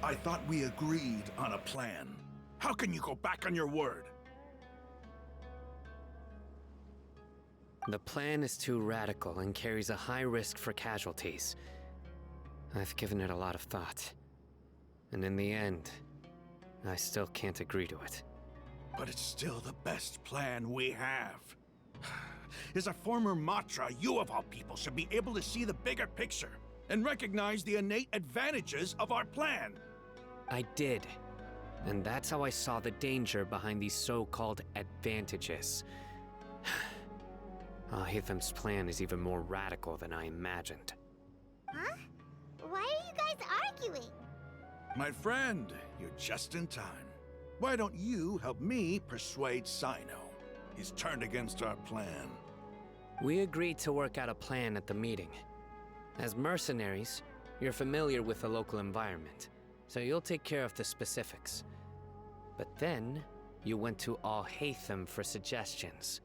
I thought we agreed on a plan. How can you go back on your word? The plan is too radical and carries a high risk for casualties. I've given it a lot of thought. And in the end, I still can't agree to it. But it's still the best plan we have. As a former Matra, you of all people should be able to see the bigger picture and recognize the innate advantages of our plan. I did. And that's how I saw the danger behind these so-called advantages. Alhaitham's plan is even more radical than I imagined. Huh? Why are you guys arguing? My friend, you're just in time. Why don't you help me persuade Sino? He's turned against our plan. We agreed to work out a plan at the meeting. As mercenaries, you're familiar with the local environment, so you'll take care of the specifics. But then, you went to Alhaitham for suggestions.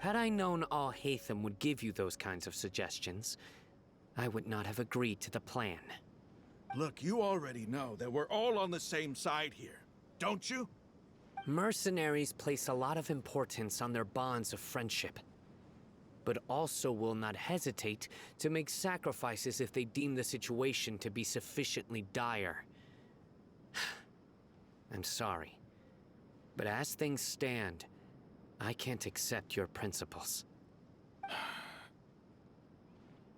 Had I known Alhaitham would give you those kinds of suggestions, I would not have agreed to the plan. Look, you already know that we're all on the same side here, don't you? Mercenaries place a lot of importance on their bonds of friendship, but also will not hesitate to make sacrifices if they deem the situation to be sufficiently dire. I'm sorry, but as things stand, I can't accept your principles.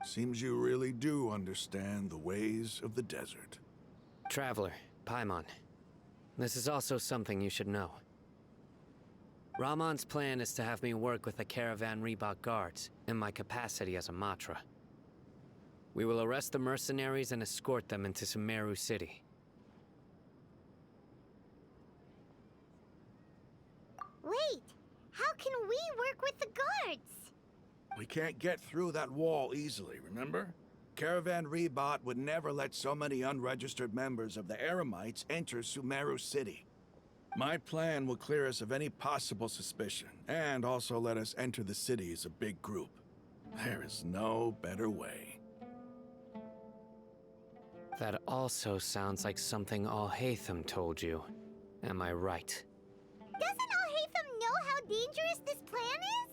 Seems you really do understand the ways of the desert. Traveler, Paimon, this is also something you should know. Rahman's plan is to have me work with the Caravan Reebok guards in my capacity as a Matra. We will arrest the mercenaries and escort them into Sumeru City. Wait, how can we work with the guards? We can't get through that wall easily, remember? Caravan Reebok would never let so many unregistered members of the Eremites enter Sumeru City. My plan will clear us of any possible suspicion, and also let us enter the city as a big group. There is no better way. That also sounds like something Alhaitham told you. Am I right? Doesn't Alhaitham know how dangerous this plan is?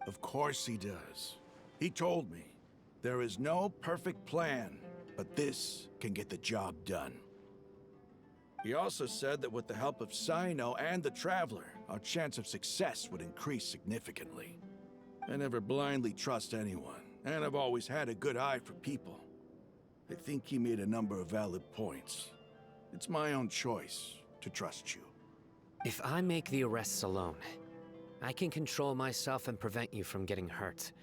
Of course he does. He told me, there is no perfect plan, but this can get the job done. He also said that with the help of Sino and the Traveler, our chance of success would increase significantly. I never blindly trust anyone, and I've always had a good eye for people. I think he made a number of valid points. It's my own choice to trust you. If I make the arrests alone, I can control myself and prevent you from getting hurt.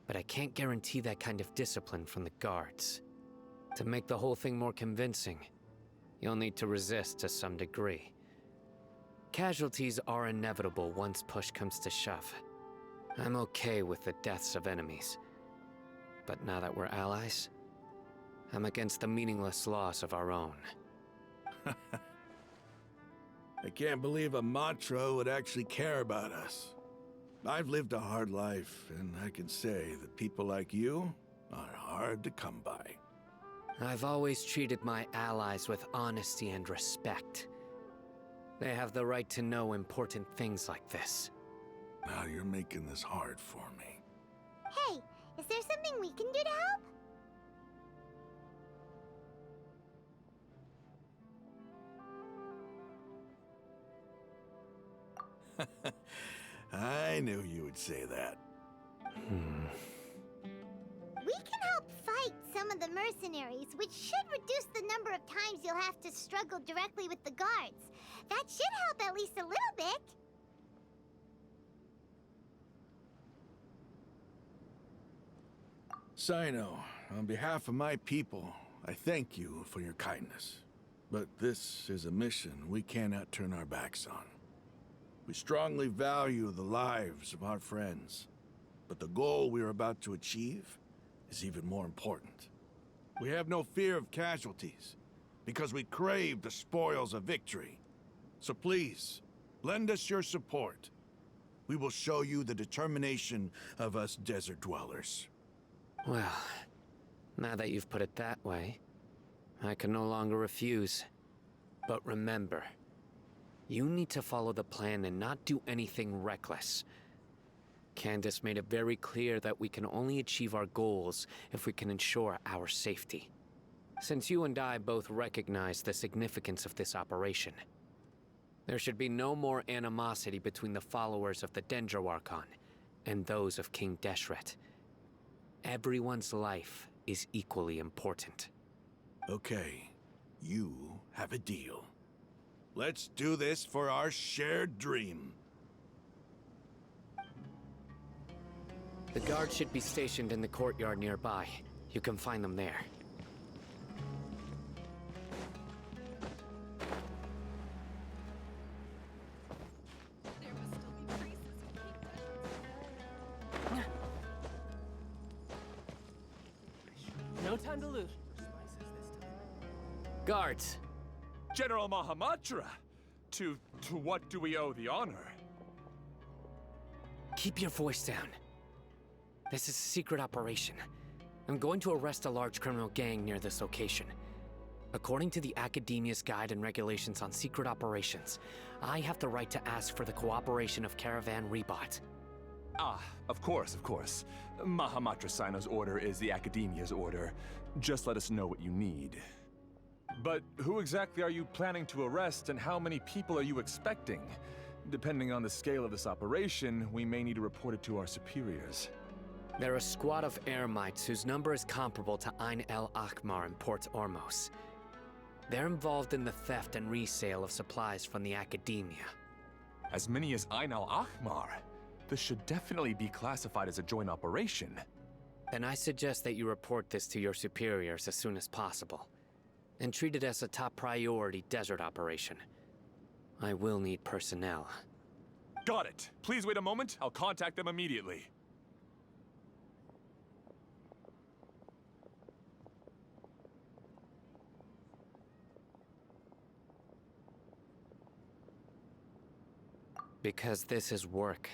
But I can't guarantee that kind of discipline from the guards. To make the whole thing more convincing, you'll need to resist to some degree. Casualties are inevitable once push comes to shove. I'm okay with the deaths of enemies. But now that we're allies, I'm against the meaningless loss of our own. I can't believe a Matra would actually care about us. I've lived a hard life, and I can say that people like you are hard to come by. I've always treated my allies with honesty and respect. They have the right to know important things like this. Now you're making this hard for me. Hey, is there something we can do to help? I knew you would say that. We can help fight some of the mercenaries, which should reduce the number of times you'll have to struggle directly with the guards. That should help at least a little bit. Sino, on behalf of my people, I thank you for your kindness. But this is a mission we cannot turn our backs on. We strongly value the lives of our friends, but the goal we are about to achieve is even more important. We have no fear of casualties, because we crave the spoils of victory. So please, lend us your support. We will show you the determination of us desert dwellers. Well, now that you've put it that way, I can no longer refuse. But remember, you need to follow the plan and not do anything reckless. Candace made it very clear that we can only achieve our goals if we can ensure our safety. Since you and I both recognize the significance of this operation, there should be no more animosity between the followers of the Dendro Archon and those of King Deshret. Everyone's life is equally important. Okay, you have a deal. Let's do this for our shared dream. The guards should be stationed in the courtyard nearby. You can find them there. No time to lose. Guards! General Mahamatra! To what do we owe the honor? Keep your voice down. This is a secret operation. I'm going to arrest a large criminal gang near this location. According to the Academia's Guide and Regulations on Secret Operations, I have the right to ask for the cooperation of Caravan Rebot. Ah, of course. Mahamatra Sino's order is the Academia's order. Just let us know what you need. But who exactly are you planning to arrest, and how many people are you expecting? Depending on the scale of this operation, we may need to report it to our superiors. They're a squad of Eremites whose number is comparable to Ain el Akhmar in Port Ormos. They're involved in the theft and resale of supplies from the Academia. As many as Ain al-Akhmar? This should definitely be classified as a joint operation. Then I suggest that you report this to your superiors as soon as possible, and treat it as a top priority desert operation. I will need personnel. Got it. Please wait a moment. I'll contact them immediately. Because this is work.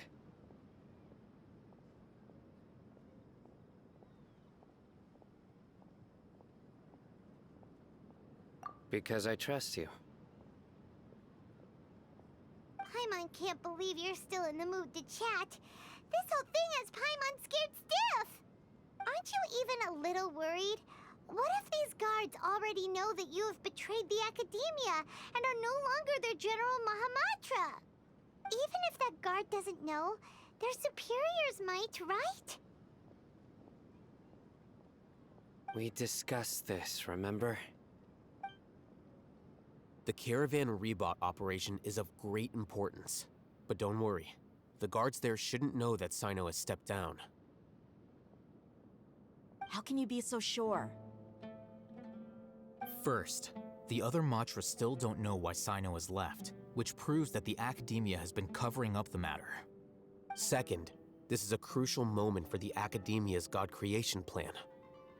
Because I trust you. Paimon can't believe you're still in the mood to chat. This whole thing has Paimon scared stiff. Aren't you even a little worried? What if these guards already know that you have betrayed the Academia and are no longer their General Mahamatra? Even if that guard doesn't know, their superiors might, right? We discussed this, remember? The Caravan Rebot operation is of great importance. But don't worry, the guards there shouldn't know that Sino has stepped down. How can you be so sure? First, the other Matras still don't know why Sino has left, which proves that the Academia has been covering up the matter. Second, this is a crucial moment for the Academia's God creation plan.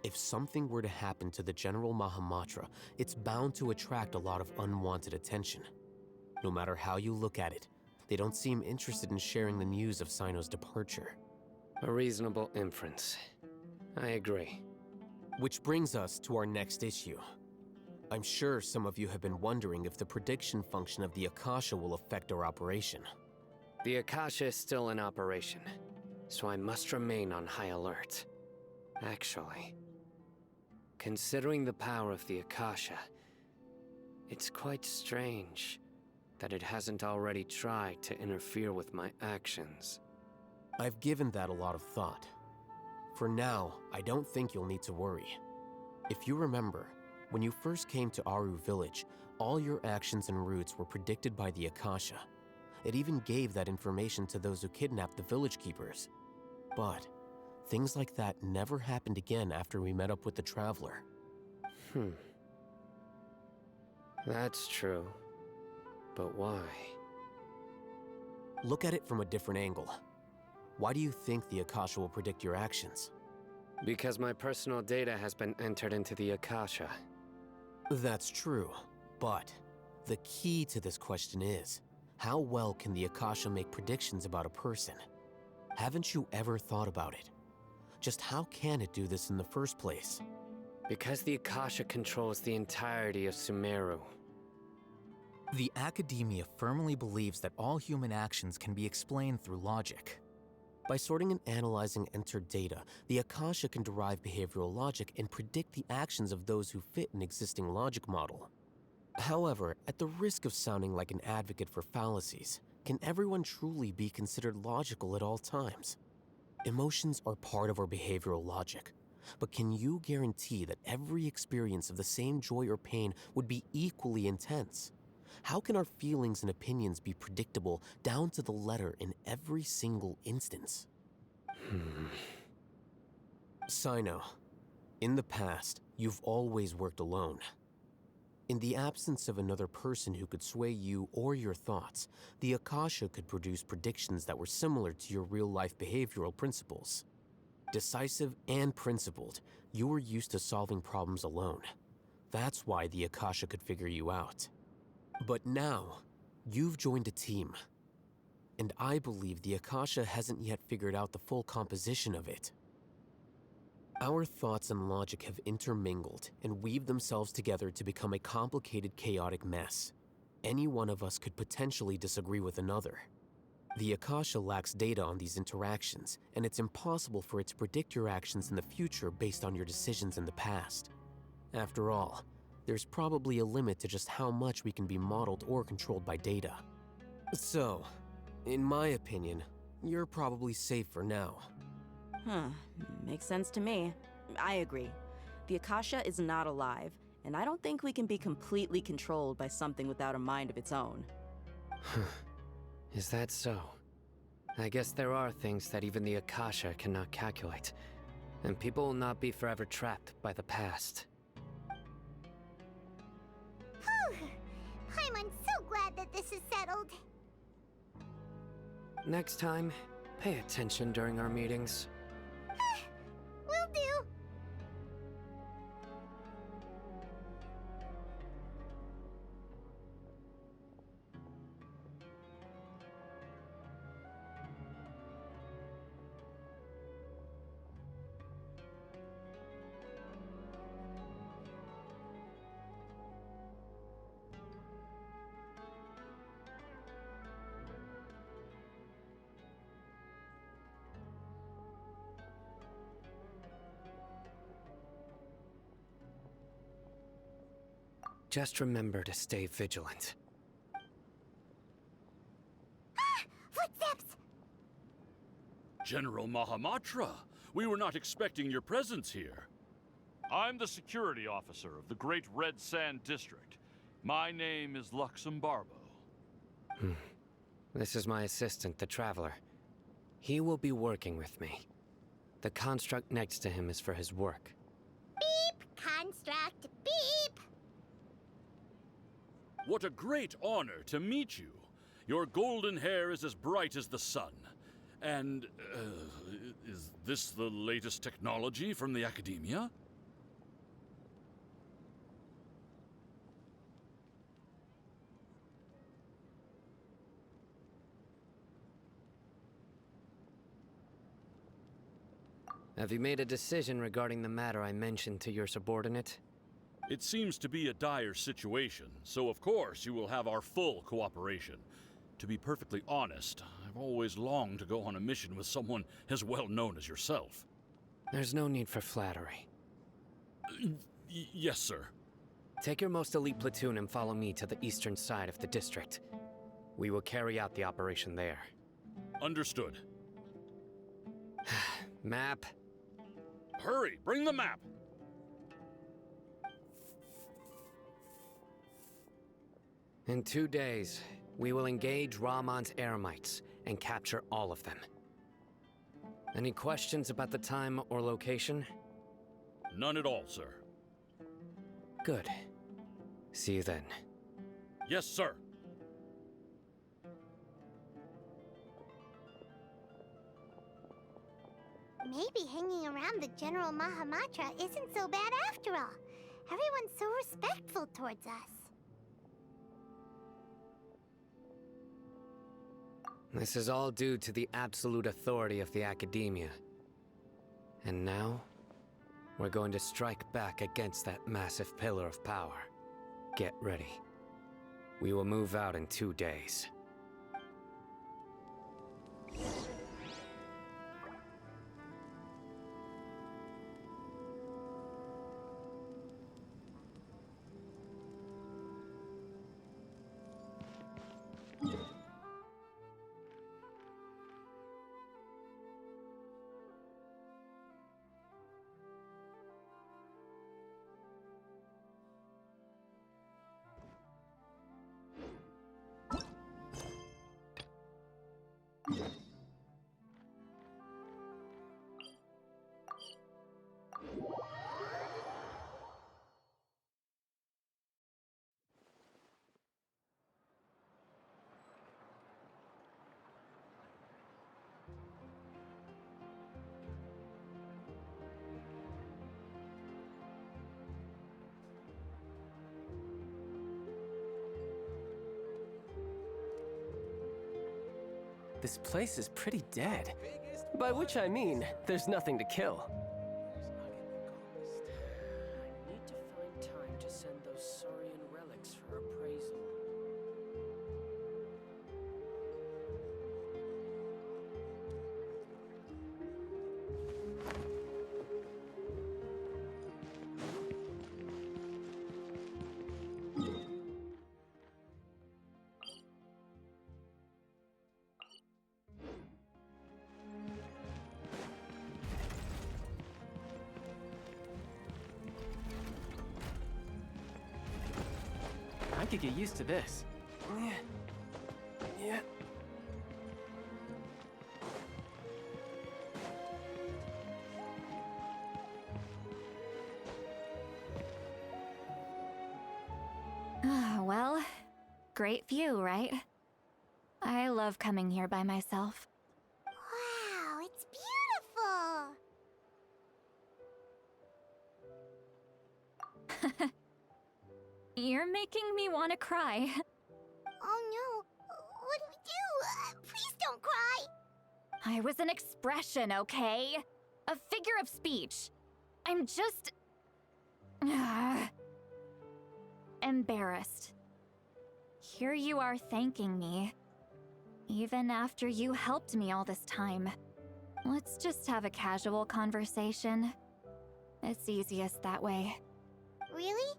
If something were to happen to the General Mahamatra, it's bound to attract a lot of unwanted attention. No matter how you look at it, they don't seem interested in sharing the news of Sino's departure. A reasonable inference. I agree. Which brings us to our next issue. I'm sure some of you have been wondering if the prediction function of the Akasha will affect our operation. The Akasha is still in operation, so I must remain on high alert. Actually, considering the power of the Akasha, it's quite strange that it hasn't already tried to interfere with my actions. I've given that a lot of thought. For now, I don't think you'll need to worry. If you remember, when you first came to Aru Village, all your actions and routes were predicted by the Akasha. It even gave that information to those who kidnapped the village keepers. But things like that never happened again after we met up with the Traveler. That's true. But why? Look at it from a different angle. Why do you think the Akasha will predict your actions? Because my personal data has been entered into the Akasha. That's true, but the key to this question is, how well can the Akasha make predictions about a person? Haven't you ever thought about it? Just how can it do this in the first place? Because the Akasha controls the entirety of Sumeru. The academia firmly believes that all human actions can be explained through logic. By sorting and analyzing entered data, the Akasha can derive behavioral logic and predict the actions of those who fit an existing logic model. However, at the risk of sounding like an advocate for fallacies, can everyone truly be considered logical at all times? Emotions are part of our behavioral logic, but can you guarantee that every experience of the same joy or pain would be equally intense? How can our feelings and opinions be predictable down to the letter in every single instance? Sino, in the past, you've always worked alone. In the absence of another person who could sway you or your thoughts, the Akasha could produce predictions that were similar to your real-life behavioral principles. Decisive and principled, you were used to solving problems alone. That's why the Akasha could figure you out. But now, you've joined a team. And I believe the Akasha hasn't yet figured out the full composition of it. Our thoughts and logic have intermingled and weaved themselves together to become a complicated, chaotic mess. Any one of us could potentially disagree with another. The Akasha lacks data on these interactions, and it's impossible for it to predict your actions in the future based on your decisions in the past. After all, there's probably a limit to just how much we can be modeled or controlled by data. So, in my opinion, you're probably safe for now. Makes sense to me. I agree. The Akasha is not alive, and I don't think we can be completely controlled by something without a mind of its own. Is that so? I guess there are things that even the Akasha cannot calculate, and people will not be forever trapped by the past. Whew. I'm so glad that this is settled. Next time, pay attention during our meetings. Will do. Just remember to stay vigilant. Footsteps! General Mahamatra, we were not expecting your presence here. I'm the security officer of the Great Red Sand District. My name is Luxembarbo. This is my assistant, the Traveler. He will be working with me. The construct next to him is for his work. Beep! Construct, beep! What a great honor to meet you. Your golden hair is as bright as the sun. And, is this the latest technology from the Academia? Have you made a decision regarding the matter I mentioned to your subordinate? It seems to be a dire situation, so of course you will have our full cooperation. To be perfectly honest, I've always longed to go on a mission with someone as well known as yourself. There's no need for flattery. Yes, sir. Take your most elite platoon and follow me to the eastern side of the district. We will carry out the operation there. Understood. Map. Hurry, bring the map! In 2 days, we will engage Rahman's Eremites and capture all of them. Any questions about the time or location? None at all, sir. Good. See you then. Yes, sir. Maybe hanging around the General Mahamatra isn't so bad after all. Everyone's so respectful towards us. This is all due to the absolute authority of the Academia. And now, We're going to strike back against that massive pillar of power. Get ready. We will move out in 2 days. This place is pretty dead. By which I mean, there's nothing to kill. I need to find time to send those Saurian relics for appraisal. I could get used to this. Yeah. Well, great view, right? I love coming here by myself. Wow, it's beautiful! You're making me want to cry. Oh no, what do we do? Please don't cry! I was an expression, okay? A figure of speech. I'm just... embarrassed. Here you are thanking me. Even after you helped me all this time. Let's just have a casual conversation. It's easiest that way. Really?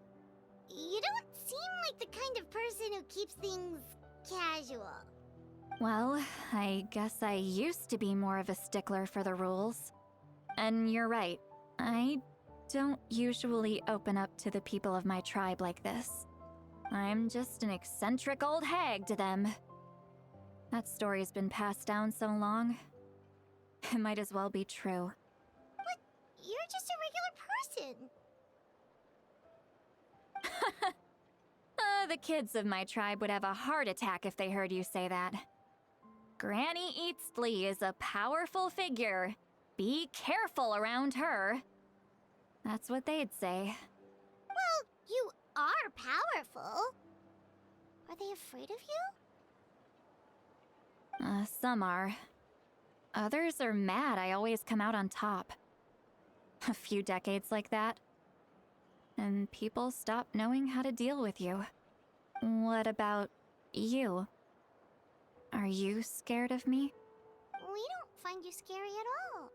You don't seem like the kind of person who keeps things casual. Well, I guess I used to be more of a stickler for the rules. And you're right, I don't usually open up to the people of my tribe like this. I'm just an eccentric old hag to them. That story's been passed down so long, it might as well be true. But you're just a regular person. The kids of my tribe would have a heart attack if they heard you say that. Granny Eastley is a powerful figure. Be careful around her. That's what they'd say. Well, you are powerful. Are they afraid of you? Some are. Others are mad I always come out on top. A few decades like that, and people stop knowing how to deal with you. What about you? Are you scared of me? We don't find you scary at all.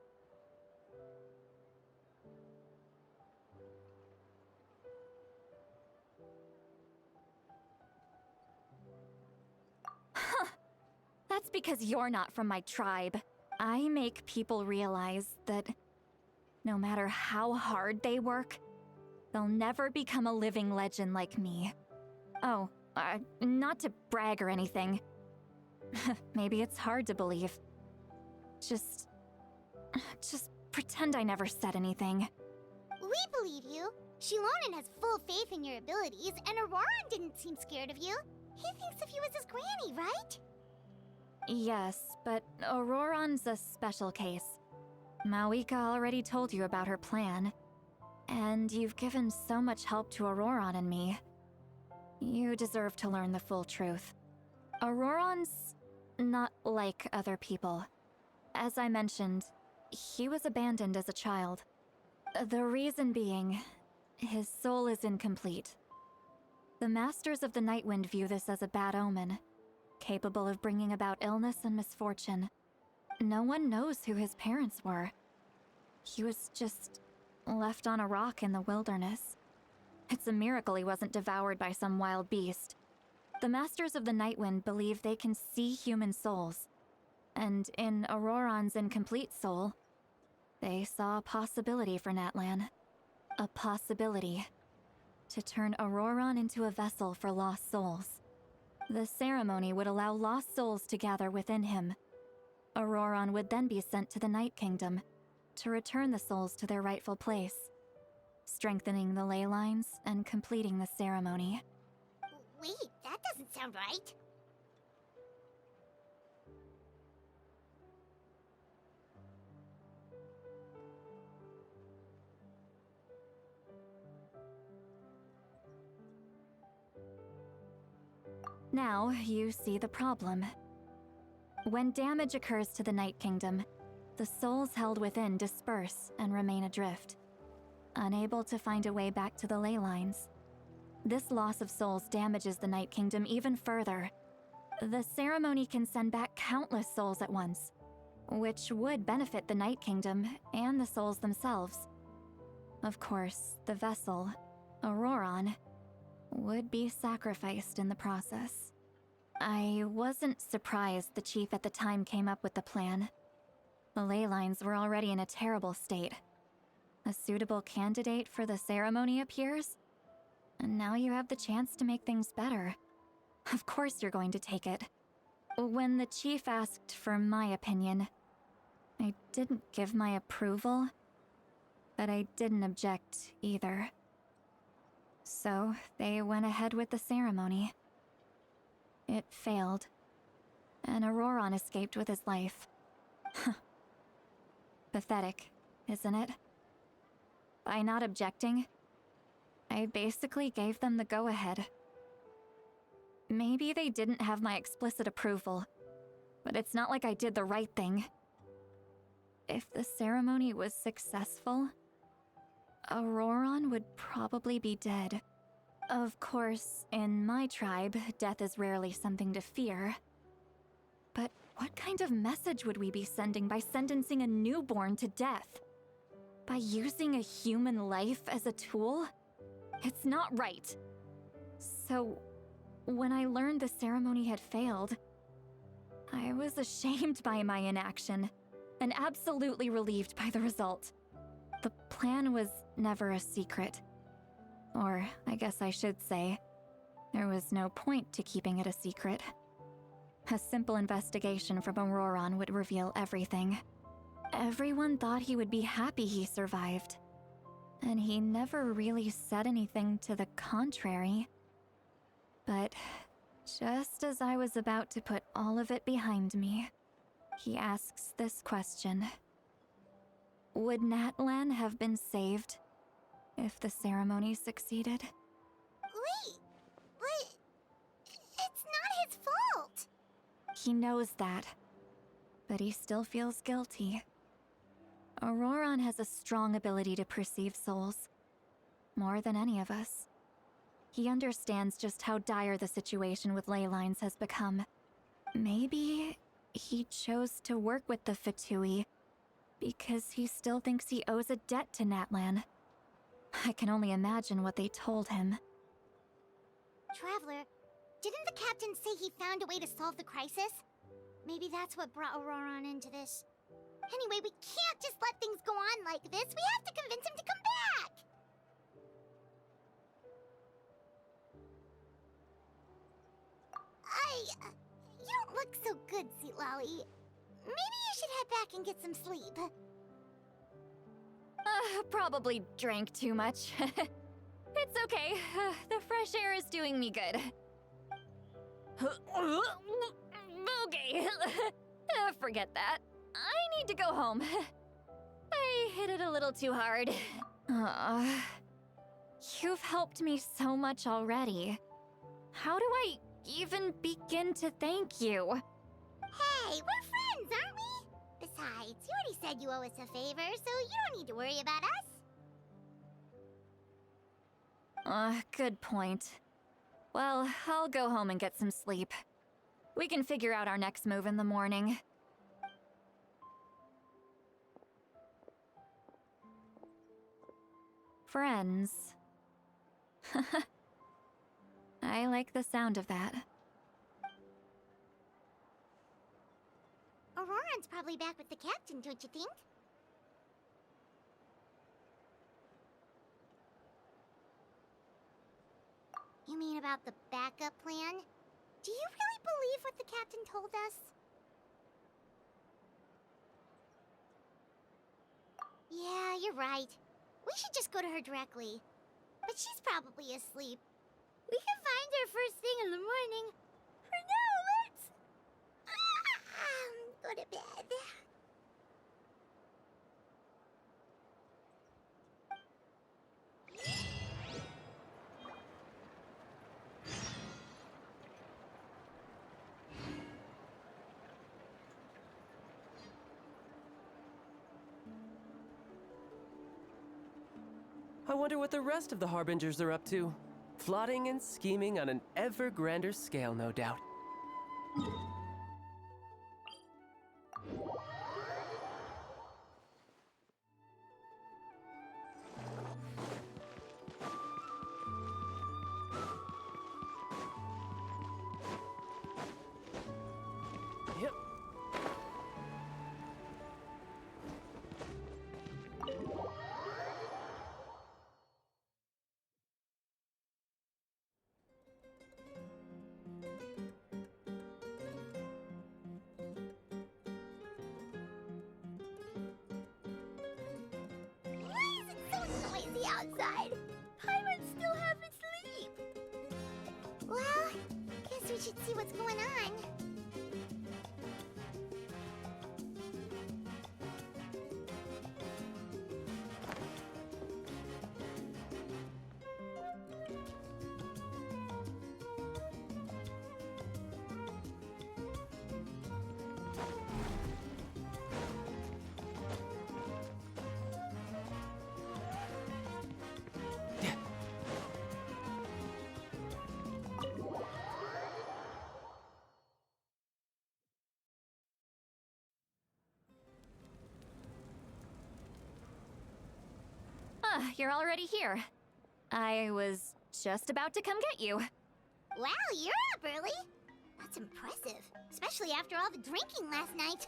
Huh. That's because you're not from my tribe. I make people realize that no matter how hard they work, they'll never become a living legend like me. Oh, not to brag or anything. Maybe it's hard to believe. Just pretend I never said anything. We believe you. Shilonen has full faith in your abilities, and Auroran didn't seem scared of you. He thinks of you as his granny, right? Yes, but Auroran's a special case. Mawika already told you about her plan. And you've given so much help to Auroran and me. You deserve to learn the full truth. Auroran's not like other people. As I mentioned, he was abandoned as a child. The reason being, his soul is incomplete. The Masters of the Nightwind view this as a bad omen, capable of bringing about illness and misfortune. No one knows who his parents were. He was just left on a rock in the wilderness. It's a miracle he wasn't devoured by some wild beast. The Masters of the Nightwind believe they can see human souls, and in Auroron's incomplete soul, they saw a possibility for Natlan. A possibility to turn Auroron into a vessel for lost souls. The ceremony would allow lost souls to gather within him. Auroron would then be sent to the Night Kingdom to return the souls to their rightful place, strengthening the ley lines and completing the ceremony. Wait, that doesn't sound right. Now, you see the problem. When damage occurs to the Night Kingdom, the souls held within disperse and remain adrift, unable to find a way back to the ley lines. This loss of souls damages the Night Kingdom even further. The ceremony can send back countless souls at once, which would benefit the Night Kingdom and the souls themselves. Of course, the vessel, Auroron, would be sacrificed in the process. I wasn't surprised the chief at the time came up with the plan. The ley lines were already in a terrible state. A suitable candidate for the ceremony appears, and now you have the chance to make things better. Of course you're going to take it. When the chief asked for my opinion, I didn't give my approval, but I didn't object either. So they went ahead with the ceremony. It failed, and Auroron escaped with his life. Pathetic, isn't it? By not objecting, I basically gave them the go-ahead. Maybe they didn't have my explicit approval, but it's not like I did the right thing. If the ceremony was successful, Auroron would probably be dead. Of course, in my tribe, death is rarely something to fear. But what kind of message would we be sending by sentencing a newborn to death? By using a human life as a tool? It's not right. So, when I learned the ceremony had failed, I was ashamed by my inaction, and absolutely relieved by the result. The plan was never a secret. Or, I guess I should say, there was no point to keeping it a secret. A simple investigation from Auroron would reveal everything. Everyone thought he would be happy he survived. And he never really said anything to the contrary. But just as I was about to put all of it behind me, he asks this question. Would Natlan have been saved if the ceremony succeeded? Wait, but it's not his fault. He knows that, but he still feels guilty. Auroron has a strong ability to perceive souls, more than any of us. He understands just how dire the situation with ley lines has become. Maybe he chose to work with the Fatui because he still thinks he owes a debt to Natlan. I can only imagine what they told him. Traveler, didn't the captain say he found a way to solve the crisis? Maybe that's what brought Auroron into this. Anyway, we can't just let things go on like this. We have to convince him to come back! You don't look so good, Sweet Lolly. Maybe you should head back and get some sleep. Probably drank too much. It's okay. The fresh air is doing me good. Okay. Forget that. I need to go home. I hit it a little too hard. You've helped me so much already. How do I even begin to thank you? Hey, we're friends, aren't we? Besides, you already said you owe us a favor, so you don't need to worry about us. Good point. Well, I'll go home and get some sleep. We can figure out our next move in the morning. Friends. I like the sound of that. Auroran's probably back with the captain, don't you think? You mean about the backup plan? Do you really believe what the captain told us? Yeah, you're right. We should just go to her directly. But she's probably asleep. We can find her first thing in the morning. For now, let's... go to bed. I wonder what the rest of the Harbingers are up to. Plotting and scheming on an ever grander scale, no doubt. Yep. Outside. Pirates still haven't sleep. Well, guess we should see what's going on. You're already here. I was just about to come get you. Wow, you're up early. That's impressive, especially after all the drinking last night.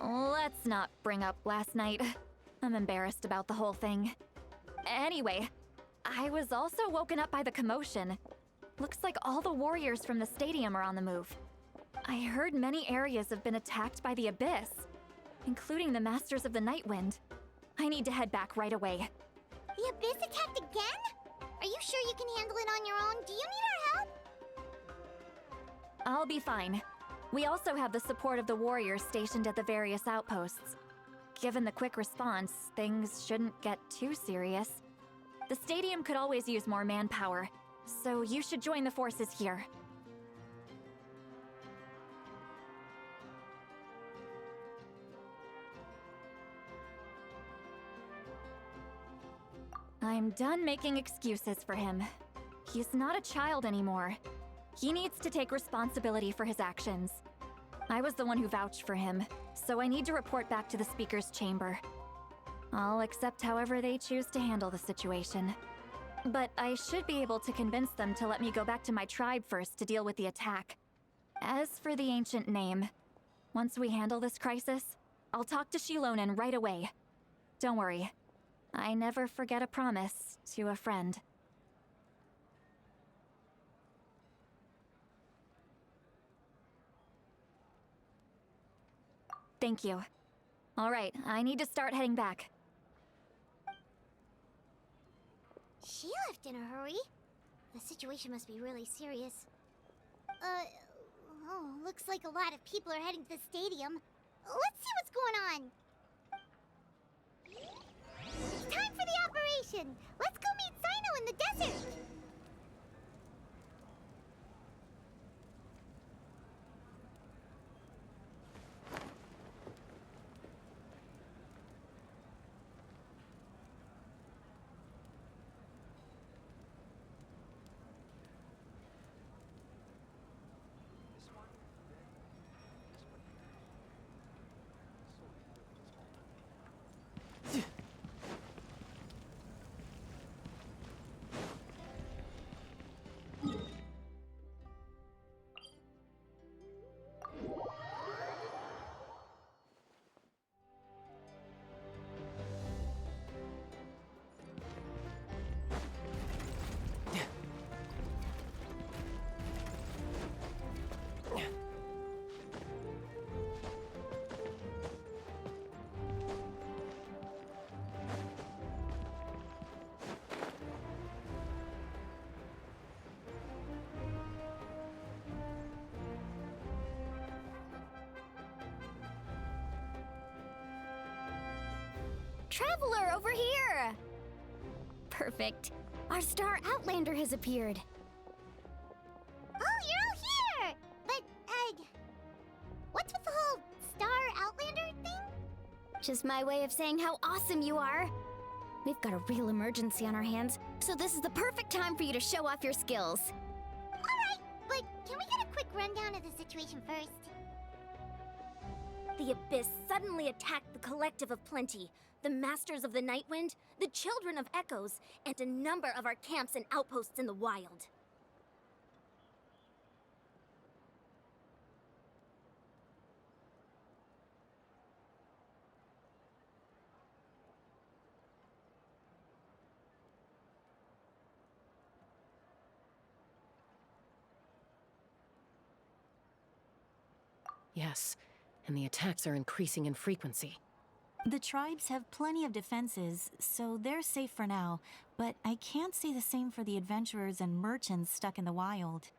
Let's not bring up last night. I'm embarrassed about the whole thing. Anyway, I was also woken up by the commotion. Looks like all the warriors from the stadium are on the move. I heard many areas have been attacked by the Abyss, including the Masters of the Nightwind. I need to head back right away. The Abyss attacked again? Are you sure you can handle it on your own? Do you need our help? I'll be fine. We also have the support of the warriors stationed at the various outposts. Given the quick response, things shouldn't get too serious. The stadium could always use more manpower, so you should join the forces here. I'm done making excuses for him. He's not a child anymore. He needs to take responsibility for his actions. I was the one who vouched for him, so I need to report back to the Speaker's chamber. I'll accept however they choose to handle the situation. But I should be able to convince them to let me go back to my tribe first to deal with the attack. As for the ancient name, once we handle this crisis, I'll talk to Shilonen right away. Don't worry. I never forget a promise to a friend. Thank you. All right, I need to start heading back. She left in a hurry. The situation must be really serious. Looks like a lot of people are heading to the stadium. Let's see what's going on. It's time for the operation! Let's go meet Sino in the desert! Traveler, over here! Perfect. Our star Outlander has appeared. Oh, you're all here! But, what's with the whole Star Outlander thing? Just my way of saying how awesome you are. We've got a real emergency on our hands, so this is the perfect time for you to show off your skills. Alright, but can we get a quick rundown of the situation first? The Abyss suddenly attacked the Collective of Plenty, the Masters of the Nightwind, the Children of Echoes, and a number of our camps and outposts in the wild. Yes, and the attacks are increasing in frequency. The tribes have plenty of defenses, so they're safe for now, but I can't say the same for the adventurers and merchants stuck in the wild.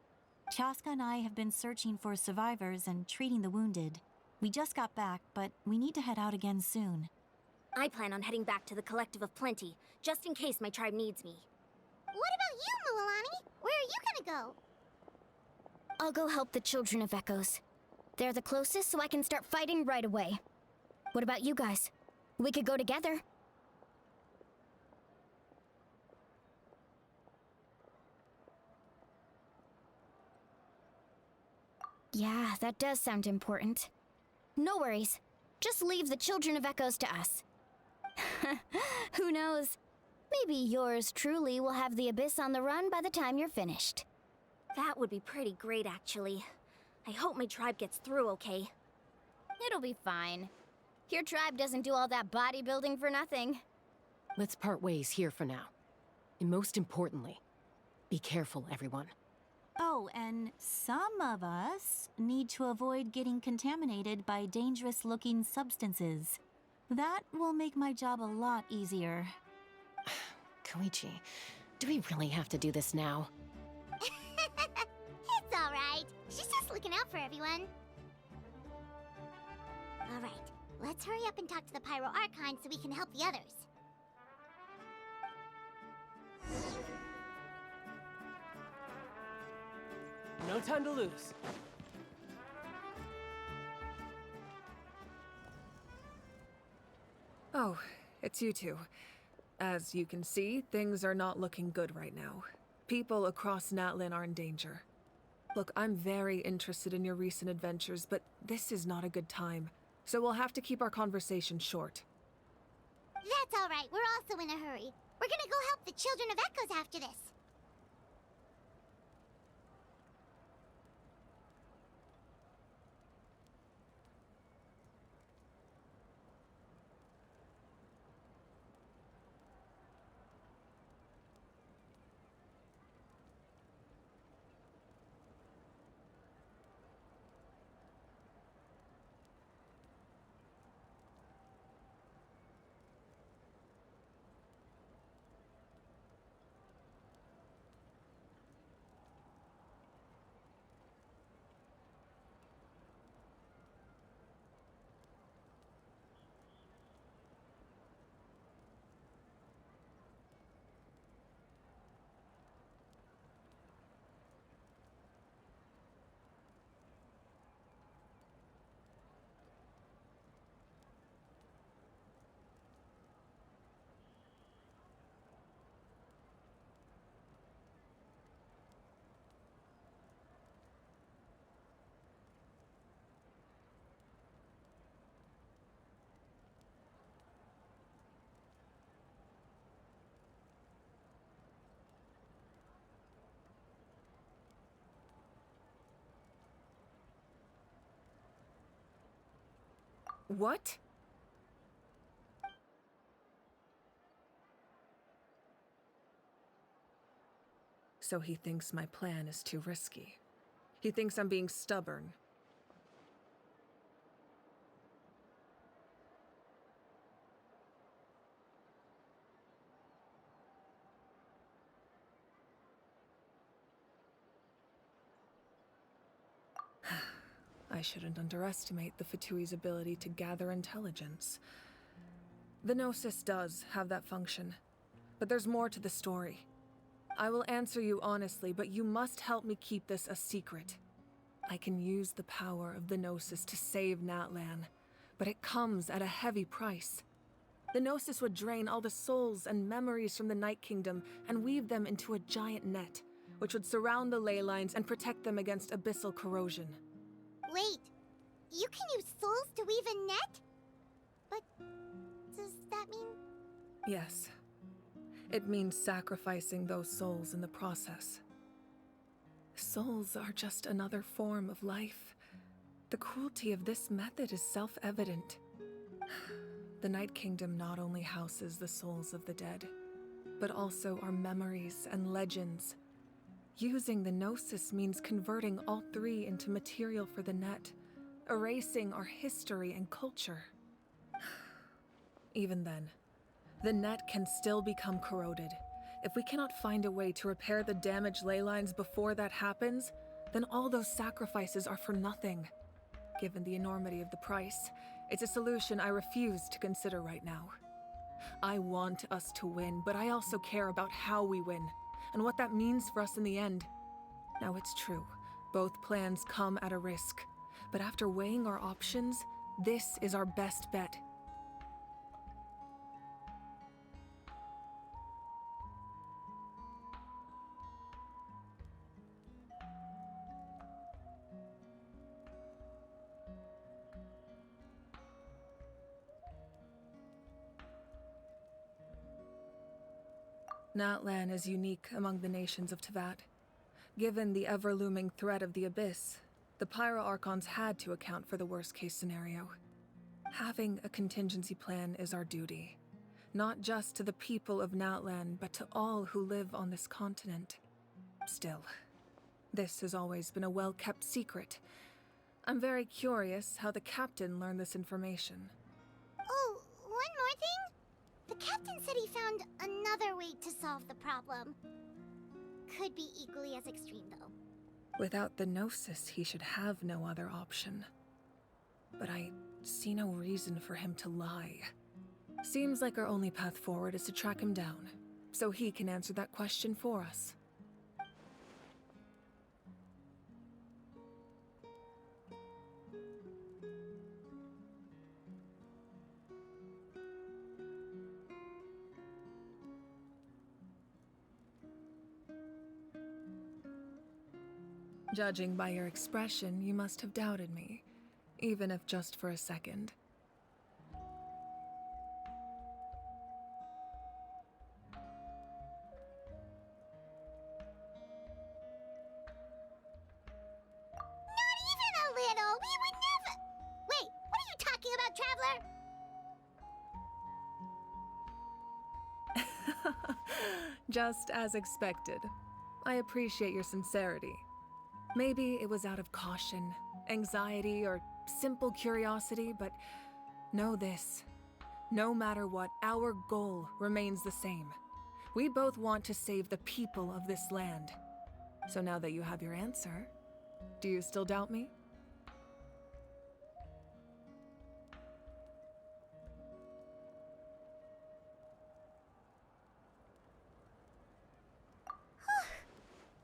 Chaska and I have been searching for survivors and treating the wounded. We just got back, but we need to head out again soon. I plan on heading back to the Collective of Plenty, just in case my tribe needs me. What about you, Mualani? Where are you gonna go? I'll go help the Children of Echoes. They're the closest, so I can start fighting right away. What about you guys? We could go together. Yeah, that does sound important. No worries. Just leave the Children of Echoes to us. Who knows? Maybe yours truly will have the Abyss on the run by the time you're finished. That would be pretty great, actually. I hope my tribe gets through okay. It'll be fine. Your tribe doesn't do all that bodybuilding for nothing. Let's part ways here for now. And most importantly, be careful, everyone. Oh, and some of us need to avoid getting contaminated by dangerous-looking substances. That will make my job a lot easier. Koichi, do we really have to do this now? It's alright. She's just looking out for everyone. Alright, let's hurry up and talk to the Pyro Archon so we can help the others. No time to lose. Oh, it's you two. As you can see, things are not looking good right now. People across Natlin are in danger. Look, I'm very interested in your recent adventures, but this is not a good time. So we'll have to keep our conversation short. That's alright, we're also in a hurry. We're gonna go help the Children of Echoes after this. What? So he thinks my plan is too risky. He thinks I'm being stubborn. I shouldn't underestimate the Fatui's ability to gather intelligence. The Gnosis does have that function, but there's more to the story. I will answer you honestly, but you must help me keep this a secret. I can use the power of the Gnosis to save Natlan, but it comes at a heavy price. The Gnosis would drain all the souls and memories from the Night Kingdom and weave them into a giant net, which would surround the ley lines and protect them against abyssal corrosion. Wait, you can use souls to weave a net? But does that mean... Yes. It means sacrificing those souls in the process. Souls are just another form of life. The cruelty of this method is self-evident. The Night Kingdom not only houses the souls of the dead, but also our memories and legends. Using the Gnosis means converting all three into material for the net, erasing our history and culture. Even then, the net can still become corroded. If we cannot find a way to repair the damaged ley lines before that happens, then all those sacrifices are for nothing. Given the enormity of the price, it's a solution I refuse to consider right now. I want us to win, but I also care about how we win, and what that means for us in the end. Now it's true, both plans come at a risk, but after weighing our options, this is our best bet. Natlan is unique among the nations of Teyvat. Given the ever-looming threat of the Abyss, the Pyro Archons had to account for the worst-case scenario. Having a contingency plan is our duty, not just to the people of Natlan, but to all who live on this continent. Still, this has always been a well-kept secret. I'm very curious how the captain learned this information. Oh, one more thing? The captain said he found another way to solve the problem. Could be equally as extreme, though. Without the Gnosis, he should have no other option. But I see no reason for him to lie. Seems like our only path forward is to track him down, so he can answer that question for us. Judging by your expression, you must have doubted me, even if just for a second. Not even a little! We would never... Wait, what are you talking about, Traveler? Just as expected. I appreciate your sincerity. Maybe it was out of caution, anxiety, or simple curiosity, but know this. No matter what, our goal remains the same. We both want to save the people of this land. So now that you have your answer, do you still doubt me?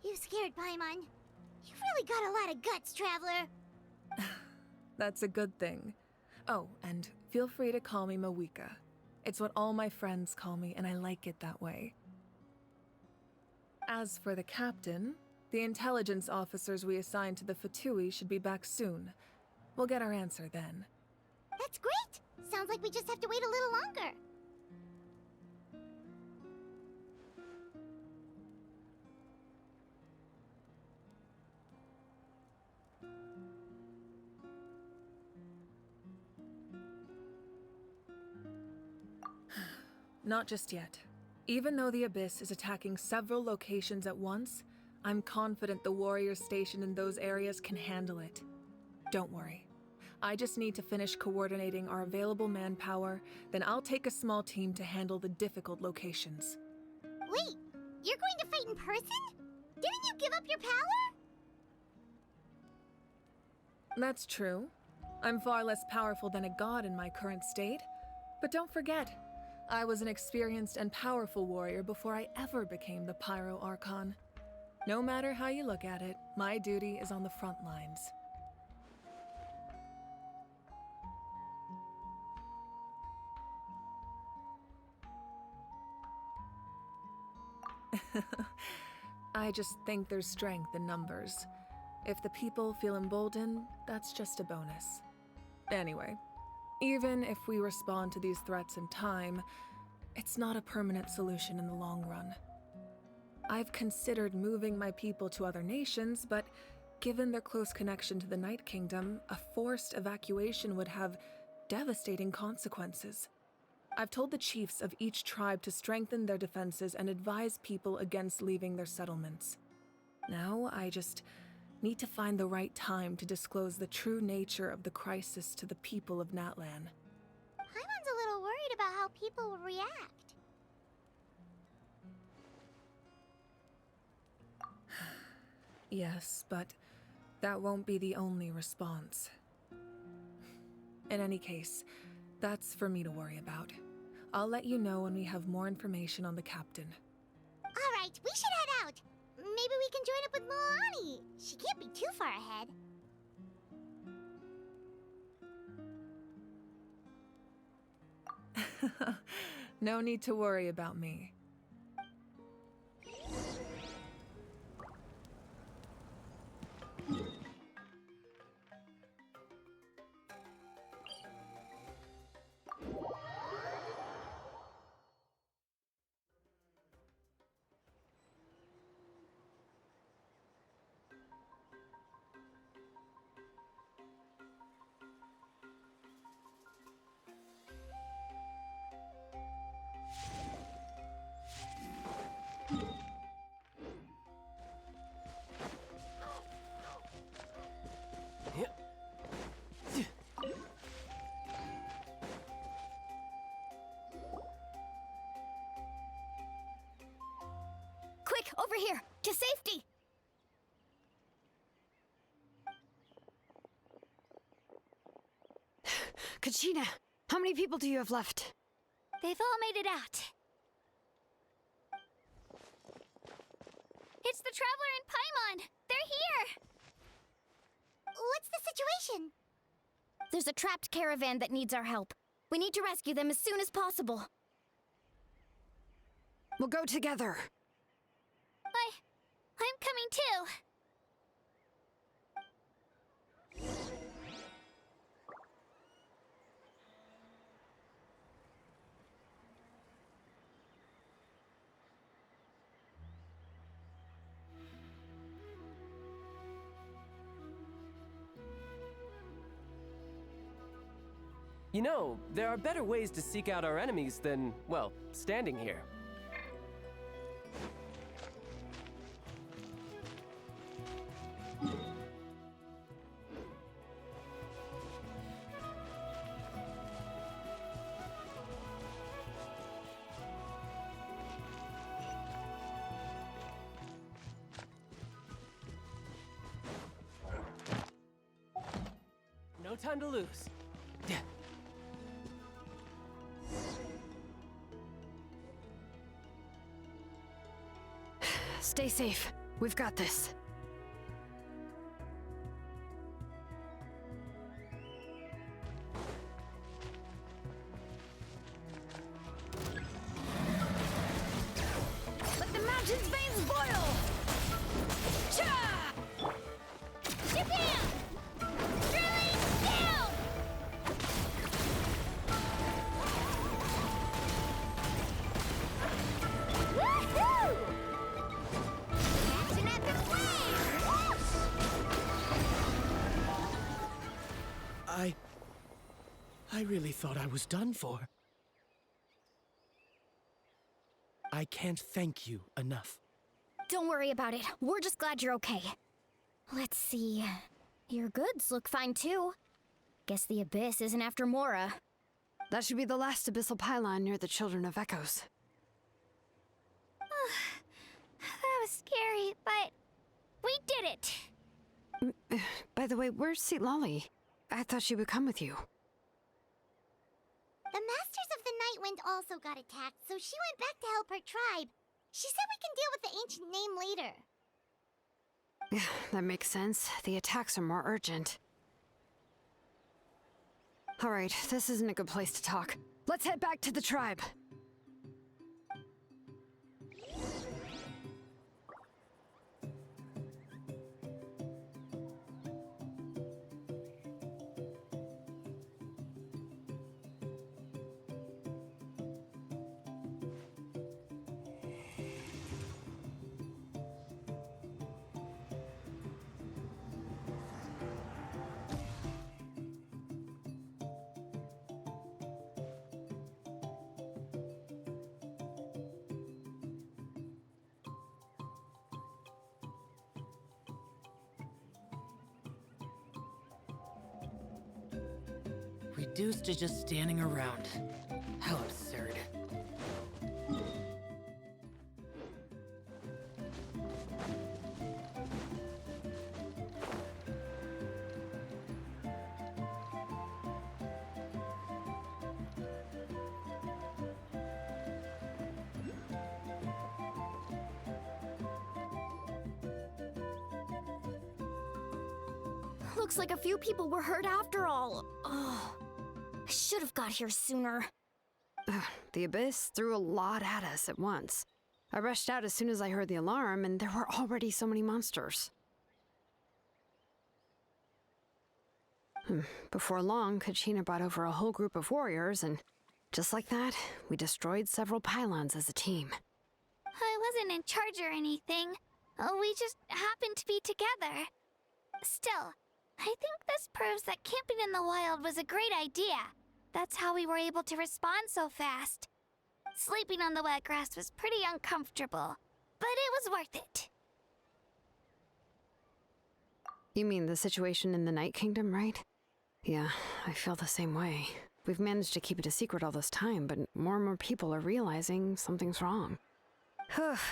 You scared Paimon. You've really got a lot of guts, Traveler. That's a good thing. Oh, and feel free to call me Mawika. It's what all my friends call me, and I like it that way. As for the captain, the intelligence officers we assigned to the Fatui should be back soon. We'll get our answer then. That's great! Sounds like we just have to wait a little longer. Not just yet. Even though the Abyss is attacking several locations at once, I'm confident the warriors stationed in those areas can handle it. Don't worry. I just need to finish coordinating our available manpower, then I'll take a small team to handle the difficult locations. Wait, you're going to fight in person? Didn't you give up your power? That's true. I'm far less powerful than a god in my current state. But don't forget, I was an experienced and powerful warrior before I ever became the Pyro Archon. No matter how you look at it, my duty is on the front lines. I just think there's strength in numbers. If the people feel emboldened, that's just a bonus. Anyway, even if we respond to these threats in time, it's not a permanent solution in the long run. I've considered moving my people to other nations, but given their close connection to the Night Kingdom, a forced evacuation would have devastating consequences. I've told the chiefs of each tribe to strengthen their defenses and advise people against leaving their settlements. Now, I just need to find the right time to disclose the true nature of the crisis to the people of Natlan. Paimon's a little worried about how people will react. Yes, but that won't be the only response. In any case, that's for me to worry about. I'll let you know when we have more information on the captain. All right, we should head out. Maybe we can join up with Milani. She can't be too far ahead. No need to worry about me. Quick, over here! To safety! Kachina, how many people do you have left? They've all made it out. It's the Traveler and Paimon! They're here! What's the situation? There's a trapped caravan that needs our help. We need to rescue them as soon as possible. We'll go together. I'm coming too. You know, there are better ways to seek out our enemies than, well, standing here. No time to lose. Stay safe. We've got this. Let the mountain's veins boil! Cha! Japan! Drilling down! Woohoo! Catching at the flames! I really thought I was done for. I can't thank you enough. Don't worry about it. We're just glad you're okay. Let's see. Your goods look fine too. Guess the Abyss isn't after Mora. That should be the last abyssal pylon near the Children of Echoes. That was scary, but we did it. By the way, where's Seat Lolly? I thought she would come with you. The Masters of the Nightwind also got attacked, so she went back to help her tribe. She said we can deal with the ancient name later. Yeah, that makes sense. The attacks are more urgent. Alright, this isn't a good place to talk. Let's head back to the tribe. Reduced to just standing around. How absurd. Looks like a few people were hurt after all. Oh, I should have got here sooner. The Abyss threw a lot at us at once. I rushed out as soon as I heard the alarm, and there were already so many monsters. Before long, Kachina brought over a whole group of warriors, and just like that, we destroyed several pylons as a team. I wasn't in charge or anything. We just happened to be together. Still, I think this proves that camping in the wild was a great idea. That's how we were able to respond so fast. Sleeping on the wet grass was pretty uncomfortable, but it was worth it. You mean the situation in the Night Kingdom, right? Yeah, I feel the same way. We've managed to keep it a secret all this time, but more and more people are realizing something's wrong.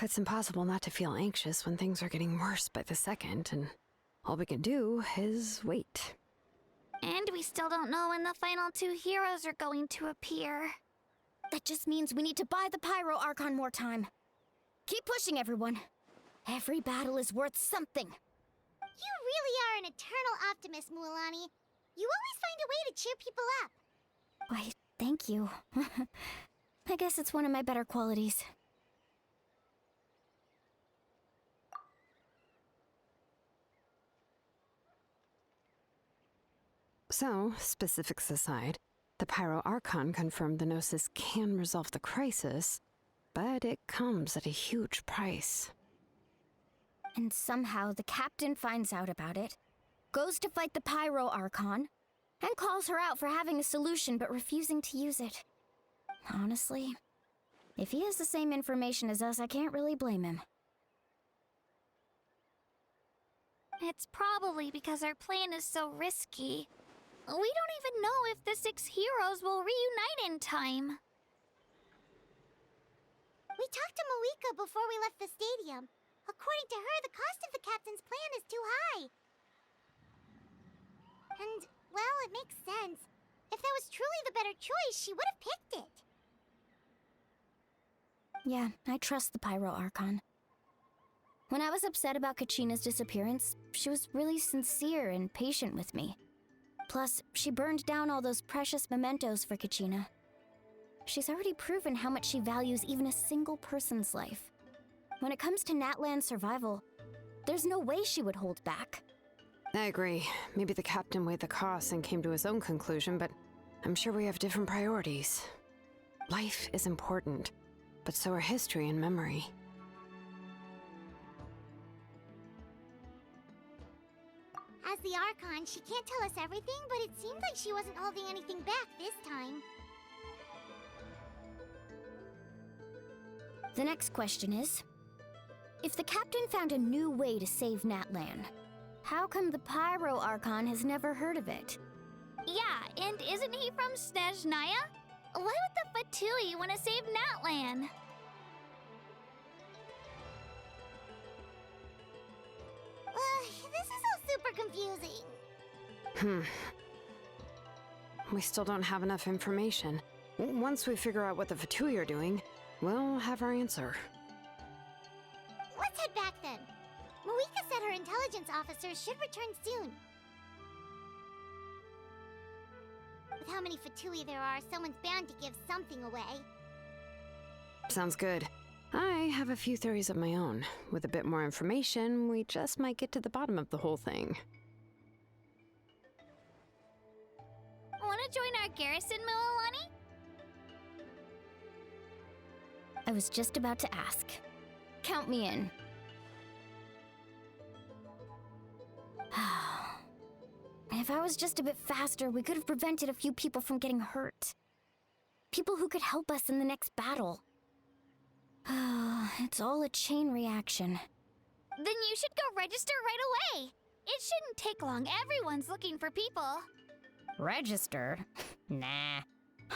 It's impossible not to feel anxious when things are getting worse by the second, and all we can do is wait. And we still don't know when the final two heroes are going to appear. That just means we need to buy the Pyro Archon more time. Keep pushing, everyone. Every battle is worth something. You really are an eternal optimist, Mualani. You always find a way to cheer people up. Why, thank you. I guess it's one of my better qualities. So, specifics aside, the Pyro Archon confirmed the Gnosis can resolve the crisis, but it comes at a huge price. And somehow the captain finds out about it, goes to fight the Pyro Archon, and calls her out for having a solution but refusing to use it. Honestly, if he has the same information as us, I can't really blame him. It's probably because our plan is so risky. We don't even know if the 6 heroes will reunite in time. We talked to Malika before we left the stadium. According to her, the cost of the captain's plan is too high. And, well, it makes sense. If that was truly the better choice, she would have picked it. Yeah, I trust the Pyro Archon. When I was upset about Kachina's disappearance, she was really sincere and patient with me. Plus, she burned down all those precious mementos for Kachina. She's already proven how much she values even a single person's life. When it comes to Natlan's survival, there's no way she would hold back. I agree. Maybe the captain weighed the costs and came to his own conclusion, but I'm sure we have different priorities. Life is important, but so are history and memory. As the Archon, she can't tell us everything, but it seemed like she wasn't holding anything back this time. The next question is, if the captain found a new way to save Natlan, how come the Pyro Archon has never heard of it? Yeah, and isn't he from Snezhnaya? Why would the Fatui want to save Natlan? This is all super confusing. We still don't have enough information. Once we figure out what the Fatui are doing, we'll have our answer. Let's head back then. Moika said her intelligence officers should return soon. With how many Fatui there are, someone's bound to give something away. Sounds good. I have a few theories of my own. With a bit more information, we just might get to the bottom of the whole thing. Want to join our garrison, Mililani? I was just about to ask. Count me in. If I was just a bit faster, we could have prevented a few people from getting hurt. People who could help us in the next battle. It's all a chain reaction. Then you should go register right away. It shouldn't take long. Everyone's looking for people. Register? Nah.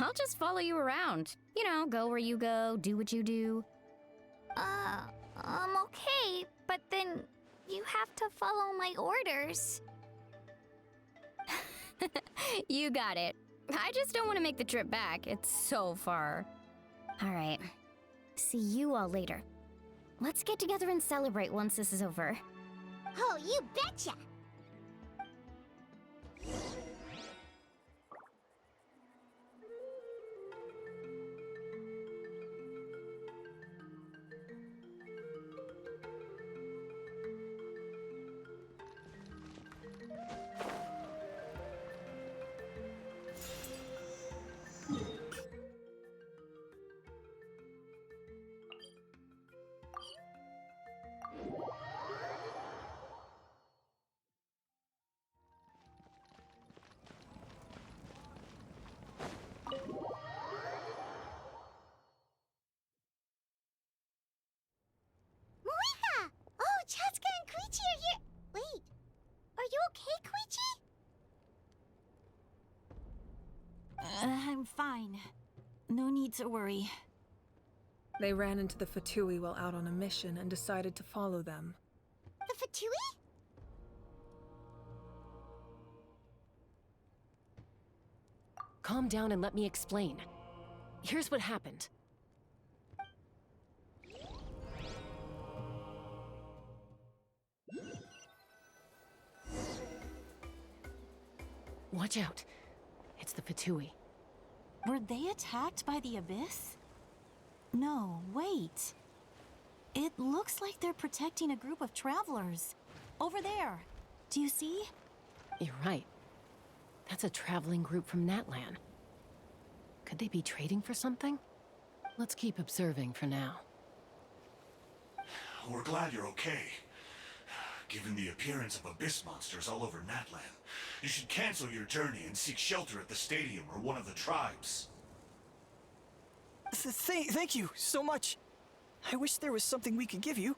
I'll just follow you around. You know, go where you go, do what you do. Okay, but then you have to follow my orders. You got it. I just don't want to make the trip back. It's so far. All right. See you all later. Let's get together and celebrate once this is over. Oh, you betcha! Moika! Oh, Chaska and Koichi are here! Wait, are you okay, Koichi? I'm fine. No need to worry. They ran into the Fatui while out on a mission and decided to follow them. The Fatui? Calm down and let me explain. Here's what happened. Watch out. It's the Fatui. Were they attacked by the Abyss? No, wait. It looks like they're protecting a group of travelers. Over there. Do you see? You're right. That's a traveling group from Natlan. Could they be trading for something? Let's keep observing for now. We're glad you're okay. Given the appearance of abyss monsters all over Natlan, you should cancel your journey and seek shelter at the stadium or one of the tribes. Thank you so much. I wish there was something we could give you.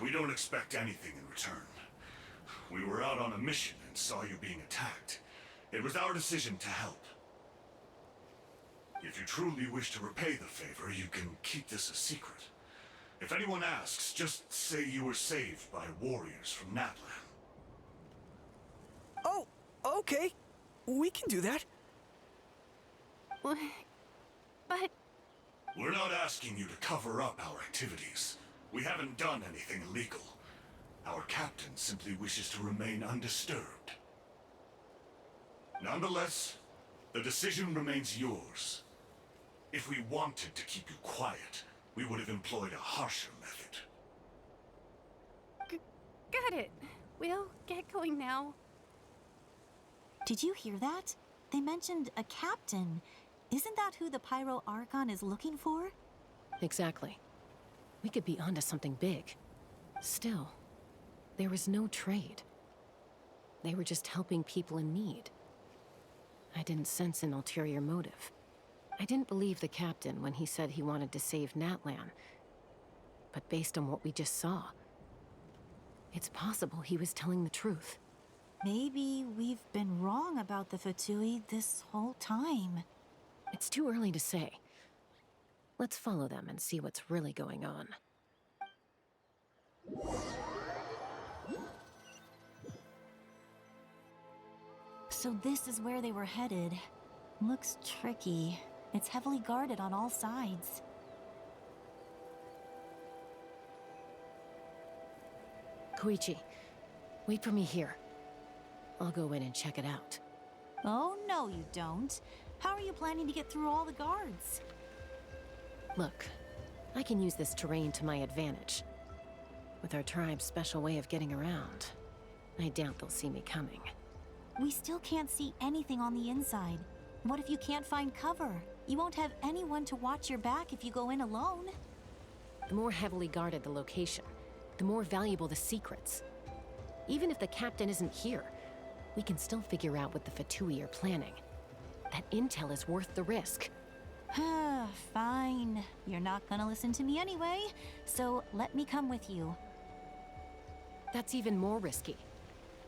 We don't expect anything in return. We were out on a mission and saw you being attacked. It was our decision to help. If you truly wish to repay the favor, you can keep this a secret. If anyone asks, just say you were saved by warriors from Natlan. Oh, okay. We can do that. But... We're not asking you to cover up our activities. We haven't done anything illegal. Our captain simply wishes to remain undisturbed. Nonetheless, the decision remains yours. If we wanted to keep you quiet, we would have employed a harsher method. Got it. We'll get going now. Did you hear that? They mentioned a captain. Isn't that who the Pyro Archon is looking for? Exactly. We could be onto something big. Still, there was no trade. They were just helping people in need. I didn't sense an ulterior motive. I didn't believe the captain when he said he wanted to save Natlan. But based on what we just saw, it's possible he was telling the truth. Maybe we've been wrong about the Fatui this whole time. It's too early to say. Let's follow them and see what's really going on. So So this is where they were headed. Looks tricky. It's heavily guarded on all sides. Koichi, wait for me here. I'll go in and check it out. Oh, no, you don't. How are you planning to get through all the guards? Look, I can use this terrain to my advantage. With our tribe's special way of getting around, I doubt they'll see me coming. We still can't see anything on the inside. What if you can't find cover? You won't have anyone to watch your back if you go in alone. The more heavily guarded the location, the more valuable the secrets. Even if the captain isn't here, we can still figure out what the Fatui are planning. That intel is worth the risk. Fine. You're not gonna listen to me anyway, so let me come with you. That's even more risky.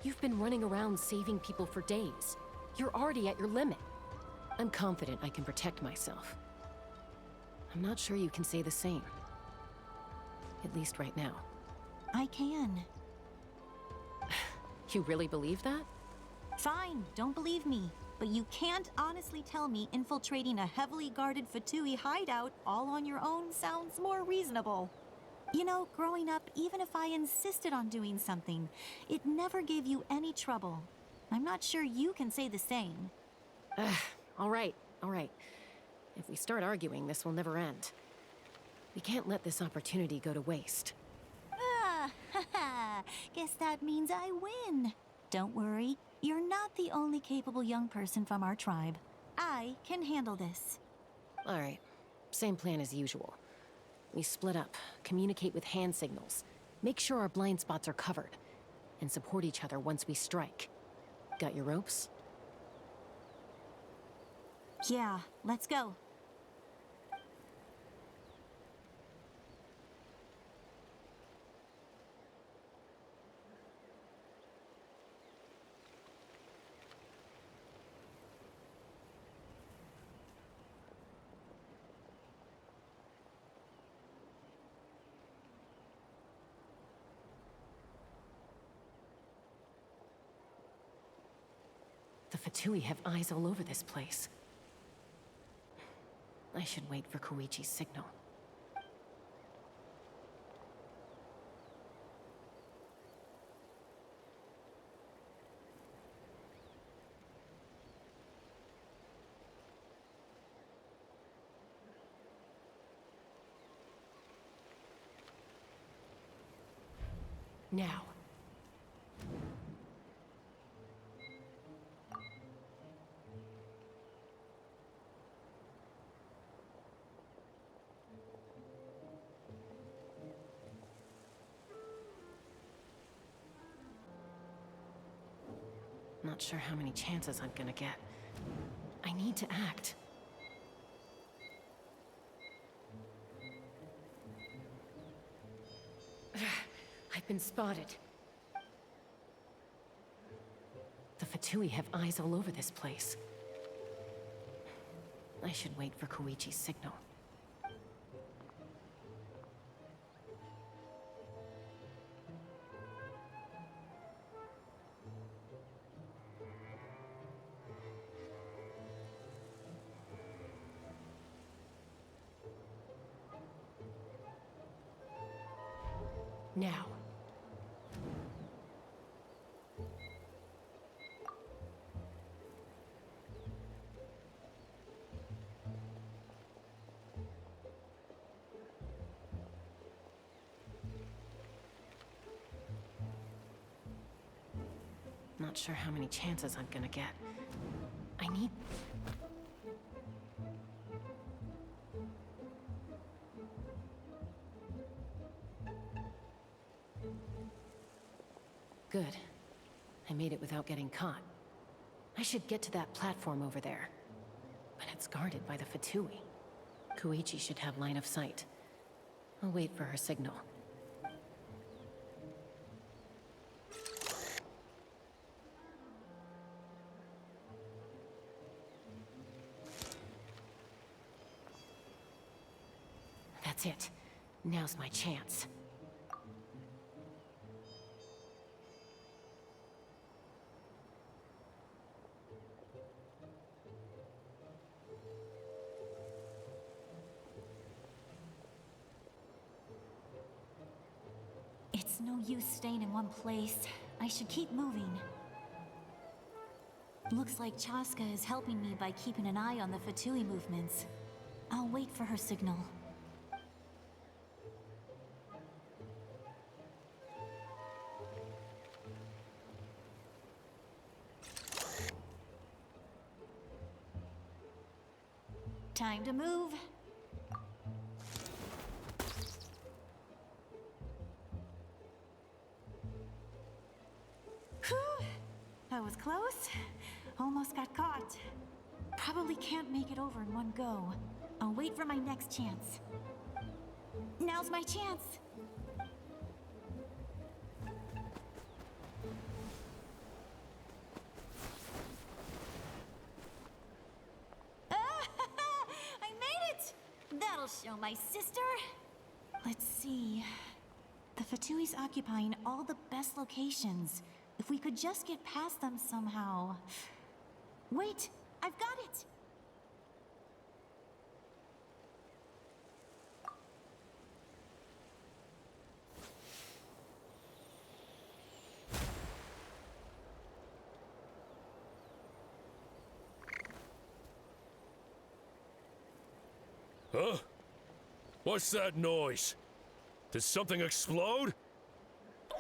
You've been running around saving people for days. You're already at your limit. I'm confident I can protect myself. I'm not sure you can say the same. At least right now. I can. You really believe that? Fine, don't believe me. But you can't honestly tell me infiltrating a heavily guarded Fatui hideout all on your own sounds more reasonable. You know, growing up, even if I insisted on doing something, it never gave you any trouble. I'm not sure you can say the same. All right. If we start arguing, this will never end. We can't let this opportunity go to waste. Guess that means I win. Don't worry, you're not the only capable young person from our tribe. I can handle this. All right, same plan as usual. We split up, communicate with hand signals, make sure our blind spots are covered, and support each other once we strike. Got your ropes? Yeah, let's go. The Fatui have eyes all over this place. I should wait for Koichi's signal. Now. Not sure how many chances I'm gonna get. I need to act. I've been spotted. The Fatui have eyes all over this place. I should wait for Koichi's signal. Now. Not sure how many chances I'm gonna get. I need... Good. I made it without getting caught. I should get to that platform over there. But it's guarded by the Fatui. Koichi should have line of sight. I'll wait for her signal. That's it. Now's my chance. no use staying in one place. I should keep moving. Looks like Chaska is helping me by keeping an eye on the Fatui movements. I'll wait for her signal. Time to move. Whew. That was close. Almost got caught. Probably can't make it over in one go. I'll wait for my next chance. Now's my chance. I made it! That'll show my sister. Let's see. The Fatui's occupying all the best locations. If we could just get past them somehow. Wait, I've got it! Huh? What's that noise? Did something explode?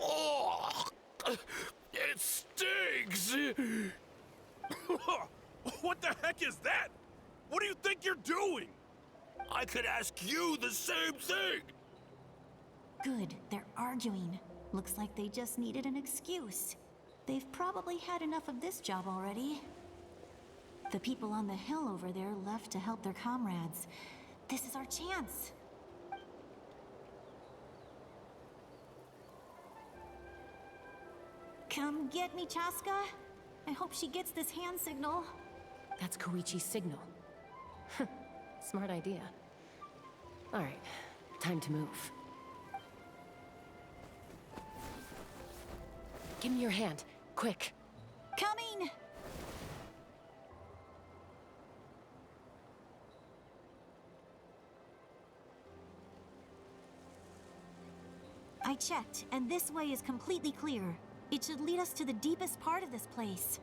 Oh! It stinks! What the heck is that? What do you think you're doing? I could ask you the same thing! Good, they're arguing. Looks like they just needed an excuse. They've probably had enough of this job already. The people on the hill over there left to help their comrades. This is our chance. Come get me, Chaska. I hope she gets this hand signal. That's Koichi's signal. Smart idea. All right, time to move. Give me your hand, quick. Coming! I checked, and this way is completely clear. It should lead us to the deepest part of this place.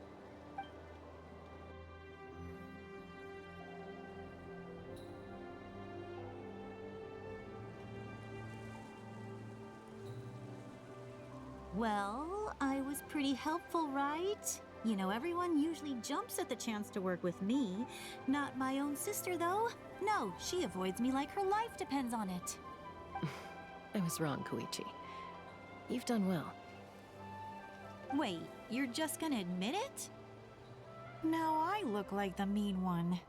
Well, I was pretty helpful, right? You know, everyone usually jumps at the chance to work with me. Not my own sister, though. No, she avoids me like her life depends on it. I was wrong, Koichi. You've done well. Wait, you're just gonna admit it? Now I look like the mean one.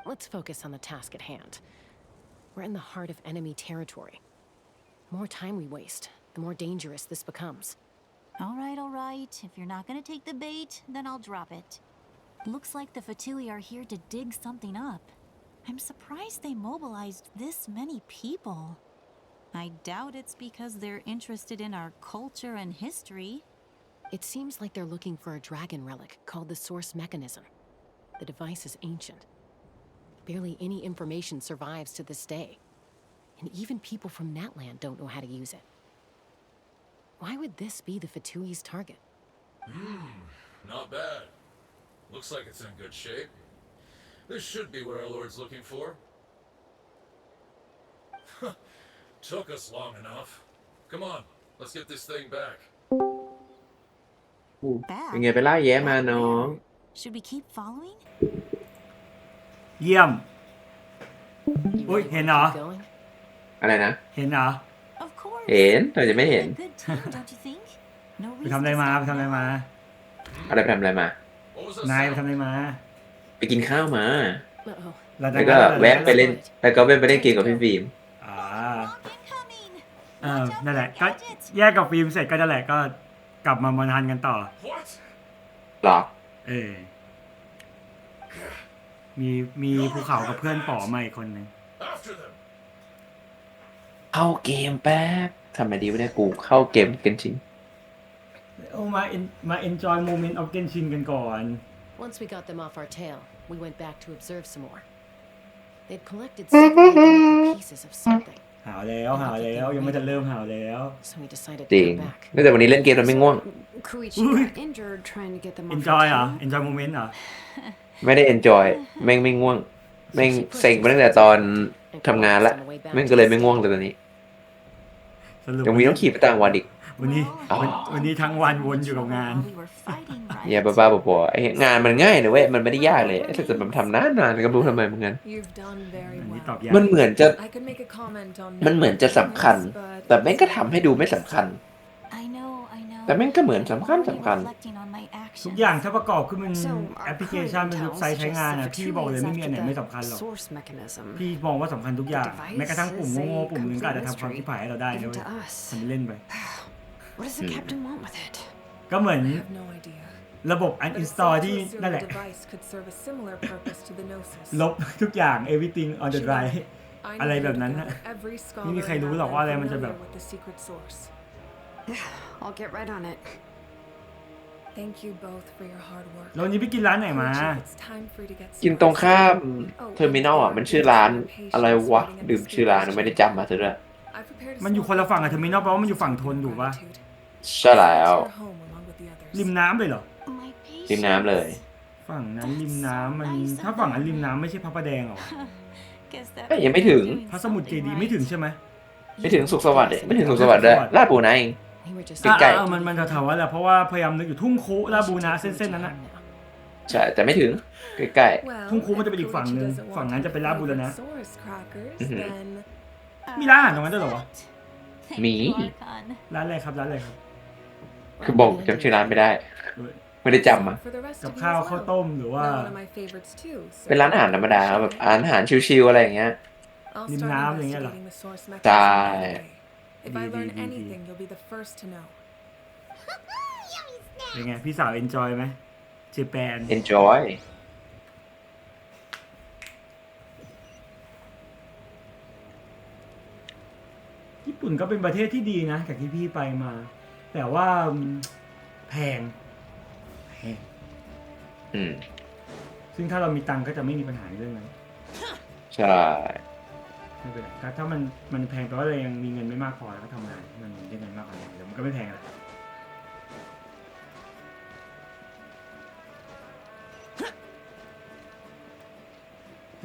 Let's focus on the task at hand. We're in the heart of enemy territory. The more time we waste, the more dangerous this becomes. All right. If you're not gonna take the bait, then I'll drop it. Looks like the Fatui are here to dig something up. I'm surprised they mobilized this many people. I doubt it's because they're interested in our culture and history. It seems like they're looking for a dragon relic called the Source Mechanism. The device is ancient. Barely any information survives to this day. And even people from Natland don't know how to use it. Why would this be the Fatui's target? Not bad. Looks like it's in good shape. This should be what our Lord's looking for. Took us long enough. Come on, let's get this thing back. เป็นไงไปล่าแย้มาน้อง Should we keep following? เยี่ยมอุ้ยเห็นเหรอ อะไรนะ เห็นเหรอ Of course. เห็นแต่จะไม่เห็น Good team, don't you think? No ไปทำอะไรมาไปทำอะไรมา อะไรไปทำอะไรมา นายไปทำอะไรมา ไปกินข้าวมา แล้ว ก็แวะไปเล่นแล้วก็ไปเล่นเกมกับพี่ฟิล์ม นั่นแหละก็แยกกับฟิล์มเสร็จก็นั่นแหละก็กลับมาบอลทันกันต่อ หรอ มีภูเขากับเพื่อนป๋อมาอีกคนนึง เข้าเกมแป๊บทำไมดีวะเนี่ยกูเข้าเกมกันจริง มา enjoy moment of Genshin กันก่อน Once we got them off our tail, we went back to observe some more. They'd collected several identical pieces of something. หาวแล้วยังไม่ทันเริ่มหาวแล้ว จริงแต่วันนี้เล่นเกมแล้วไม่ง่วง enjoy เหรอ enjoy moment เหรอ ไม่ได้ enjoy แม่งไม่ง่วงแม่งเซ็งมาตั้งแต่ตอนทำงานละแม่งก็เลยไม่ง่วงเลยตอนนี้ยังมีต้องขี่ไปต่างวันอีกวันนี้ทั้งวันวนอยู่กับงานอย่าบ้าๆบอๆไอ้งานมันง่ายนะเว้ยมันไม่ได้ยากเลยแต่จะแบบทำนานๆก็ไม่รู้ทำไมเหมือนกันมันเหมือนจะสำคัญแต่แม่งก็ทำให้ดูไม่สำคัญแต่แม่งก็เหมือนสำคัญทุกอย่างถ้าประกอบขึ้นเป็นแอปพลิเคชันเป็นเว็บไซต์ใช้งานอ่ะพี่บอกเลยไม่มีอันไหนไม่สำคัญหรอกพี่มองว่าสำคัญทุกอย่างแม้กระทั่งปุ่มโง่ๆปุ่มนึงก็อาจจะทำความที่ผายให้เราได้นะเว้ยทำเล่นไปก็เหมือนระบบ uninstall ที่นั่นแหละลบทุกอย่าง everything on the drive อะไรแบบนั้นนะไม่มีใครรู้หรอกว่าอะไรมันจะแบบ I'll get right on it. Thank you both for your hard work. แล้ววันนี้ไปกินร้านไหนมากินตรงข้ามเทอร์มินอลอ่ะมันชื่อร้านอะไรวะลืมชื่อร้านไม่ได้จำมาซะด้วยมันอยู่คนละฝั่งกับเทอร์มินอลเพราะว่ามันอยู่ฝั่งทนอยู่ปะใช่แล้วริมน้ำเลยเหรอริมน้ำเลยฝั่งนั้นริมน้ำมันถ้าฝั่งนั้นริมน้ำไม่ใช่พระประแดงหรอยังไม่ถึงพระสมุทรเจดีย์ไม่ถึงใช่ไหมไม่ถึงสุขสวัสดิ์ไม่ถึงสุขสวัสดิ์ด้วยลาดปูนาเองใกล้ๆมันแถวๆแหละเพราะว่าพยายามนึกอยู่ทุ่งคูลาบูนาเส้นๆนั้นนะใช่แต่ไม่ถึงใกล้ๆทุ่งคูมันจะเป็นอีกฝั่งนึงฝั่งนั้นจะเป็นลาบูนะมีร้านอาหารตรงนั้นด้วยเหรอวะมีร้านอะไรครับคือบอกจำชื่อร้านไม่ได้จำอ่ะกับข้าวต้มหรือว่าเป็นร้านอาหารธรรมดาแบบอาหารชิวๆอะไรอย่างเงี้ยริมน้ำอย่างเงี้ยเหรอใช่เป็นไงพี่สาว enjoy ไหมเจแปน enjoy ญี่ปุ่นก็เป็นประเทศที่ดีนะจากที่พี่ไปมาแต่ว่าแพงซึ่งถ้าเรามีตังก็จะไม่มีปัญหาเรื่องนั้นใช่ไม่เป็นไรถ้ามันแพงแปลว่าเรายังมีเงินไม่มากพอแล้วก็ทำงานมันได้เงินมากกว่านี้เดี๋ยวมันก็ไม่แพงแล้ว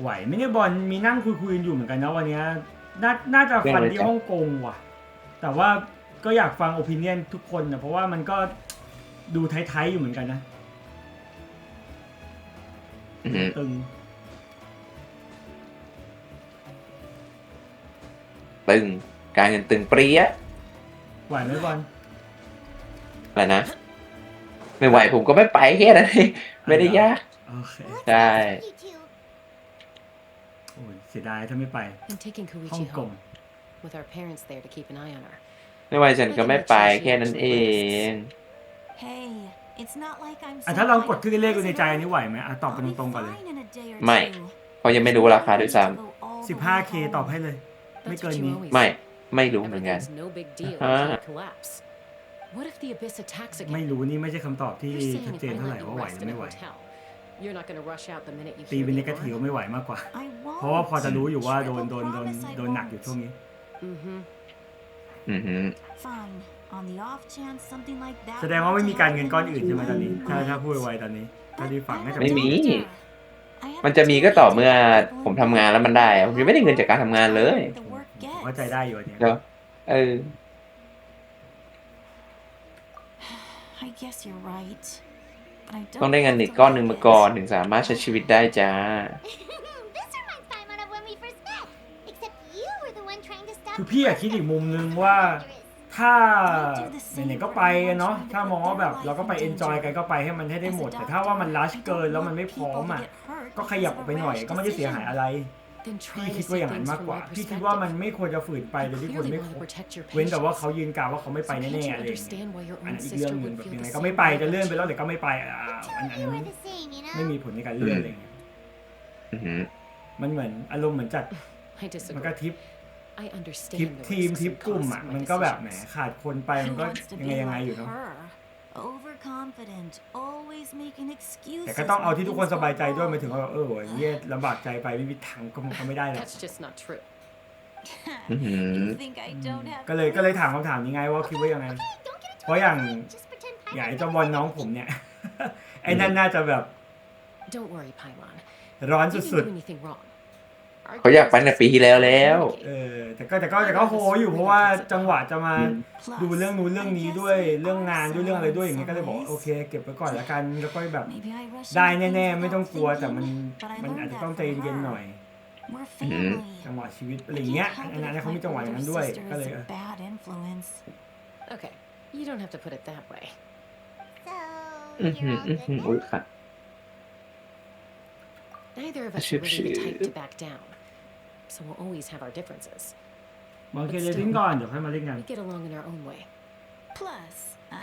ไหวไม่เนี่ยบอลมีนั่งคุยอยู่เหมือนกันนะวันนี้น่าจะฟันที่ฮ่องกงว่ะแต่ว่าก็อยากฟังโอปิเนียนทุกคนนะเพราะว่ามันก็ดูไทยๆอยู่เหมือนกันนะตึงการเงินตึงเปรี้ยไหวไหมบอลอะไรนะไม่ไหวผมก็ไม่ไปแค่นั้นเองไม่ได้ยากใช่โอ้ยเสียดายถ้าไม่ไปฮ่องกงไม่ไหวฉันก็ไม่ไปแค่นั้นเองถ้าเรากดขึ้นเลขในใจอันนี้ไหวไหมตอบไปตรงๆก่อนเลยไม่เขายังไม่รู้ราคาด้วยซ้ำ 15K ตอบให้เลยไม่เกินนี้ไม่รู้เหมือนกันไม่รู้นี่ไม่ใช่คำตอบที่ชัดเจนเท่าไหร่ว่าไหวหรือไม่ไหวตีเป็นเนกาทีฟไม่ไหวมากกว่าเพราะว่าพอจะรู้อยู่ว่าโดนหนักอยู่ช่วงนี้แสดงว่าไม่มีการเงินก้อนอื่นใช่ไหมตอนนี้ถ้าพูดไว้ตอนนี้ถ้าที่ฟังน่าจะไม่มีมันจะมีก็ต่อเมื่อผมทำงานแล้วมันได้ผมยังไม่ได้เงินจากการทำงานเลยเข้าใจได้อยู่เนี่ยต้องได้เงินอีกก้อนหนึ่งมาก่อนถึงสามารถใช้ชีวิตได้จ้าคือพี่อยากคิดอีกมุมนึงว่าถ้าไหนๆก็ไปเนาะถ้ามองว่าแบบเราก็ไปเอนจอยกันก็ไปให้มันให้ได้หมดแต่ถ้าว่ามันลัชเกินแล้วมันไม่พร้อมอ่ะก็ขยับออกไปหน่อยก็ไม่ได้เสียหายอะไรพี่คิดว่าอย่างนั้นมากกว่าพี่คิดว่ามันไม่ควรจะฝืนไปโดยที่คนไม่เว้นแต่ว่าเขายืนกล่าวว่าเขาไม่ไปแน่ๆอะไรอย่างเงี้ยอันอีกเรื่องนึงแบบยังไงก็ไม่ไปจะเลื่อนไปแล้วเดี๋ยวก็ไม่ไปอันนั้นไม่มีผลในการเลื่อนอะไรอย่างเงี้ยมันเหมือนอารมณ์เหมือนจัดมันก็ทิปทีมทิปกลุ่มอ่ะมันก็แบบแหมขาดคนไปมันก็ยังไงอยู่เนาะแต่ก็ต้องเอาที่ทุกคนสบายใจด้วยหมายถึงว่าเงี้ยลำบากใจไปไม่มีทางก็ไม่ได้หรอก You think I don't have ก็เลยถามคำถามนี้ไงว่าคิดว่ายังไง เพราะอย่างไอ้เจ้าบอลน้องผมเนี่ย ไอ้นั่นน่าจะแบบ Don't worry, Paimon. ร้อน You สุด didn't do anything wrong. เขาอยากไปในปีที่แล้ว แต่ก็โหอยู่เพราะว่าจังหวะจะมาดูเรื่องนู้นเรื่องนี้ด้วยเรื่องงานด้วยเรื่องอะไรด้วยอย่างเงี้ยก็เลยบอกโอเคเก็บไว้ก่อนละกันแล้วก็แบบได้แน่ๆไม่ต้องกลัวแต่มันอาจจะต้องใจเย็นๆหน่อยจังหวะชีวิตอะไรอย่างเงี้ยอันนั้นเขามีจังหวะอย่างนั้นด้วยก็เลยOkay, you don't have to put it that way. Neither of us are really the type to back down, so we'll always have our differences. โอเคเดี๋ยวทิ้งก่อนเดี๋ยวค่อยมาเล่นกัน We get along in our own way. Plus,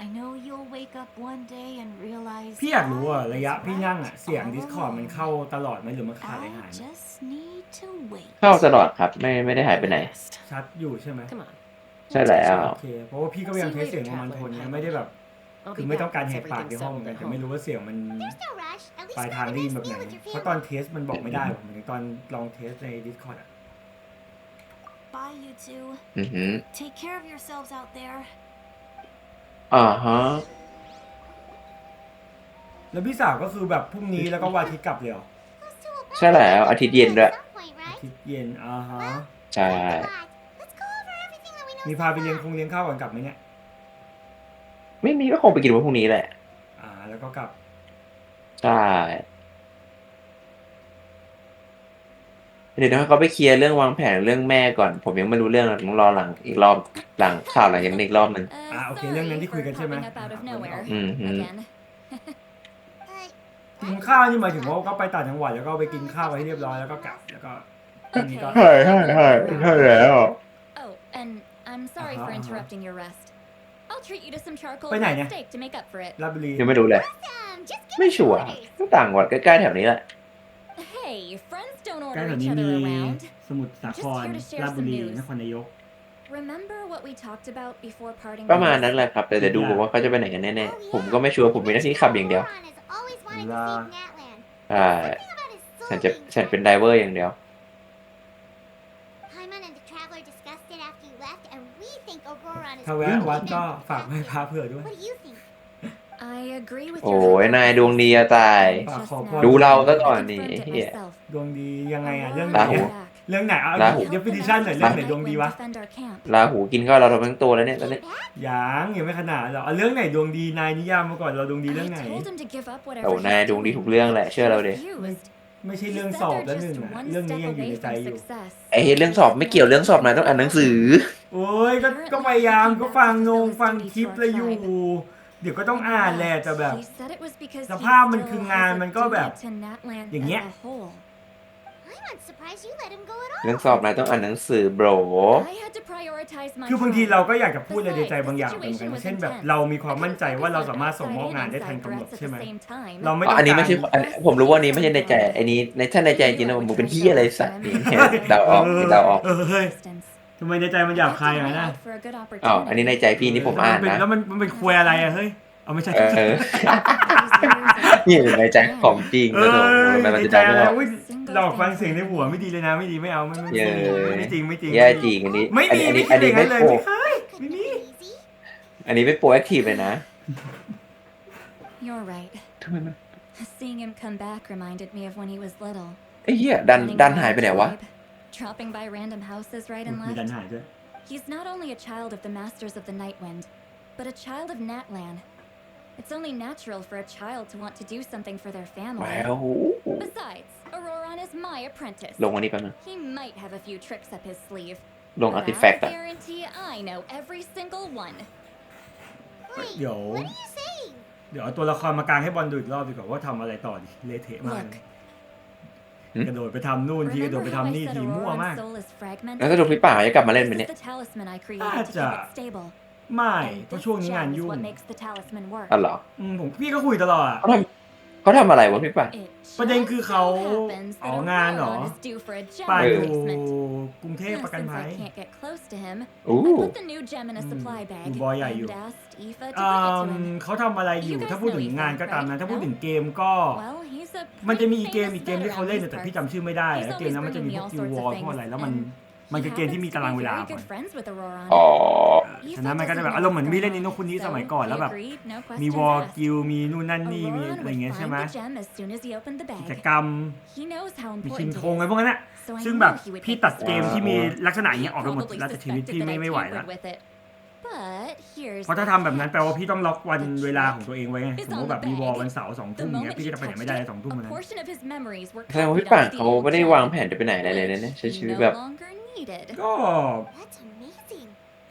I know you'll wake up one day and realize พี่อยากรู้อะระยะพี่นั่งอะเสียง Discord มันเข้าตลอดไหมหรือมันขาดหาย just need to wait เข้าตลอดครับไม่ได้หายไปไหน ชัดอยู่ใช่ไหม Come on. ใช่แล้ว โอเคเพราะว่าพี่ก็ยังใช้เสียงของมันทนนะไม่ได้แบบคือไม่ต้องการแหกปากในห้องเหมือนกันแต่ไม่รู้ว่าเสียงมันปลายทางได้ยินแบบไหนเพราะตอนเทสมันบอกไม่ได้เหมือนตอนลองเทสใน Discord อะ Bye, you two. Take care of yourselves out there. แล้วพี่สาวก็คือแบบพรุ่งนี้แล้วก็วันอาทิตย์กลับเลยเหรอ ใช่แล้วอาทิตย์เย็นด้วย อาทิตย์เย็นใช่ มีพาไปเลี้ยงข้าวก่อนกลับไหมเนี่ย ไม่มีก็คงไปกินวันพรุ่งนี้แหละแล้วก็กลับใช่เดี๋ยวเขาไปเคลียร์เรื่องวางแผนเรื่องแม่ก่อนผมยังไม่รู้เรื่องต้องรอหลังอีกรอบหลังข่าวหลังจากนี้อีกรอบนึงโอเคเรื่องนั้นที่คุยกันใช่ไหมกินข้าวนี่หมายถึงว่าก็ไปต่างจังหวัดแล้วก็ไปกินข้าวให้เรียบร้อยแล้วก็กลับแล้วก็นี่ก็ใช่แล้ว Oh, and I'm sorry for interrupting your rest. I'll treat you to some charcoal ไปไหนเนี่ย steak to make up for it. ลาดบุรียังไม่รู้เลยไม่ชัวร์ต่างจังหวัดใกล้ๆแถวนี้แหละ Hey, friends don't ใกล้ order แถว each นี้มี other around. สมุทรสาครลาดบุรีนครนายก Remember what we talked about before parting ประมาณนั้นแหละครับแต่เดี๋ยวดูว่าเขาจะไปไหนกันแน่ๆผมก็ไม่ชัวร์ผมมีหน้าที่ขับอย่างเดียวฉันเป็นไดเวอร์อย่างเดียว ถ้าแวะวัดก็ฝากให้พาเผื่อด้วย I agree with โอ้ยนายดวงดีอะตายดูเราซะก่อนนี่เฮีย ดวงดียังไงเรื่องไหนเรื่องไหนเอา definition หน่อยเรื่องไหนดวงดีวะ ราหูกินข้าวเราทั้งตัวแล้วเนี่ยตอนนี้ยังไม่ขนาดหรอกเรื่องไหนดวงดีนายนิยามมาก่อนเราดวงดีเรื่องไหนโอ้นายดวงดีทุกเรื่องแหละเชื่อเราดิไม่ใช่เรื่องสอบแล้วหนึ่งเรื่องนี้ยังอยู่ในใจอยู่ไอ้เรื่องสอบไม่เกี่ยวเรื่องสอบนายต้องอ่านหนังสือโอ้ยก็พยายามก็ฟังคลิปเลยอยู่เดี๋ยวก็ต้องอ่านแหละแต่แบบสภาพมันคืองานมันก็แบบอย่างเงี้ยเรื่องสอบนายต้องอ่านหนังสือโบรคือบางทีเราก็อยากจะพูดอะไรในใจบางอย่างเหมือนกันเช่นแบบเรามีความมั่นใจว่าเราสามารถส่งมอบงานได้ทันกำหนดใช่ไหมเราไม่ต้องอันนี้ไม่ใช่ผมรู้ว่านี้ไม่ใช่ในใจอันนี้ถ้าในใจจริงนะผมเป็นที่อะไรสัตว์นี่เดาออกทำไมในใจมันหยาบคายอย่างนั้นนะอันนี้ในใจพี่นี่ผมอ่านนะแล้วมันเป็นคุยอะไรเฮ้ยเอาไม่ใช่นี่ในใจของจริงนะในใจอะไรหลอกฟังเสียงในหัวไม่ดีเลยนะไม่ดีไม่เอาไม่จริงแย่จริงอันนี้ไม่มีไม่เลยไม่มีอันนี้ไม่โปรแอคทีฟเลยนะ You're right. Seeing him come back reminded me of when he was little. ไอ้เหี้ยดันหายไปไหนวะ Dropping by random houses right and left. He's not only a child of the masters of the Nightwind, but a child of Natlan. It's only natural for a child to want to do something for their family. Besides, Auroron is my apprentice. ลงวันนี้แป๊บนึง He might have a few tricks up his sleeve. ลงอาร์ติแฟกต์ I guarantee I know every single one. เดี๋ยวเอาตัวละครมากางให้บอลดูอีกรอบดีกว่าว่าทำอะไรต่อดิเละเทะมากกระโดดไปทำนู่นทีกระโดดไปทำนี่ทีมั่วมากแล้วถ้าดูพี่ป่าจะกลับมาเล่นไหมเนี่ยน่าจะไม่เพราะช่วงนี้งานยุ่งอ๋อเหรอพี่ก็คุยตลอดเขาทำอะไรวะพี่ป่าประเด็นคือเขางานเหรอป่าอยู่กรุงเทพประกันภัยอยู่บอยใหญ่อยู่เขาทำอะไรอยู่ถ้าพูดถึงงานก็ตามนั้นถ้าพูดถึงเกมก็มันจะมีเกมที่เขาเล่นแต่พี่จำชื่อไม่ได้แล้วเกมนั้นมันจะมีพวกคิววอลพวกอะไรแล้วมัน มันคือเกมที่มีตารางเวลา Very good friends with Aurora. อ๋อ ฉะนั้นมันก็จะแบบอารมณ์เหมือนมีเล่นนิโนคุนี้สมัยก่อนแล้วแบบมีวอลกิลมีนู่นนั่นนี่มีอะไรเงี้ยใช่ไหมกิจกรรมมีชิงธงอะไรพวกนั้นน่ะซึ่งแบบพี่ตัดเกมที่มีลักษณะอย่างเงี้ยออกไปหมดแล้วแต่ชีวิตพี่ไม่ไหวแล้วเพราะถ้าทำแบบนั้นแปลว่าพี่ต้องล็อกวันเวลาของตัวเองไว้ไงสมมติแบบมีวอลวันเสาร์2 ทุ่มเงี้ยพี่ก็จะไปไหนไม่ได้2 ทุ่มนั้น แสดงว่าพี่ป่านเขาไม่ได้วางแผนจะไปไหนอะไรเลยนะใช้ชีวิตแบบก็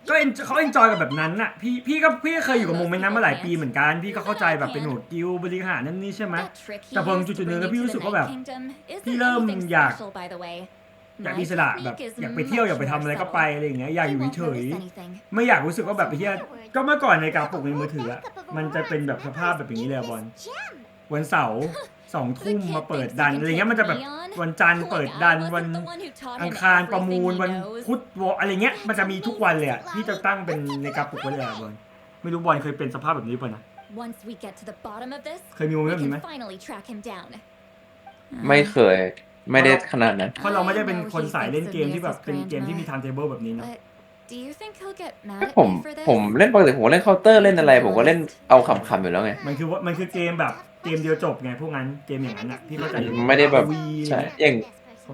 เขาเอนจอยกับแบบนั้นน่ะพี่ก็เคยอยู่กับโมเมนต์นั้นมาหลายปีเหมือนกันพี่ก็เข้าใจแบบเป็นหัวกิลบริหารนั่นนี่ใช่ไหมแต่พอจุดๆนึงแล้วพี่รู้สึกว่าแบบพี่เริ่มอยากอิสระแบบอยากไปเที่ยวอยากไปทำอะไรก็ไปอะไรอย่างเงี้ยอยากอยู่เฉยไม่อยากรู้สึกว่าแบบไปเที่ยวก็เมื่อก่อนในการปลุกในมือถืออะมันจะเป็นแบบสภาพแบบอย่างนี้เลยบอลวันเสาร์2 ทุ่มมาเปิดดันอะไรเงี้ยมันจะแบบวันจันทร์เปิดดันวันอังคารประมูลวันพุธอะไรเงี้ยมันจะมีทุกวันเลยอ่ะพี่จะตั้งเป็นในกราฟปลุกไว้เลยบอลไม่รู้บอลเคยเป็นสภาพแบบนี้ป่ะนะเคยมีโมเมนต์แบบนี้ไหมไม่เคยไม่ได้ขนาดนั้นเพราะเราไม่ได้เป็นคนสายเล่นเกมที่แบบเป็นเกมที่มีไทม์เทเบิลแบบนี้เนาะผมเล่นปกติผมเล่นเคาน์เตอร์เล่นอะไรผมก็เล่นเอาขำๆอยู่แล้วไงมันคือเกมแบบเกมเดียวจบไงพวกนั้นเกมอย่างนั้นอ่ะพี่เข้าใจไม่ได้แบบใช่อย่าง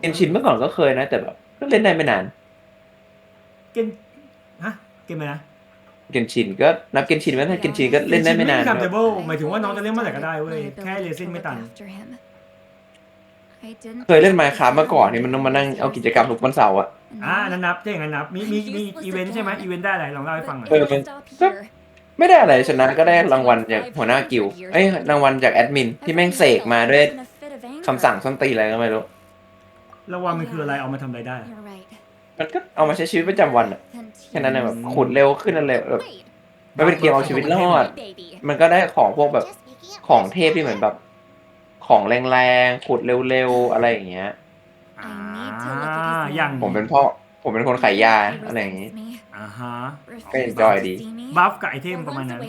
เกมชินเมื่อก่อนก็เคยนะแต่แบบก็เล่นได้ไม่นานเกมอะไรนะเกมชินก็นับเกมชินไหมถ้าเกมชินก็เล่นได้ไม่นานหมายถึงว่าน้องจะเล่นเมื่อไหร่ก็ได้เว้ยแค่เลซิ่งไม่ตันเคยเล่นไมค์คราฟมาก่อนนี่มันต้องมานั่งเอากิจกรรมทุกวันเสาร์อ่ะนั้นนับใช่อย่างนั้นนับมีอีเวนต์ใช่ไหมอีเวนต์ได้อะไรลองเล่าให้ฟังหน่อยไม่ได้อะไรชนะก็ได้รางวัลจากหัวหน้ากิลด์รางวัลจากแอดมินที่แม่งเสกมาด้วยคำสั่งส้นตีอะไรก็ไม่รู้รางวัลมันคืออะไรเอามาทำอะไรได้มันก็เอามาใช้ชีวิตประจำวันอะแค่นั้นเองแบบขุดเร็วขึ้นอะไรแบบมันเป็นเกมเอาชีวิตรอดมันก็ได้ของพวกแบบของเทพที่เหมือนแบบของแรงๆขุดเร็วๆอะไรอย่างเงี้ยอย่างผมเป็นคนขายยาอะไรอย่างงี้ก็เอนจอยดีบัฟกับไอเทมประมาณนั้น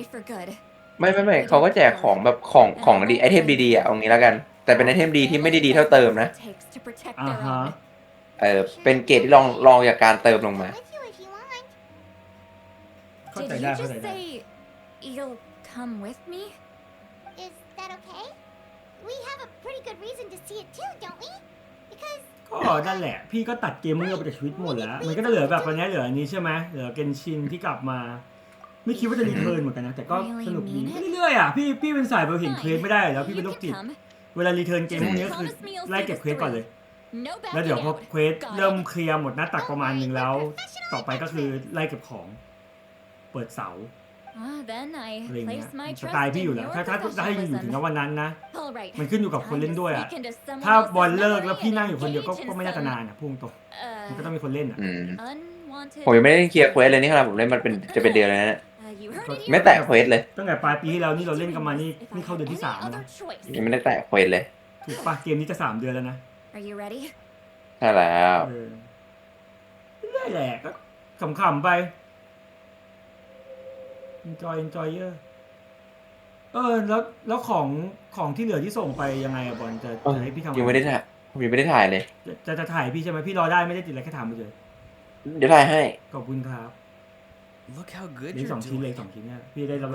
ไม่เขาก็แจกของแบบของดีไอเทมดีๆอ่ะเอางี้แล้วกันแต่เป็นไอเทมดีที่ไม่ได้ดีเท่าเติมนะเป็นเกรดที่ลองจากการเติมลงมาเข้าใจได้ก็นั่นแหละพี่ก็ตัดเกมเมื่อไปจากชีวิตหมดแล้วมันก็จะเหลือแบบวันนี้เหลืออันนี้ใช่ไหมเหลือเกนชินที่กลับมาไม่คิดว่าจะรีเทิร์นเหมือนกันนะแต่ก็สนุกดีเรื่อยๆอ่ะพี่เป็นสายเบอร์เห็นเควสไม่ได้แล้วพี่เป็นโรคจิตเวลารีเทิร์นเกมพวกนี้ก็คือไล่เก็บเควสก่อนเลยแล้วเดี๋ยวพอเควสเริ่มเคลียร์หมดหน้าตักประมาณนึงแล้วต่อไปก็คือไล่เก็บของเปิดเสาอะไรเงี้ยสไตล์พี่อยู่แล้วถ้ายังอยู่ถึงวันนั้นนะมันขึ้นอยู่กับคนเล่นด้วยอ่ะถ้าบอลเลิกแล้วพี่นั่งอยู่คนเดียวก็ไม่น่าจะนานอ่ะพุ่งตรงมันก็ต้องมีคนเล่นอ่ะผมยังไม่ได้เคลียร์เควสเลยนี่ขนาดผมเล่นมันจะเป็นเดือนแล้วนะไม่แตะเควสเลยตั้งแต่ปลายปีที่แล้วนี่เราเล่นกันมานี่เข้าเดือนที่3แล้วยังไม่ได้แตะเควสเลยถูกปะเกมนี้จะ3 เดือนแล้วนะใช่แล้วได้แหละก็ขำๆไปenjoy เยอะแล้วของที่เหลือที่ส่งไปยังไงอะบอลจะให้พี่ทำยังไม่ได้ถ่ายเลยจะถ่ายพี่ใช่ไหมพี่รอได้ไม่ได้ติดอะไรแค่ถามไปเลยเดี๋ยวถ่ายให้ขอบคุณครับ Look how good นี่2 ชิ้นเลย2 ชิ้นเนี่ยพี่ได้รับไ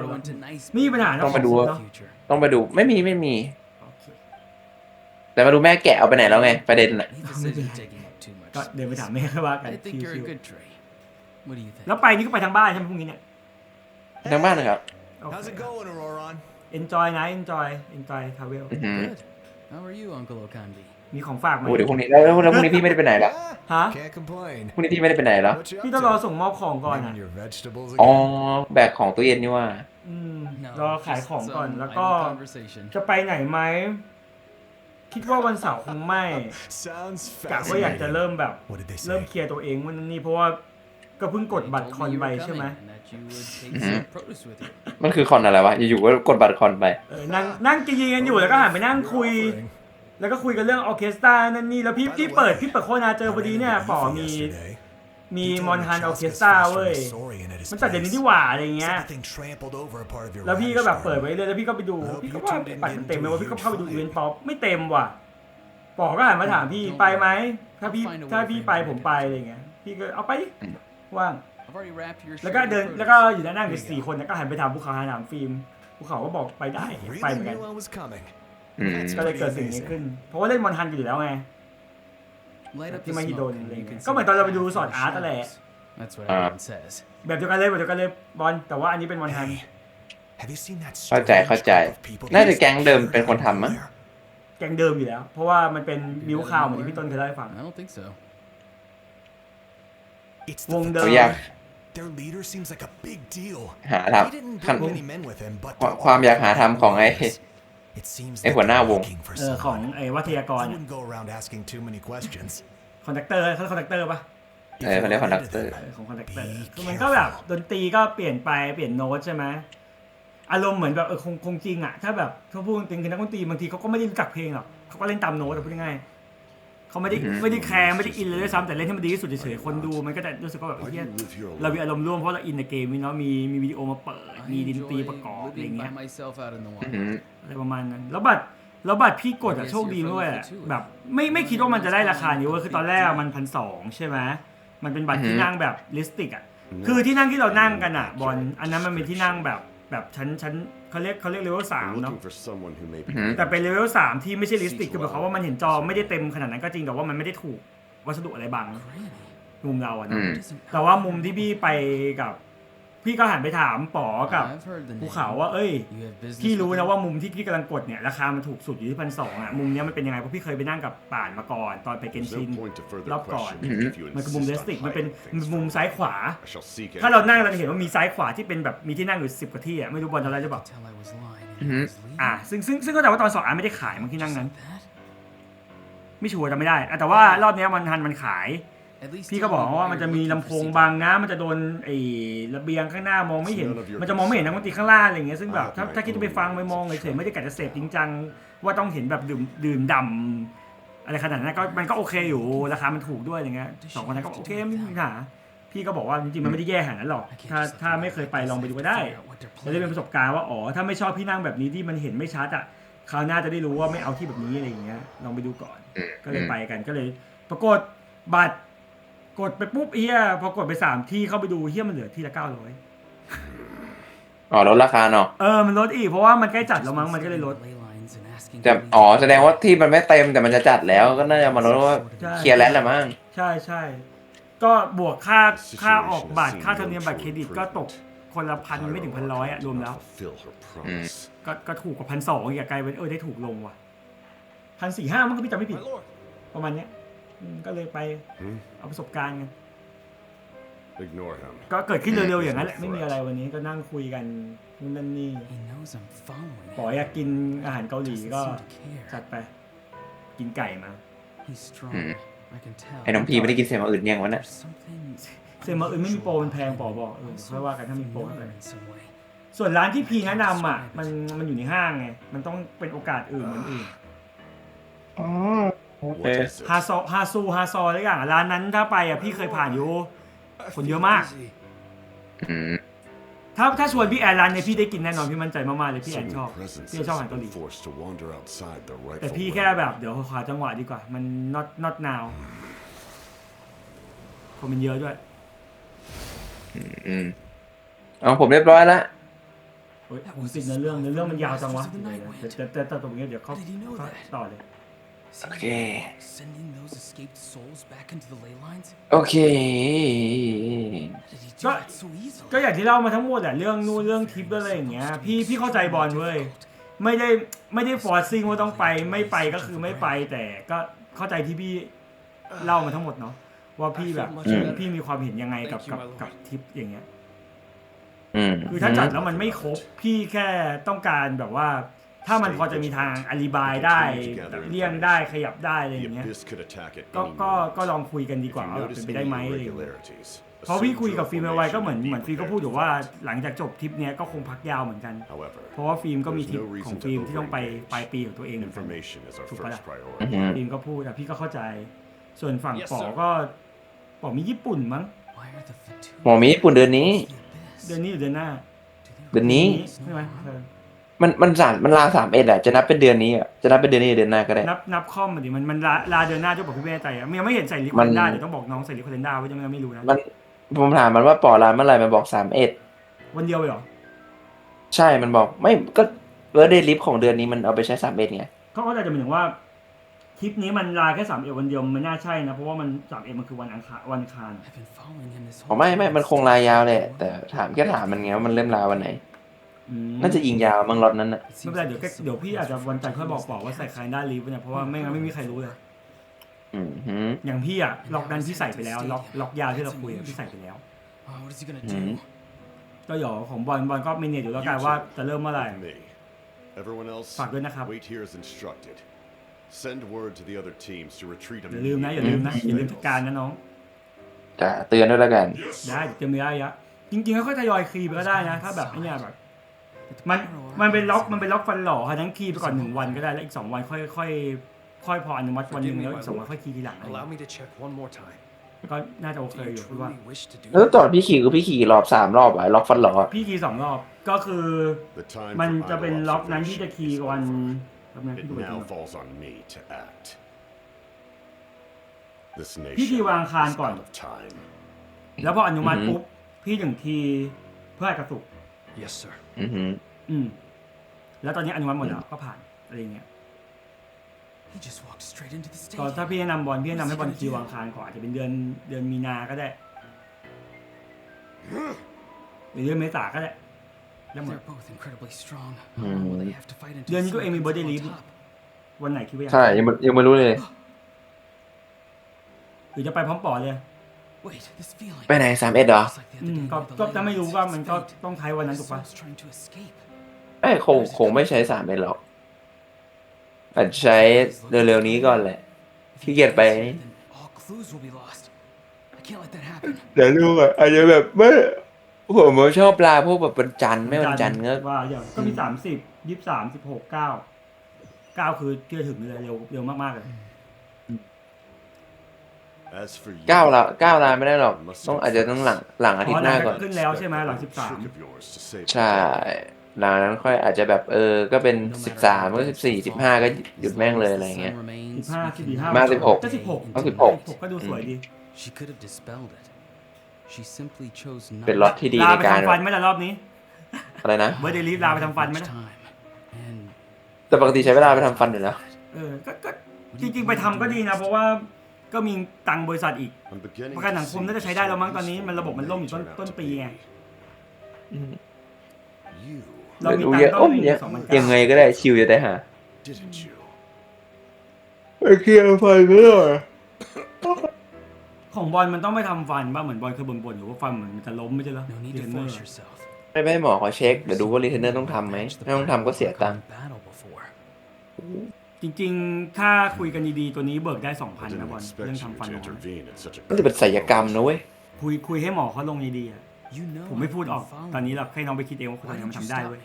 ม่มีปัญหาต้องไปดูไม่มีแต่มาดูแม่แกะเอาไปไหนแล้วไงประเด็นน่ะก็เดินไปถามแม่ว่ากันชิวๆแล้วไปนี่ก็ไปทางบ้านใช่ไหมพรุ่งนี้เนี่ยทางบ้านนะครับ How's it going, Auroron? Enjoy นะ enjoy travel How are you, Uncle Okandi? มีของฝากไหมโอ้เดี๋ยวพรุ่งนี้แล้วพรุ่งนี้พี่ไม่ได้ไปไหนแล้วฮะพรุ่งนี้พี่ไม่ได้ไปไหนแล้วพี่ต้องรอส่งมอบของก่อนอ่ะอ๋อแบกของตู้เย็นนี่ว่ารอขายของก่อนแล้วก็จะไปไหนไหมคิดว่าวันเสาร์คงไม่กะว่าอยากจะเริ่มเคลียร์ตัวเองวันนี้เพราะว่าก็เพิ่งกดบัตรคอนไปใช่ไหมมันคือคอนอะไรวะอยู่ๆก็กดบัตรคอนไปนั่งกินกันอยู่แล้วก็หันไปนั่งคุยแล้วก็คุยกันเรื่องออร์เคสตรานั่นนี่แล้วพี่เปิดโฆษณาเจอพอดีเนี่ยป๋อมีมอนฮันออร์เคสตราเว้ยมันจัดเดี๋ยวนี้ที่หว่าอะไรเงี้ยแล้วพี่ก็แบบเปิดไว้เลยแล้วพี่ก็ไปดูพี่ก็ว่าบัตรเต็มเลยว่าพี่ก็เข้าไปดูอีเวนต์ป๊อปไม่เต็มว่ะป๋อก็หันมาถามพี่ไปไหมถ้าพี่ไปผมไปอะไรเงี้ย พี่ก็เอาไปว่างแล้วก็เดินแล้วก็อยู่ด้านหน้ากัน4 คนแล้วก็หันไปถามภูเขาถามฟิล์มภูเขาก็บอกไปได้ไปเหมือนกันก็เลยเกิดสิ่งนี้ขึ้นเพราะว่าเล่นมอนฮันอยู่แล้วไงที่มาฮิโดนอะไรเงี้ยก็เหมือนตอนเราไปดูสอนอาร์ตนั่นแหละแบบเดียวกันเลยบอลแต่ว่าอันนี้เป็นมอนฮันเข้าใจน่าจะแก๊งเดิมเป็นคนทำมั้งแก๊งเดิมอยู่แล้วเพราะว่ามันเป็นมิวคาวเหมือนที่พี่ต้นเคยเล่าให้ฟังวงเดิมหาทำความอยากหาทำของไอ้หัวหน้าวงของไอ้วัทยากรคอนดักเตอร์เขาคอนดักเตอร์ปะเขาเรียกคอนดักเตอร์ของคอนดักเตอร์คือมันก็แบบดนตรีก็เปลี่ยนไปเปลี่ยนโน้ตใช่ไหมอารมณ์เหมือนแบบคงจริงอ่ะถ้าแบบเขาพูดจริงคือนักดนตรีบางทีเขาก็ไม่ได้รู้จักเพลงหรอกเขาก็เล่นตามโน้ตพูดง่ายเขาไม่ได้แคร์ไม่ได้อินเลยด้วยซ้ำแต่เล่นให้มันดีที่สุดเฉยๆคนดูมันก็จะรู้สึกว่าแบบเฮียเรามีอารมณ์ร่วมเพราะเราอินในเกมนี่เนาะมีวิดีโอมาเปิดมีดนตรีประกอบอะไรเงี้ยอะไรประมาณนั้นแล้วบัตรพี่กดอะโชคดีด้วยแบบไม่คิดว่ามันจะได้ราคานี้เว้ยคือตอนแรกมัน1,200ใช่ไหมมันเป็นบัตรที่นั่งแบบลิสติกอะคือที่นั่งที่เรานั่งกันอะบอลอันนั้นมันเป็นที่นั่งแบบชั้นเขาเรียกเลเวล3เนาะแต่เป็นเลเวล3ที่ไม่ใช่ลิสติกคือหมายความว่ามันเห็นจอไม่ได้เต็มขนาดนั้นก็จริงแต่ว่ามันไม่ได้ถูกวัสดุอะไรบังมุมเราอะนะแต่ว่ามุมที่พี่ไปกับพี่ก็หันไปถามป๋อกับภูเขาว่าเอ้ยพี่รู้นะว่ามุมที่พี่กำลังกดเนี่ยราคามันถูกสุดอยู่ที่1,200อ่ะมุมนี้มันเป็นยังไงเพราะพี่เคยไปนั่งกับป่านมาก่อนตอนไปเกนชินรอบก่อนมันคือมุมเลสติกมันเป็นมุมซ้ายขวาถ้าเรานั่งเราจะเห็นว่ามีซ้ายขวาที่เป็นแบบมีที่นั่งอยู่10 กว่าที่อ่ะไม่รู้บอลอะไรจะบอกซึ่งก็แต่ว่าตอนสอบไม่ได้ขายมันที่นั่งนั้นไม่ชัวร์จำไม่ได้แต่ว่ารอบนี้มันขายพี่ก็บอกว่ามันจะมีลำโพงบังนะมันจะโดนไอ้ระเบียงข้างหน้ามองไม่เห็นมันจะมองไม่เห็นนักดนตรีข้างล่างอะไรอย่างเงี้ยซึ่งแบบถ้าคิดจะไปฟังไปมองเฉยๆไม่ได้กะจะเสพจริงจังว่าต้องเห็นแบบดื่มดำอะไรขนาดนั้นก็มันก็โอเคอยู่ราคามันถูกด้วยอย่างเงี้ย2 คนนั้นก็โอเคไม่มีปัญหาพี่ก็บอกว่าจริงๆมันไม่ได้แย่ขนาดนั้นหรอกถ้าไม่เคยไปลองไปดูก็ได้จะได้เป็นประสบการณ์ว่าอ๋อถ้าไม่ชอบพี่นั่งแบบนี้ที่มันเห็นไม่ชัดอ่ะคราวหน้าจะได้รู้ว่าไม่เอาที่แบบนี้อะไรอย่างเงี้ยลองไปดูก่อนก็เลยไปกันก็เลยปรากฏบัตรกดไปปุ๊บเฮียพอกดไป3 ที่เข้าไปดูเฮียมันเหลือที่ละ900ลดราคาเนาะมันลดอีกเพราะว่ามันใกล้จัดแล้วมั้งมันก็เลยลดแต่แสดงว่าที่มันไม่เต็มแต่มันจะจัดแล้วก็น่าจะมาลดว่าเคลียร์แล้วแหละมั้งใช่ก็บวกค่าออกบัตรค่าธรรมเนียมบัตรเครดิตก็ตกคนละ1,000ไม่ถึง1,100อ่ะรวมแล้วก็ถูกกว่า1,200อีกไกลเป็นได้ถูกลงว่ะ1,450มันก็พี่จำไม่ผิดประมาณเนี้ยก็เลยไปเอาประสบการณ์กันก็เกิดขึ้นเร็วๆอย่างนั้นแหละไม่มีอะไรวันนี้ก็นั่งคุยกันนู่นนั่นนี่ปอยากกินอาหารเกาหลีก็จัดไปกินไก่มาไอ้น้องพีไม่ได้กินเซมาอื่นยังวะเนี่ยเซมาอื่นไม่มีโปรมันแพงปอบอกค่อยว่ากันถ้ามีโปรอะไรส่วนร้านที่พีแนะนำอ่ะมันอยู่ในห้างไงมันต้องเป็นโอกาสอื่นเหมือนอื่นฮาซออะไรอย่างร้านนั้นถ้าไปอ่ะพี่เคยผ่านอยู่คนเยอะมากถ้าชวนพี่แอนร้านเนี่ยพี่ได้กินแน่นอนพี่มั่นใจมากๆเลยพี่แอนชอบพี่ชอบอาหารเกาหลีแต่พี่แค่แบบเดี๋ยวขอจังหวะดีกว่ามัน not now คนมันเยอะด้วยผมเรียบร้อยแล้วผมติดเรื่องมันยาวจังวะแต่ตรงนี้เดี๋ยวเขาต่อเลยโอเคโอเคก็อย่างที่เล่ามาทั้งหมดอะเรื่องนู่นเรื่องทิปอะไรอย่างเงี้ยพี่เข้าใจบอลเว้ยไม่ได้ฟอร์ซิ่งว่าต้องไปไม่ไปก็คือไม่ไปแต่ก็เข้าใจที่พี่เล่ามาทั้งหมดเนาะว่าพี่แบบพี่มีความเห็นยังไงกับทิปอย่างเงี้ยคือถ้าจัดแล้วมันไม่ครบพี่แค่ต้องการแบบว่าถ้ามันพอจะมีทางอธิบายได้เลี่ยงได้ขยับได้อะไรอย่างเงี้ยก็ลองคุยกันดีกว่าว่าเป็นไปได้ไหมอะไรอย่างเงี้ยเพราะพี่คุยกับฟิล์มไว้ก็เหมือนฟิล์มก็พูดอยู่ว่าหลังจากจบทริปเนี้ยก็คงพักยาวเหมือนกันเพราะว่าฟิล์มก็มีทริปของฟิล์มที่ต้องไปปลายปีของตัวเองเหมือนกันถูกปะล่ะฟิล์มก็พูดแต่พี่ก็เข้าใจส่วนฝั่งป๋อมีญี่ปุ่นมั้งหมอมีญี่ปุ่นเดือนนี้หรือเดือนหน้าเดือนนี้ใช่ไหม มันลา31แหละจะนับเป็นเดือนนี้อ่ะจะนับเป็นเดือนนี้เดือนหน้าก็ได้นับคอมมาดิมันลาเดือนหน้าด้วยบอกพี่แม่ใจอ่ะยังไม่เห็นใส่ลิควิดได้เดี๋ยวต้องบอกน้องใส่ลิควิดได้ว่ายังไม่รู้นะผมถามมันว่าปอลาเมื่อไหร่มันบอก31วันเดียวเลยเหรอใช่มันบอกไม่ก็เบอร์เดย์ลิฟของเดือนนี้มันเอาไปใช้31ไงก็อาจจะหมายถึงว่าคลิปนี้มันลาแค่31วันเดียวมันน่าใช่นะเพราะว่ามัน31มันคือวันอังคารไม่มันคงลายาวแหละแต่ถามมันไงว่ามันเริ่มลาวันไหนน่าจะยิงยาวมั้งล็อตนั้นน่ะไม่เป็นไรเดี๋ยวพี่อาจจะวันจันทร์ค่อยบอกว่าใส่ใครได้ลิฟต์เนี่ยเพราะว่าไม่งั้นไม่มีใครรู้เลยอย่างพี่อะล็อกนั้นพี่ใส่ไปแล้วล็อกยาวที่เราคุยพี่ใส่ไปแล้วก็เดี๋ยวของบอลก็มีเนียอยู่แล้วกันว่าจะเริ่มเมื่อไหร่ฝากด้วยนะครับอย่าลืมนะอย่าลืมจัดการนะน้องจะเตือนด้วยแล้วกันได้เตรียมได้ยะจริงๆค่อยๆทยอยคีย์ไปก็ได้นะถ้าแบบไอ้เนี่ยแบบมันเป็นล็อกฟันหล่อค่ะทั้งคีย์ไปก่อน1วันก็ได้แล้วอีก2วันค่อยพออนุมัติวันนึงแล้วอีก2วันค่อยคีย์ทีหลังก็น่าจะโอเคอยู่พี่ว่าแล้วตอนพี่ขี่คือพี่ขี่รอบ3รอบล็อกฟันหล่อพี่คีย์2รอบก็คือมันจะเป็นล็อกนั้นที่จะคีย์วันพี่คีย์วางคานก่อนแล้วพออนุมัติปุ๊บพี่ถึงคีย์เพื่อกระสุกYes sir แล้วตอนนี้อนุมัติหมดแล้วก็ผ่านอะไรเงี้ยก็ถ้าพี่แนะนำบอลพี่แนะนำให้บอลคีย์วางคานก่อนอาจจะเป็นเดือนมีนาก็ได้หรือเดือนเมษาก็ได้แล้วหมดเดือนนี้ตัวเองมีเบอร์เดย์ลีฟวันไหนคิดว่าใช่ยังไม่รู้เลยหรือจะไปพร้อมปอเลยไปไหน31เหรอก็จะไม่รู้ว่ามันก็ต้องใช้วันนั้นถูกปะคงไม่ใช้31หรอกอาจจะใช้เร็วๆนี้ก่อนแหละขี้เกียจไปเดี๋ยวลูกอ่ะอาจจะแบบไม่ผมชอบปลาพวกแบบวันจันทร์ไม่วันจันทร์ว่าอย่างก็มี30 23 16 9คือเกี่ยวถึงเลยเร็วมากๆเลย9 ลาไม่ได้หรอกอาจจะต้องหลังอาทิตย์หน้าก่อนขึ้นแล้วใช่ไหมหลัง13ใช่หลังนั้นค่อยอาจจะแบบก็เป็น13ก็14 15ก็หยุดแม่งเลยอะไรเงี้ย15 มา16ก็16ก็ดูสวยดีเป็นล็อตที่ดีในการลาไปทำฟันไหมล่ะรอบนี้อะไรนะเบอร์เดย์ลีฟลาไปทำฟันไหมล่ะแต่ปกติใช้เวลาไปทำฟันอยู่แล้วก็จริงๆไปทำก็ดีนะเพราะว่าก็มีตังบริษัทอีกประกันสังคมน่าจะใช้ได้แล้วมั้งตอนนี้มันระบบมันล่มอยู่ต้นปีไงเรามีตังต้องมียังไงก็ได้ชิวจะได้หาเคลียร์ไฟไม่ได้ของบอลมันต้องไปทำฟันป่ะเหมือนบอลเคยบ่นอยู่ว่าฟันเหมือนมันจะล้มไม่ใช่เหรอรีเทนเนอร์ไม่ให้หมอเขาเช็คเดี๋ยวดูว่ารีเทนเนอร์ต้องทำไหมถ้าต้องทำก็เสียตังค์จริงๆถ้าคุยกันดีๆตัวนี้เบิกได้ 2,000 นะบอลเรื่องทำฟันลงมันจะเป็นศัลยกรรมนะเว้ยคุยให้หมอเขาลงดีๆผมไม่พูดออกตอนนี้เราให้น้องไปคิดเองว่าคนไหนมันทำได้เว้ย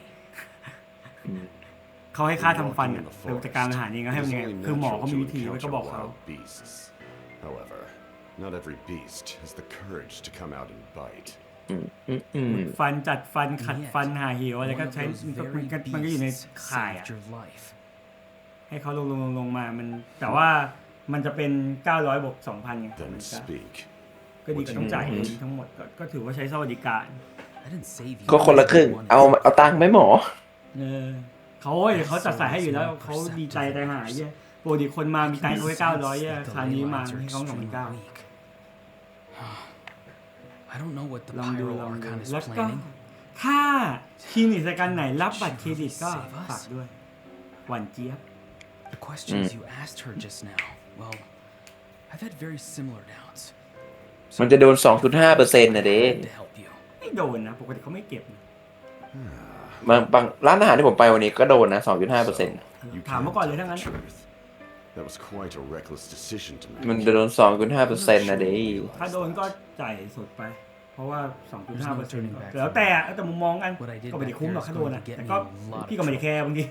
เขาให้ค่าทำฟันอ่ะเป็นจัดการอาหารเองก็ให้มันยังไงคือหมอเขามีวิธีไว้ก็บอกเขาฟันจัดฟันขัดฟันหาเหวอะไรก็ใช้มันก็อยู่ในข่ายอ่ะให้เขาลงมามันแต่ว่ามันจะเป็น900 บวก 2,000 ไงก็ดีกว่าต้องจ่ายเองทั้งหมดก็ถือว่าใช้สวัสดิการก็คนละครึ่งเอาตังค์ไหมหมอเขาจัดสายให้อยู่แล้วเขาดีใจใจหายเยอะปกติคนมามีตังค์เขาแค่900อ่ะคราวนี้มาให้เขา2,900ลองดูแล้วก็ถ้าคลินิกการไหนรับบัตรเครดิตก็ฝากด้วยหวานเจี๊ยบThe questions you asked her just now, well, I've had very similar doubts. มันจะโดน 2.5% นะเด้ไม่โดนนะปกติเขาไม่เก็บบางร้านอาหารที่ผมไปวันนี้ก็โดนนะ 2.5% ถามมาก่อนเลยทั้งนั้นมันจะโดน 2.5% นะเด้ถ้าโดนก็จ่ายสดไปเพราะว่า 2.5% แล้วแต่มุมมองกันก็ไม่ได้คุ้มหรอกถ้าโดนนะแต่ก็พี่ก็ไม่ได้แคร์บางที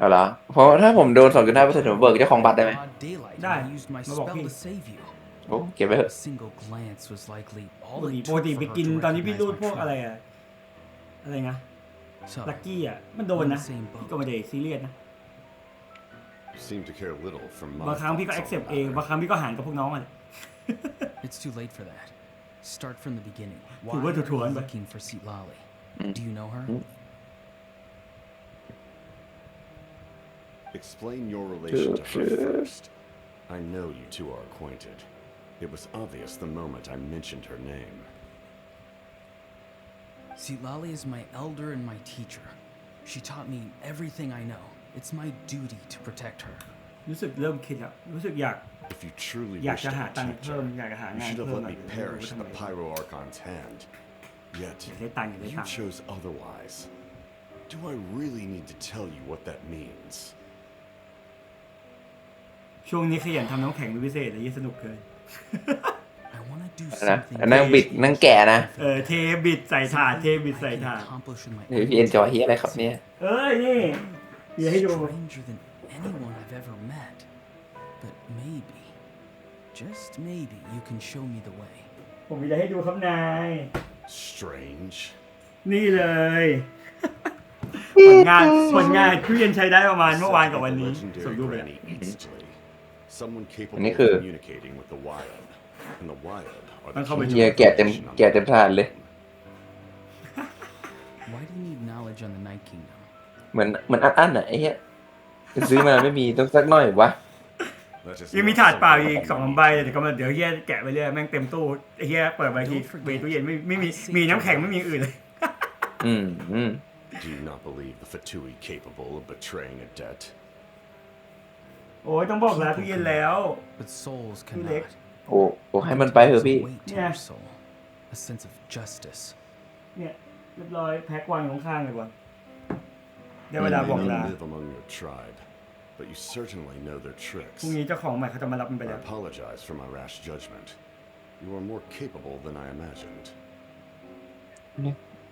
อะไรเพราะถ้าผมโดน 2.5% ผมเบิกเจ้าของบัตรได้ไหมได้มาบอกพี่โอ้เก็บไว้เถอะปกติไปกินตอนนี้พี่รูดพวกอะไรนะ So, ลักกี้อ่ะมันโดนนะพี่ก็ไม่ได้ซีเรียสนะ Seem to care little from my บางครั้งพี่ก็ accept เองบางครั้งพี่ก็หารกับพวกน้องอ่ะ it's too late for that. Start from the beginning. Why ถือว่า are ถั่ว you ๆไป looking for Sitlali? Do you know her? Explain your relation to her first. I know you two are acquainted. It was obvious the moment I mentioned her name. Sitlali is my elder and my teacher. She taught me everything I know. It's my duty to protect her. รู้สึกเริ่มคิดแล้วรู้สึกอยาก If you truly อยาก wish จะ to หาตังค์ protect เพิ่ม her, อยากจะหา you งาน should have เพิ่ม let me หน่อย perish ทำ at ไม the Pyro Archon's hand. Yet, อยากได้ตังค์อยากได้ you ตังค์ chose otherwise. Do I really need to tell you what that means? ช่วงนี้ขยันทำน้ำแข็งเป็นพิเศษเลยยิ่งสนุกเกิน I want to do นะ something นั่งบิดนั่งแก่นะ เทบิดใส่ถาดเทบิดใส่ I can ถาด accomplish with my เฮ้ยพี่เอ็นจอยเฮียอะไรครับเนี่ย เอ้ยนี่เดี๋ยวให้ดู stranger than anyone I've ever met. But maybe, just maybe, you can show me the way. ผมมีอะไรให้ดูครับนาย Strange. นี่เลยผลงานที่เรียนใช้ได้ประมาณเมื่อวานกับวันนี้สม Legendary ดุลเลย Granny Eastly. Someone อัน capable นี้ of คือ communicating with the wild. And the wild are มัน the เข้าไป key เฮียแก่เต็มถาดเลย Why do you need knowledge on the Night Kingdom? เหมือนอั้นอ่ะไอ้เหี้ยซื้อมาไม่มีต้องสักหน่อยวะ ยังมีถาดเปล่าอีก2 ใบเดี๋ยวก็มาเดี๋ยวเฮียแกะไปเรื่อยแม่งเต็มตู้ไอ้เฮียเปิดใบทีเบรตู้เย็นไม่มีน้ำแข็งไม่มีอื่นเลย Do you not believe the Fatui capable of betraying a debt? โอ้ยต้องบอกแล้วตู้เย็นแล้ว But souls ตู้เล็ก cannot. โอ้ให้มันไปเถอะพี่ There's a weight to your soul, a sense of justice. เนี่ยเรียบร้อยแพ็ควางข้างๆเลยว่ะได้เวลา You บอก may ลา live among your tribe, but you certainly know their พ tricks. รุ่งนี้เจ้าของใหม่เขาจะมารับมันไป I แล้ว apologize for my rash judgment. You are more capable than I imagined.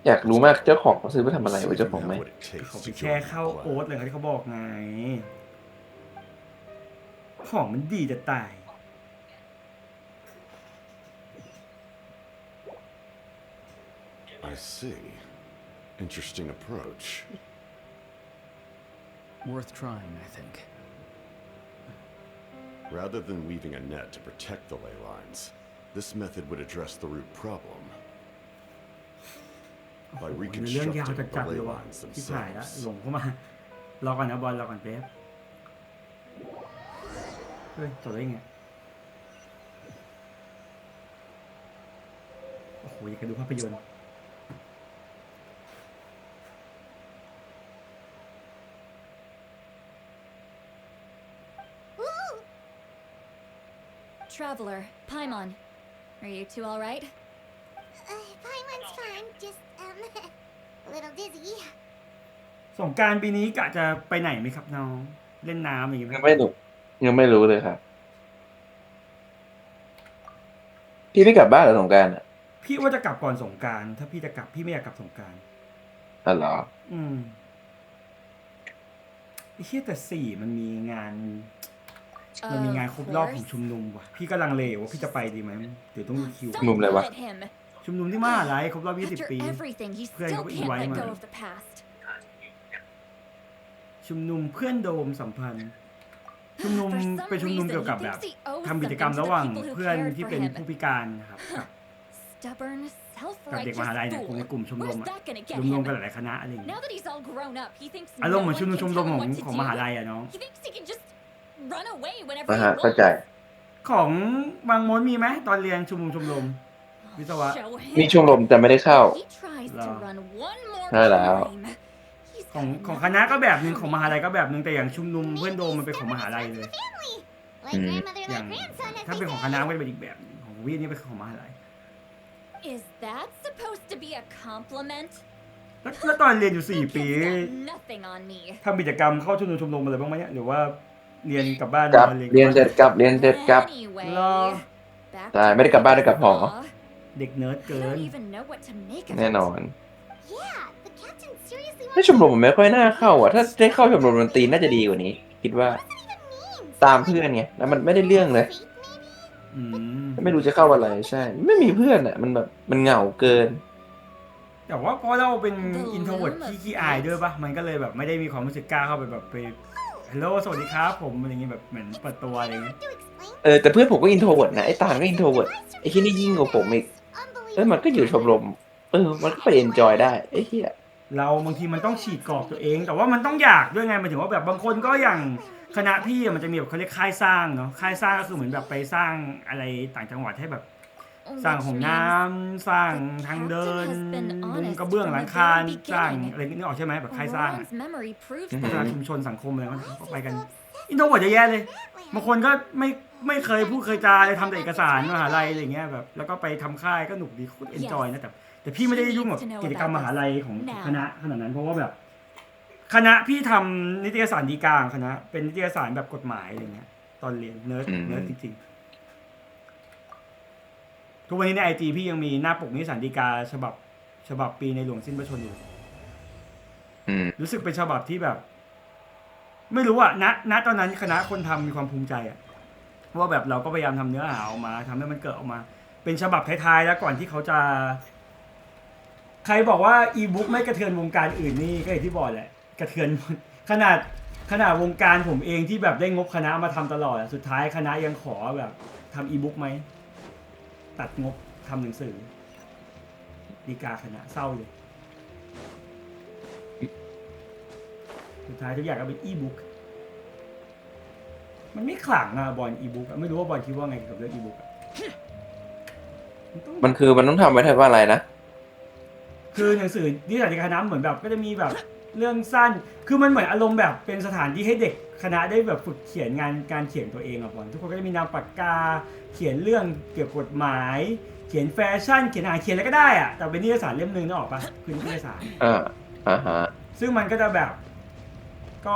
อยากรู้มากเจ้าของเขาซื้อไปทำอะไร See วะ if เจ้า you ของไหม have what it takes เขาไป to แช่ join เข้า my โอ๊ต plan. เลยที่เขาบอกไง ของมันดีจะตาย I see. Interesting approach. Worth trying, I think. Rather than weaving a net to protect the ley lines, this method would address the root problem. By เรื่องยาว reconstructing จัด the เล ley ยว่ะ lines ที่ถ่ายแล้ว themselves. หลงเข้ามารอก่อนนะบอลรอก่อนแป๊บเฮ้ยจบได้ไงโอ้โหอยากจะดูภาพยนตร์ Traveler, Paimon. Are you two alright? Paimon's fine, just, a little dizzy. สงกรานต์ปีนี้กะจะไปไหนไหมครับน้อง เล่นน้ำอย่างงี้ไหม ยังไม่รู้เลยครับ พี่ไม่กลับบ้านเหรอสงกรานต์อ่ะ พี่ว่าจะกลับก่อนสงกรานต์ถ้าพี่จะกลับพี่ไม่อยากกลับสงกรานต์ อ๋อเหรอ ไอ้เหี้ยแต่4มันมีงานครบรอบของชุมนุมว่ะพี่กำลังเลว่าพี่จะไปดีไหมเดี๋ยวต้องดูคิว ชุมนุมอะไรวะ ชุมนุมที่มหาลัยครบรอบ After 20 ปี everything, he เพื่อน still เขาก็อี can't ไว้ let มา go of the past. ชุมนุมเพื่อนโดมสัมพันธ์ ชุมนุมเป็นชุมนุมเกี่ยวกับแบบทำกิจกรรมระหว่างเพื่อนที่เป็นผู้พิการนะครับStubborn, กับเด็กมหาลัย self-righteous เนี่ยใน fool. กลุ่มชมร Where's มอะ that gonna get รวมๆ him? กันหลายๆคณะอะไรอย่างเงี้ย Now that he's all grown up, he thinks อารมณ์ no เหมือน one ชุมนุม can tell him what to ของ do. มหาลัยอะน้อง He thinks he can just run away whenever นะ he ฮะ wants. เข้าใจ ของบางมดมีไหมตอนเรียนชุมนุมวิศวะ Show him. มีชมรมแต่ไม่ได้เข้า He tries to run one more ใช่แล้ว time. ของคณะก็แบบนึงของมหาลัยก็แบบนึงแต่อย่างชุมนุมเพื่อนโดมมันเป็นของมหาลัยเลย Like grandmother, อย่าง like grandson, as ถ้า they เป็นของ say. คณะก็จะเป็นอีกแบบนึงของวิทย์นี่เป็นของมหาลัย Is that supposed to be a compliment? แล้วตอนเรียนอยู่4 ปี Got nothing on me. ทำกิจกรรมเข้าชุมนุมอะไรบ้างไหมเนี่ยหรือว่าเรียนกลับบ้าน กลับ นอน เรียนเสร็จกลับเรียนเสร็จกลับ Anyway, รอ back ใช่ to ไม่ได้กลับบ้านได้กลับหอ law. เด็กเนิร์ด I เกิน don't even know what to make of แน่น it. อน Yeah, the captain seriously ถ้า wants ชมรมมันไม่ค่อยน่าเข้าอ่ะ ถ้าได้เข้าชมรมดนตรีน่าจะดีกว่านี้ คิดว่า ตามเพื่อนไงแล้วมันไม่ได้เรื่องเลย ไม่รู้จะเข้าอะไรใช่ ไม่มีเพื่อนอ่ะ มันแบบมันเหงาเกิน แต่ว่าเพราะเราเป็นอินโทรเวิร์ตขี้อายด้วยปะมันก็เลยแบบไม่ได้มีความรู้สึกกล้าเข้าไปแบบไปฮัลโหลสวัสดีครับผมอะไรอย่างงี้แบบเหมือนเปิดตัวอะไรอย่างงี้แต่เพื่อนผมก็อินโทรเวิร์ตนะไอ้ตาลก็อินโทรเวิร์ตไอ้ที่นี่ยิ่งกว่าผมอีกมันก็อยู่ชมรมมันก็ไปเอนจอยได้ไอ้เหี้ยเราบางทีมันต้องฉีดกรอบตัวเองแต่ว่ามันต้องอยากด้วยไงหมายถึงว่าแบบบางคนก็อย่างคณะพี่มันจะมีแบบเขาเรียกค่ายสร้างเนาะค่ายสร้างก็คือเหมือนแบบไปสร้างอะไรต่างจังหวัดให้แบบสร้างห้องน้ำสร้างทางเดินมุงกระเบื้องหลังคาสร้างอะไรนี่ออกใช่ไหมแบบค่ายสร้างพัฒนาชุมชนสังคมอะไรมันก็ไปกันอินโทรเวิร์ตจะแย่เลยบางคนก็ไม่เคยพูดเคยจาเลยทำแต่เอกสารมหาลัยอะไรเงี้ยแบบแล้วก็ไปทำค่ายก็หนุกดีเอนจอยนะแต่พี่ไม่ได้ยุ่งกับกิจกรรมมหาลัยของคณะขนาดนั้นเพราะว่าแบบคณะพี่ทำนิตยสารดีกาคณะเป็นนิตยสารแบบกฎหมายอะไรเงี้ยตอนเรียนเนิร์ดจริงๆทุกวันนี้ในIGพี่ยังมีหน้าปกนิตยสารดีกาฉบับปีในหลวงสิ้นพระชนม์อยู่รู้สึกเป็นฉบับที่แบบไม่รู้อะณตอนนั้นคณะคนทำมีความภูมิใจอะว่าแบบเราก็พยายามทำเนื้อหาออกมาทำให้มันเกิดออกมาเป็นฉบับท้ายๆแล้วก่อนที่เขาจะใครบอกว่าอีบุ๊กไม่กระเทือนวงการอื่นนี่ก็อย่างที่บอกแหละกระเทือนขนาดวงการผมเองที่แบบได้งบคณะมาทำตลอดสุดท้ายคณะยังขอแบบทำอีบุ๊กไหมตัดงบทำหนังสือดีกาคณะเศร้าเลยสุดท้ายทุกอย่างก็เป็นอีบุ๊กมันไม่ขลังอะบอลอีบุ๊กไม่รู้ว่าบอลคิดว่าไงกับเรื่องอีบุ๊กมันต้องทำไว้ทำว่าอะไรนะคือหนังสือนิตยสารคณะเหมือนแบบก็จะมีแบบเรื่องสั้นคือมันเหมือนอารมณ์แบบเป็นสถานที่ให้เด็กคณะได้แบบฝึกเขียนการเขียนตัวเองอะบอลทุกคนก็จะมีนามปากกาเขียนเรื่องเกี่ยวกับกฎหมายเขียนแฟชั่นเขียนอาหารเขียนอะไรก็ได้อะแต่เป็นนิตยสารเล่มนึงนึกออกปะคือนิตยสารฮะซึ่งมันก็จะแบบก็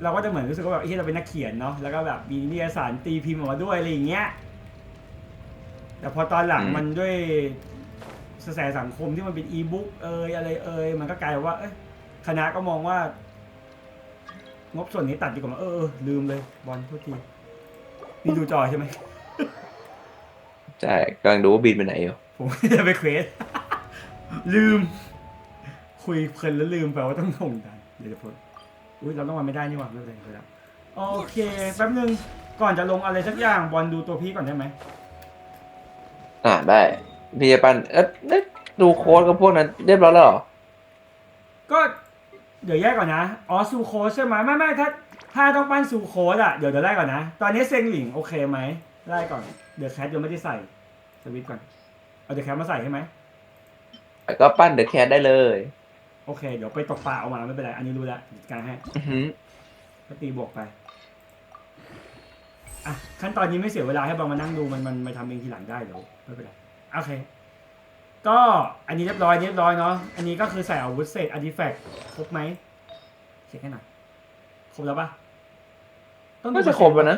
เราก็จะเหมือนรู้สึกว่าแบบเราเป็นนักเขียนเนาะแล้วก็แบบมีนิตยสารตีพิมพ์ออกมาด้วยอะไรอย่างเงี้ยแต่พอตอนหลังมันด้วยกระแสสังคมที่มันเป็นอีบุ๊กอะไรมันก็กลายว่าคณะก็มองว่างบส่วนนี้ตัดดีกว่าลืมเลยบอลทุกทีนี่ดูจอใช่ไหมใช่กำลังดูว่าบินไปไหนอยู่ผมจะไปเควสลืมคุยเพลินแล้วลืมไปว่าต้องส่งกันเดี๋ยวจะพูดเราต้องมาไม่ได้นี่หว่าไม่เป็นไรแล้วโอเคแป๊บนึงก่อนจะลงอะไรสักอย่างบอลดูตัวพี่ก่อนได้ไหมได้พี่จะปั้นดูโค้ดกับพวกนั้นเรียบร้อยแล้วหรอก็เดี๋ยวแยกก่อนนะซูโค้ดใช่ไหมไม่ถ้าต้องปั้นซูโค้ดเดี๋ยวไล่ก่อนนะตอนนี้เซงหลิงโอเคไหมไล่ก่อนเดี๋ยวแคทยังไม่ได้ใส่สวิตช์ก่อนเอาเดี๋ยวแคทมาใส่ใช่ไหมก็ปั้นเดอะแคทได้เลยโอเคเดี๋ยวไปตกปลาออกมาไม่เป็นไรอันนี้รู้แล้วจัดการให้ก็ตีบวกไปขั้นตอนนี้ไม่เสียเวลาให้บางมานั่งดูมันมาทำเองทีหลังได้เดี๋ยวไม่เป็นไรโอเคก็อันนี้เรียบร้อยเนาะอันนี้ก็คือใส่อาวุธเศษอาร์ติแฟกต์ครบไหมเช็คให้หน่อยครบแล้วปะน่าจะครบแล้วนะ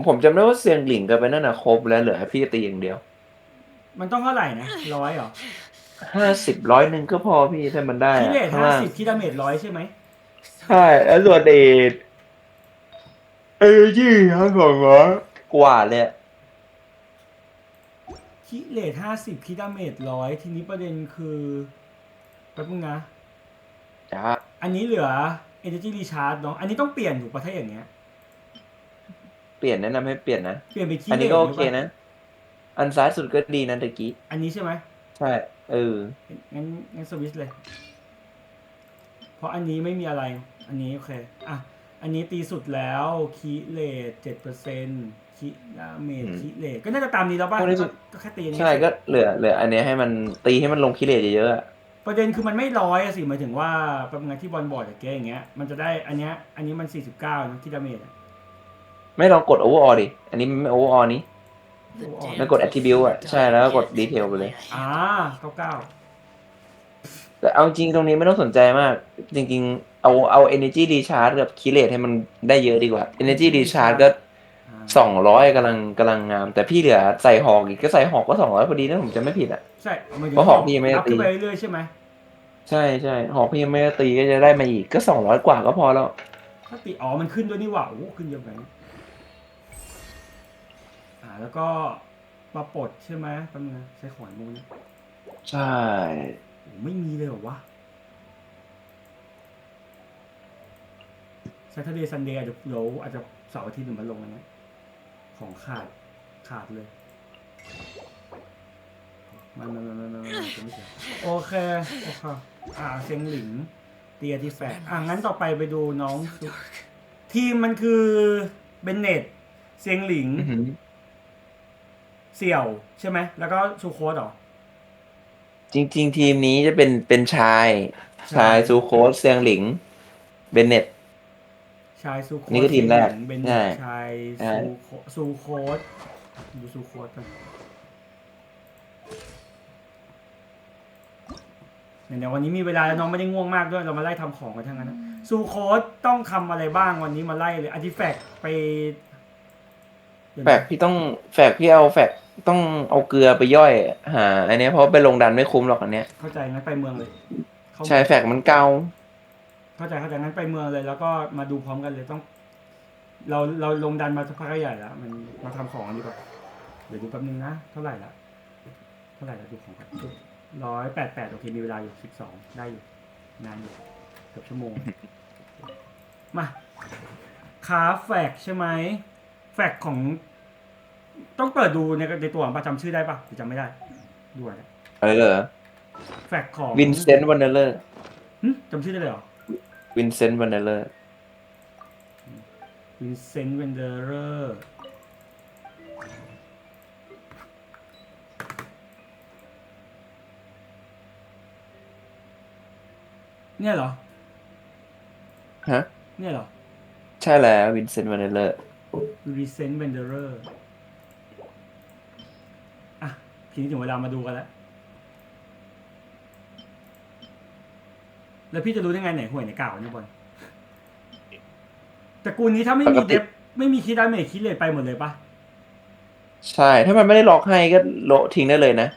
ผมจำได้ว่าเซียงหลิงกับไปนั่นน่ะครบแล้วเหลือพี่ตีอย่างเดียวมันต้องเท่าไหร่นะ100 หรอ50 100นึงก็พอพี่ถ้ามันได้คิเลต50คิดาเมจ100ใช่ไหมใช่แล้วส่วนเดท200กว่าเลยคิเลต50คิดาเมจ100ทีนี้ประเด็นคือแป๊บนึงนะจ้าอันนี้เหลือ Energy Recharge เนาะอันนี้ต้องเปลี่ยนถูกป่ะถ้าอย่างเงี้ยเปลี่ยนแนะนำให้เปลี่ยนนะเปลี่ยนไปคิเลตอันนี้ก็โอเคนะอันซ้ายสุดก็ดีนะตะกี้อันนี้ใช่ไหมใช่งั้นสวิตช์เลยเพราะอันนี้ไม่มีอะไรอันนี้โอเคอันนี้ตีสุดแล้วคิเลต7%คิดาเมจคิเลตก็น่าจะตามนี้แล้วป่ะก็แค่ตีนี้ใช่ก็เหลืออันนี้ให้มันตีให้มันลงคิเลตเยอะๆประเด็นคือมันไม่100สิหมายถึงว่าประมาณที่บอลบอร์ดอย่างเงี้ยมันจะได้อันนี้มัน49นะคิดาเมจไม่ลองกดโอเวอร์ออดิอันนี้ไม่โอเวอร์ออนี้แล้วกด attribute ใช่แล้วก็กด detail ไปเลย99แต่เอาจริงตรงนี้ไม่ต้องสนใจมากจริงๆเอา energy recharge กับคิเลตให้มันได้เยอะดีกว่า energy recharge ก็200กำลังงามแต่พี่เหลือใส่หอกอีกก็ใส่หอกก็200พอดีนะผมจะไม่ผิดใช่เพราะหอกพี่ไม่ได้ตีไปเรื่อยใช่ไหมใช่หอกพี่ไม่ได้ตีก็จะได้มาอีกก็200กว่าก็พอแล้วถ้าตีมันขึ้นด้วยนี่หว่าขึ้นเยอะไปแล้วก็มาปลดใช่ไหมแป๊บนึงใช้ขวานมูนใช่ โอ้ไม่มีเลยเหรอวะ Saturday Sunday เดี๋ยวอาจจะเสาร์อาทิตย์หนึ่งมาลงอันนี้ของขาดเลยมันไม่ใช่โอเคเซียงหลิงเตียที่แฝกงั้นต่อไปดูน้องทีมมันคือเบนเนตเซียงหลิงเสี่ยวใช่ไหมแล้วก็ซูโคสเหรอจริงๆทีมนี้จะเป็นชายซูโคสเซียงหลิงเบนเน็ตชายซูโคสนี่ก็ทีมแรกเบนเนตชายซูโคสดูซูโคสกันเนี่ยวันนี้มีเวลาแล้วน้องไม่ได้ง่วงมากด้วยเรามาไล่ทำของกันทั้งนั้นซูโคสต้องทำอะไรบ้างวันนี้มาไล่เลยอาร์ติแฟกต์ไปแฟกพี่เอาแฟกต้องเอาเกลือไปย่อยหาอันนี้เพราะไปลงดันไม่คุ้มหรอกอันเนี้ยเข้าใจงั้นไปเมืองเลยใช่แฟกมันเก่าเข้าใจงั้นไปเมืองเลยแล้วก็มาดูพร้อมกันเลยต้องเราลงดันมาสักพักใหญ่แล้วมันมาทำของดีกว่าเดี๋ยวดูแป๊บนึงนะเท่าไหร่ละดูของกัน188โอเคมีเวลาอยู่12ได้อยู่นานอยู่เกือบชั่วโมงมาคาแฟกใช่ไหมแฟกของต้องเปิดดูในตัวประจำชื่อได้ปะหรือจำไม่ได้ด้วยแฟกของวินเซนต์วันเดอร์จำชื่อได้เลยเหรอวินเซนต์วันเดอร์เนี่ยเหรอฮะเนี่ยเหรอใช่แล้ววินเซนต์วันเดอร์ทีนี้ถึงเวลามาดูกันแล้วพี่จะรู้ได้ไงไหนห่วยไหนเก่าเนี่ยบอลแต่กูนี้ถ้าไม่มีเดฟไม่มีคิดดาเมจคิดเลยไปหมดเลยปะใช่ถ้ามันไม่ได้ล็อกให้ก็โละทิ้งได้เลยนะ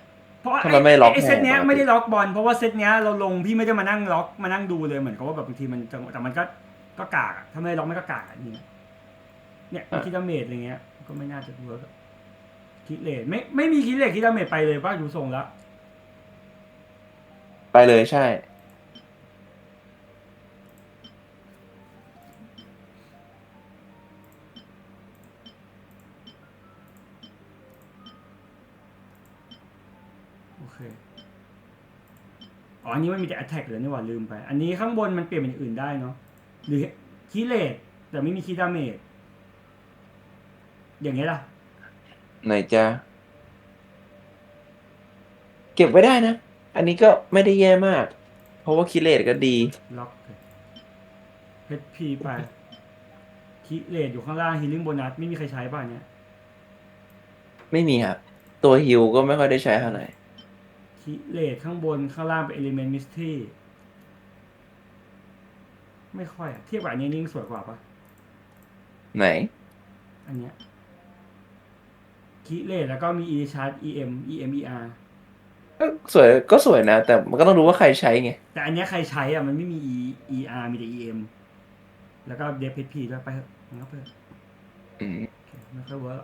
เพราะถ้ามันไม่ล็อกไอเซตเนี้ยไม่ได้ล็อกบอลเพราะว่าเซตเนี้ยเราลงพี่ไม่ได้มานั่งล็อกมานั่งดูเลยเหมือนกับว่าแบบบางทีมันแต่มันก็กากถ้าไม่ล็อกไม่ก็กากเนี่ยคิดดาเมจอะไรเงี้ยก็ไม่น่าจะเวิร์กคิดเลทไม่มีคิดเลทคิดดาเมจไปเลยป่ะดูทรงแล้วไปเลยใช่โอเคอันนี้ไม่มีแต่ attack เลยนี่หว่าลืมไปอันนี้ข้างบนมันเปลี่ยนเป็นอื่นได้เนาะหรือคิดเลทแต่ไม่มีคิดดาเมจอย่างเงี้ยล่ะไหนจะเก็บไว้ได้นะอันนี้ก็ไม่ได้แย่มากเพราะว่าคิเลตก็ดีล็อกHP ไปคิเลตอยู่ข้างล่างฮีลิ่งโบนัสไม่มีใครใช้ป่ะเนี่ยไม่มีครับตัวฮิลก็ไม่ค่อยได้ใช้เท่าไหร่คิเลตข้างบนข้างล่างเป็น Element Mystery ไม่ค่อยเทียบกับอันนี้ยิ่งสวยกว่าป่ะไหนอันเนี้ยคิเลตแล้วก็มี E Chart EM ER ก็สวยนะแต่มันก็ต้องรู้ว่าใครใช้ไงแต่อันนี้ใครใช้มันไม่มี ER มีแต่ EM แล้วก็ DPP ด้วยไปเถอะงั้นก็เพิ่มไม่ค่อยเวิร์ก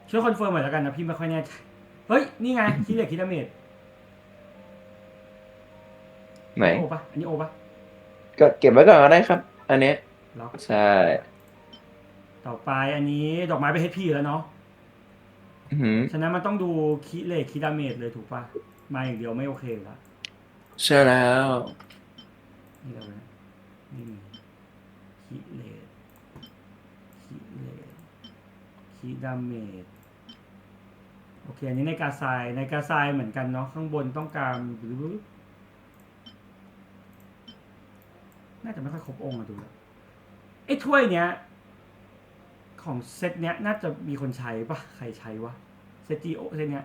ช่วยคอนเฟิร์มหน่อยแล้วกันนะพี่ไม่ค่อยแน่ใจเฮ้ยนี่ไงคิดเลขคิดดาเมจไหนโอปะอันนี้โอปะก็เก็บไว้ก่อนก็ได้ครับอันนี้ใช่ต่อไปอันนี้ดอกไม้ไป HP แล้วเนาะฉะนั้นมันต้องดูคิเลทคิดาเมจเลยถูกป่ะมาอย่างเดียวไม่โอเคแล้วใช่แล้วนี่อะไรนี่คิเลทคิดาเมจโอเคอันนี้ในกาไซเหมือนกันเนาะข้างบนต้องการน่าจะไม่ค่อยครบองค์อะดูแล้วไอ้ถ้วยเนี้ยของเซตเนี้ยน่าจะมีคนใช้ปะใครใช้วะเซตจีโอเซตเนี้ย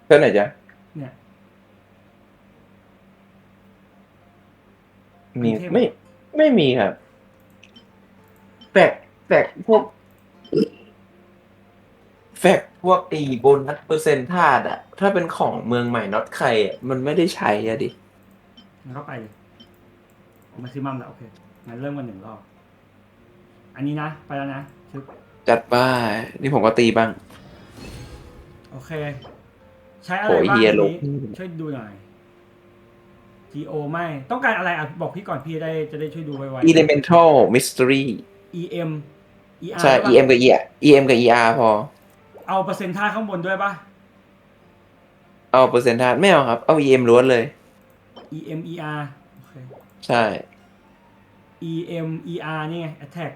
เท่าไหร่จ๊ะเนี่ยมีไม่มีครับแฟกพวกตีโบนัสเปอร์เซ็นต์ธาตุอะถ้าเป็นของเมืองใหม่น็อตไข่มันไม่ได้ใช้อะดิงั้นก็ไปเลยมาซิมัมแล้วโอเคงั้นเริ่มกัน1 รอบอันนี้นะไปแล้วนะจัดไปนี่ผมก็ตีบ้างโอเค ใช้อะไรบ้างอันนี้ช่วยดูหน่อย GO ไม่ต้องการอะไรบอกพี่ก่อนพี่จะได้ช่วยดูไวๆ Elemental Mystery EM ER ใช่ EM กับ ER พอเอาเปอร์เซ็นต์ท่าข้างบนด้วยป่ะเอาเปอร์เซ็นต์ท่าไม่เอาครับเอา EM ล้วนเลย EM ER โอเคใช่ EM ER นี่ไง attack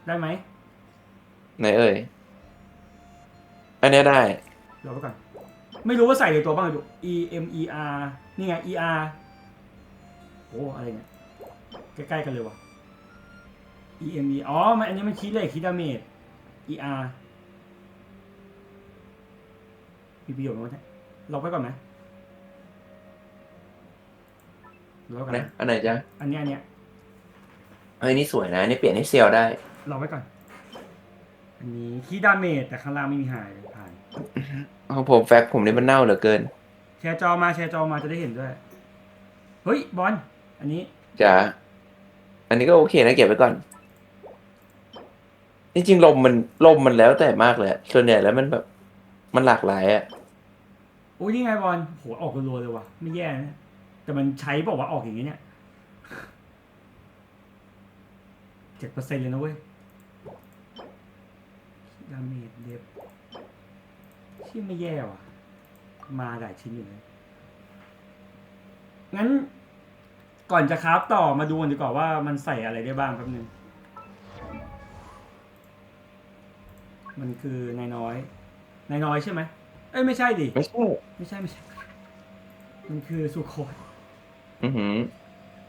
ได้ไหมไหนเอ่ยอันนี้ได้รอไปก่อนไม่รู้ว่าใส่ในตัวบ้างดู EMER นี่ไง ER โอ้อะไรเนี่ยใกล้ๆกันเลยว่ะ EME อ๋อมันอันนี้มันคิดเลขคิดดาเมจ ER มีประโยชน์ไหมเนี่ยลองไปก่อนไหมลองไปก่อนนะอันไหนจ๊ะอันนี้อันนี้สวยนะอันนี้เปลี่ยนให้เซลได้ลองไปก่อนอันนี้คิดดาเมจแต่ข้างล่างไม่มีหายผ่านของผมแฟกผมนี่มันเน่าเหลือเกินแชร์จอมาจะได้เห็นด้วยเฮ้ยบอลอันนี้จ้ะอันนี้ก็โอเคนะเก็บไว้ก่อนจริงๆลมมันแล้วแต่มากเลยส่วนใหญ่แล้วมันแบบมันหลากหลายอ่ะโอ้ยนี่ไงบอลโหออกรัวๆเลยว่ะไม่แย่นะแต่มันใช้บอกว่าออกอย่างนี้เนี่ย 7% เลยนะเว้ยดาเมจเดฟที่ไม่แย่ว่ะมาหลายชิ้นอยู่เลยงั้นก่อนจะคราฟต่อมาดูกันดีกว่าว่ามันใส่อะไรได้บ้างแป๊บนึงมันคือนายน้อยใช่ไหมเอ้ยไม่ใช่ดิไม่ใช่มันคือซูโคด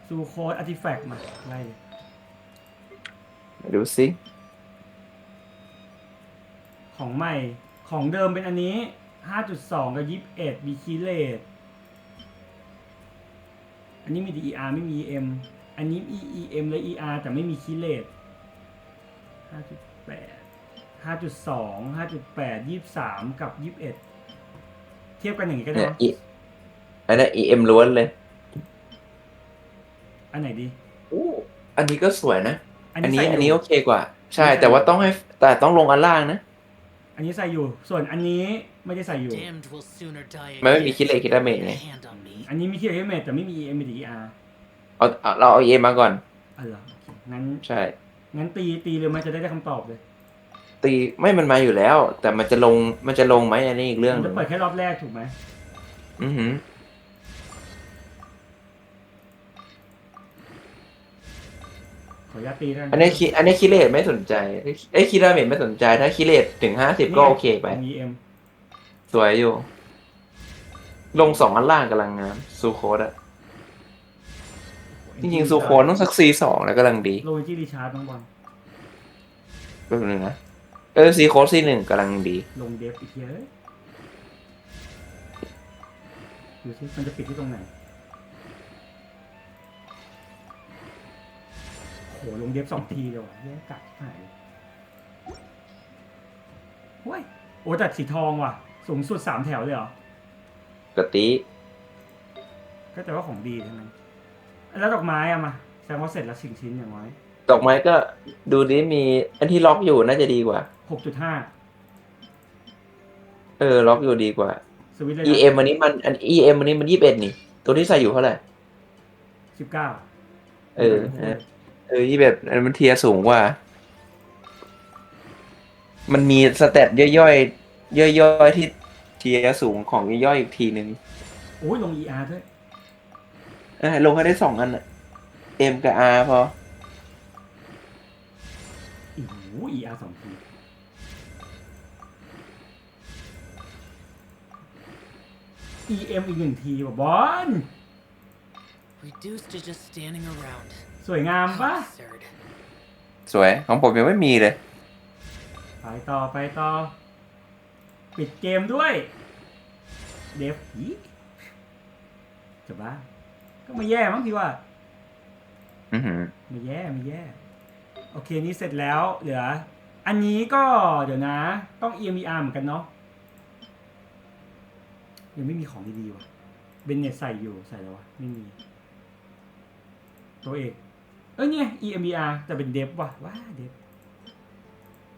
ซูโคดอาร์ติแฟกต์มาไล่เลยดูสิของใหม่ของเดิมเป็นอันนี้ 5.2 กับ 21 มีคีเลตอันนี้มี ER ไม่มี EM อันนี้ EM และ ER แต่ไม่มีคีเลต 5.8 5.2 5.8 23 กับ 21 เทียบกันอย่างนี้ก็ได้ไหมอันนี้ EM ล้วนเลยอันไหนดีอันนี้ก็สวยนะอันนี้โอเคกว่าใช่แต่ว่าต้องลงอันล่างนะอันนี้ใส่อยู่ส่วนอันนี้ไม่ได้ใส่อยู่ไม่มีคิดเลขคิดดาเมจไงอันนี้มีคิดเลขคิดดาเมจแต่ไม่มี EM ไม่มี ER เราเอา EM มาก่อนเหรองั้นใช่งั้นตีเลยมันจะได้คำตอบเลยตีไม่มันมาอยู่แล้วแต่มันจะลงไหมอันนี้อีกเรื่องมันจะเปิดแค่รอบแรกถูกไหมขออนุญาตตีได้อันนี้คิเลตไม่สนใจคิดดาเมจไม่สนใจถ้าคิเลตถึง50ก็โอเคไปสวยอยู่ลง2อันล่างกำลังงามซูโคดอะจริงๆซูโคดต้องสัก C2 แล้วกำลังดีลงที่รีชาร์จน้องบอลแป๊บนึงนะซีโคด C1 กำลังดีลงเดฟอีกเยอะดูสิมันจะปิดที่ตรงไหนโหลงเดฟ2 ทีเลยว่ะแย่กัดหายโอ้ยโอ้แต่สีทองว่ะสูงสุด3 แถวเลยเหรอก ติก็แต่ว่าของดีทั้งนั้นแล้วดอกไม้อะมาแสดงว่าเสร็จแล้วชิ้นอย่างน้อยดอกไม้ก็ดูดิมีอันที่ล็อกอยู่น่าจะดีกว่า 6.5 ล็อกอยู่ดีกว่า EM อันนี้มันEM อันนี้มัน21นี่ตัวที่ใส่อยู่เท่าไหร่19 21อันมันเทียสูงกว่ามันมีสเตตย่อยที่เทียสูงของย่อยอีกทีนึงโอ้ยลง ER ด้วยลงให้ได้2อันน่ะ M กับ R พอER 2 ทีEM อีก1 ทีว่ะบอลสวยงามปะสวยของผมยังไม่มีเลยไปต่อปิดเกมด้วยเดฟจะบ้าก็ไม่แย่มั้งพี่ว่าไม่แย่โอเคนี้เสร็จแล้วเหลืออันนี้ก็เดี๋ยวนะต้อง EMER เหมือนกันเนาะยังไม่มีของดีๆว่ะเบนเน็ตใส่อยู่ใส่แล้ววะไม่มีตัวเอกเนี่ย EMER แต่เป็นเดฟว่ะเดฟ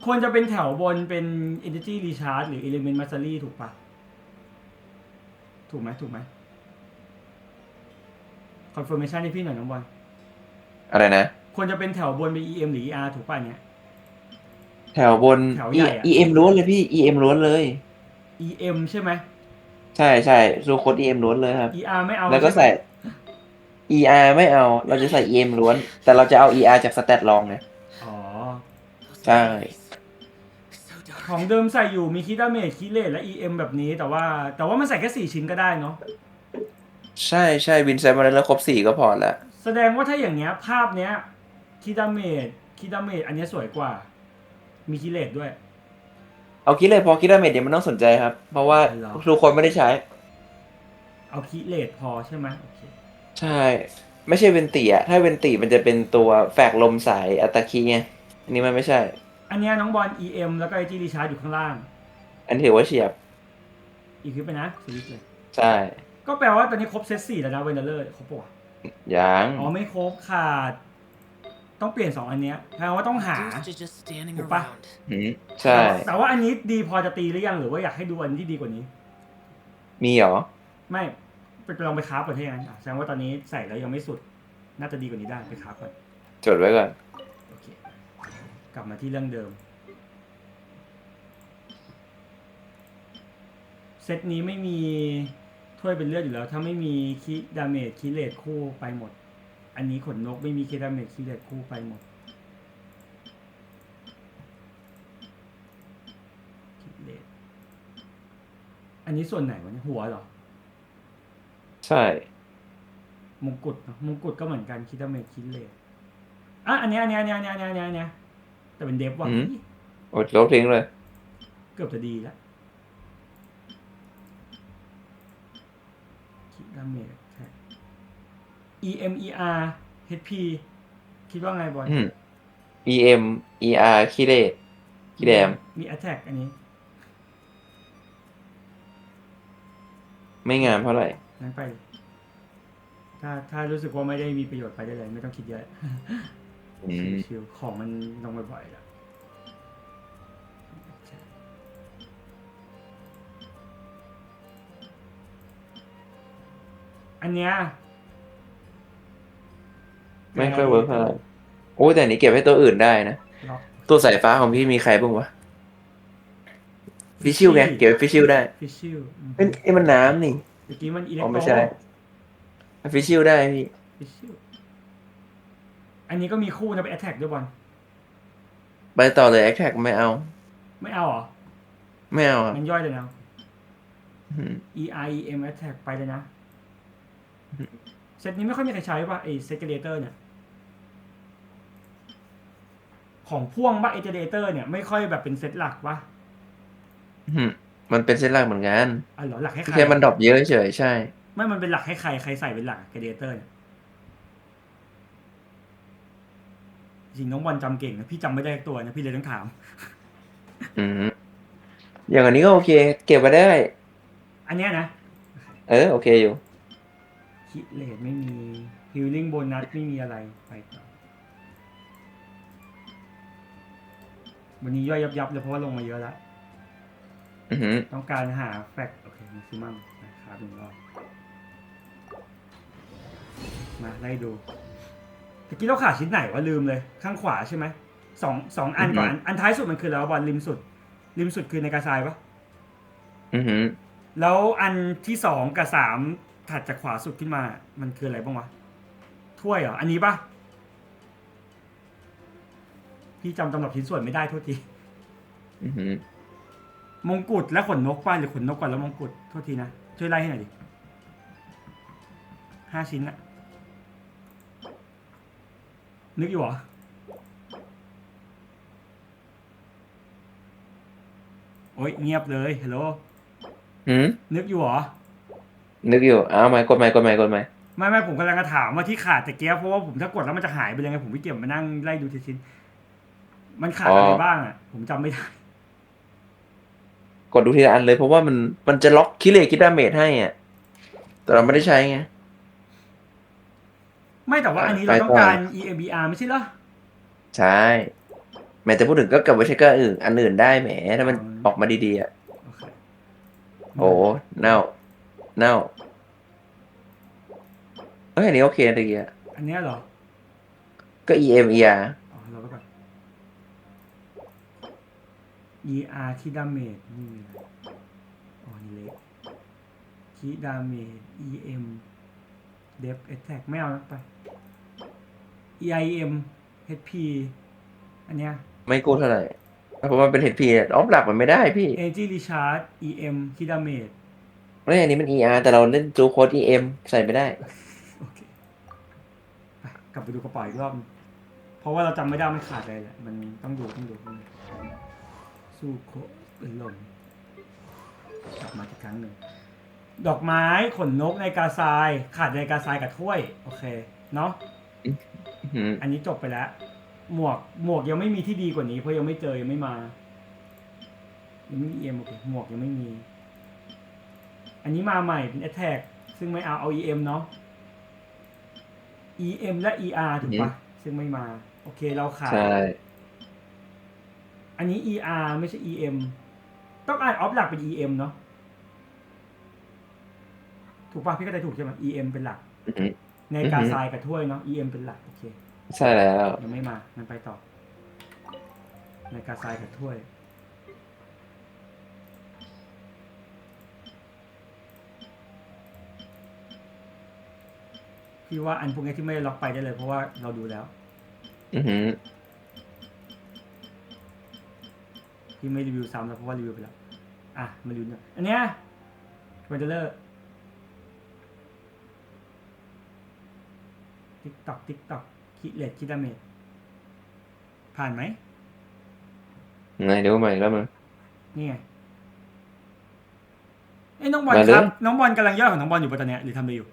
ควรจะเป็นแถวบนเป็น Energy Recharge หรือ Element Mastery ถูกปะ ถูกไหมconfirmation ให้พี่หน่อยน้องบอลอะไรนะควรจะเป็นแถวบนเป็น EM หรือ ER ถูกป่ะเนี้ยแถวบน แถวใหญ่อะ EM ล้วนเลยพี่ EM ล้วนเลย EM ใช่ไหมใช่ซูโค้ด EM ล้วนเลยครับ ER ไม่เอาแล้วก็ใส่ ER ไม่เอาเราจะใส่ EM ล้วนแต่เราจะเอา ER จากสแตทลองเนี่ยอ๋อใช่ของเดิมใส่อยู่มีคิดดาเมจคิเลตและ EM แบบนี้แต่ว่ามันใส่แค่4ชิ้นก็ได้เนาะใช่วินใส่มาแล้วครบ4ก็พอละแสดงว่าถ้าอย่างเงี้ยภาพเนี้ยคิดดาเมจอันนี้สวยกว่ามีคิเลตด้วยเอาคิเลตพอคิดดาเมจเดี๋ยวมันต้องสนใจครับเพราะว่าทุกคนไม่ได้ใช้เอาคิเลตพอใช่ไหมโอเคใช่ไม่ใช่เวนตีอะถ้าเวนตีมันจะเป็นตัวแฝกลมสายอัตคีไงอันนี้มันไม่ใช่อันนี้น้องบอล EM แล้วก็ไอจีรีชาร์จอยู่ข้างล่างอันถือว่าเฉียบอีกขึ้นไปนะสวิตช์เลยใช่ก็แปลว่าตอนนี้ครบเซต4แล้วนะเวนเดอร์ครบปะยังอ๋อไม่ครบขาดต้องเปลี่ยน2อันเนี้ยแปลว่าต้องหาถูกปะใช่แต่ว่าอันนี้ดีพอจะตีหรือยังหรือว่าอยากให้ดูอันที่ดีกว่านี้มีเหรอไม่ไปลองไปคราฟก่อนที่งั้นแสดงว่าตอนนี้ใส่แล้วยังไม่สุดน่าจะดีกว่านี้ได้ไปคราฟก่อนจดไว้ก่อนโอเคกลับมาที่เรื่องเดิมเซตนี้ไม่มีถ้วยเป็นเลือดอยู่แล้วถ้าไม่มีคิดาเมจคิเลตคู่ไปหมดอันนี้ขนนกไม่มีคิดาเมจคิเลตคู่ไปหมดคิเลตอันนี้ส่วนไหนวะเนี่ยหัวเหรอใช่มงกุฎมงกุฎก็เหมือนกันคิดาเมจคิเลตอันนี้แต่เป็นเดฟว่ะอดลบทิ้งเลยเกือบจะดีแล้วคิดาเมจEMER HP คิดว่าไงบอลEMER คิเลตคิแดมมี attack อันนี้ไม่งามเท่าไหร่งั้นไปถ้ารู้สึกว่าไม่ได้มีประโยชน์ไปได้เลยไม่ต้องคิดเยอะชิวของมันลงบ่อยๆแล้วอันเนี้ยไม่ค่อยเวิร์กเท่าไหร่โอ้แต่นี้เก็บให้ตัวอื่นได้นะตัวสายฟ้าของพี่มีใครบ้างวะฟิชชิลไงเก็บฟิชชิลได้ฟิชชิลมันน้ำนี่เมื่อกี้มันอิเล็กโตรไม่ใช่ฟิชชิลได้พี่ฟิชชิลอันนี้ก็มีคู่นะไปแอทแทกด้วยบอลไปต่อเลยแอคแท็กไม่เอาเหรอไม่เอาครับมันย่อยเลยนะ EM attack ไปเลยนะเซตนี้ไม่ค่อยมีใครใช้ป่ะไอเซกเลเตอร์เนี่ยของพ่วงป่ะไอเจเนเรเตอร์เนี่ยไม่ค่อยแบบเป็นเซตหลักป่ะมันเป็นเซตหลักเหมือนกันเหรอหลักให้ใครแค่มันดรอปเยอะเฉยใช่ไม่มันเป็นหลักให้ใครใส่เป็นหลักเจเนเรเตอร์เนี่ยจริงน้องบอลจำเก่งนะพี่จำไม่ได้ตัวนะพี่เลยต้องถามอย่างอันนี้ก็โอเคเก็บมาได้อันเนี้ยนะโอเคอยู่คิเลตไม่มีฮิลลิ่งโบนัสไม่มีอะไรไปต่อวันนี้ย่อยยับเลยเพราะว่าลงมาเยอะแล้วต้องการหาแฟกโอเคมิซิมัมนะครับ1 รอบมาไล่ดูตะกี้เราขาดชิ้นไหนวะลืมเลยข้างขวาใช่ไหมสองอันก่อนอันท้ายสุดมันคือแล้วบอลริมสุดคือในกระซายปะแล้วอันที่2 กับ 3ถัดจากขวาสุดขึ้นมามันคืออะไรบ้างวะถ้วยเหรออันนี้ปะพี่จำตำรับชิ้นส่วนไม่ได้โทษทีมงกุฎและขนนกป้าหรือขนนกก่อนแล้วมงกุฎโทษทีนะช่วยไล่ให้หน่อยดิ5 ชิ้นอะนึกอยู่เหรอโอ๊ยเงียบเลยฮัลโหลนึกอยู่เหรอนึกอยู่เอาไหมกดไหมไม่ผมกำลังจะถามว่าที่ขาดแต่เกียร์เพราะว่าผมถ้ากดแล้วมันจะหายไปเลยไงผมไม่เก็บมานั่งไล่ดูทีชิ้นมันขาดอะไรบ้างอ่ะผมจำไม่ได้กดดูทีละอันเลยเพราะว่ามันจะล็อกคิเลตคิดดาเมจให้อ่ะแต่เราไม่ได้ใช้ไงไม่แต่ว่าอันนี้เราต้องการ EMBR ไม่ใช่เหรอใช่แม้แต่พูดถึงก็กลับไปใช้ก็อันอื่นได้แหมถ้ามันออกมาดีๆอ่ะโอ้เน่า เน่าเอ้ยอันนี้โอเคนะตะกี้อะ อันเนี้ยเหรอ ก็ EM ER อ๋อเราไปก่อน ER ที่ดาเมจนี่มีอะไรอ๋อนี่เล็กที่ดาเมจ EM Depth Attack ไม่เอานะไป EIM HP อันเนี้ย ไม่กู้เท่าไหร่เพราะมันเป็น HP ออฟหลักมันไม่ได้พี่ Energy Recharge EM ที่ดาเมจ ไม่อันนี้มัน ER แต่เราเล่นจูโค้ด EM ใส่ไม่ได้ โอเคไปกลับไปดูกระเป๋าอีกรอบนึงเพราะว่าเราจำไม่ได้มันขาดอะไรแหละมันต้องดูสู้โคเป็นลมกลับมาอีกครั้งหนึ่งดอกไม้ขนนกในกาทรายขาดในกาทรายกับถ้วยโอเคเนาะอันนี้จบไปแล้วหมวกยังไม่มีที่ดีกว่านี้เพราะยังไม่เจอยังไม่มายังไม่มีเอ็มโอเคหมวกยังไม่มีอันนี้มาใหม่เป็น Attack ซึ่งไม่เอา EM เนาะ EM และ ER ถูกปะซึ่งไม่มาโอเคเราขาดอันนี้ ER ไม่ใช่ EM ต้องอ่านออฟหลักเป็น EM เนาะถูกปะพี่ก็ได้ถูกใช่ไหม EM เป็นหลักในกาทรายกับถ้วยเนาะ EM เป็นหลักโอเคใช่แล้วยังไม่มางั้นไปต่อในกาทรายกับถ้วยพี่ว่าอันพวกนี้ที่ไม่ได้ล็อกไปได้เลยเพราะว่าเราดูแล้วพี่ไม่รีวิวซ้ำแล้วเพราะว่ารีวิวไปแล้วอ่ะมาดูเนี่ยอันเนี้ยเวเดอร์ติ๊กต็อกคิดเลทคิดดาเมจผ่านไหมไงเดี๋ยวใหม่แล้วมั้งนี่ไงไอ้น้องบอลครับน้องบอลกำลังย่อยของน้องบอลอยู่ปะตอนเนี้ยหรือทำอะไรอยู่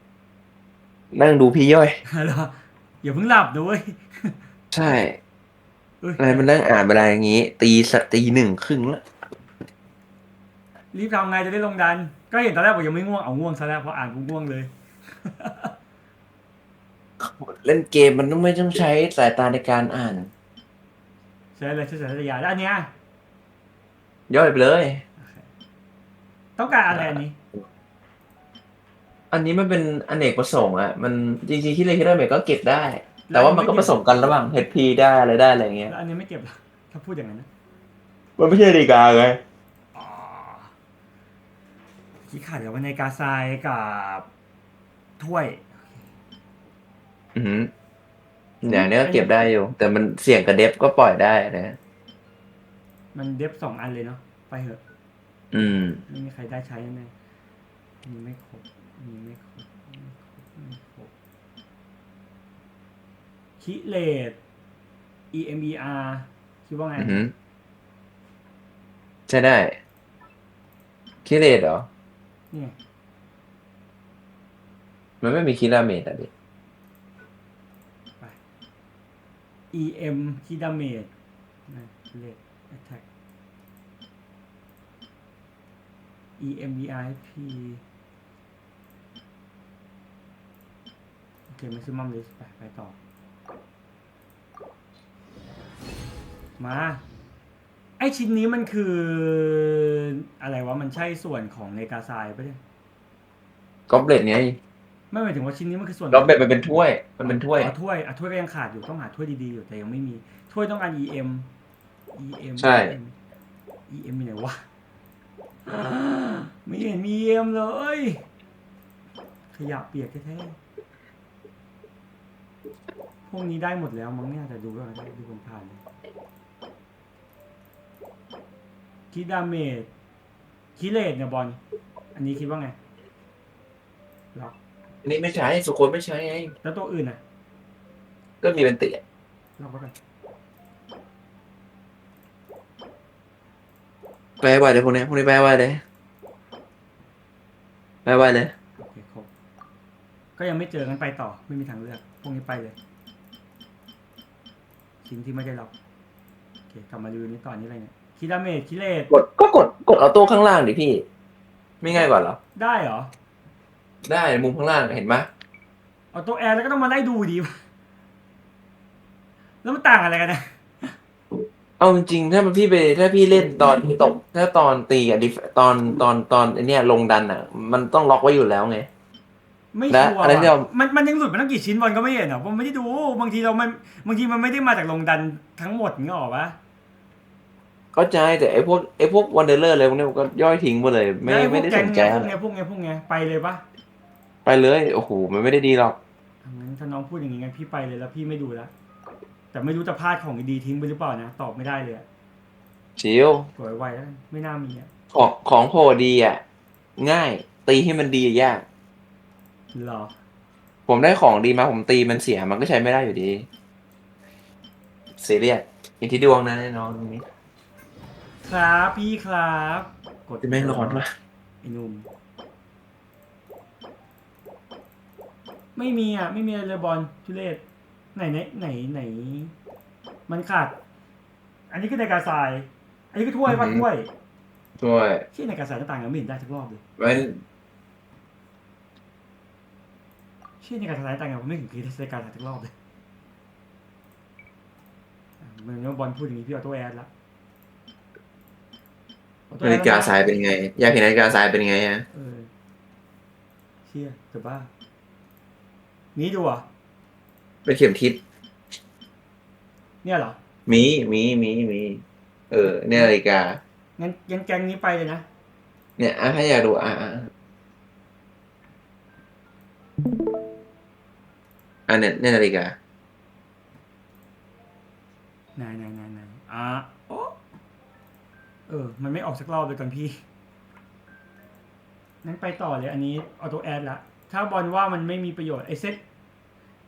นั่งดูพี่ย่อยเหรออย่าเพิ่งหลับด้วยใช่อะไรมันนั่งอ่านเวลาอย่างงี้ตี 1:30แล้วรีบทำไงจะได้ลงดันก็เห็นตอนแรกบอกยังไม่ง่วงเอาง่วงซะแล้วพออ่านกูง่วงเลยเล่นเกมมันไม่ต้องใช้สายตาในการอ่านใช่เลยใช้สายตาแล้วอันเนี้ยย่อยไปเลยต้องการอะไรอันนี้มันเป็นอเนกประสงค์อ่ะมันจริงๆที่เลยคิดว่าเมก็เก็บได้แต่ว่ามันก็ผสมกันระหว่าง HP ได้อะไรได้อะไรเงี้ยแล้วอันนี้ไม่เก็บหรอถ้าพูดอย่างนั้นนะมันไม่ใช่นาฬิกาไงที่ขาดกับในกาทรายกับถ้วยอย่างนี้ก็เก็บได้อยู่แต่มันเสี่ยงกับเดฟก็ปล่อยได้นะมันเดฟ2 อันเลยเนาะไปเถอะไม่มีใครได้ใช้แน่มีไม่ครบคิเลต EMER คิดว่าไงใช่ได้คิเลตเหรอนี่มันไม่มีคิดาเมจอ่ะดิ EM คิดาเมจเลต attack EMERP โอเค maximum list ไปต่อมาไอชิ้นนี้มันคืออะไรวะมันใช่ส่วนของเนกาไซปะเนี่ยกอบเลตไงไม่หมายถึงว่าชิ้นนี้มันคือส่วนกอบเลตมันเป็นถ้วยถ้วยถ้วยก็ยังขาดอยู่ต้องหาถ้วยดีๆอยู่แต่ยังไม่มีถ้วยต้องการ EM ใช่ EM มีไหนวะไม่เห็นมี EM เลยขยะเปียกแท้ๆพวกนี้ได้หมดแล้วมั้งเนี่ยแต่ดูก็ได้ดูผ่านเลยคิดดาเมจคิเลตเนี่ยบอลอันนี้คิดว่าไงล็อกอันนี้ไม่ใช้สุโขไม่ใช้ไงแล้วตัวอื่นน่ะก็มีเป็นเตี๋ยล็อกไว้กันแปลว่าเดี๋ยวพวกนี้แปลว่าเลยโอเคครบก็ยังไม่เจอกันไปต่อไม่มีทางเลือกพวกนี้ไปเลยชิ้นที่ไม่ได้ล็อกโอเคกลับมาดูนี้ต่อนี้อะไรเนี่ยคิดาเมจคิเลตกดเอาตัวข้างล่างดิพี่ไม่ง่ายกว่าเหรอได้เหรอได้มุมข้างล่างเห็นไหมเอาตัวแอร์แล้วก็ต้องมาไล่ดูดีแล้วมันต่างอะไรกันนะ เอาจริงๆถ้าพี่เล่นตอนตกถ้าตอนตีอะดิตอนไอเนี้ยลงดันอ่ะ มันต้องล็อกไว้อยู่แล้วไงไม่และชัวร์ อะไรที่ ว่ะ เรา มันยังหลุดมาตั้งกี่ชิ้นบอลก็ไม่เห็นอ่ะผมไม่ได้ดูบางทีมันไม่ได้มาจากลงดันทั้งหมดนี่หรอปะ เข้าใจแต่ไอพวกวันเดอร์เลอร์อะไรพวกเนี้ยผมก็ย่อยทิ้งไปเลย ไม่แล้วไอ้พวก ได้ แก๊ ส ง นใจ เนี้ยพว อะ ก ไร เนี้ยพวกเนี้ยพวกเนี้ยไปเลยปะ ไปเลยโอ้โหมันไม่ได้ดีหรอก งั้นถ้าน้องพูดอย่างงี้งั้นพี่ไปเลยแล้วพี่ไม่ดูแล้วแต่ไม่รู้จะพลาดของดีๆทิ้งไปหรือเปล่านะตอบไม่ได้เลยอะ ชิว กดไวๆแล้วกันไม่น่ามีอ่ะ ของโผล่ดีอ่ะ ง่าย ตีให้มันดียาก เหรอ ผมได้ของดีมาผมตีมันเสียมันก็ใช้ไม่ได้อยู่ดีซีเรียสอย่างที่ดวงนะแน่นอนตรงนี้ ครับพี่ครับกด จะแม่งร้อนวะ ไอ้หนุ่มไม่มีอ่ะไม่มีอะไรเลยบอลทุเรศไหนมันขาดอันนี้คือในกาทรายอันนี้ก็ถ้วยป่ะถ้วย ช่วย ที่ในกาทรายต่างกันไม่เห็นได้สักรอบเลย มัน ที่ในกาทรายต่างกันผมไม่เห็นคือในกาทรายสักรอบเลยมันก็บอลพูดอย่างนี้พี่ออโต้แอดละ นาฬิกาทรายเป็นไง อยากเห็นนาฬิกาทรายเป็นไงฮะ เชี่ยจะบ้านี้ดูอ่ะ เป็นเข็มทิศ เนี่ยเหรอ มีเนี่ยนาฬิกา งั้นแกงนี้ไปเลยนะ เนี่ยให้อยากดูเนี่ยนาฬิกา ไหนโอ้มันไม่ออกสักรอบเลยกันพี่งั้นไปต่อเลยอันนี้ออโต้แอดละถ้าบอลว่ามันไม่มีประโยชน์ไอเซต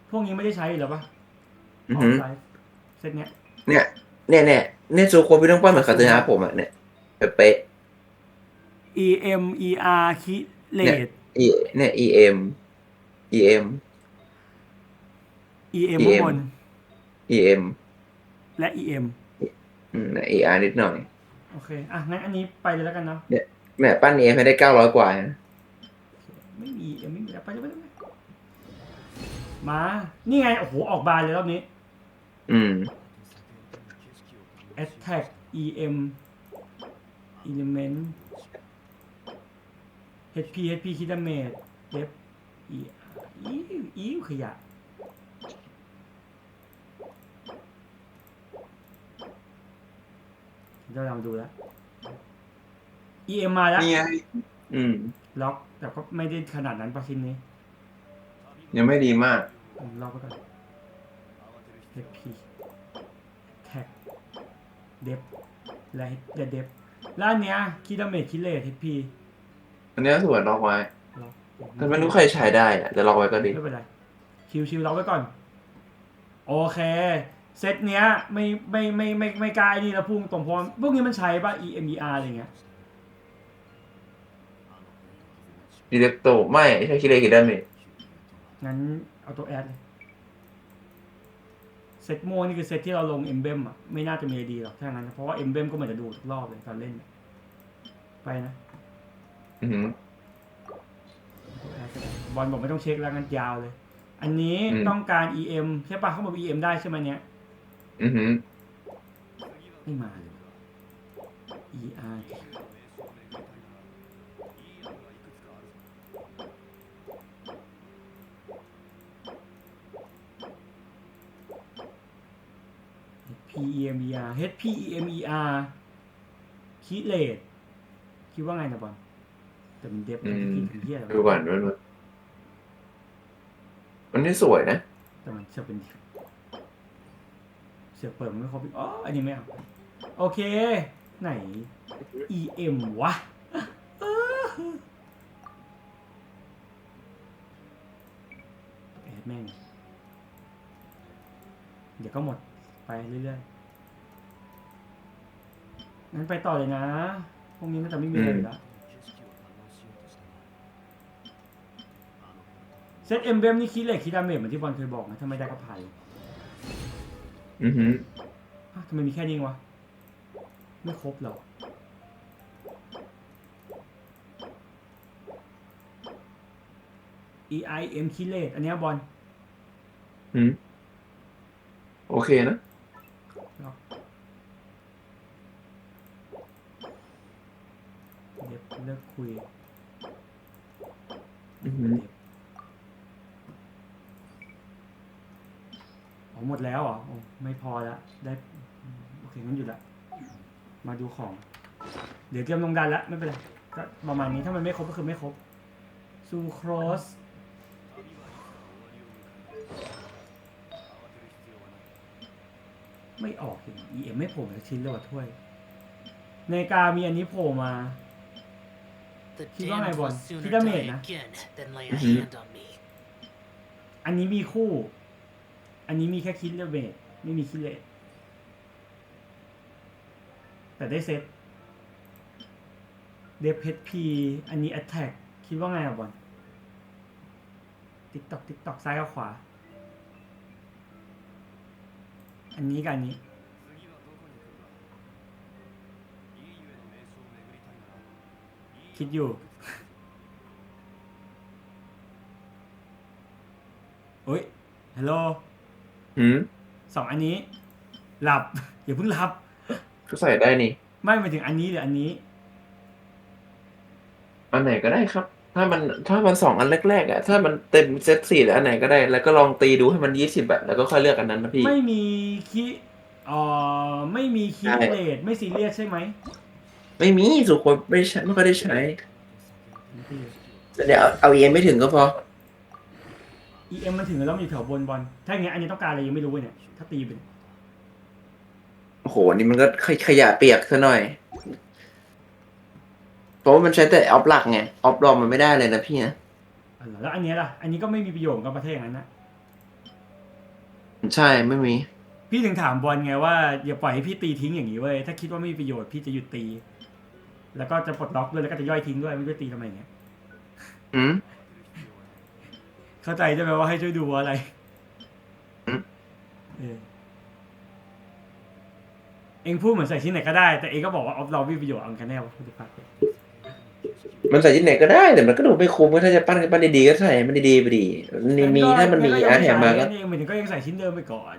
พวกนี้ไม่ได้ใช้หรอปะเซตเนี้ยเนี่ยซูโคพี่ต้องป้อนเหมือนคาเตอร์ฮาผมอ่ะเนี่ยเป๊ะ EMER คิเลตเนี่ย EM ข้างบน EM และ EM ER นิดหน่อย โอเคอ่ะงั้นอันนี้ไปเลยแล้วกันเนาะเนี่ยแม่ปั้น EM ให้ได้900 กว่านะ ไม่มี EM ไม่มีแล้วไปเลยมานี่ไงโอ้โหออกบานเลยรอบนี้Attack EM Element HP คิดดาเมจ Defขยะเราลองดูแล้ว EM มาแล้ว นี่ไงล็อกแต่ก็ไม่ได้ขนาดนั้นปะชิ้นนี้ ยังไม่ดีมาก ล็อกไปก่อน HP Attack Def และ Def แล้วอันเนี้ยคิดดาเมจคิดเลท HP อันนี้สวยล็อกไว้แต่ไม่รู้ใครใช้ได้อะแต่ล็อกไว้ก็ดีไม่เป็นไรชิวล็อกไว้ก่อนโอเคเซตเนี้ยไม่กล้านี่แล้วพุ่งตรงพร้อมพวกนี้มันใช้ป่ะ EMER อะไรเงี้ยดีเล็กโตไม่ใช่คิดเลยคิดได้ไหมงั้นเอาตัวแอดเลยเซตโมนี่คือเซตที่เราลงเอมเบมอ่ะไม่น่าจะมีดีหรอกถ้างั้นเพราะว่าเอมเบมก็เหมือนจะดูทุกรอบเลยตอนเล่นไปนะบอลบอกไม่ต้องเช็คแล้วงั้นยาวเลยอันนี้ต้องการ EM ใช่ป่ะเขาบอก EM ได้ใช่ไหมเนี้ยไม่มาเลย ER HPEMER HPEMER คิดเลทคิดว่าไงนะบอลแต่มันเดฟเป็นที่เที่ยดูก่อนมันนี่สวยนะแต่มันจะเป็นเสือเปิดมันไม่ครบอีกอ๋ออันนี้ไม่เอาโอเคไหน EM วะแอดแม่งเดี๋ยวก็หมดไปเรื่อยๆงั้นไปต่อเลยนะพวกนี้น่าจะไม่มีอะไรแล้วเซตเอ็มเบมนี่คิดเลยคิดดาเมจเหมือนที่บอลเคยบอกนะถ้าไม่ได้ก็ผ่านทำไมมีแค่นี้วะไม่ครบหรอ EIM คิดเลทอันนี้บอลโอเคนะ เลิกคุยหมดแล้วเหรอไม่พอแล้วได้โอเคงั้นหยุดละมาดูของเดี๋ยวเตรียมลงดันแล้วไม่เป็นไรก็ประมาณนี้ถ้ามันไม่ครบก็คือไม่ครบซูโครสไม่ออกเห็น EM ไม่โผล่สักชิ้นเลยว่ะถ้วยในกามีอันนี้โผล่มาคิดว่าไงบอลคิดดาเมจนะอันนี้มีคู่อันนี้มีแค่คิดดาเมจไม่มีคิดเลทแต่ได้เซตเดฟเพชพีอันนี้แอตแทกคิดว่าไงบอลติ๊กตอกซ้ายกับขวาอันนี้กับอันนี้คิดอยู่โอ้ยฮัลโหลสองอันนี้หลับอย่าเพิ่งหลับก็ใส่ได้นี่ไม่หมายถึงอันนี้หรืออันนี้อันไหนก็ได้ครับถ้ามันสองอันแรกๆอ่ะถ้ามันเต็มเซต4หรืออันไหนก็ได้แล้วก็ลองตีดูให้มัน20แบบแล้วก็ค่อยเลือกอันนั้นนะพี่ไม่มีคิไม่มีคิเลตไม่ซีเรียสใช่ไหมไม่มีสุโขไม่ใช่ไม่ค่อยได้ใช้เดี๋ยวเอา EM ไม่ถึงก็พอ EM มันถึงแล้วมีแถวบนบอลถ้าอย่างเงี้ยอันนี้ต้องการอะไรยังไม่รู้เนี่ยถ้าตีเป็นโอ้โหนี่มันก็ขยะเปียกซะหน่อยเพราะว่ามันใช้แต่ออฟหลักไงออฟรองมันไม่ได้เลยนะพี่นะแล้วอันนี้ล่ะอันนี้ก็ไม่มีประโยชน์กับประเทศอย่างนั้นนะใช่ไม่มีพี่ถึงถามบอลไงว่าอย่าปล่อยให้พี่ตีทิ้งอย่างนี้เว้ยถ้าคิดว่าไม่มีประโยชน์พี่จะหยุดตีแล้วก็จะปลดล็อกด้วยแล้วก็จะย่อยทิ้งด้วยไม่ได้ตีทำไมเงี้ยเข้าใจใช่ไหมว่าให้ช่วยดูอะไรเองพูดเหมือนใส่ชิ้นไหนก็ได้แต่เองก็บอกว่าออฟเราไม่มีประโยชน์เอากันแน่ว่าพูดถึงมันใส่ชิ้นไหนก็ได้แต่มันก็ดูไม่คุ้มก็ถ้าจะปั้นดีๆก็ใส่มันดีๆไปดีมีถ้ามันมีอาร์แถมมาก็เหมือนก็ยังใส่ชิ้นเดิมไปก่อน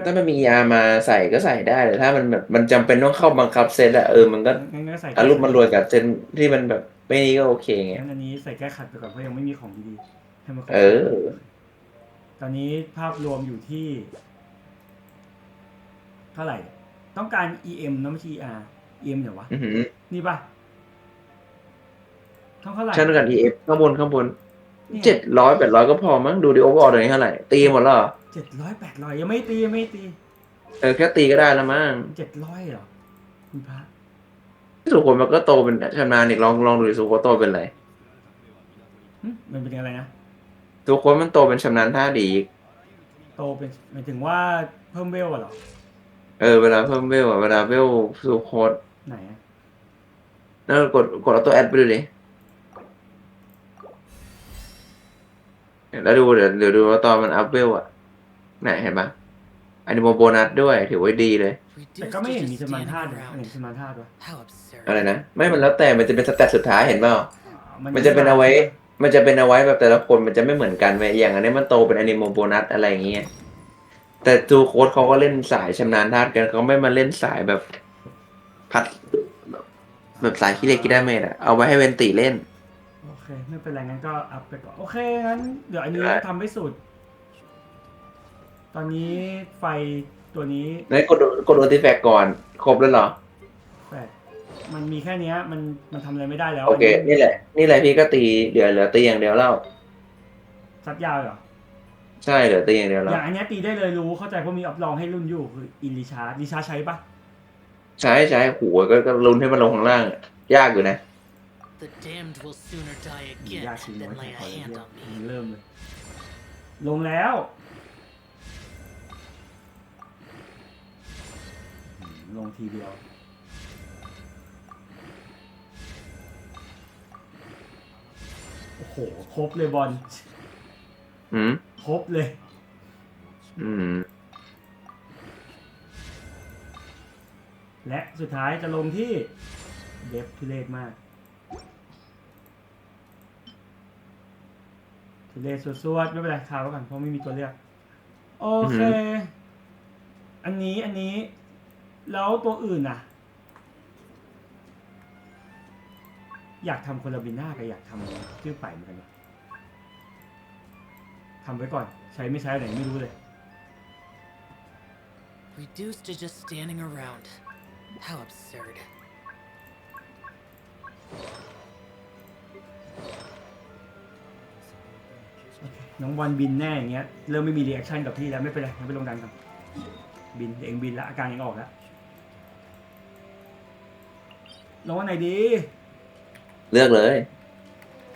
ถ้ามันมีอาร์มาใส่ก็ใส่ได้แต่ถ้ามันแบบมันจำเป็นต้องเข้าบังคับเซตอะมันก็อารมณ์มันรวยกับเซตที่มันแบบไม่นี้ก็โอเคไงอันนี้ใส่แก้ขัดไปก่อนเพราะยังไม่มีของดีๆให้มันตอนนี้ภาพรวมอยู่ที่เท่าไหร่ต้องการ EM นะไม่ใช่ ER EM เหรอวะนี่ป่ะเท่าไหร่ชั้นกัน EM ข้างบน700-800ก็พอมั้งดูดิโอเวอร์ออลตรงนี้เท่าไหร่ตีหมดแล้ว700-800ยังไม่ตีแค่ตีก็ได้แล้วมั้ง700เหรอคุณพระสุโขมันก็โตเป็นชำนาญอีกลองดูสุโขโตเป็นอะไรมันเป็นอะไรนะสุโขมันโตเป็นชำนาญท่าดีโตเป็นหมายถึงว่าเพิ่มเวลเหรอเวลาเพิ่มเวลเวลาเวลสุโขไหนแล้วกดเอาตัวแอดไปดูดิแล้วดูเดี๋ยวดูว่าตอนมันอัพเวลอะไหนเห็นปะอันนี้โบนัสด้วยถือว่าดีเลยแต่ก็ไม่เห็นมีสมานธาตุเลยเห็นสมานธาตุวะอะไรนะไม่มันแล้วแต่มันจะเป็นสแตทสุดท้ายเห็นเปล่ามันจะเป็นเอาไว้แบบแต่ละคนมันจะไม่เหมือนกันไปอย่างอันนี้มันโตเป็นอนิโมโบนัสอะไรอย่างเงี้ยแต่จูโค้ดเขาก็เล่นสายชำนาญธาตุกันเขาไม่มาเล่นสายแบบพัดแบบสายขี้เล็กขี้ได้เมดอะเอาไว้ให้เวนตีเล่นโอเคไม่เป็นไรงั้นก็อัพไปก่อนโอเคงั้นเดี๋ยวอันนี้ทำให้สุดตอนนี้ไฟตัวนี้ไหนกดอาร์ติแฟกต์ก่อนครบแล้วเหรอมันมีแค่นี้มันทำอะไรไม่ได้แล้วโอเคนี่แหละพี่ก็ตีเหลือตีอย่างเดียวแล้วซัดยาวเหรอใช่เหลือตีอย่างเดียวแล้วอย่างอันนี้ตีได้เลยรู้เข้าใจเพราะมีอัพลองให้รุ่นอยู่คืออินริชาร์ใช้ปะใช้โหก็ลุ้นให้มันลงข้างล่างยากอยู่นะยากจริงเลยเริ่มเลยลงแล้วลงทีเดียวโอ้โหครบเลยบอลครบเลยและสุดท้ายจะลงที่เดฟทุเรศมากทุเรศสวดๆไม่เป็นไรคาไว้ก่อนเพราะไม่มีตัวเลือกโอเคอันนี้แล้วตัวอื่นน่ะ อยากทำคนละบิน่ากับอยากทำชื่อไปเหมือนกันทำไว้ก่อนใช้ไม่ใช้ไหนไม่รู้เลย Reduced to just standing around. How absurd. น้องบอลบินแน่อย่างเงี้ยเริ่มไม่มีรีแอคชั่นกับพี่แล้วไม่เป็นไรไม่ไปลงดันกันบินเองบินแล้วอาการเองออกแล้วลงวันไหนดีเลือกเลย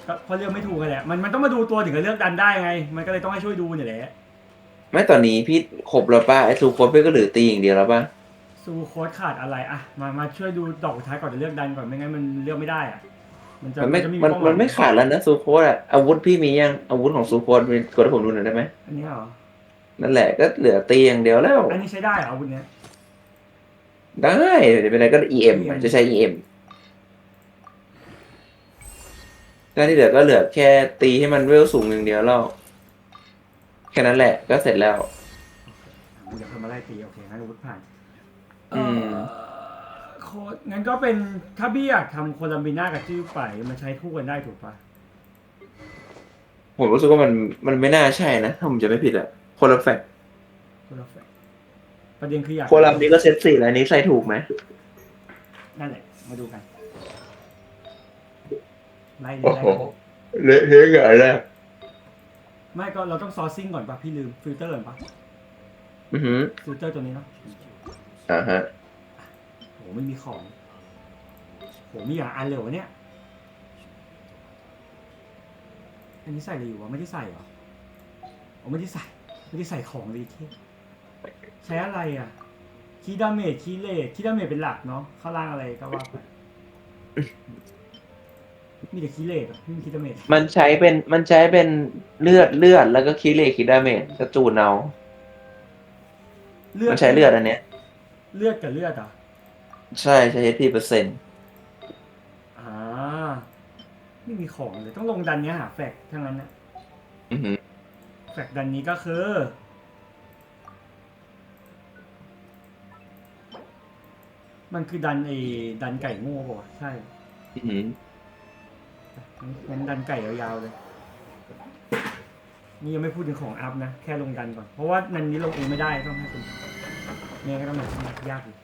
ก็พอเลือกไม่ถูกกันแหละมันต้องมาดูตัวถึงจะเลือกดันได้ไงมันก็เลยต้องให้ช่วยดูเนี่ยแหละไม่ตอนนี้พี่ครบแล้วป่ะไอ้ซูโคสพี่ก็เหลือตีอย่างเดียวแล้วป่ะซูโคสขาดอะไรอ่ะมาช่วยดูดอกสุดท้ายก่อนจะเลือกดันก่อนไม่งั้นมันเลือกไม่ได้อ่ะมันไม่ขาดแล้วนะซูโคสอ่ะอาวุธพี่มียังอาวุธของซูโคสมีกดให้ผมดูหน่อยได้ไหมอันนี้เหรอนั่นแหละก็เหลือตีอย่างเดียวแล้วอันนี้ใช้ได้เหรออาวุธเนี้ยได้เดี๋ยวเป็นไรก็ EM จะใช้ EM ก็ที่เหลือก็เหลือแค่ตีให้มันเวลสูงอย่างเดียวแล้วแค่นั้นแหละก็เสร็จแล้วเดี๋ยวเพิ่มมาไล่ตีโอเคงั้นอาวุธผ่านโค้ดงั้นก็เป็นถ้าพี่อยากทำโคลัมบิน่ากับจิ้วไปมันใช้คู่กันได้ถูกปะผมรู้สึกว่ามันไม่น่าใช่นะถ้าผมจะไม่ผิดอะคนละแฟกประเด็นคืออยากโคลัมนี้ก็เซต4แล้วนี้ใส่ถูกไหมนั่นแหละมาดูกันไล่เละเทะกันอะไรไม่ก็เราต้องซอร์ซิ่งก่อนป่ะพี่ลืมฟิลเตอร์ก่อนป่ะฟิลเตอร์ตัวนี้เนาะฮะโหไม่มีของโหมีอย่างอันเลยวะเนี่ยอันนี้ใส่อะไรอยู่วะไม่ได้ใส่เหรอไม่ได้ใส่ของเลยที่ใช้อะไรอ่ะคีดาเมจคีเลทคีดาเมจเป็นหลักเนาะข้างล่างอะไรก็ว่าไปมีแต่คีเลทไม่มีคีดาเมจมันใช้เป็นเลือดแล้วก็คีเลทคีดาเมจกระจูนเอามันใช้เลือดอันเนี้ยเลือดกับเลือดอ่ะใช่ใช้80%ไม่มีของเลยต้องลงดันเนี้ยหาแฟกทั้งนั้นนะแฟกดันนี้ก็คือมันคือดันไก่โง่ป่ะใช่งั้นดันไก่ยาวๆเลยนี่ยังไม่พูดถึงของอัพนะแค่ลงดันก่อนเพราะว่านันนี้ลงเองไม่ได้ต้องให้คุณเนี่ยก็ต้องหนักยากอยู่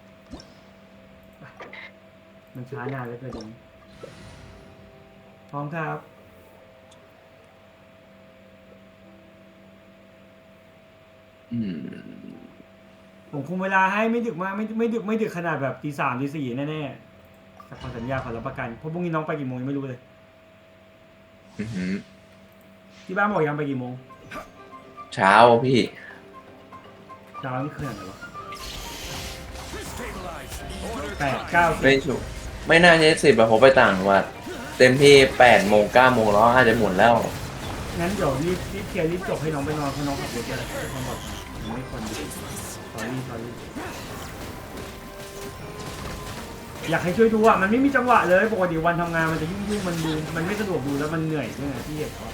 มันช้านานแล้วเกินพร้อมครับผมคุมเวลาให้ไม่ดึกมากไม่ดึกขนาดแบบตี 3 ตี 4แน่ๆแต่ขอสัญญาขอรับประกันเพราะพรุ่งนี้น้องไปกี่โมงยังไม่รู้เลยที่บ้านบอกยังไปกี่โมงเช้าพี่เช้านี่คืออะไรวะ8 9ไม่น่าใช่10แบบผมไปต่างจังหวัดเต็มที่8 โมง 9 โมงแล้วอาจจะหมุนแล้วงั้นเดี๋ยวรีบเคลียร์รีบจบให้น้องไปนอนเพราะน้องขับรถเยอะน้องบอกไม่ควรดีสอรี่อยากให้ช่วยดูอ่ะมันไม่มีจังหวะเลยปกติวันทำงานมันจะยุ่งมันไม่สะดวกดูแล้วมันเหนื่อยด้วยไงที่เห็นเขา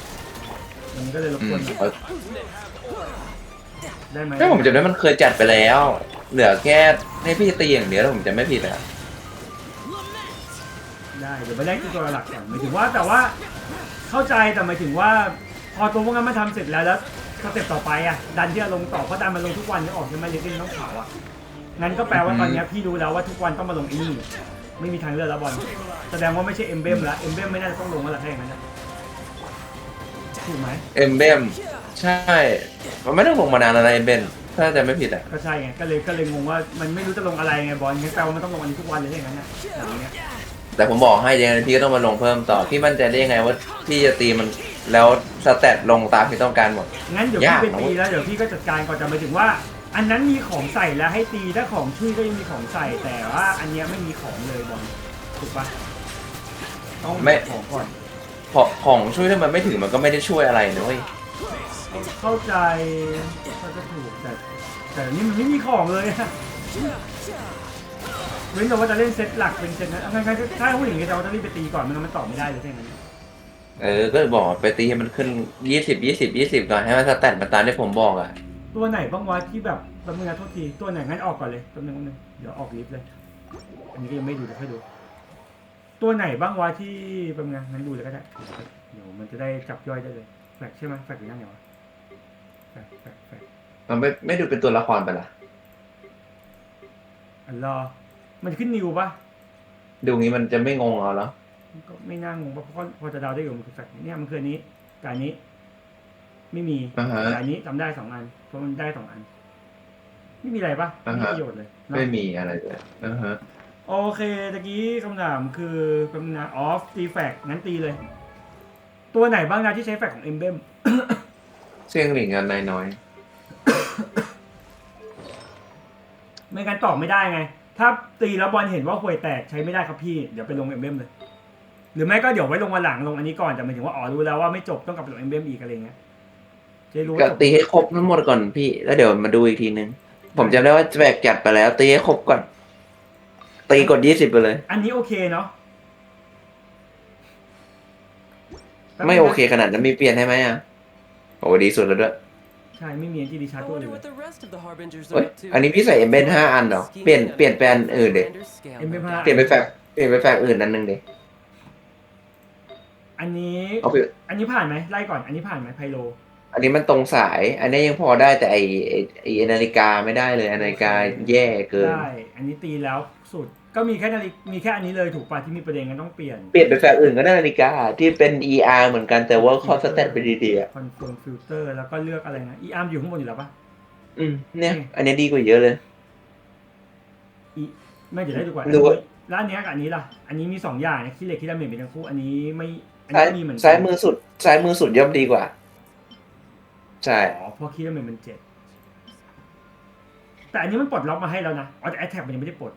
วันนี้ก็เลยรบกวนได้ไหมผมจำได้มันเคยจัดไปแล้วเหลือแค่ให้พี่ตีอย่างเดียวแล้วผมจะไม่ผิดอ่ะได้เดี๋ยวไปแรกตัวหลักก่อนหมายถึงว่าแต่ว่าเข้าใจแต่หมายถึงว่าพอตัวพวกนั้นมาทำเสร็จแล้วสเต็ปต่อไปอ่ะดันที่จะลงต่อเพราะดันมาลงทุกวันนี่ออกใช่ไหมเลกินต้องเผาอ่ะงั้นก็แปลว่าตอนนี้พี่รู้แล้วว่าทุกวันต้องมาลงนี่ไม่มีทางเลือกแล้วบอลแสดงว่าไม่ใช่เอ็มเบมแล้วเอ็มเบมไม่น่าจะต้องลงแล้วแค่อย่างนั้นนะถูกไหมเอ็มเบมใช่มันไม่ต้องลงมานานอะไรเอ็มเบมถ้าจะไม่ผิดอ่ะก็ใช่ไงก็เลยงงว่ามันไม่รู้จะลงอะไรไงบอลงั้นแปลว่ามันต้องลงอันนี้ทุกวันเลยอย่างนั้นนะอย่างเงี้ยแต่ผมบอกให้ยังไงพี่ก็ต้องมาลงเพิ่มต่อพี่มั่นใจได้ยังไงว่าพี่จะตีมันแล้วสแตทลงตามที่ต้องการหมดงั้นเดี๋ยวพี่ไปตีแล้วเดี๋ยวพี่ก็จัดการก่อนจะไปถึงว่าอันนั้นมีของใส่แล้วให้ตีถ้าของช่วยก็ยังมีของใส่แต่ว่าอันนี้ไม่มีของเลยบอลถูกปะต้องไม่ของก่อนของช่วยถ้ามันไม่ถึงมันก็ไม่ได้ช่วยอะไรนะเว้ยเข้าใจก็จะถูกแต่นี่มันไม่มีของเลยเว้นแต่ว่าจะเล่นเซตหลักเป็นเซตนั้นงั้นถ้าพูดอย่างนี้เราจะรีบไปตีก่อนมันต่อไม่ได้เลยใช่ไหมก็บอกไปตีให้มันขึ้น20ก่อนให้มันสแตทมาตามที่ผมบอกอ่ะตัวไหนบ้างวะที่แบบจำเนื้อโทษทีตัวไหนงั้นออกก่อนเลยจำเนื้อเดี๋ยวออกลิฟต์เลยอันนี้ก็ยังไม่ดูเดี๋ยวค่อยดู ตัวไหนบ้างวะที่เป็นไงงั้นดูเลยก็ได้เดี๋ยวมันจะได้จับย่อยได้เลยแฟกใช่ไหมแฟกอยู่นั่นไงวะแฟกมันไม่ดูเป็นตัวละครไปละอันรอมันขึ้นนิวปะดูงี้มันจะไม่งงเอาแล้วก็ไม่น่างงเพราะพอจะเดาได้อยู่มันคือแฟกเนี่ยมันคืออันนี้การนี้ ไม่มีการนี้จำได้2 อันเพราะมันได้2 อันไม่มีอะไรปะไม่มีประโยชน์เลยไม่มีอะไรเลยโอเคตะกี้คำถามคือคำถามออฟตีแฟกงั้นตีเลย ตัวไหนบ้างนะที่ใช้แฟกของเอ็มเบมเสียงหลิงกันนายน้อยไม่งั้นตอบไม่ได้ไงถ้าตีแล้วบอลเห็นว่าห่วยแตกใช้ไม่ได้ครับพี่เดี๋ยวไปลงเอ็มเบมเลยหรือไม่ก็เดี๋ยวไว้ลงวันหลังลงอันนี้ก่อนแต่หมายถึงว่าอ๋อรู้แล้วว่าไม่จบต้องกลับไปลงเอ็มเบมอีกอะไรเงี้ยจะรู้ก็ตีให้ครบทั้งหมดก่อนพี่แล้วเดี๋ยวมาดูอีกทีนึงผมจำได้ว่าแบกจัดไปแล้วตีให้ครบก่อนตีกด20ไปเลยอันนี้โอเคเนาะไม่โอเคขนาดนั้นมีเปลี่ยนให้ไหมอ่ะโอ้ดีสุดแล้วด้วยใช่ไม่มีที่ดิชาร์ตัวเลยอันนี้พี่ใส่เอ็มเบน5 อันเหรอเปลี่ยนแปลนอื่นเด็เอ็มเบน5เปลี่ยนไปแฟกอื่นนั่นนึงเด็อันนี้ผ่านไหมไล่ก่อนอันนี้ผ่านไหมไพโลอันนี้มันตรงสายอันนี้ยังพอได้แต่ไอนาฬิกาไม่ได้เลยนาฬิกาแย่เกินได้อันนี้ตีแล้วสุดก็มีแค่มีแค่อันนี้เลยถูกป่ะที่มีประเด็นกันต้องเปลี่ยนไปแฟกอื่นก็ได้นาฬิกาที่เป็น ER เหมือนกันแต่ว่าข้อสแตทไปดีๆคอนเฟิร์มฟิลเตอร์แล้วก็เลือกอะไรนะ ER อยู่ข้างบนอยู่แล้วป่ะเนี่ยอันนี้ดีกว่าเยอะเลยไม่เดี๋ยวได้ดูก่อนแล้วอันนี้กับอันนี้ล่ะอันนี้มี2 อย่างนะคิดเหล็กคิดดาเมจเป็นทั้งคู่อันนี้ไม่อันนี้มีเหมือนซ้ายมือสุดย่อมดีกว่าใช่เพราะคิดดาเมจมัน7แต่อันนี้มันปลดล็อกมาให้แล้วนะแต่แอทแทกมันยังไม่ได้ปลด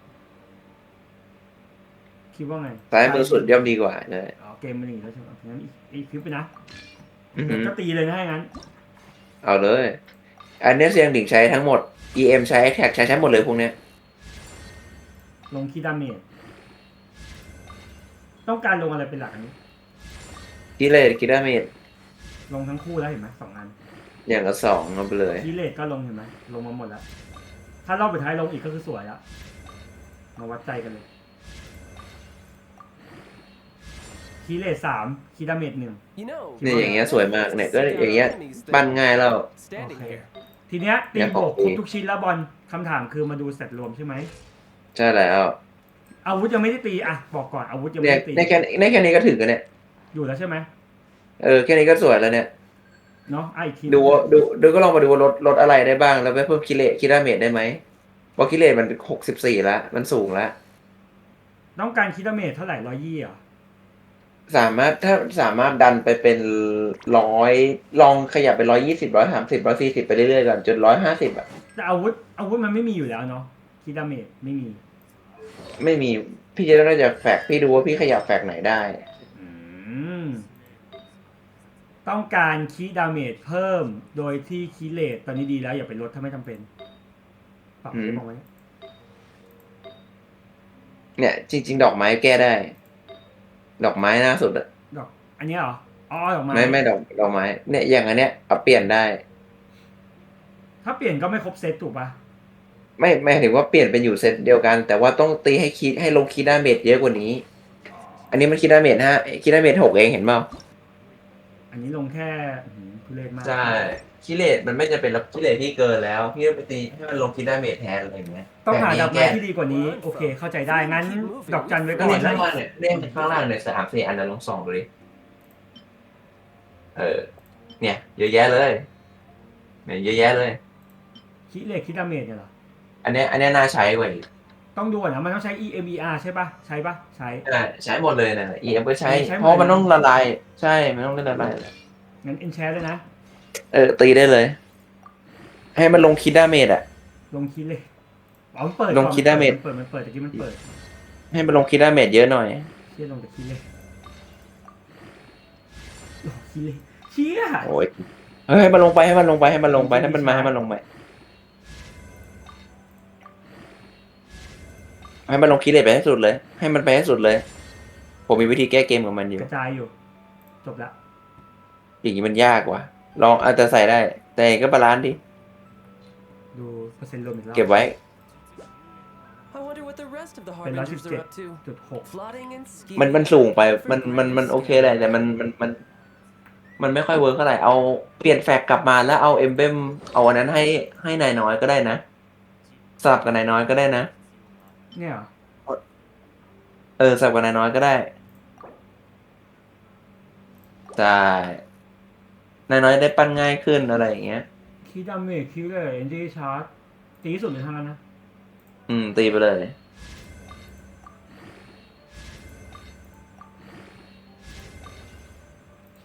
คิดว่าไงซ้ายมือสุดย่อมดีกว่าใช่เกมมันอย่างนี้แล้วใช่ไหมงั้นอีกคลิปไปนะก็ตีเลยนะงั้นเอาเลยอันนี้เสียงดิ่งใช้ทั้งหมด EM ใช้แท็กใช้หมดเลยพวกเนี้ยลงคีดาเมจต้องการลงอะไรเป็นหลักอันนี้คีดาเมจลงทั้งคู่แล้วเห็นไหม2 อันอย่างละ2เอาไปเลยคีเลตก็ลงเห็นไหมลงมาหมดแล้วถ้ารอบสุดท้ายลงอีกก็คือสวยแล้วมาวัดใจกันเลยคีเลต3คีดาเมจ1เนี่ยอย่างเงี้ยสวยมากเนี่ยก็อย่างเงี้ยปั้นง่ายแล้วโอเคทีเนี้ยตีโบกครบทุกชิ้นแล้วบอลคำถามคือมาดูเซตรวมใช่ไหมใช่แล้วอาวุธยังไม่ได้ตีอ่ะบอกก่อนอาวุธยังไม่ได้ตีในแค่นี้ก็ถึงกันเนี่ยอยู่แล้วใช่ไหมแค่นี้ก็สวยแล้วเนี่ยเนาะอีกทีดูก็ลองมาดูว่าลดอะไรได้บ้างแล้วไปเพิ่มคิดาเมจได้ไหมเพราะคิเลตมัน64แล้วมันสูงแล้วต้องการคิดาเมจเท่าไหร่120อ่ะสามารถดันไปเป็น100ลองขยับไป120 130 140ไปเรื่อยๆก่อนจน150อ่ะแต่อาวุธมันไม่มีอยู่แล้วเนาะคิดาเมจไม่มีพี่จะน่าจะแฟกพี่ดูว่าพี่ขยับแฟกไหนได้ต้องการคีดาเมจเพิ่มโดยที่คีเลตตอนนี้ดีแล้วอย่าไปลดถ้าไม่จำเป็นปรับให้มองไว้เนี่ยจริงๆดอกไม้แก้ได้ดอกไม้น่าสุดอะดอกอันนี้เหรอดอกไม้ไม่ดอกไม้เนี่ยอย่างอันเนี้ยเอาเปลี่ยนได้ถ้าเปลี่ยนก็ไม่ครบเซตถูกปะไม่ถึงว่าเปลี่ยนเป็นอยู่เซตเดียวกันแต่ว่าต้องตีให้ลงคีดาเมจเยอะกว่านี้อันนี้มันคีดาเมจ5คีดาเมจ6เองเห็นเปล่าอันนี้ลงแค่ทุเรศมากใช่คิเลตมันไม่จะเป็นรับคิเลตที่เกินแล้วพี่ไปตีให้มันลงคิดาเมจแทนอะไรอย่างเงี้ยต้องหาดอกไม้ที่ดีกว่านี้โอเคเข้าใจได้งั้นดอกจันไว้ก่อนแล้วข้างล่างเนี่ยเล่นข้างล่างเนี่ย3-4 อันนั้นลง2ดูดิเนี่ยเยอะแยะเลยเนี่ยเยอะแยะเลยคิดาเมจเนี่ยเหรออันนี้น่าใช้กว่าอีกต้องดูนะมันต้องใช้ EMER ใช่ปะใช้หมดเลยนะ EM ก็ใช้เพราะมันต้องละลายใช่มันต้องละลายงั้น enchant เลยนะตีได้เลยให้มันลงคิดาเมจอะลงคิดเลยมันเปิดลงคิดาเมจมันเปิดแต่ที่มันเปิดให้มันลงคิดาเมจเยอะหน่อยเชี่ยลงแต่คิดเลยเชี่ยโอ้ยให้มันลงไปถ้ามันมาให้มันลงไปให้มันไปให้มันลงคิดเลตไปให้สุดเลยให้มันไปให้สุดเลยผมมีวิธีแก้เกมกับมันอยู่กระจายอยู่จบละอย่างนี้มันยากว่ะลองอาจจะใส่ได้แต่ก็บาลานซ์ดิดูเปอร์เซ็นต์รวมอีกรอบเก็บไว้ เป็น117.6มันสูงไปมันโอเคแหละแต่มันไม่ค่อยเวิร์กเท่าไหร่เอาเปลี่ยนแฟกกลับมาแล้วเอาเอมเบมเอาอันนั้นให้นายน้อยก็ได้นะสลับกับนายน้อยก็ได้นะเนี่ยสลับกับนายน้อยก็ได้ใช่นายน้อยได้ปั้นง่ายขึ้นอะไรอย่างเงี้ยคีดาเมจคิวเลยเอ็นจีชาร์จตีที่สุดเลยทั้งนั้นนะตีไปเลย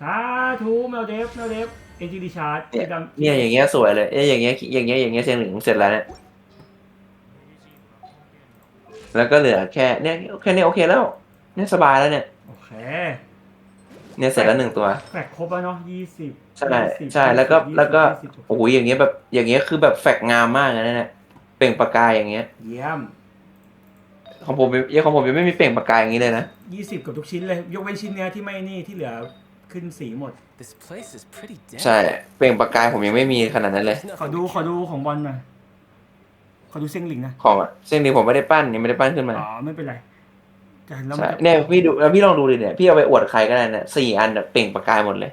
สาธุแมวเดฟเอ็นจีชาร์จเนี่ยอย่างเงี้ยสวยเลยอย่างเงี้ยเสียงหนึ่งเสร็จแล้วเนี่ยแล้วก็เหลือแค่เนี่ยแค่นี้โอเคแล้วเนี่ยสบายแล้วเนี่ยโอเคเนี่ยเสร็จแล้ว1 ตัวแฟกครบแล้วเนาะ20ใช่แล้วก็โอ้โหอย่างเงี้ยแบบอย่างเงี้ยคือแบบแฟกงามมากนะเนี่ยเปล่งประกายอย่างเงี้ยเยี่ยมของผมยังไม่มีเปล่งประกายอย่างงี้เลยนะ20กับทุกชิ้นเลยยกเว้นชิ้นเนี้ยที่ไม่นี่ที่เหลือขึ้นสีหมดใช่เปล่งประกายผมยังไม่มีขนาดนั้นเลยขอดูของบอลหน่อยขอดูเส้นหลิงนะของเส้นหลิงผมไม่ได้ปั้นยังไม่ได้ปั้นขึ้นมาไม่เป็นไรใช่เนี่ยพี่ดูแล้วพี่ลองดูดิเนี่ยพี่เอาไปอวดใครก็ได้เนี่ย4 อันเปล่งประกายหมดเลย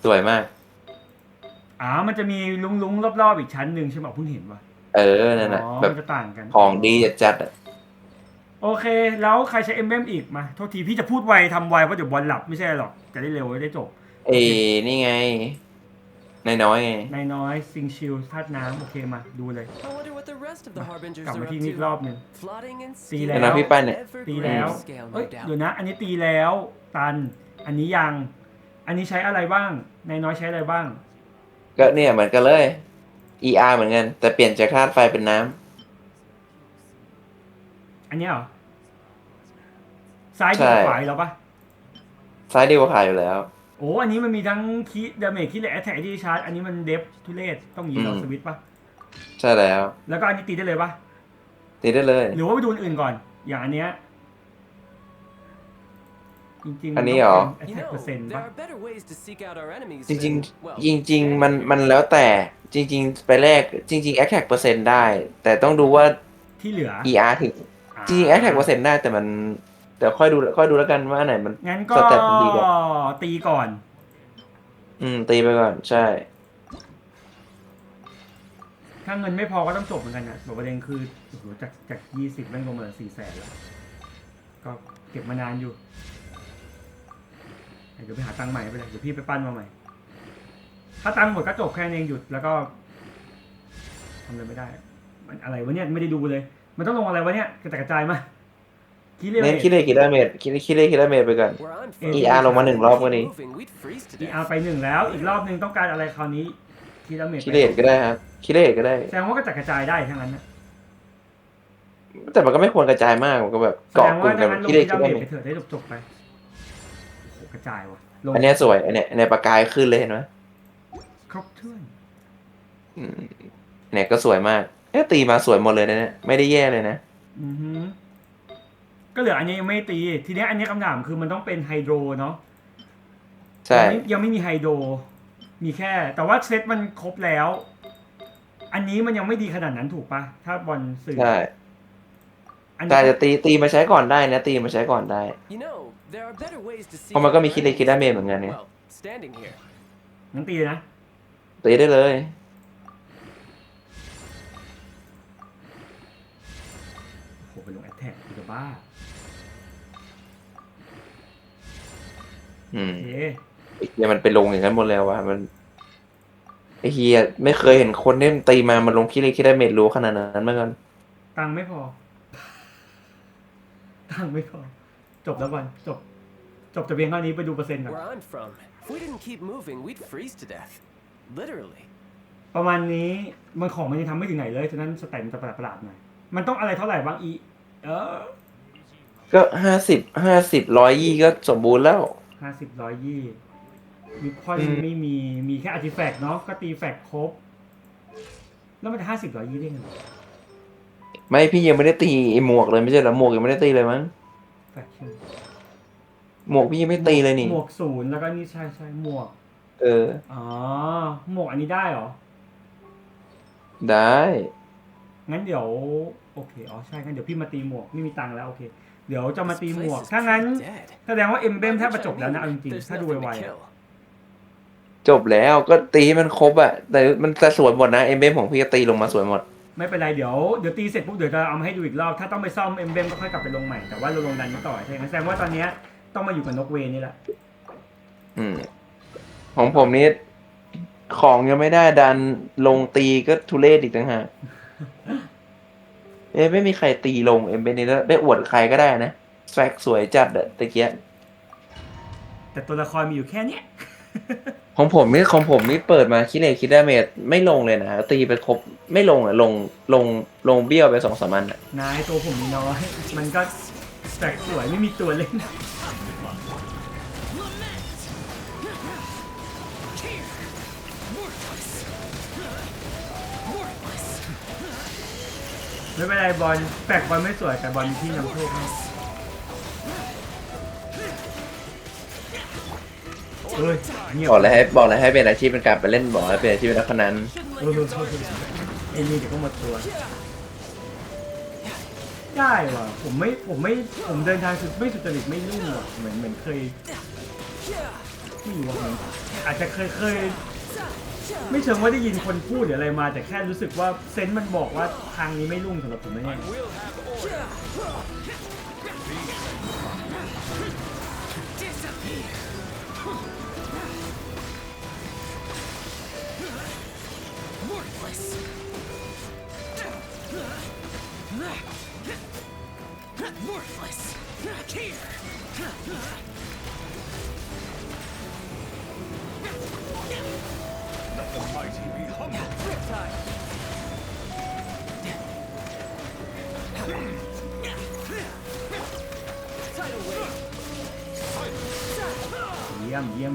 สวยมากมันจะมีลุ้งรอบๆอีกชั้นหนึ่งใช่ไหมเพิ่งเห็นว่ะนั่นแหละแบบจะต่างกันของดีจัดโอเคแล้วใครใช้เอ็มเบมอีกมาโทษทีพี่จะพูดไวทำไวเพราะเดี๋ยวบอลหลับไม่ใช่หรอกจะได้เร็วได้จบนี่ไงนายน้อยไงนายน้อยซิงชิลธาตุน้ำโอเคมาดูเลยกลับมาที่นี่รอบหนึ่งตีแล้วพี่ปั้นเนี่ยตีแล้วเดี๋ยวนะอันนี้ตีแล้วตันอันนี้ยังอันนี้ใช้อะไรบ้างนายน้อยใช้อะไรบ้างก็เนี่ยเหมือนกันเลย ER เหมือนกันแต่เปลี่ยนจากธาตุไฟเป็นน้ำอันนี้เหรอซ้ายดีกว่าขวาแล้วปะซ้ายดีกว่าขวาอยู่แล้วโอ้อันนี้มันมีทั้งคีดาเมจคีและแอทแทกที่ชาร์จอันนี้มันเดฟทุเรศต้องยิงออกสวิตปะใช่แล้วแล้วก็อันนี้ตีได้เลยปะตีได้เลยหรือว่าไปดูอื่นก่อนอย่างอันเนี้ยจริงๆอันนี้เหรอ attack percent ปะจริงมันแล้วแต่จริงๆไปแรกจริงๆ attack เปอร์เซ็นต์ได้แต่ต้องดูว่าที่เหลือ ER ถึงจริงๆ attack เปอร์เซ็นต์ได้แต่มันเดี๋ยวค่อยดูแล้วกันว่าไหนมันงั้นก็ตีก่อนตีไปก่อนใช่ถ้าเงินไม่พอก็ต้องจบเหมือนกันนะแต่ประเด็นคือโอ้โหจาก20แม่งลงมา400,000แล้วก็เก็บมานานอยู่เดี๋ยวไปหาตังค์ใหม่ไปเลยเดี๋ยวพี่ไปปั้นมาใหม่ถ้าตังค์หมดก็จบแค่นี้หยุดแล้วก็ทำอะไรไม่ได้มันอะไรวะเนี่ยไม่ได้ดูเลยมันต้องลงอะไรวะเนี่ยกระจายมาเน้นคิดเลขกี่ดาเมจคิดเลขกี่ดาเมจไปก่อน ER ลงมา1 รอบก็ดี ER ไป1แล้วอีกรอบนึงต้องการอะไรคราวนี้คิดดาเมจคิดเลขก็ได้ครับคิดเลขก็ได้แสดงว่าก็กระจายได้ทั้งนั้นนะแต่มันก็ไม่ควรกระจายมากมันก็แบบเกาะกลุ่มกันคิดเลขคิดดาเมจไปเถอะได้จบไปกระจายว่ะอันนี้สวยอันนี้ประกายขึ้นเลยเห็นไหมครบถ้วนเนี่ยก็สวยมากตีมาสวยหมดเลยนะเนี่ยไม่ได้แย่เลยนะก็เหลืออันนี้ยังไม่ตีทีนี้อันนี้คำถามคือมันต้องเป็นไฮโดรเนาะใช่ยังไม่มีไฮโดรมีแค่แต่ว่าเซตมันครบแล้วอันนี้มันยังไม่ดีขนาดนั้นถูกปะถ้าบอลสื่อใช่แต่จะตีมาใช้ก่อนได้นะตีมาใช้ก่อนได้เพราะมันก็มีคิดเลขคิดดาเมจเหมือนกันเนี่ยงั้นตีเลยนะตีได้เลยโหไปลงแอตแทกกูจะบ้าเฮียมันไปลงอย่างนั้นหมดแล้ววะมันไอเฮียไม่เคยเห็นคนเล่นตีมามันลงคิดเลขคิดดาเมจรู้ขนาดนั้นมาก่อนตังไม่พอจบแล้ววันจบแต่เพียงเท่านี้ไปดูเปอร์เซ็นต์ก่อนประมาณนี้มันของมันยังทำไม่ถึงไหนเลยฉะนั้นสแตนจะประหลาดหน่อยมันต้องอะไรเท่าไหร่บ้างก็50 120ก็สมบูรณ์แล้ว50 120มีข้อไม่มีแค่อาร์ติแฟกต์เนาะก็ตีแฟกต์ครบแล้วมันจะ50 120ได้ไงไม่พี่ยังไม่ได้ตีหมวกเลยไม่ใช่เหรอหมวกยังไม่ได้ตีเลยมั้งหมวกพี่ยังไม่ตีเลยนี่หมวก0แล้วก็นี่ใช่หมวกอ๋อหมวกอันนี้ได้เหรอได้ งั้นเดี๋ยวโอเคอ๋อใช่งั้นเดี๋ยวพี่มาตีหมวกไม่มีตังค์แล้วโอเคเดี๋ยวจะมาตีหมวกถ้างั้นแสดงว่าเอ็มเบมแทบจะจบแล้วนะเอาจริงๆถ้าดูไวๆจบแล้วก็ตีมันครบอะแต่มันจะสวยหมดนะเอ็มเบมของพี่ก็ตีลงมาสวยหมดไม่เป็นไรเดี๋ยวตีเสร็จปุ๊บเดี๋ยวจะเอามาให้ดูอีกรอบถ้าต้องไปซ่อมเอ็มเบมก็ค่อยกลับไปลงใหม่แต่ว่าเราลงดันนี้ต่อใช่ไหมแสดงว่าตอนนี้ต้องมาอยู่กับนกเวนี่แหละของผมนี้ของยังไม่ได้ดันลงตีก็ทุเรศอีกต่างหากไม่มีใครตีลงเอ็มเบนี่แล้วได้อวดใครก็ได้นะแฟกสวยจัดอะตะเกียแต่ตัวละครมีอยู่แค่เนี้ยของผมนี่เปิดมาคิดเลยคิดได้เมจไม่ลงเลยนะตีไปครบไม่ลงอะลงเบี้ยวไป2-3 อันอะนายตัวผมมีน้อยมันก็แฟกสวยไม่มีตัวเล่นไม่เป็นไรบอลแปลกบอลไม่สวยแต่บอลที่นำโชคให้บอกเลยให้เป็นอาชีพเป็นการไปเล่นบอกแล้วเป็นอาชีพเป็นนักพนันไอ้นี่เดี๋ยวก็หมดตัวได้ว่ะผมเดินทางสุดไม่สุจริตไม่รุ่งว่ะเหมือนเคยไม่รู้ว่าอาจจะเคยไม่เชิงว่าได้ยินคนพูดหรืออะไรมาแต่แค่รู้สึกว่าเซนส์มันบอกว่าทางนี้ไม่รุ่งสำหรับผมไม่แน่เยี่ยม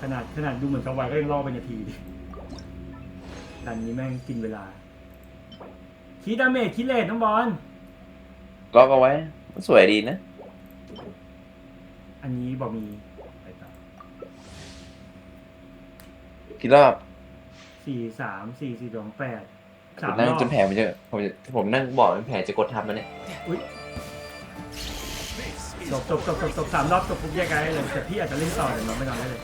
ขนาดดูเหมือนจะไวก็ยังรอไปนาทีดิดันนี้แม่งกินเวลาคีดาเมจคิเลตน้องบอลล็อกเอาไว้สวยดีนะอันนี้บอกมีไปต่อกี่รอบ4-3 4-4-2-8 3 นั่งจนแผลมันเยอะผมนั่งบอกเป็นแผลจะกดทับมันเนี่ยจบ3 รอบจบปุ๊บแยกกันได้เลยแต่พี่อาจจะเล่นต่อแต่น้องไม่นอนได้เลย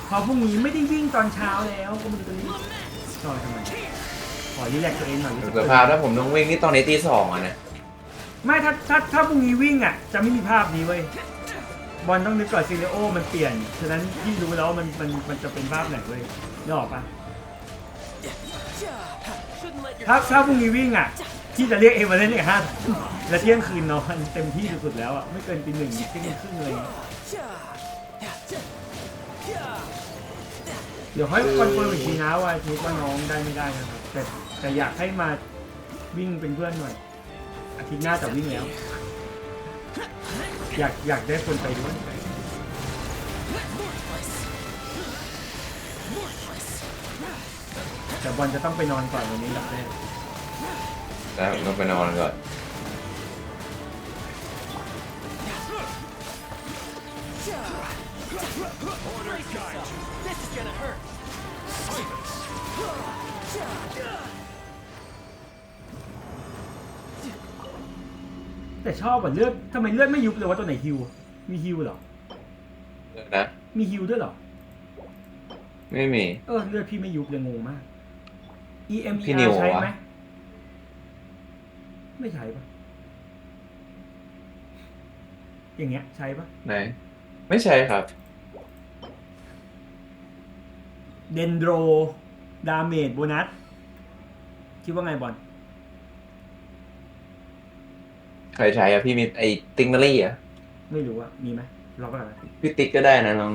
พอพรุ่งนี้ไม่ได้วิ่งตอนเช้าแล้วก็มันจะรีบนอนทำไมขอรีแลกซ์ตัวเองหน่อยสภาพถ้าผมต้องวิ่งนี่ตอนนี้ตี 2อ่ะนะไม่ถ้าพรุ่งนี้วิ่งอ่ะจะไม่มีภาพนี้เว้ยบอลต้องนึกก่อนซีเรโอมันเปลี่ยนฉะนั้นพี่รู้แล้วมันจะเป็นภาพไหนเว้ยนึกออกปะถ้าพรุ่งนี้วิ่งอ่ะที่จะเรียกเอมาเล่นเนี่ย5 และเที่ยงคืนนอนเต็มที่สุดๆแล้วอ่ะไม่เกินตี 1 เที่ยงครึ่งเลยเดี๋ยวค่อยคอนเฟิร์มอีกทีนะว่าคิดว่าน้องได้ไม่ได้นะครับแต่อยากให้มาวิ่งเป็นเพื่อนหน่อยอาทิตย์หน้าจะวิ่งแล้วอยากได้คนไปด้วยแต่บอลจะต้องไปนอนก่อนวันนี้หลับแน่ต้องไปนอนก่อนแต่ชอบอ่ะเลือดทำไมเลือดไม่ยุบเลยว่าตัวไหนฮิวมีฮิวเหรอนะมีฮิวด้วยเหรอไม่มีเลือดพี่ไม่ยุบเลยงงมาก EMER ใช้ไหมไม่ใช่ปะอย่างเงี้ยใช่ปะไหนไม่ใช่ครับเดนโดรดาเมจโบนัสคิดว่าไงบอลใครใช้อะพี่มีไอ้ติงเนอรี่อะไม่รู้อะมีไหมเราก็ได้พี่ติ๊กก็ได้นะน้อง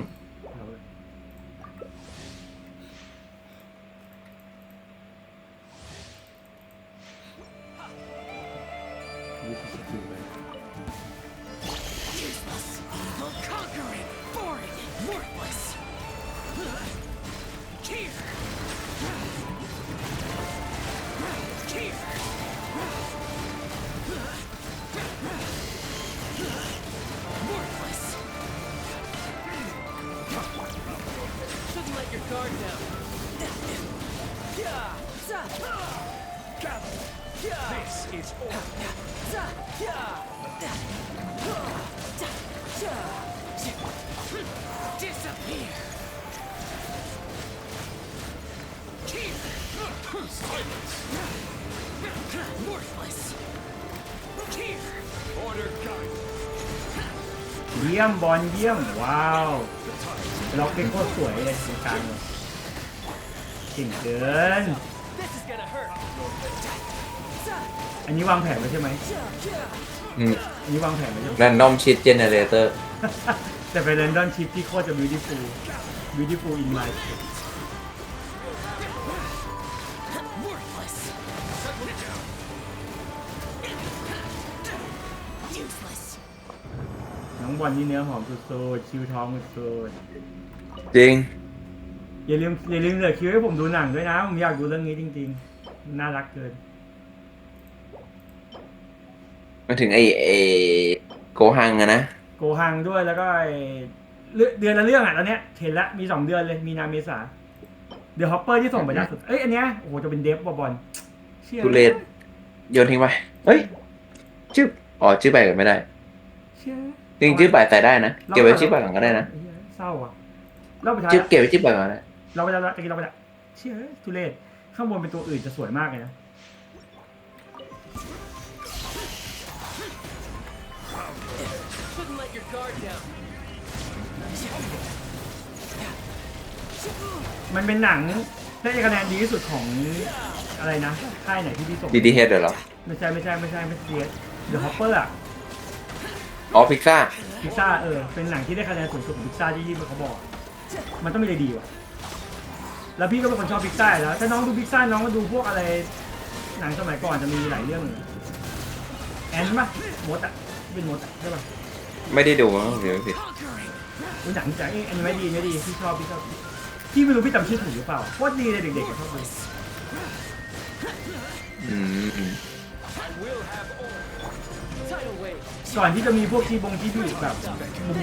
เยี่ยมบอลเยี่ยมว้าวล็อกเป็นโคตรสวยเลยตรงกลางเลยเก่งเกินอันนี้วางแผนไว้ใช่ไหมอันนี้วางแผนไว้ใช่ไหม Random Shift Generator แต่เป็น Random Shift ที่โคตรจะ beautiful in my น้องบอลนี่เนื้อหอมสุดๆคิวท้องสุดจริงอย่าลืมเหลือคิวให้ผมดูหนังด้วยนะผมอยากดูเรื่องนี้จริงๆน่ารักเกินมาถึงไอโกฮังอะนะโกฮังด้วยแล้วก็เดือนละเรื่องอ่ะตอนเนี้ยเห็นแล้วมี2 เดือนเลยมีนาเมษาเดอะฮอปเปอร์ที่ส่งไปล่าสุดอันเนี้ยโอ้โหจะเป็นเดฟบอลทุเรศโยนทิ้งไปเฮ้ยชื่อใบกันไม่ได้จริงชื่อใบใส่ได้นะเก็บไว้ชื่อใบก่อนก็ได้นะเศร้าอ่ะชื่อเก็บไว้ชื่อใบก่อนนะเราไปแล้วตะกี้เราไปแล้วเชื่อทุเรศข้างบนเป็นตัวอื่นจะสวยมากเลยนะมันเป็นหนังได้คะแนนดีที่สุดของอะไรนะค่ายไหนที่พี่ส่งDDHเหรอไม่ใช่เดอะฮอปเปอร์อ่ะอ๋อพิกซ่าเป็นหนังที่ได้คะแนนสูงสุดของพิกซ่าที่เขาบอกมันต้องมีอะไรดีวะแล้วพี่ก็เป็นคนชอบพิกซ่าแล้วถ้าน้องดูพิกซ่าน้องก็ดูพวกอะไรหนังสมัยก่อนจะมีหลายเรื่องแอนป่ะมดอ่ะเป็นมดอ่ะใช่ป่ะไม่ได้ดูมั้งเดี๋ยวผิดหนังจากอันนี้ไม่ดีพี่ชอบพี่ไม่รู้พี่จำชื่อถูกหรือเปล่าโคตรดีเลยเด็กๆชอบดูก่อนที่จะมีพวกทีบงที่พี่แบบ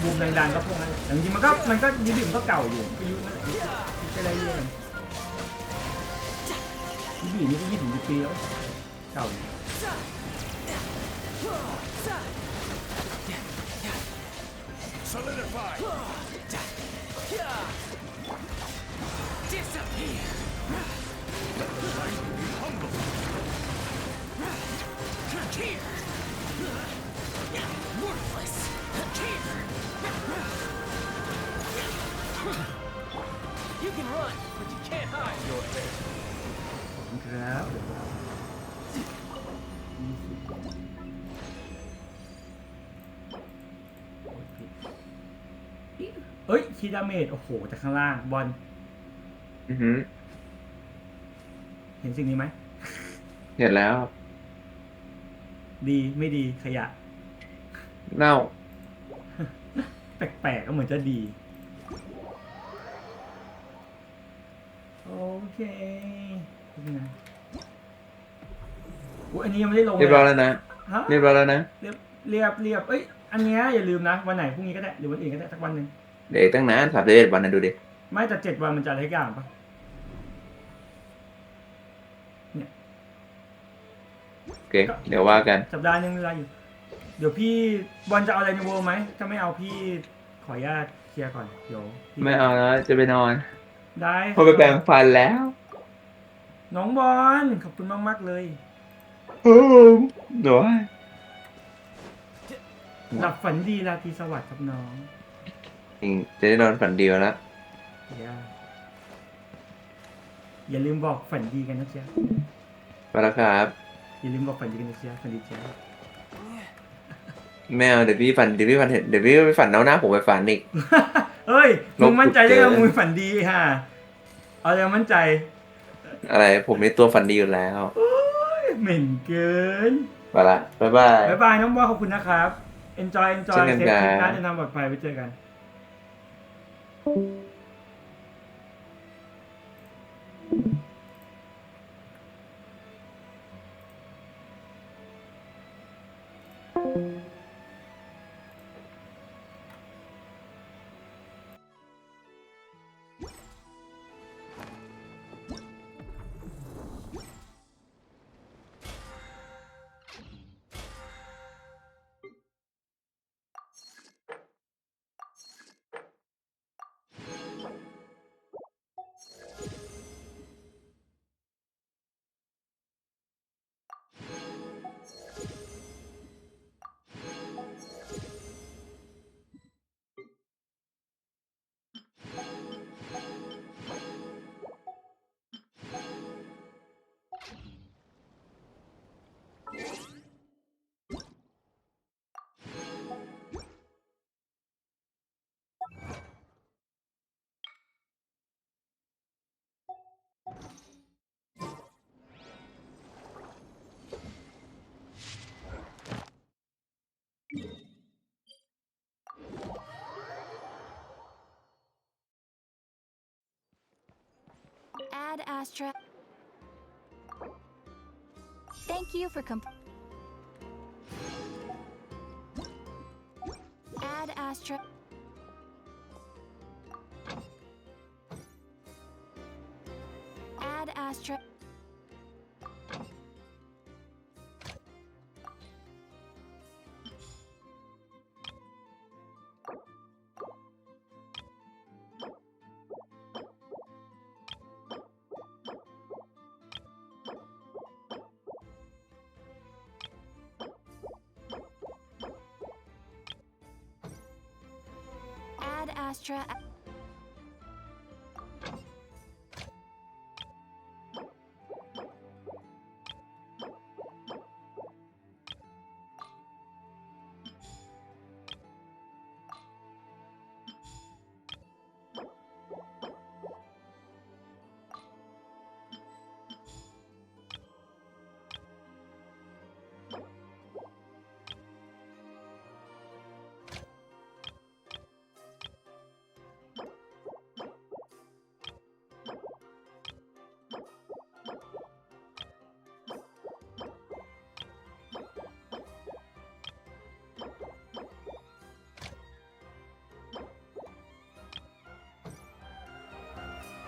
บูมดังๆก็พวกนั้นแต่จริงๆมันก็ยืดมันก็เก่าอยู่ก็ยุคนั้นใช่ไรเรื่องทีบีนี่ก็20 ปีแล้วเก่าครับคีดาเมจโอ้โหจากข้างล่างบอลเห็นสิ่งนี้ไหมเห็นแล้วดีไม่ดีขยะเน่าแปลกๆก็เหมือนจะดีโอเคนะอันนี้ยังไม่ได้ลงเรียบร้อยแล้วนะเรียบร้อยแล้วนะเรียบอันนี้อย่าลืมนะวันไหนพรุ่งนี้ก็ได้หรือวันอื่นก็ได้สักวันหนึ่งเด็กตั้งนาน31 วันนะดูดิไม่แต่7 วันมันจะอะไรอย่างปะเนี่ยโอเคเดี๋ยวว่ากันสัปดาห์นึงเวลาอยู่เดี๋ยวพี่บอลจะเอาอะไรในโวไหมถ้าไม่เอาพี่ขออนุญาตเคลียร์ก่อนเดี๋ยวไม่เอาแล้วจะไปนอนได้พอไปแปรงฟันแล้วน้องบอลขอบคุณมากๆเลยหนูหลับฝันดีราตรีสวัสดิ์ครับน้องจะได้นอนฝันดีแล้วอย่าลืมบอกฝันดีกันนะเจ๊ไปแล้วครับอย่าลืมบอกฝันดีกันนะเจ๊ฝันดีเจ๊แมวเดี๋ยวพี่ฝันเดี๋ยวพี่ไปฝันเอาหน้าผมไปฝันอีกเฮ้ยมึงมั่นใจได้ไงมึงฝันดีฮะเอาอะไรมั่นใจอะไรผมในตัวฝันดีอยู่แล้วเหม็นเกินไปละบ๊ายบายน้องบอลขอบคุณนะครับ enjoy เซฟทริปนะจะนำปลอดภัยไปเจอกัน Ad Astra. Thank you for Ad Astra. Ad Astra. Ad Astra.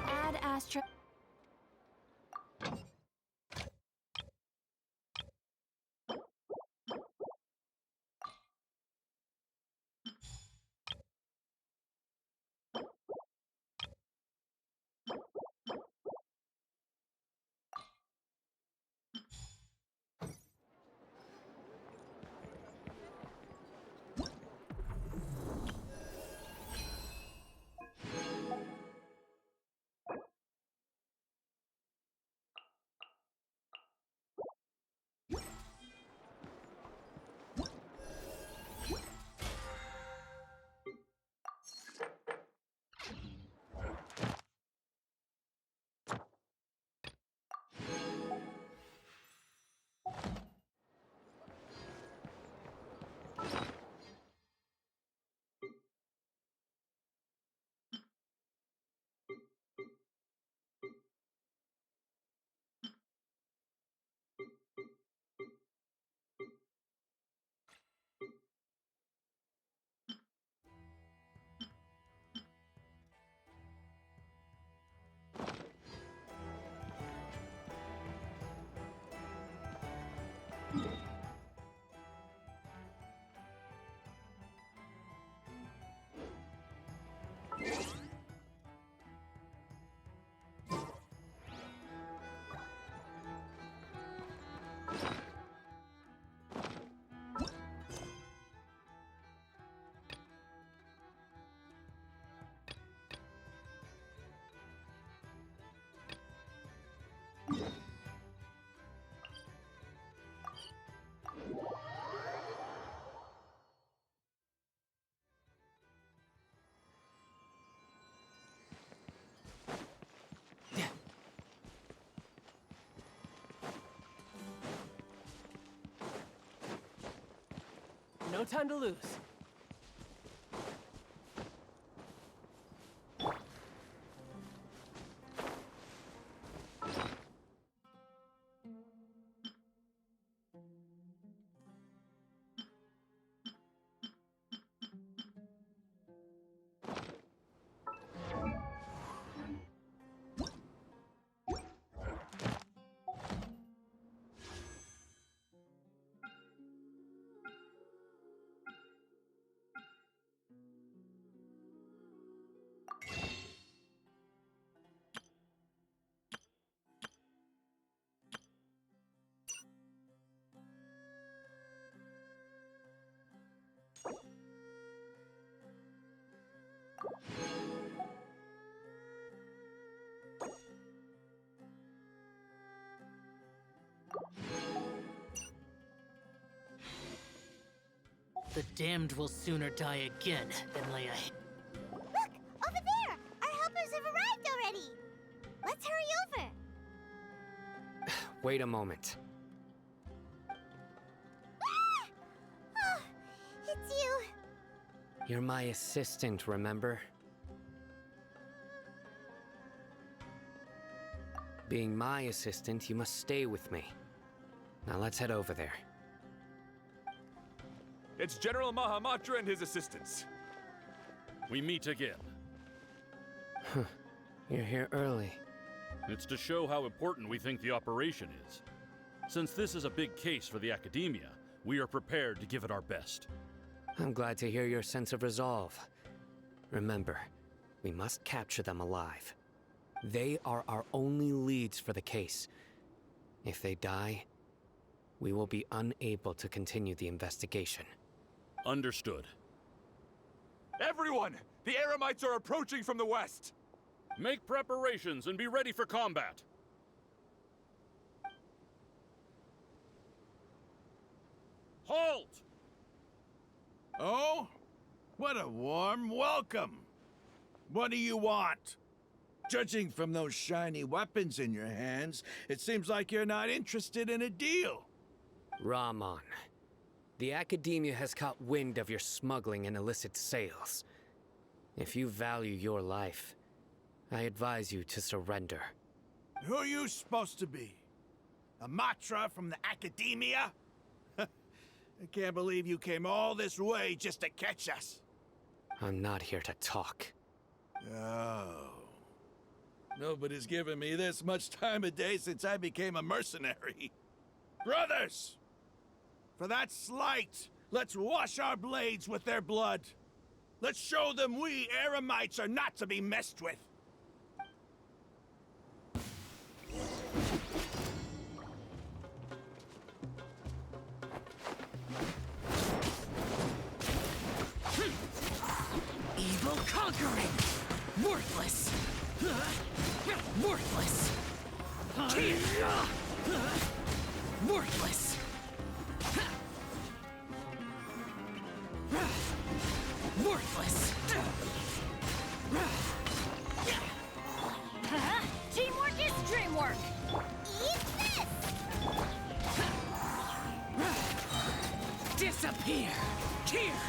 Ad Astra. No time to lose. The damned will sooner die again than lay a... Look! Over there! Our helpers have arrived already! Let's hurry over! Wait a moment. Ah! Oh, it's you! You're my assistant, remember? Being my assistant, you must stay with me. Now let's head over there. It's General Mahamatra and his assistants. We meet again. You're here early. It's to show how important we think the operation is. Since this is a big case for the Academia, we are prepared to give it our best. I'm glad to hear your sense of resolve. Remember, we must capture them alive. They are our only leads for the case. If they die, we will be unable to continue the investigation. Understood. Everyone! The Eremites are approaching from the west! Make preparations and be ready for combat. Halt! Oh? What a warm welcome. What do you want? Judging from those shiny weapons in your hands, it seems like you're not interested in a deal. Rahman, the Academia has caught wind of your smuggling and illicit sales. If you value your life, I advise you to surrender. Who are you supposed to be? A Matra from the Academia? I can't believe you came all this way just to catch us. I'm not here to talk. Oh. Nobody's given me this much time of day since I became a mercenary. Brothers! For that slight, let's wash our blades with their blood. Let's show them we Eremites are not to be messed with. Evil conquering! Worthless! Worthless! Worthless! Worthless! Teamwork is dreamwork! Eat this! Disappear! Here!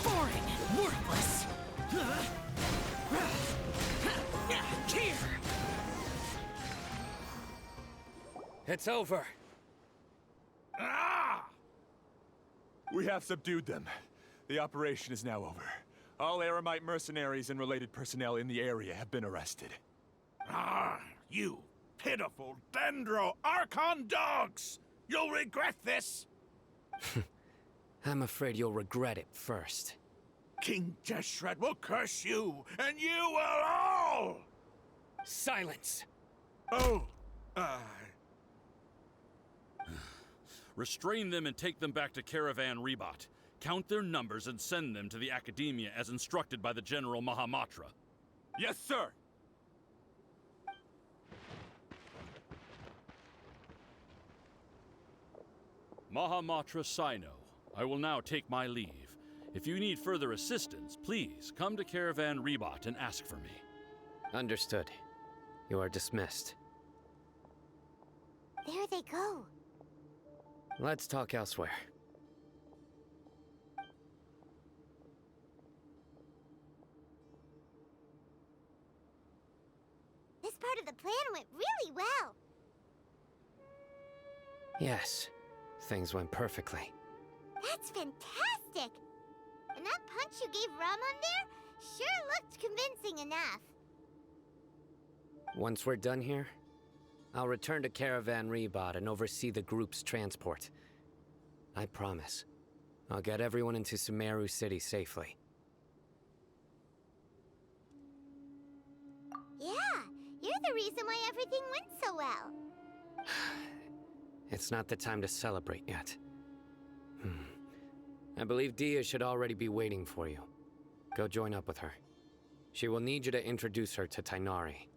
Boring! Worthless! Here! It's over. Ah! We have subdued them. The operation is now over. All Eremite mercenaries and related personnel in the area have been arrested. Ah, you pitiful Dendro Archon dogs! You'll regret this! I'm afraid you'll regret it first. King Deshret will curse you, and you will all! Silence! Oh, Restrain them and take them back to Caravan Rebot. Count their numbers and send them to the Academia as instructed by the General Mahamatra. Yes, sir! Mahamatra Sino, I will now take my leave. If you need further assistance, please come to Caravan Rebot and ask for me. Understood. You are dismissed. There they go. Let's talk elsewhere. This part of the plan went really well. Yes, things went perfectly. That's fantastic! And that punch you gave Ramon there sure looked convincing enough. Once we're done here, I'll return to Caravan Rebot and oversee the group's transport. I promise, I'll get everyone into Sumeru City safely. Yeah, you're the reason why everything went so well. It's not the time to celebrate yet. I believe Dia should already be waiting for you. Go join up with her. She will need you to introduce her to Tainari.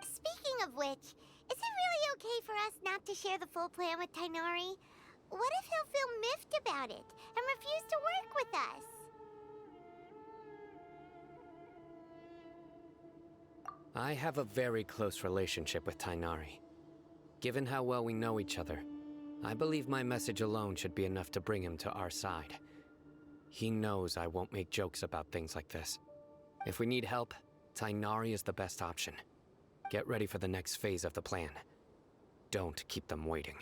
Speaking of which, is it really okay for us not to share the full plan with Tainari? What if he'll feel miffed about it and refuse to work with us? I have a very close relationship with Tainari. Given how well we know each other, I believe my message alone should be enough to bring him to our side. He knows I won't make jokes about things like this. If we need help, Tainari is the best option. Get ready for the next phase of the plan. Don't keep them waiting.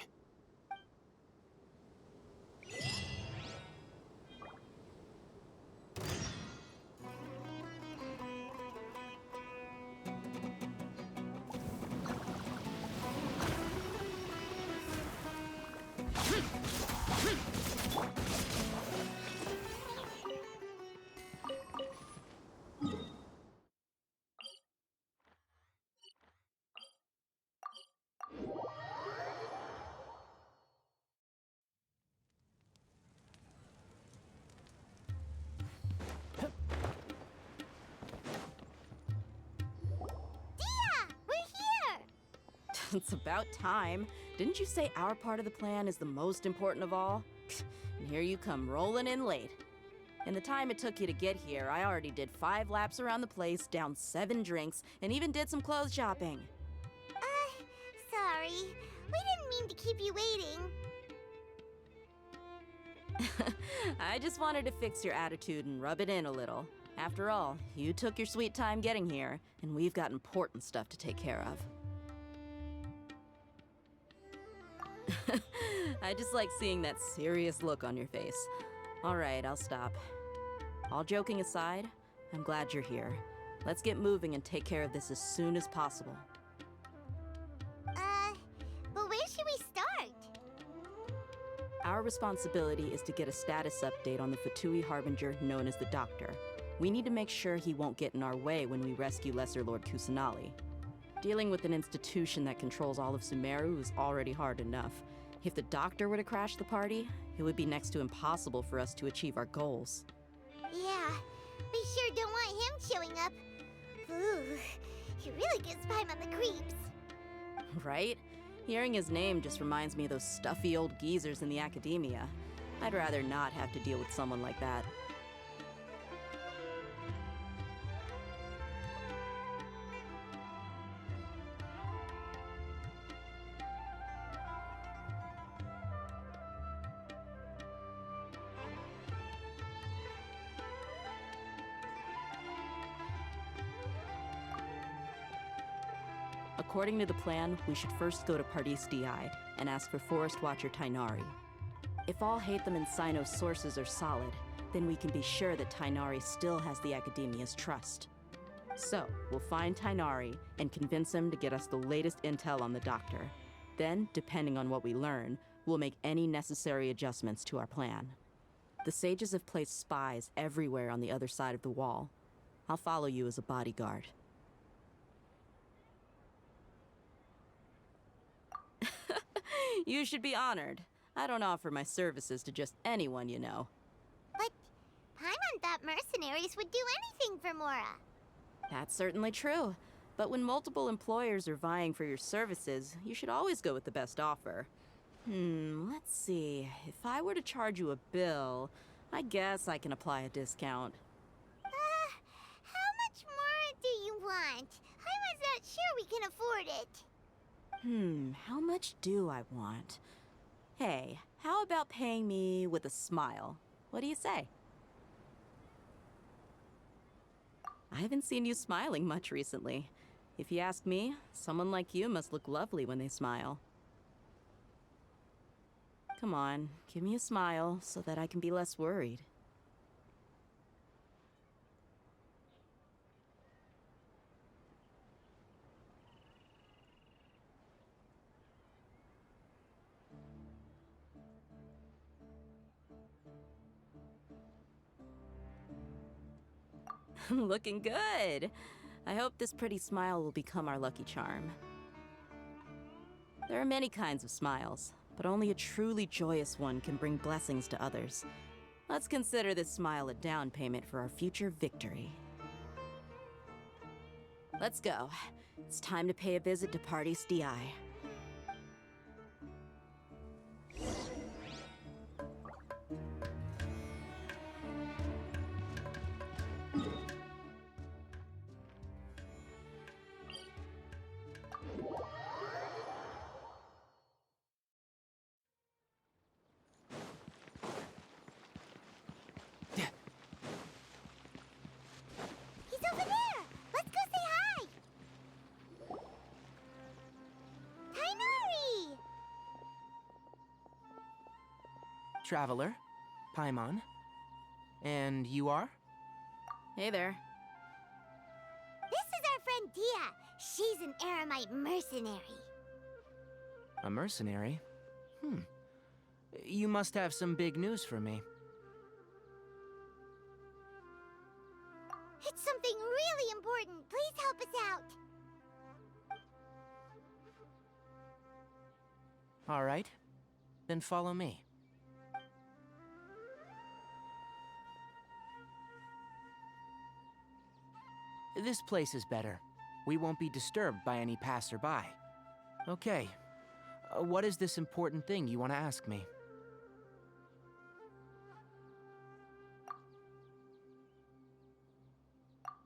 It's about time. Didn't you say our part of the plan is the most important of all? And here you come rolling in late. In the time it took you to get here, I already did 5 laps around the place, downed 7 drinks, and even did some clothes shopping. Sorry. We didn't mean to keep you waiting. I just wanted to fix your attitude and rub it in a little. After all, you took your sweet time getting here, and we've got important stuff to take care of. I just like seeing that serious look on your face. All right, I'll stop. All joking aside, I'm glad you're here. Let's get moving and take care of this as soon as possible. But where should we start? Our responsibility is to get a status update on the Fatui Harbinger known as the Doctor. We need to make sure he won't get in our way when we rescue Lesser Lord Kusanali. Dealing with an institution that controls all of Sumeru is already hard enough. If the Doctor were to crash the party, it would be next to impossible for us to achieve our goals. Yeah, we sure don't want him showing up. Ooh, he really gives Paimon the creeps. Right? Hearing his name just reminds me of those stuffy old geezers in the academia. I'd rather not have to deal with someone like that. According to the plan, we should first go to Pardis Di and ask for Forest Watcher Tainari. If all Hatham and Sino's sources are solid, then we can be sure that Tainari still has the Academia's trust. So, we'll find Tainari and convince him to get us the latest intel on the Doctor. Then, depending on what we learn, we'll make any necessary adjustments to our plan. The sages have placed spies everywhere on the other side of the wall. I'll follow you as a bodyguard. You should be honored. I don't offer my services to just anyone, you know. But Paimon thought mercenaries would do anything for Mora. That's certainly true. But when multiple employers are vying for your services, you should always go with the best offer. Let's see. If I were to charge you a bill, I guess I can apply a discount. How much more do you want? Paimon's not sure we can afford it. How much do I want? Hey, how about paying me with a smile? What do you say? I haven't seen you smiling much recently. If you ask me, someone like you must look lovely when they smile. Come on, give me a smile so that I can be less worried. Looking good. I hope this pretty smile will become our lucky charm. There are many kinds of smiles, but only a truly joyous one can bring blessings to others. Let's consider this smile a down payment for our future victory. Let's go. It's time to pay a visit to Pardis Di. traveler, Paimon. And you are? Hey there. This is our friend Dia. She's an Aramite mercenary. A mercenary? You must have some big news for me. It's something really important. Please help us out. All right. Then follow me. This place is better. We won't be disturbed by any passerby. Okay. What is this important thing you want to ask me?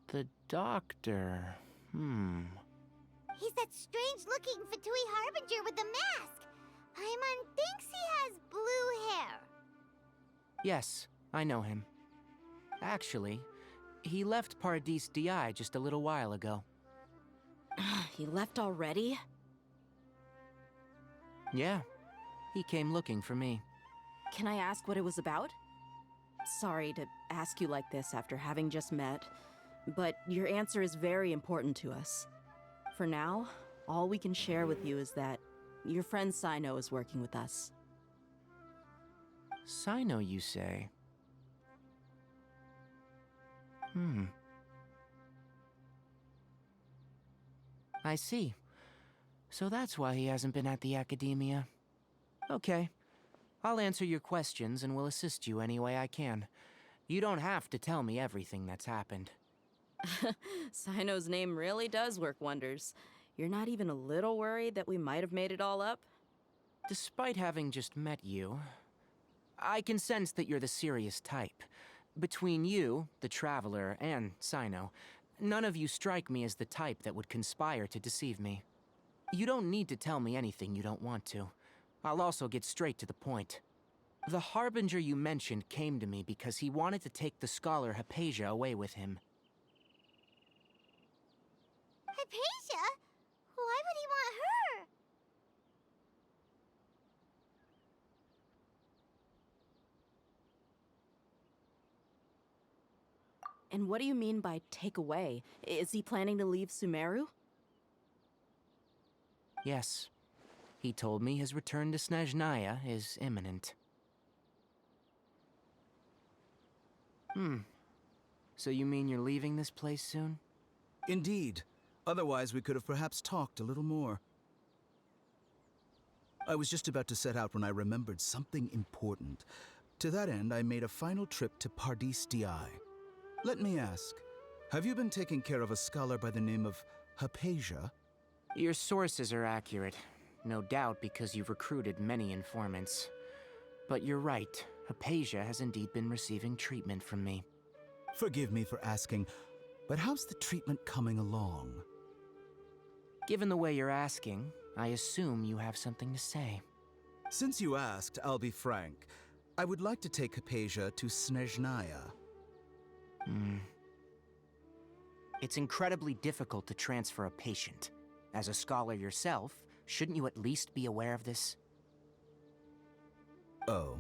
The doctor. He's that strange-looking Fatui Harbinger with the mask. Paimon thinks he has blue hair. Yes, I know him. Actually, he left Paradis Di just a little while ago. He left already? Yeah, he came looking for me. Can I ask what it was about? Sorry to ask you like this after having just met, but your answer is very important to us. For now, all we can share with you is that your friend Sino is working with us. Sino, you say? I see. So that's why he hasn't been at the academia. Okay. I'll answer your questions and will assist you any way I can. You don't have to tell me everything that's happened. Sino's name really does work wonders. You're not even a little worried that we might have made it all up? Despite having just met you, I can sense that you're the serious type. Between you, the Traveler, and Sino, none of you strike me as the type that would conspire to deceive me. You don't need to tell me anything you don't want to. I'll also get straight to the point. The Harbinger you mentioned came to me because he wanted to take the scholar Hypatia away with him. Hypatia? Why would he want her? And what do you mean by take away? Is he planning to leave Sumeru? Yes. He told me his return to Snezhnaya is imminent. So you mean you're leaving this place soon? Indeed. Otherwise, we could have perhaps talked a little more. I was just about to set out when I remembered something important. To that end, I made a final trip to Paradis Di. Let me ask, have you been taking care of a scholar by the name of Hypatia? Your sources are accurate. No doubt because you've recruited many informants. But you're right. Hypatia has indeed been receiving treatment from me. Forgive me for asking, but how's the treatment coming along? Given the way you're asking, I assume you have something to say. Since you asked, I'll be frank. I would like to take Hypatia to Snezhnaya. It's incredibly difficult to transfer a patient. As a scholar yourself, shouldn't you at least be aware of this? Oh?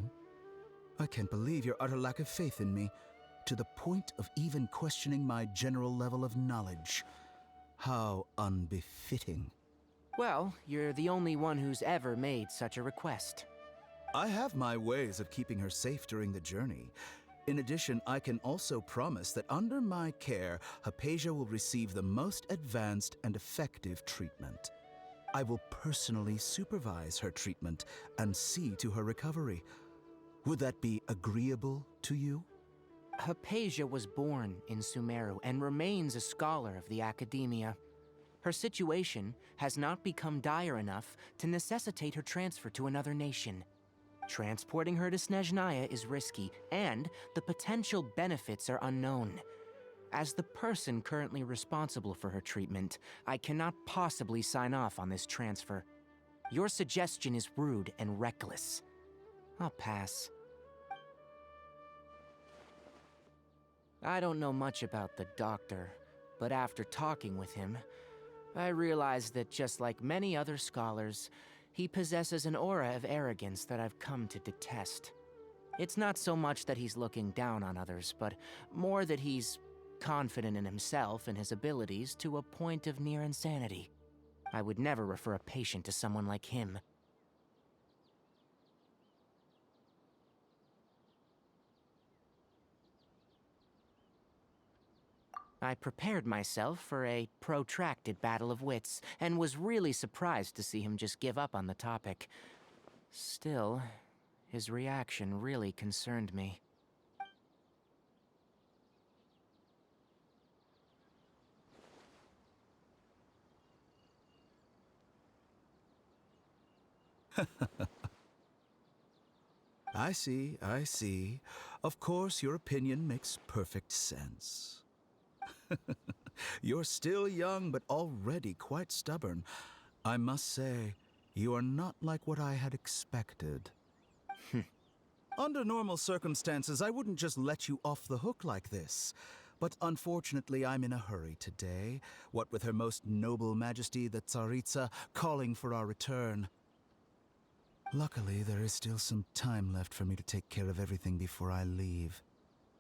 I can't believe your utter lack of faith in me, to the point of even questioning my general level of knowledge. How unbefitting. Well, you're the only one who's ever made such a request. I have my ways of keeping her safe during the journey. In addition, I can also promise that under my care, Hypatia will receive the most advanced and effective treatment. I will personally supervise her treatment and see to her recovery. Would that be agreeable to you? Hypatia was born in Sumeru and remains a scholar of the academia. Her situation has not become dire enough to necessitate her transfer to another nation. Transporting her to Snezhnaya is risky, and the potential benefits are unknown. As the person currently responsible for her treatment, I cannot possibly sign off on this transfer. Your suggestion is rude and reckless. I'll pass. I don't know much about the doctor, but after talking with him, I realized that just like many other scholars, he possesses an aura of arrogance that I've come to detest. It's not so much that he's looking down on others, but more that he's confident in himself and his abilities to a point of near insanity. I would never refer a patient to someone like him. I prepared myself for a protracted battle of wits, and was really surprised to see him just give up on the topic. Still, his reaction really concerned me. I see. Of course, your opinion makes perfect sense. You're still young, but already quite stubborn. I must say, you are not like what I had expected. Under normal circumstances, I wouldn't just let you off the hook like this. But unfortunately, I'm in a hurry today, what with Her Most Noble Majesty the Tsaritsa calling for our return. Luckily, there is still some time left for me to take care of everything before I leave.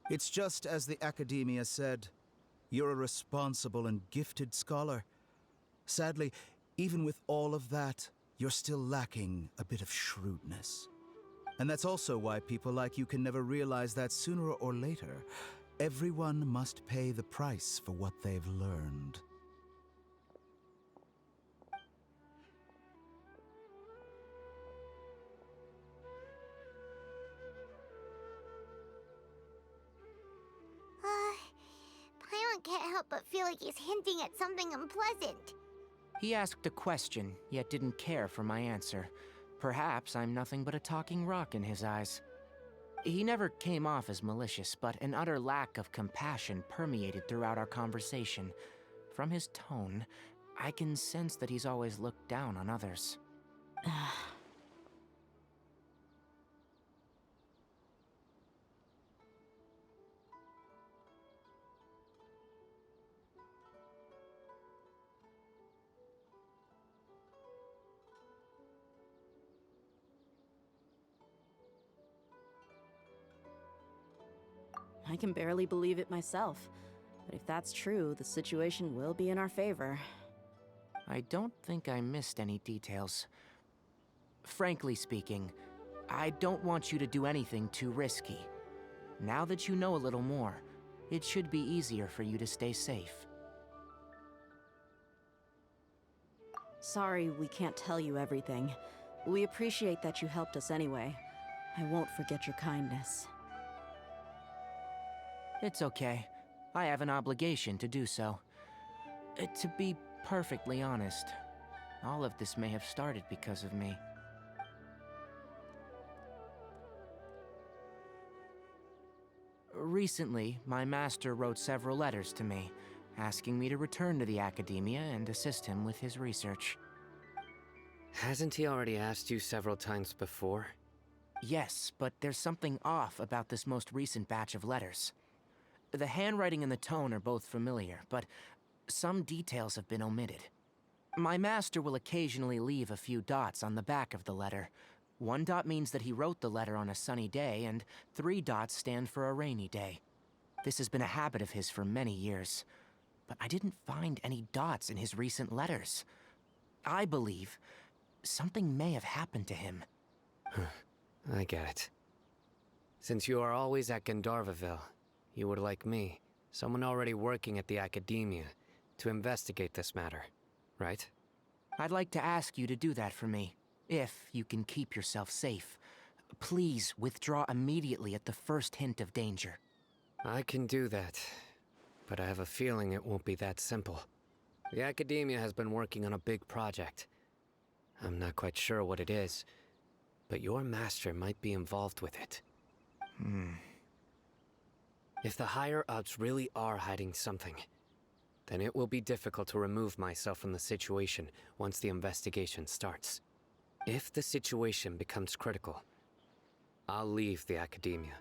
It's just as the Academia said, you're a responsible and gifted scholar. Sadly, even with all of that, you're still lacking a bit of shrewdness. And that's also why people like you can never realize that sooner or later, everyone must pay the price for what they've learned. Paimon can't help but feel like he's hinting at something unpleasant. He asked a question, yet didn't care for my answer. Perhaps I'm nothing but a talking rock in his eyes. He never came off as malicious, but an utter lack of compassion permeated throughout our conversation. From his tone, I can sense that he's always looked down on others. I can barely believe it myself. But if that's true, the situation will be in our favor. I don't think I missed any details. Frankly speaking, I don't want you to do anything too risky. Now that you know a little more, it should be easier for you to stay safe. Sorry we can't tell you everything. We appreciate that you helped us anyway. I won't forget your kindness. It's okay. I have an obligation to do so. To be perfectly honest, all of this may have started because of me. Recently, my master wrote several letters to me, asking me to return to the Academia and assist him with his research. Hasn't he already asked you several times before? Yes, but there's something off about this most recent batch of letters. The handwriting and the tone are both familiar, but some details have been omitted. My master will occasionally leave a few dots on the back of the letter. 1 dot means that he wrote the letter on a sunny day, and 3 dots stand for a rainy day. This has been a habit of his for many years, but I didn't find any dots in his recent letters. I believe something may have happened to him. I get it. Since you are always at Gandharvaville, you would like me, someone already working at the Academia, to investigate this matter, right? I'd like to ask you to do that for me, if you can keep yourself safe. Please withdraw immediately at the first hint of danger. I can do that, but I have a feeling it won't be that simple. The Academia has been working on a big project. I'm not quite sure what it is, but your master might be involved with it. If the higher-ups really are hiding something, then it will be difficult to remove myself from the situation once the investigation starts. If the situation becomes critical, I'll leave the Academia.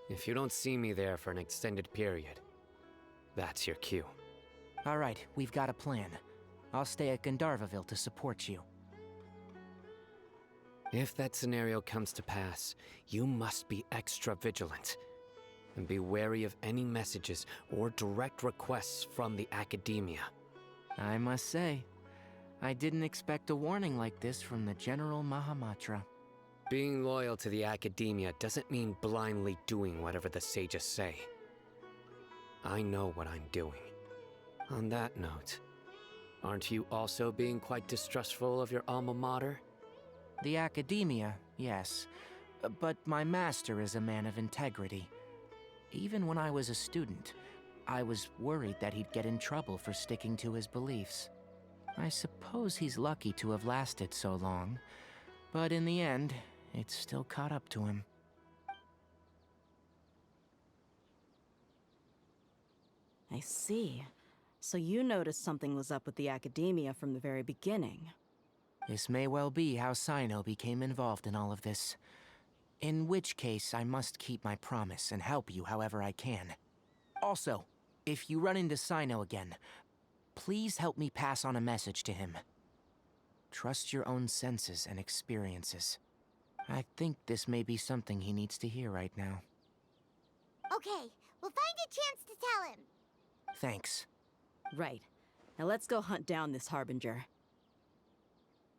If you don't see me there for an extended period, that's your cue. All right, we've got a plan. I'll stay at Gandharvaville to support you. If that scenario comes to pass, you must be extra vigilant. And be wary of any messages or direct requests from the academia. I must say, I didn't expect a warning like this from the General Mahamatra. Being loyal to the academia doesn't mean blindly doing whatever the sages say. I know what I'm doing. On that note, aren't you also being quite distrustful of your alma mater? The academia, yes. But my master is a man of integrity. Even when I was a student, I was worried that he'd get in trouble for sticking to his beliefs. I suppose he's lucky to have lasted so long, but in the end, it's still caught up to him. I see. So you noticed something was up with the academia from the very beginning. This may well be how Sino became involved in all of this. In which case, I must keep my promise and help you however I can. Also, if you run into Sino again, please help me pass on a message to him. Trust your own senses and experiences. I think this may be something he needs to hear right now. Okay, we'll find a chance to tell him. Thanks. Right. Now let's go hunt down this Harbinger.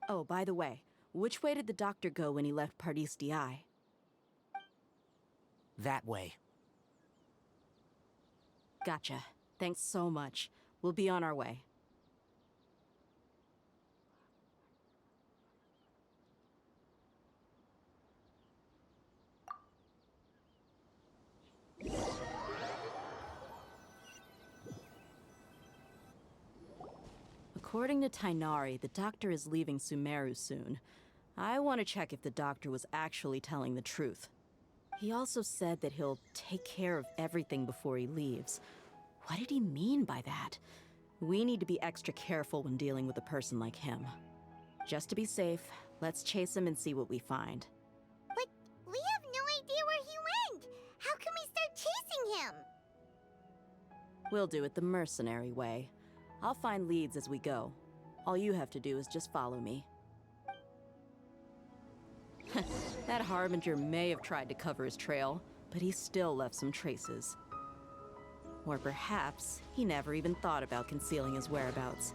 Oh, by the way, which way did the doctor go when he left Pardis DI? That way. Gotcha. Thanks so much. We'll be on our way. According to Tainari, the doctor is leaving Sumeru soon. I want to check if the doctor was actually telling the truth. He also said that he'll take care of everything before he leaves. What did he mean by that? We need to be extra careful when dealing with a person like him. Just to be safe, let's chase him and see what we find. But we have no idea where he went! How can we start chasing him? We'll do it the mercenary way. I'll find leads as we go. All you have to do is just follow me. That Harbinger may have tried to cover his trail, but he still left some traces. Or perhaps he never even thought about concealing his whereabouts.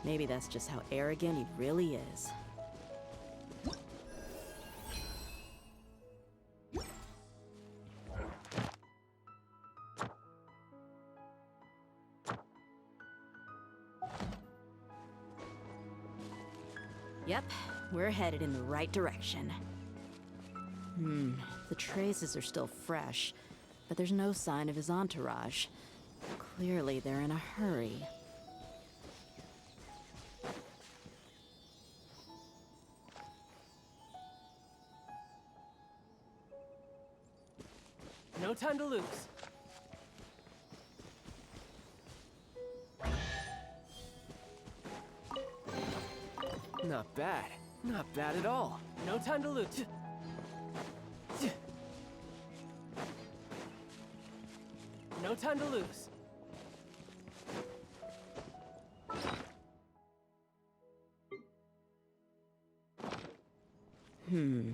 Maybe that's just how arrogant he really is. Yep, we're headed in the right direction. The traces are still fresh, but there's no sign of his entourage. Clearly, they're in a hurry. No time to lose. Not bad. Not bad at all. No time to lose. No time to lose.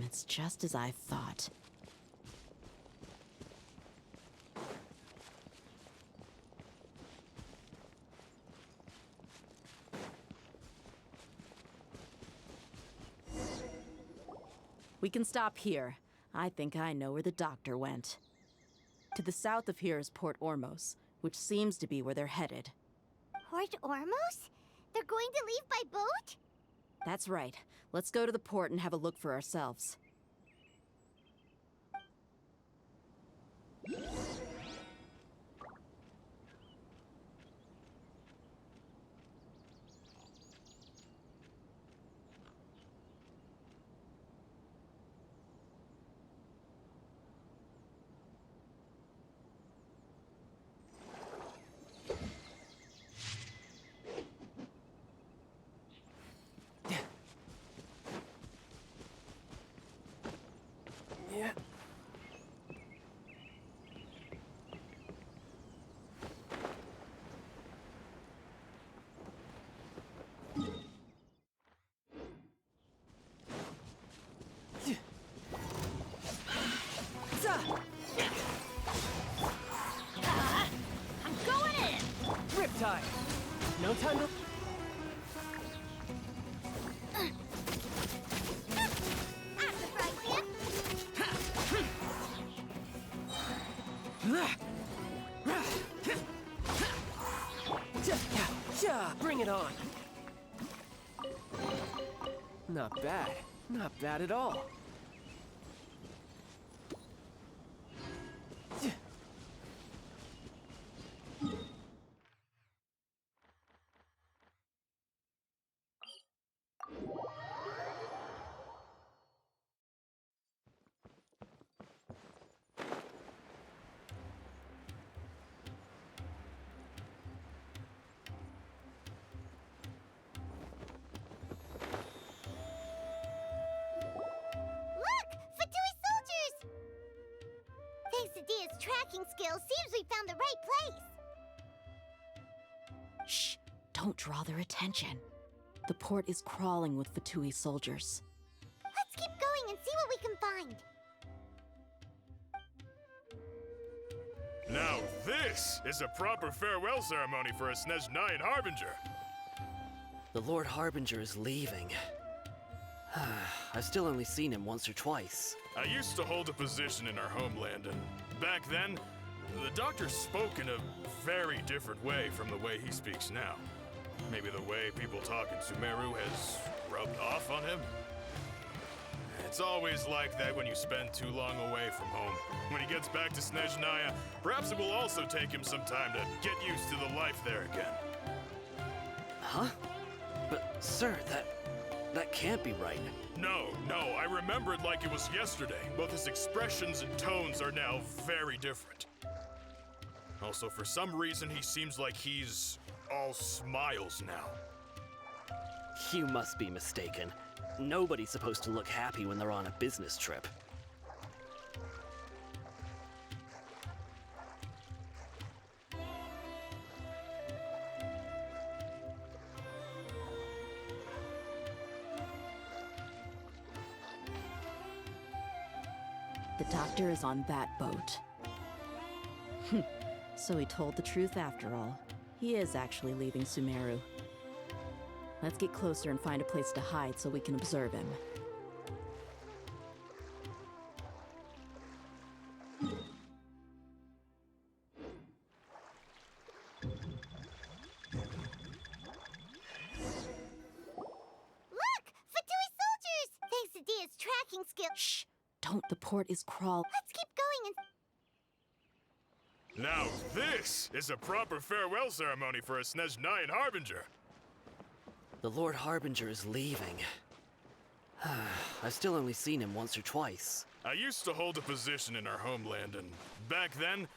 It's just as I thought. We can stop here. I think I know where the doctor went. To the south of here is Port Ormos, which seems to be where they're headed. Port Ormos? They're going to leave by boat? That's right. Let's go to the port and have a look for ourselves. tide. No time to... Bring it on. Not bad. Not bad at all. Dia's tracking skills, seems we found the right place. Shh! Don't draw their attention. The port is crawling with Fatui soldiers. Let's keep going and see what we can find. Now this is a proper farewell ceremony for a Snezhnayan Harbinger. The Lord Harbinger is leaving. I've still only seen him once or twice. I used to hold a position in our homeland, and back then, the doctor spoke in a very different way from the way he speaks now. Maybe the way people talk in Sumeru has rubbed off on him? It's always like that when you spend too long away from home. When he gets back to Snezhnaya, perhaps it will also take him some time to get used to the life there again. Huh? But, sir, that can't be right. No, I remember it like it was yesterday. Both his expressions and tones are now very different. Also, for some reason, he seems like he's all smiles now. You must be mistaken. Nobody's supposed to look happy when they're on a business trip. The doctor is on that boat. So he told the truth after all. He is actually leaving Sumeru. Let's get closer and find a place to hide so we can observe him. Look! Fatui soldiers! Thanks to Dia's tracking skill. Shh! Don't, the port is crawl. Let's keep going and... Now this is a proper farewell ceremony for a Snezhnayan Harbinger. The Lord Harbinger is leaving. I've still only seen him once or twice. I used to hold a position in our homeland, and back then,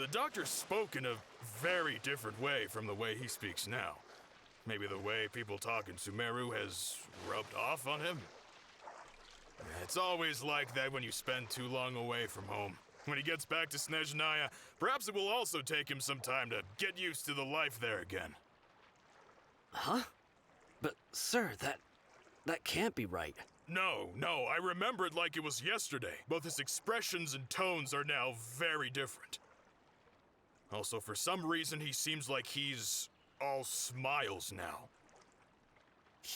the doctor spoke in a very different way from the way he speaks now. Maybe the way people talk in Sumeru has rubbed off on him? It's always like that when you spend too long away from home. When he gets back to Snezhnaya, perhaps it will also take him some time to get used to the life there again. Huh? But, sir, that can't be right. No, I remember it like it was yesterday. Both his expressions and tones are now very different. Also, for some reason, he seems like he's all smiles now.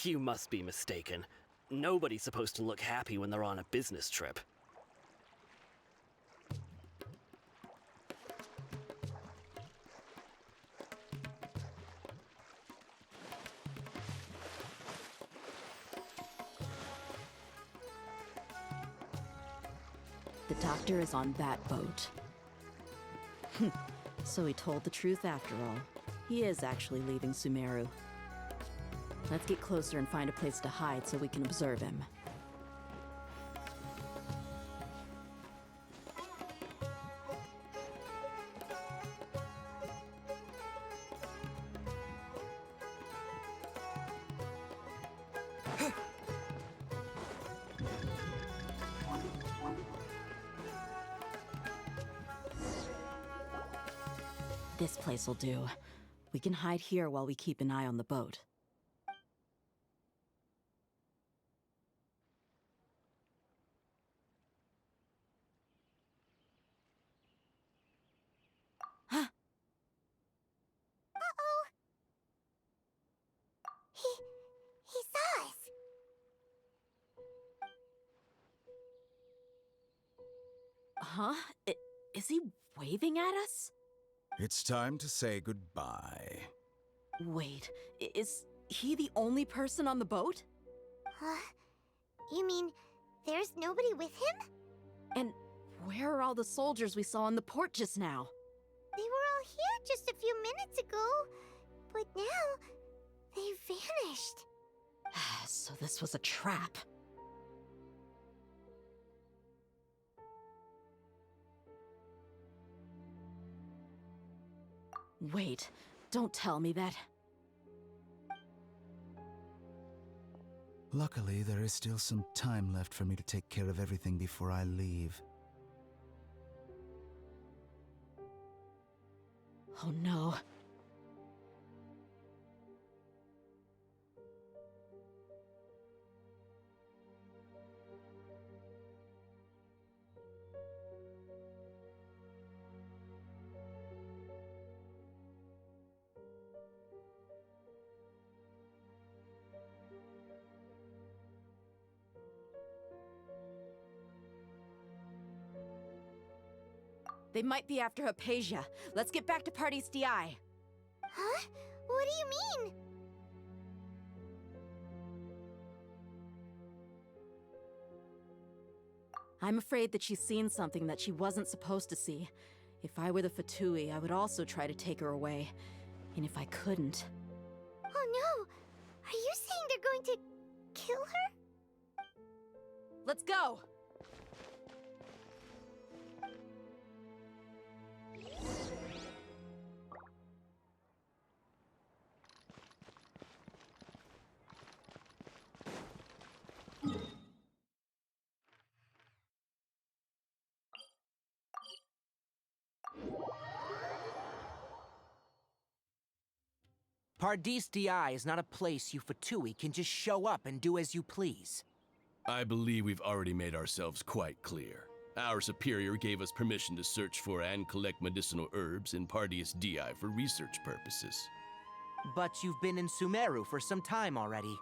You must be mistaken. Nobody's supposed to look happy when they're on a business trip. The doctor is on that boat. So he told the truth after all. He is actually leaving Sumeru. Let's get closer and find a place to hide so we can observe him. This place will do. We can hide here while we keep an eye on the boat. Uh-oh! Huh? Is he waving at us? It's time to say goodbye. Wait, is he the only person on the boat? You mean there's nobody with him? And where are all the soldiers we saw on the port just now? They were all here just a few minutes ago, but now they vanished. So this was a trap. Wait, don't tell me that. Luckily, there is still some time left for me to take care of everything before I leave. Oh no. They might be after Hypatia. Let's get back to Party's DI. Huh? What do you mean? I'm afraid that she's seen something that she wasn't supposed to see. If I were the Fatui, I would also try to take her away. And if I couldn't... Oh no! Are you saying they're going to kill her? Let's go! Pardis DI is not a place you Fatui can just show up and do as you please. I believe we've already made ourselves quite clear. Our superior gave us permission to search for and collect medicinal herbs in Pardis DI for research purposes. But you've been in Sumeru for some time already.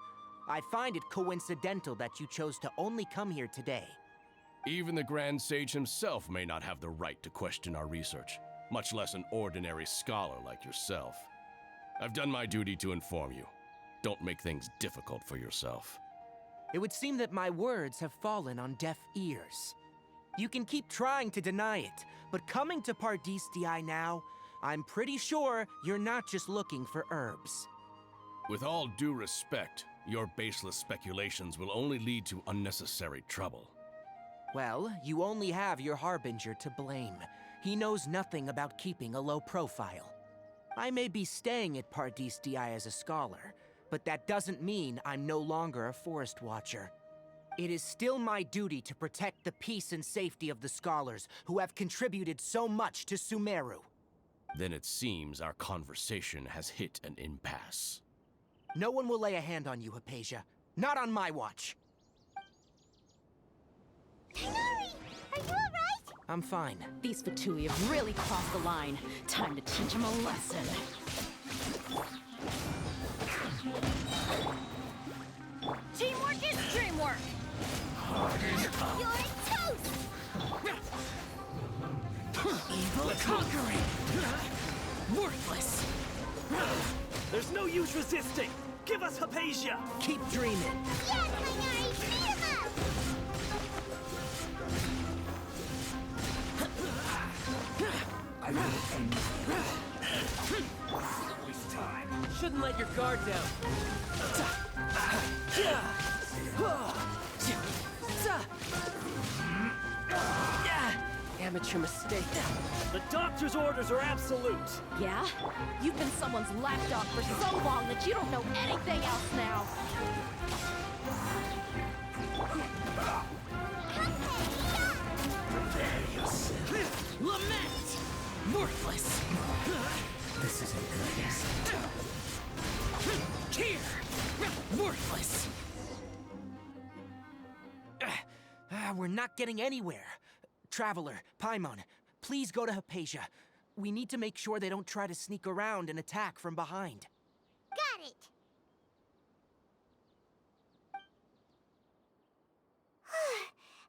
I find it coincidental that you chose to only come here today. Even the Grand Sage himself may not have the right to question our research, much less an ordinary scholar like yourself. I've done my duty to inform you. Don't make things difficult for yourself. It would seem that my words have fallen on deaf ears. You can keep trying to deny it, but coming to Pardis DI now, I'm pretty sure you're not just looking for herbs. With all due respect, your baseless speculations will only lead to unnecessary trouble. Well, you only have your Harbinger to blame. He knows nothing about keeping a low profile. I may be staying at Pardis DI as a scholar, but that doesn't mean I'm no longer a forest watcher. It is still my duty to protect the peace and safety of the scholars who have contributed so much to Sumeru. Then it seems our conversation has hit an impasse. No one will lay a hand on you, Hypatia. Not on my watch. Tighnari! Are you alright? I'm fine. These Fatui have really crossed the line. Time to teach them a lesson. Teamwork is dreamwork! You're toast! Evil conquering! Worthless! There's no use resisting! Give us Hypatia! Keep dreaming! Yeah, Tighnari! Beat him up! I will end waste time. Shouldn't let your guard down. Amateur mistake. The doctor's orders are absolute. Yeah? You've been someone's lapdog for so long that you don't know anything else now. Prepare yourself. Lament! Worthless! This isn't good. Here! Worthless! We're not getting anywhere. Traveler, Paimon, please go to Hypatia. We need to make sure they don't try to sneak around and attack from behind. Got it!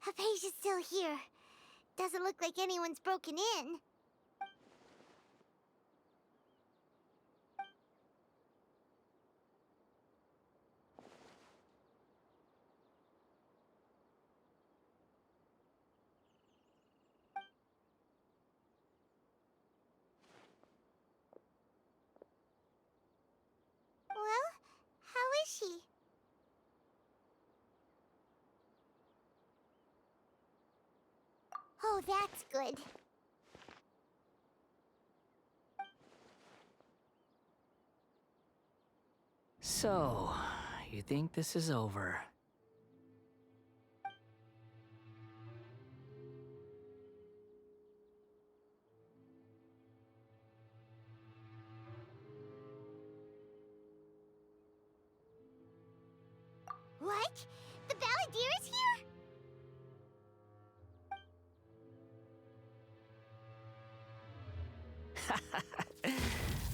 Hypatia's still here. Doesn't look like anyone's broken in. Well, how is she? Oh, that's good. So, you think this is over? What? The Balladeer is here?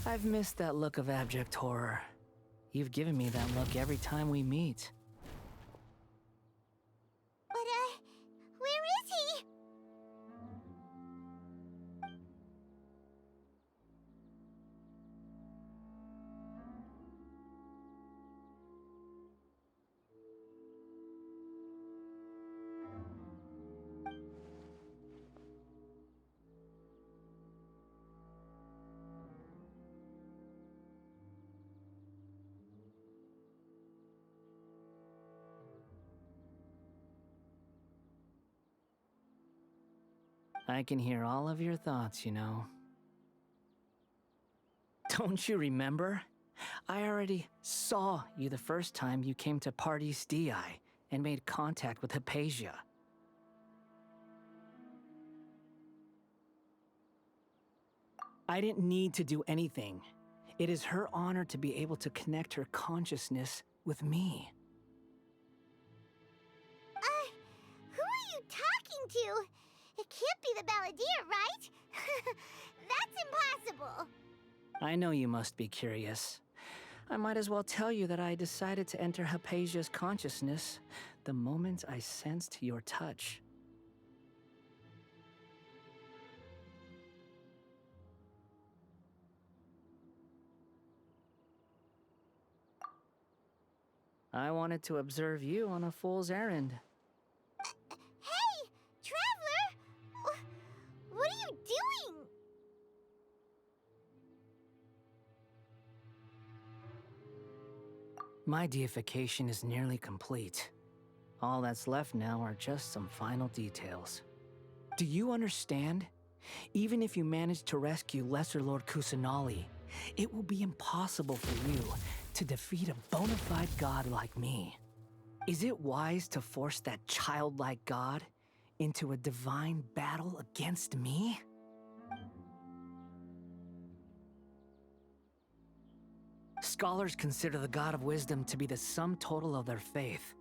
I've missed that look of abject horror. You've given me that look every time we meet. But, where is he? I can hear all of your thoughts, you know. Don't you remember? I already saw you the first time you came to Party's DI and made contact with Hypatia. I didn't need to do anything. It is her honor to be able to connect her consciousness with me. Who are you talking to? It can't be the Balladeer, right? That's impossible. I know you must be curious. I might as well tell you that I decided to enter Hypatia's consciousness the moment I sensed your touch. I wanted to observe you on a fool's errand. Hey, Traveler! What are you doing? My deification is nearly complete. All that's left now are just some final details. Do you understand? Even if you manage to rescue Lesser Lord Kusanali, it will be impossible for you to defeat a bona fide god like me. Is it wise to force that childlike god into a divine battle against me? Scholars consider the God of Wisdom to be the sum total of their faith.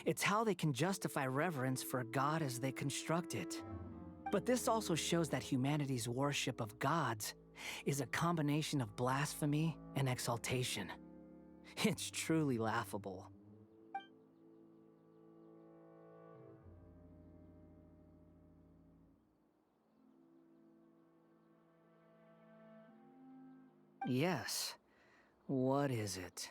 It's how they can justify reverence for a god as they construct it. But this also shows that humanity's worship of gods is a combination of blasphemy and exaltation. It's truly laughable. Yes. What is it?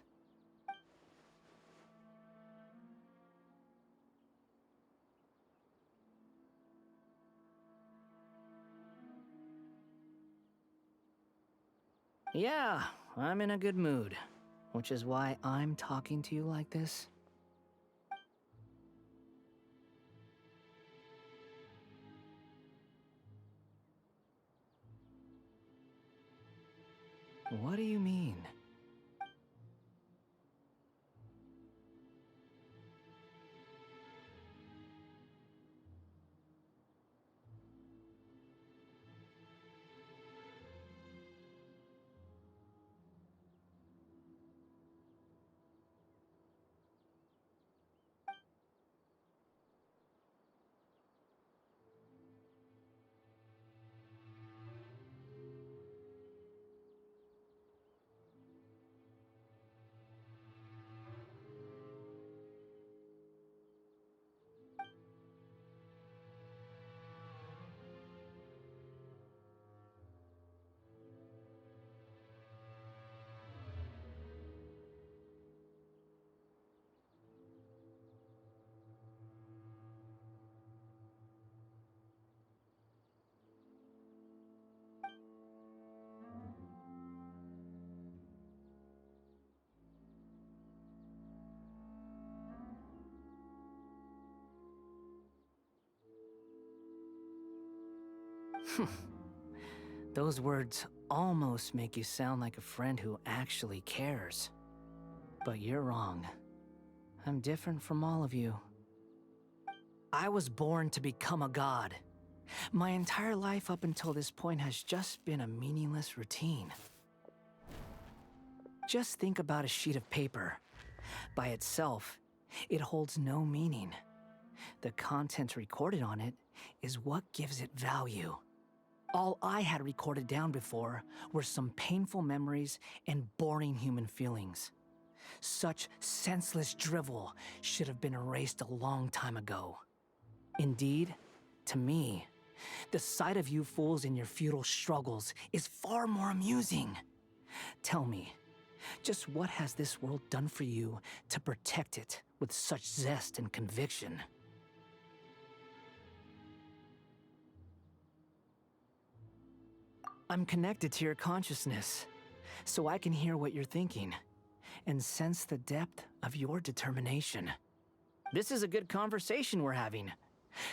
Yeah, I'm in a good mood, which is why I'm talking to you like this. What do you mean? Those words almost make you sound like a friend who actually cares. But you're wrong. I'm different from all of you. I was born to become a god. My entire life up until this point has just been a meaningless routine. Just think about a sheet of paper. By itself, it holds no meaning. The content recorded on it is what gives it value. All I had recorded down before were some painful memories and boring human feelings. Such senseless drivel should have been erased a long time ago. Indeed, to me, the sight of you fools in your futile struggles is far more amusing. Tell me, just what has this world done for you to protect it with such zest and conviction? I'm connected to your consciousness, so I can hear what you're thinking and sense the depth of your determination. This is a good conversation we're having.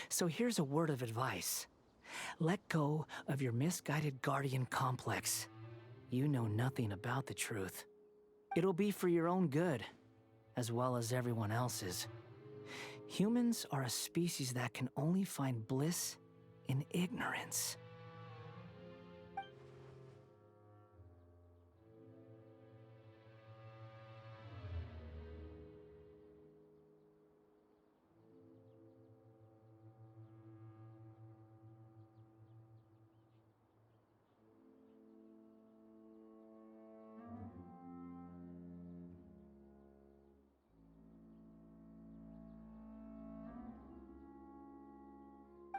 So here's a word of advice. Let go of your misguided guardian complex. You know nothing about the truth. It'll be for your own good, as well as everyone else's. Humans are a species that can only find bliss in ignorance.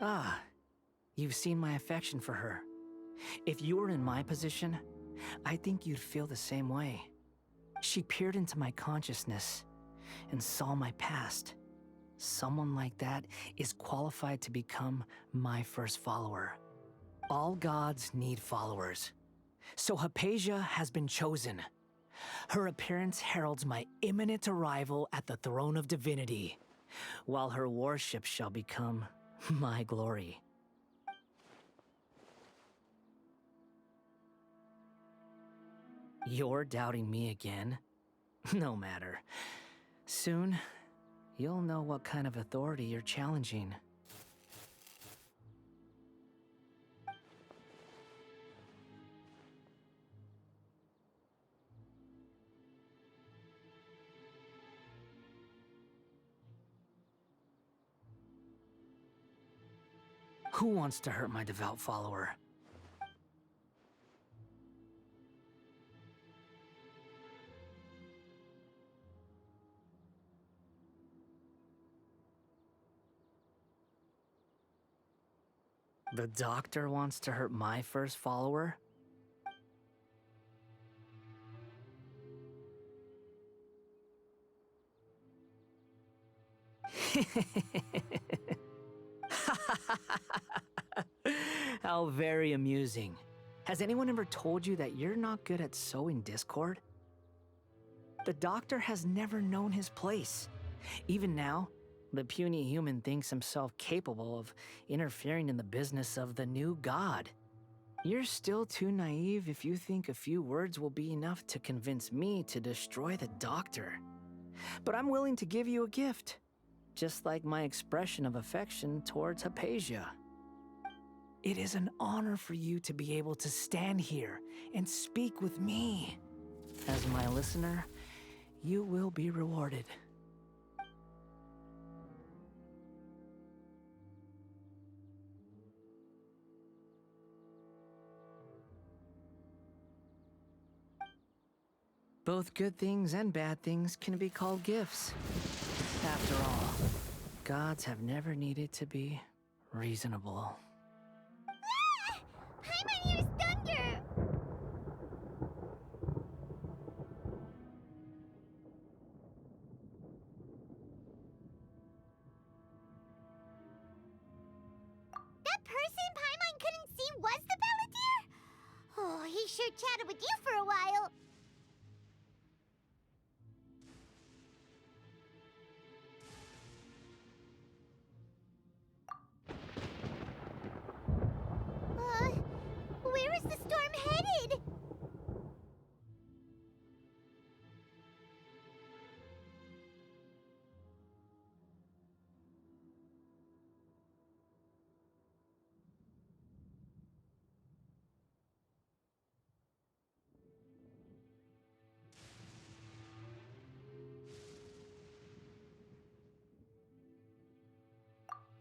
Ah, you've seen my affection for her. If you were in my position, I think you'd feel the same way. She peered into my consciousness and saw my past. Someone like that is qualified to become my first follower. All gods need followers. So Hypatia has been chosen. Her appearance heralds my imminent arrival at the throne of divinity, while her worship shall become my glory. You're doubting me again? No matter. Soon, you'll know what kind of authority you're challenging. Who wants to hurt my devout follower? The doctor wants to hurt my first follower? How very amusing. Has anyone ever told you that you're not good at sowing discord? The doctor has never known his place. Even now, the puny human thinks himself capable of interfering in the business of the new god. You're still too naive if you think a few words will be enough to convince me to destroy the doctor. But I'm willing to give you a gift, just like my expression of affection towards Hypatia. It is an honor for you to be able to stand here and speak with me. As my listener, you will be rewarded. Both good things and bad things can be called gifts. After all, gods have never needed to be reasonable. Paimon, here's thunder! That person Paimon couldn't see was the Balladeer? Oh, he sure chatted with you for a while.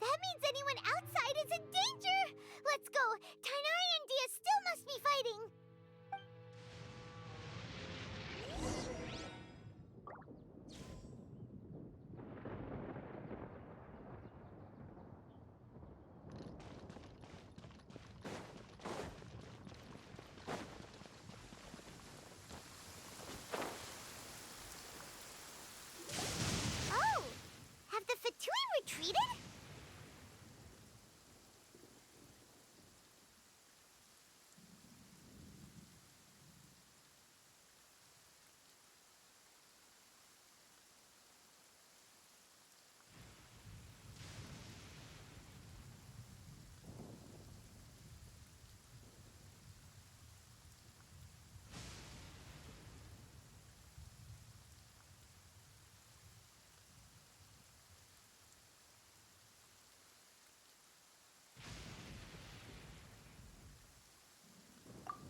That means anyone outside is in danger! Let's go! Tainari and Dia still must be fighting! Oh! Have the Fatui retreated?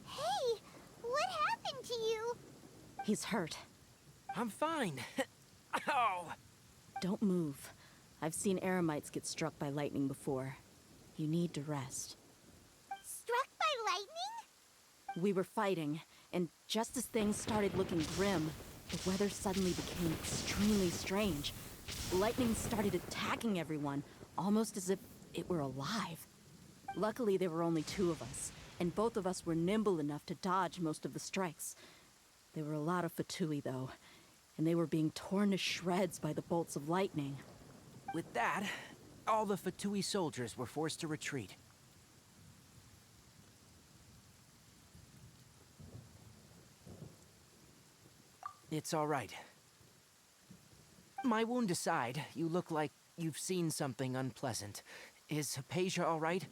Hey, what happened to you? He's hurt. I'm fine. Ow! Don't move. I've seen eremites get struck by lightning before. You need to rest. Struck by lightning? We were fighting, and just as things started looking grim, the weather suddenly became extremely strange. Lightning started attacking everyone, almost as if it were alive. Luckily, there were only two of us, and both of us were nimble enough to dodge most of the strikes. There were a lot of Fatui, though, and they were being torn to shreds by the bolts of lightning. With that, all the Fatui soldiers were forced to retreat. It's all right. My wound aside, you look like you've seen something unpleasant. Is Hypatia all right?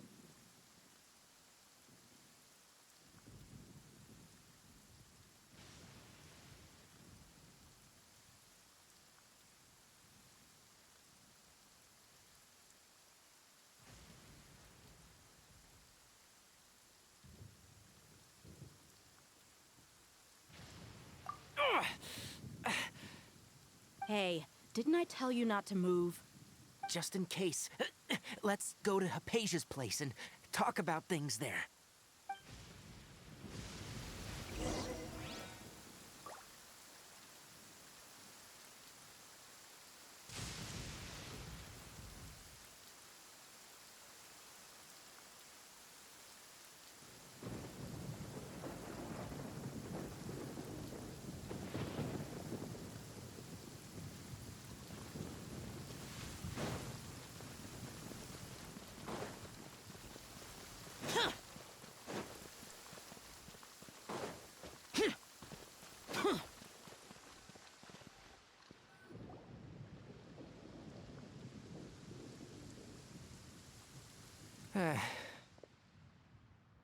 Hey, didn't I tell you not to move? Just in case. Let's go to Hypatia's place and talk about things there.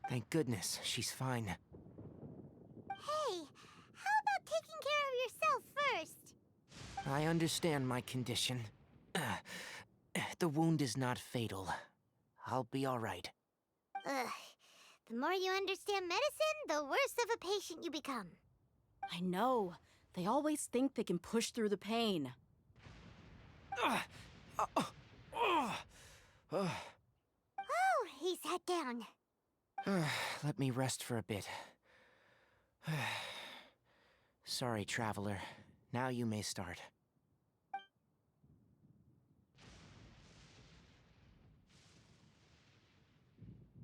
Thank goodness she's fine. Hey, how about taking care of yourself first? I understand my condition. The wound is not fatal. I'll be all right. Ugh. The more you understand medicine, the worse of a patient you become. I know. They always think they can push through the pain. Oh, he sat down. Let me rest for a bit. Sorry, traveler. Now you may start.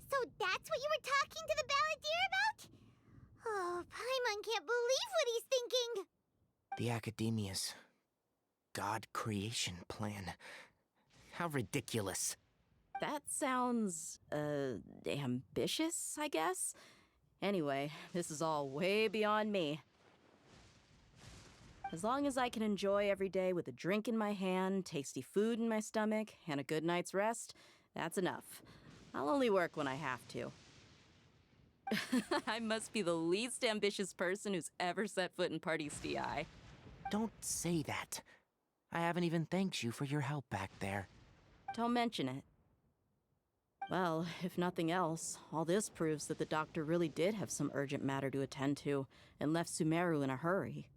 So that's what you were talking to the balladeer about? Oh, Paimon can't believe what he's thinking. The Academia's God creation plan. How ridiculous. That sounds, ambitious, I guess? Anyway, this is all way beyond me. As long as I can enjoy every day with a drink in my hand, tasty food in my stomach, and a good night's rest, that's enough. I'll only work when I have to. I must be the least ambitious person who's ever set foot in Party's DI. Don't say that. I haven't even thanked you for your help back there. Don't mention it. Well, if nothing else, all this proves that the doctor really did have some urgent matter to attend to and left Sumeru in a hurry.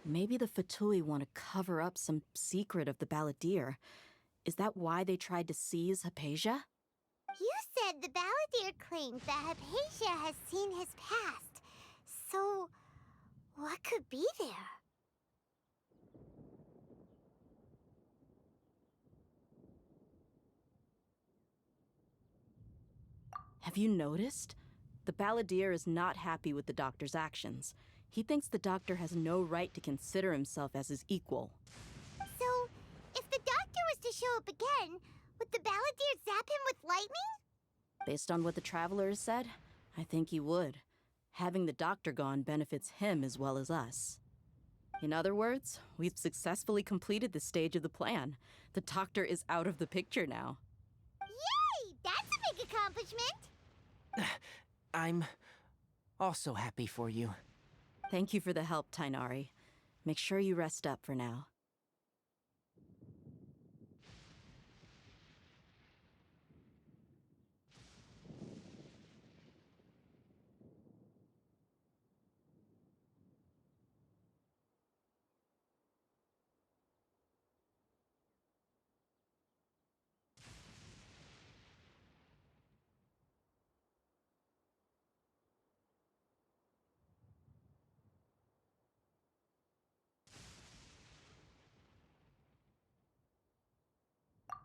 Maybe the Fatui want to cover up some secret of the Balladeer. Is that why they tried to seize Hypatia? You said the Balladeer claimed that Hypatia has seen his past. So, what could be there? Have you noticed? The Balladeer is not happy with the Doctor's actions. He thinks the Doctor has no right to consider himself as his equal. So, if the Doctor was to show up again, would the Balladeer zap him with lightning? Based on what the Traveler has said, I think he would. Having the Doctor gone benefits him as well as us. In other words, we've successfully completed this stage of the plan. The Doctor is out of the picture now. Yay! That's a big accomplishment! I'm also happy for you. Thank you for the help, Tainari. Make sure you rest up for now.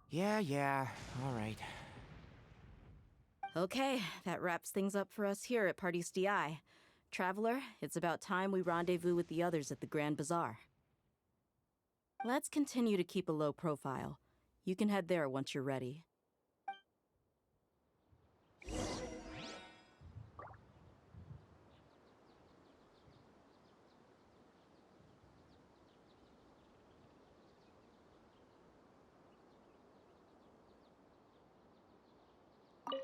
Yeah, all right. Okay, that wraps things up for us here at Party SDI. Traveler, it's about time we rendezvous with the others at the Grand Bazaar. Let's continue to keep a low profile. You can head there once you're ready.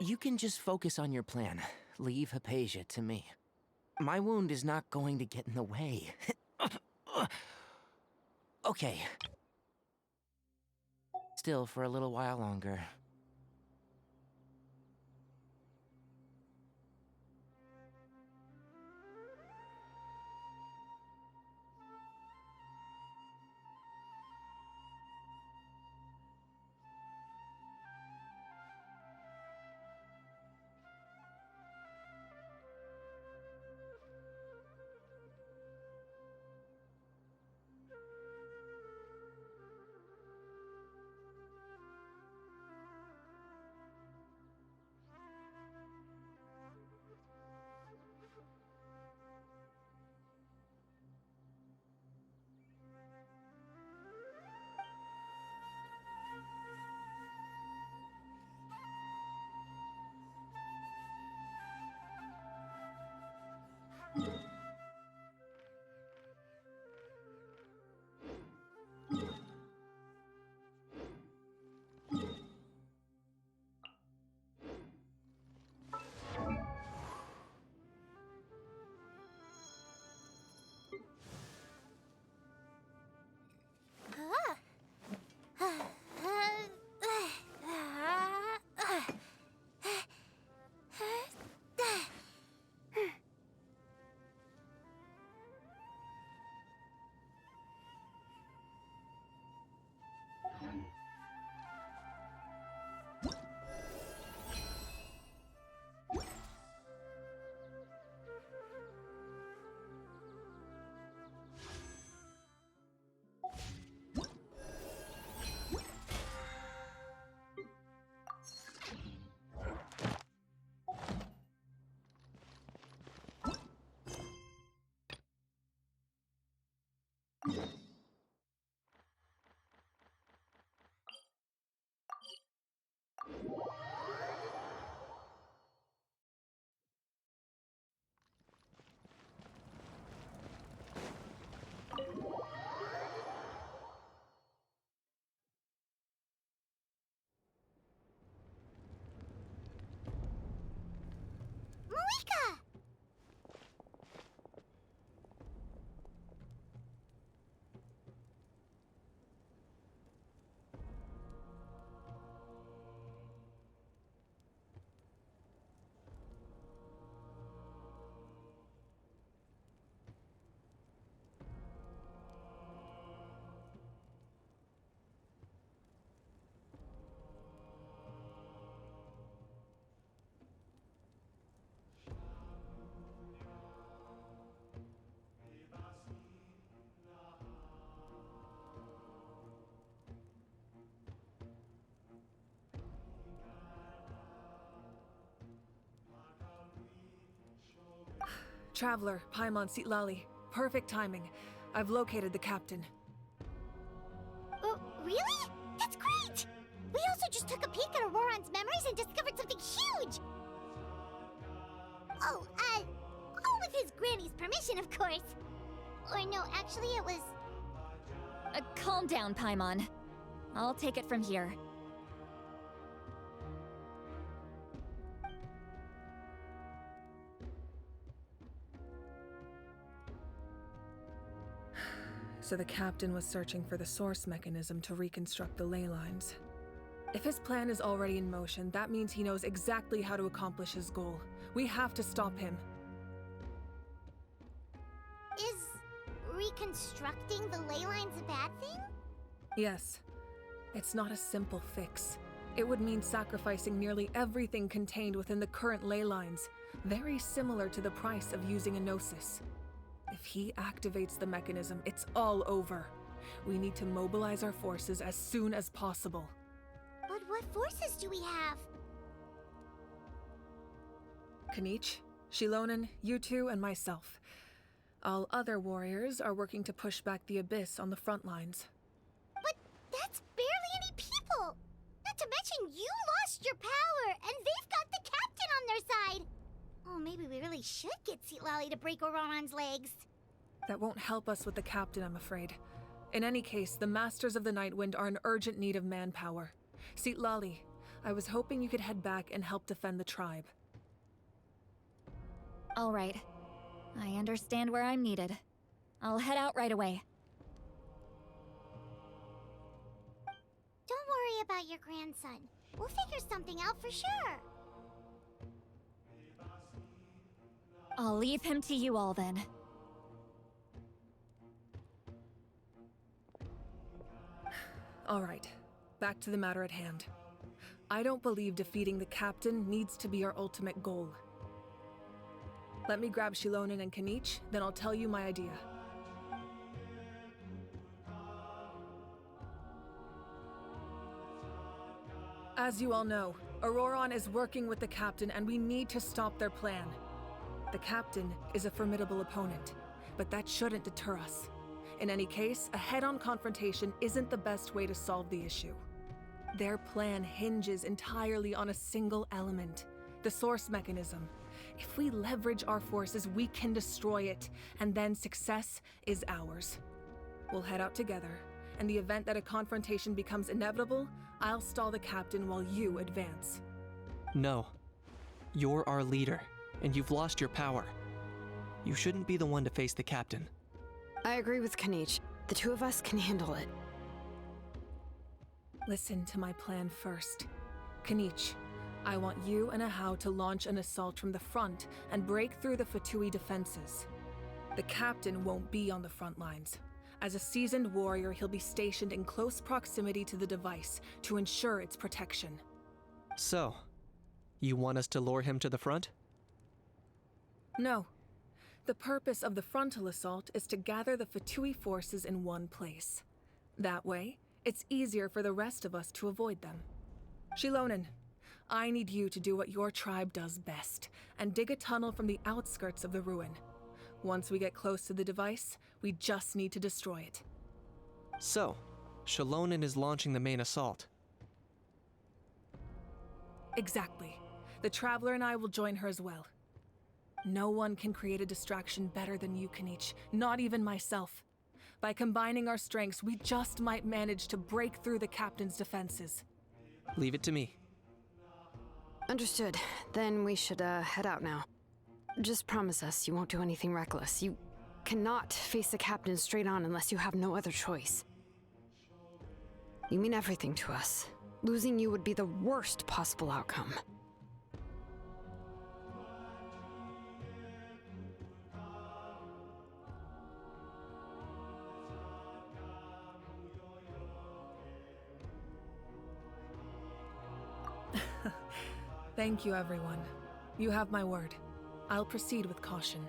You can just focus on your plan. Leave Hypatia to me. My wound is not going to get in the way. Okay. Still for a little while longer. Traveler, Paimon Sitlali. Perfect timing. I've located the captain. Really? That's great! We also just took a peek at Auroran's memories and discovered something huge! All with his granny's permission, of course. Or no, actually it was... Calm down, Paimon. I'll take it from here. So the captain was searching for the source mechanism to reconstruct the ley lines. If his plan is already in motion, that means he knows exactly how to accomplish his goal. We have to stop him. Is reconstructing the ley lines a bad thing? Yes. It's not a simple fix. It would mean sacrificing nearly everything contained within the current ley lines, very similar to the price of using a Gnosis. If he activates the mechanism, it's all over. We need to mobilize our forces as soon as possible. But what forces do we have? Kanich, Shilonen, you two, and myself. All other warriors are working to push back the Abyss on the front lines. But that's barely any people! Not to mention you lost your power, and they've got the captain on their side! Oh, maybe we really should get Sitlali to break Auroran's legs. That won't help us with the captain, I'm afraid. In any case, the Masters of the Nightwind are in urgent need of manpower. Sitlali, I was hoping you could head back and help defend the tribe. All right. I understand where I'm needed. I'll head out right away. Don't worry about your grandson. We'll figure something out for sure. I'll leave him to you all then. All right. Back to the matter at hand. I don't believe defeating the captain needs to be our ultimate goal. Let me grab Shilonen and Kanich, then I'll tell you my idea. As you all know, Auroran is working with the captain and we need to stop their plan. The captain is a formidable opponent, but that shouldn't deter us. In any case, a head-on confrontation isn't the best way to solve the issue. Their plan hinges entirely on a single element, the source mechanism. If we leverage our forces, we can destroy it, and then success is ours. We'll head out together. In the event that a confrontation becomes inevitable, I'll stall the captain while you advance. No. You're our leader, and you've lost your power. You shouldn't be the one to face the captain. I agree with Kanich. The two of us can handle it. Listen to my plan first. Kanich, I want you and Ahau to launch an assault from the front and break through the Fatui defenses. The captain won't be on the front lines. As a seasoned warrior, he'll be stationed in close proximity to the device to ensure its protection. So, you want us to lure him to the front? No. The purpose of the frontal assault is to gather the Fatui forces in one place. That way, it's easier for the rest of us to avoid them. Shilonen, I need you to do what your tribe does best, and dig a tunnel from the outskirts of the ruin. Once we get close to the device, we just need to destroy it. So, Shilonen is launching the main assault. Exactly. The Traveler and I will join her as well. No one can create a distraction better than you, Kanich, not even myself. By combining our strengths, we just might manage to break through the captain's defenses. Leave it to me. Understood. Then we should head out now. Just promise us you won't do anything reckless. You cannot face the captain straight on unless you have no other choice. You mean everything to us. Losing you would be the worst possible outcome. Thank you, everyone. You have my word. I'll proceed with caution.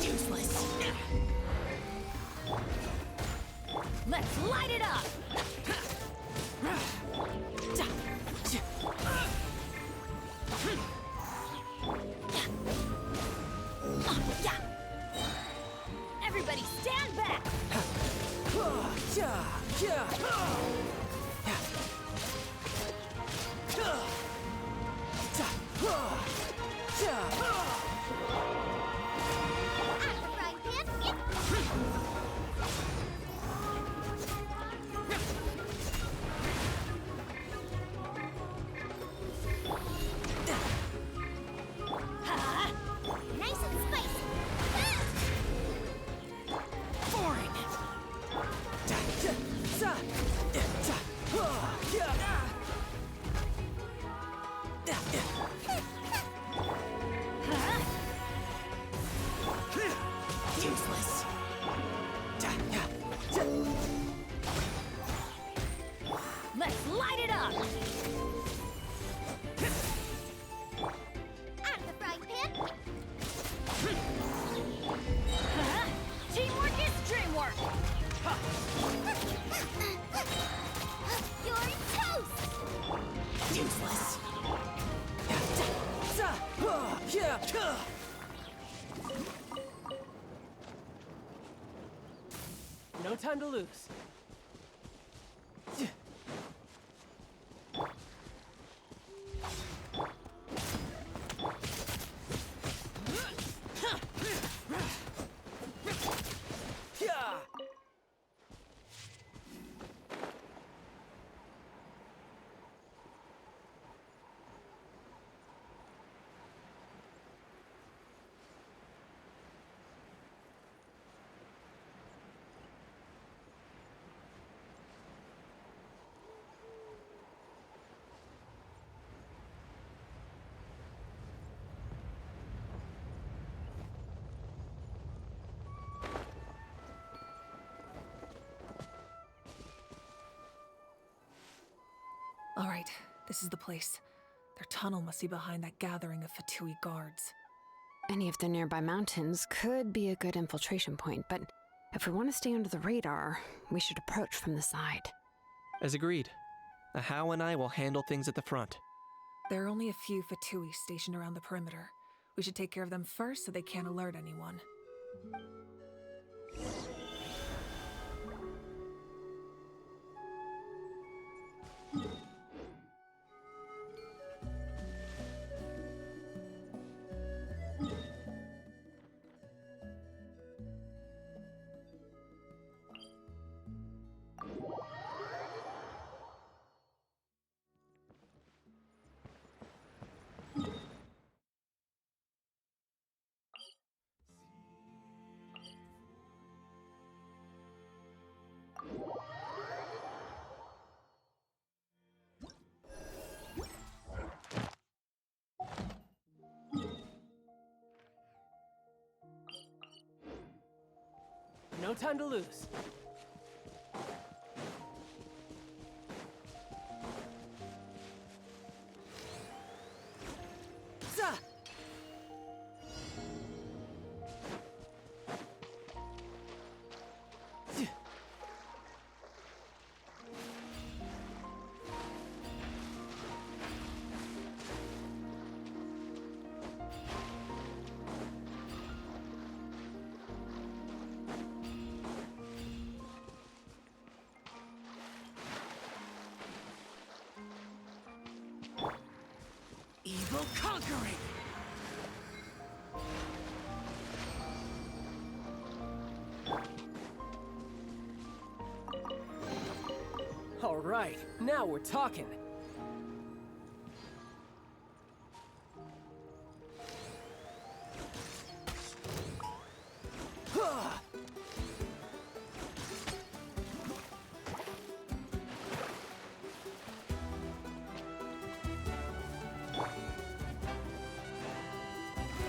Useless. Let's light it up. Everybody stand back. Nice and spicy. Boring. Useless. Let's light it up. Out of the frying pan. Teamwork is dreamwork. You're toast. Useless. No time to lose. All right, this is the place. Their tunnel must be behind that gathering of Fatui guards. Any of the nearby mountains could be a good infiltration point, but if we want to stay under the radar, we should approach from the side. As agreed. Ahau and I will handle things at the front. There are only a few Fatui stationed around the perimeter. We should take care of them first so they can't alert anyone. No time to lose. Evil conquering! All right, now we're talking.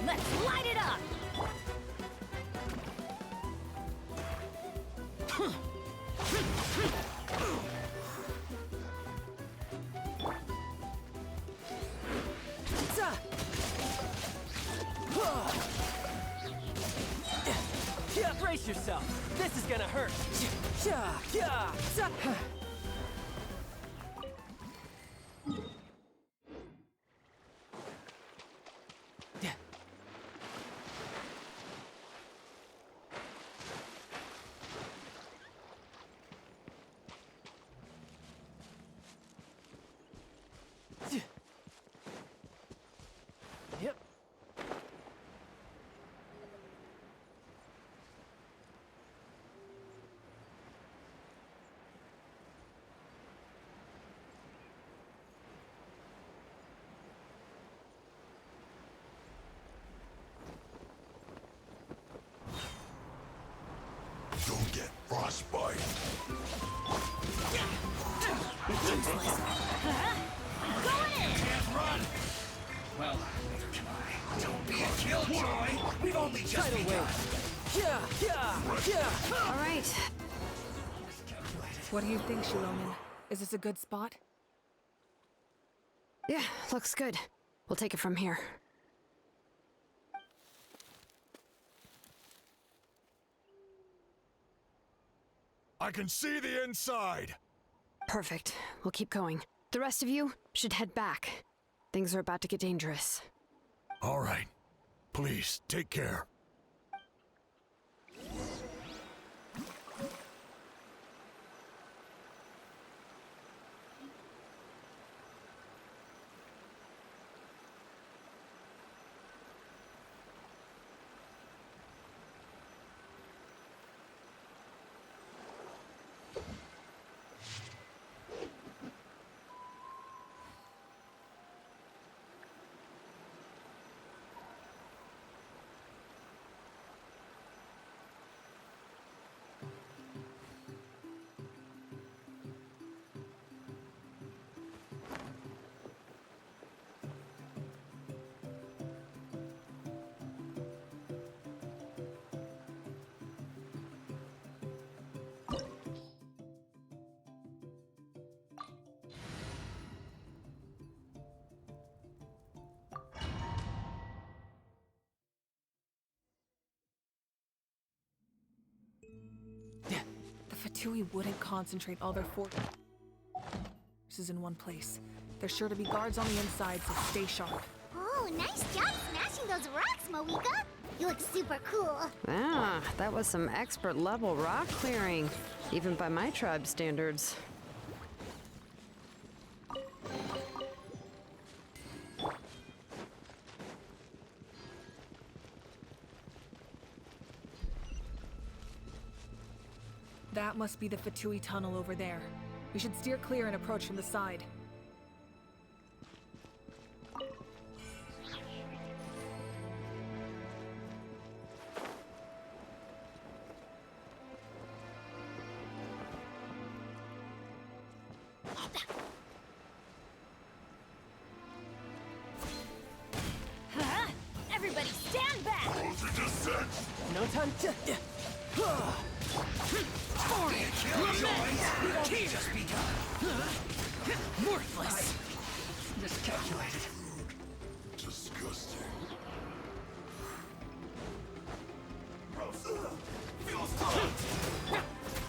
Let's light it up! Brace yourself. This is gonna hurt. Yep. Don't get frostbite. Useless. Going in! Can't run! Well, neither can I. Don't be a killjoy! We've only just begun! All right. What do you think, Shilomin? Is this a good spot? Yeah, looks good. We'll take it from here. I can see the inside! Perfect. We'll keep going. The rest of you should head back. Things are about to get dangerous. All right. Please, take care. The Fatui wouldn't concentrate all their forces in one place. There's sure to be guards on the inside, so stay sharp. Oh, nice job smashing those rocks, Moika. You look super cool. Ah, that was some expert level rock clearing, even by my tribe standards. That must be the Fatui tunnel over there. We should steer clear and approach from the side. Everybody stand back! No time to... Just begun. Worthless! Miscalculated. Disgusting.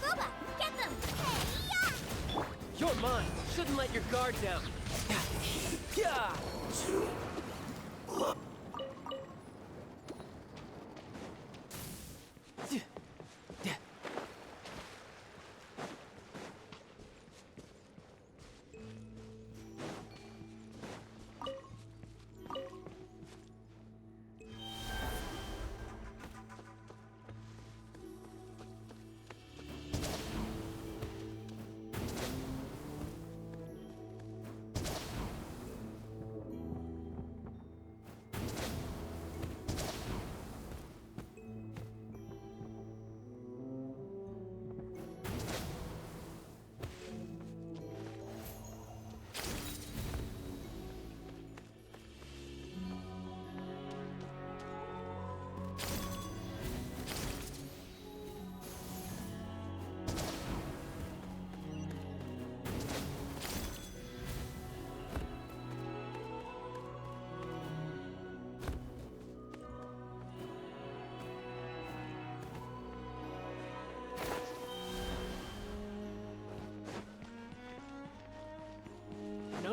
Booba, get them! Hey-ya! You're mine. Shouldn't let your guard down. Yeah.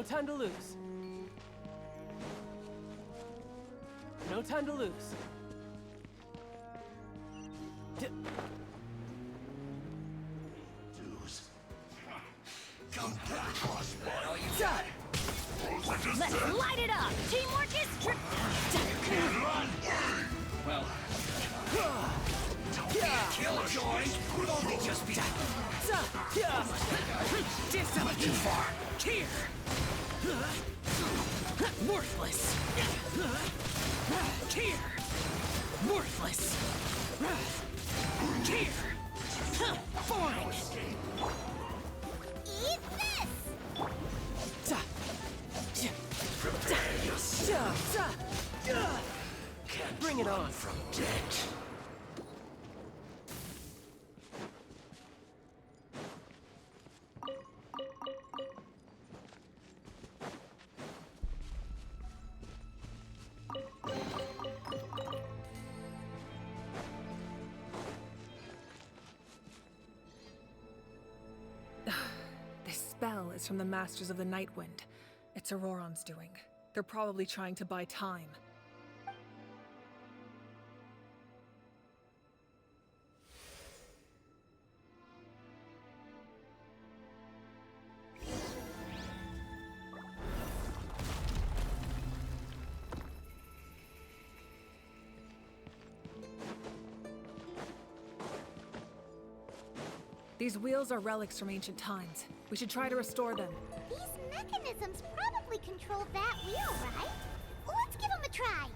No time to lose. No time to lose. Come get the crossbar. All you got. Let's light it up! Teamwork is Well, don't be a killjoy. We've only just begun. Not too far. Here. Worthless. Here. Worthless. Here. Foreign. Eat this! Bring it on. From debt. This spell is from the Masters of the Nightwind. It's Auroron's doing. They're probably trying to buy time. These wheels are relics from ancient times. We should try to restore them. These mechanisms probably control that wheel, right? Let's give them a try.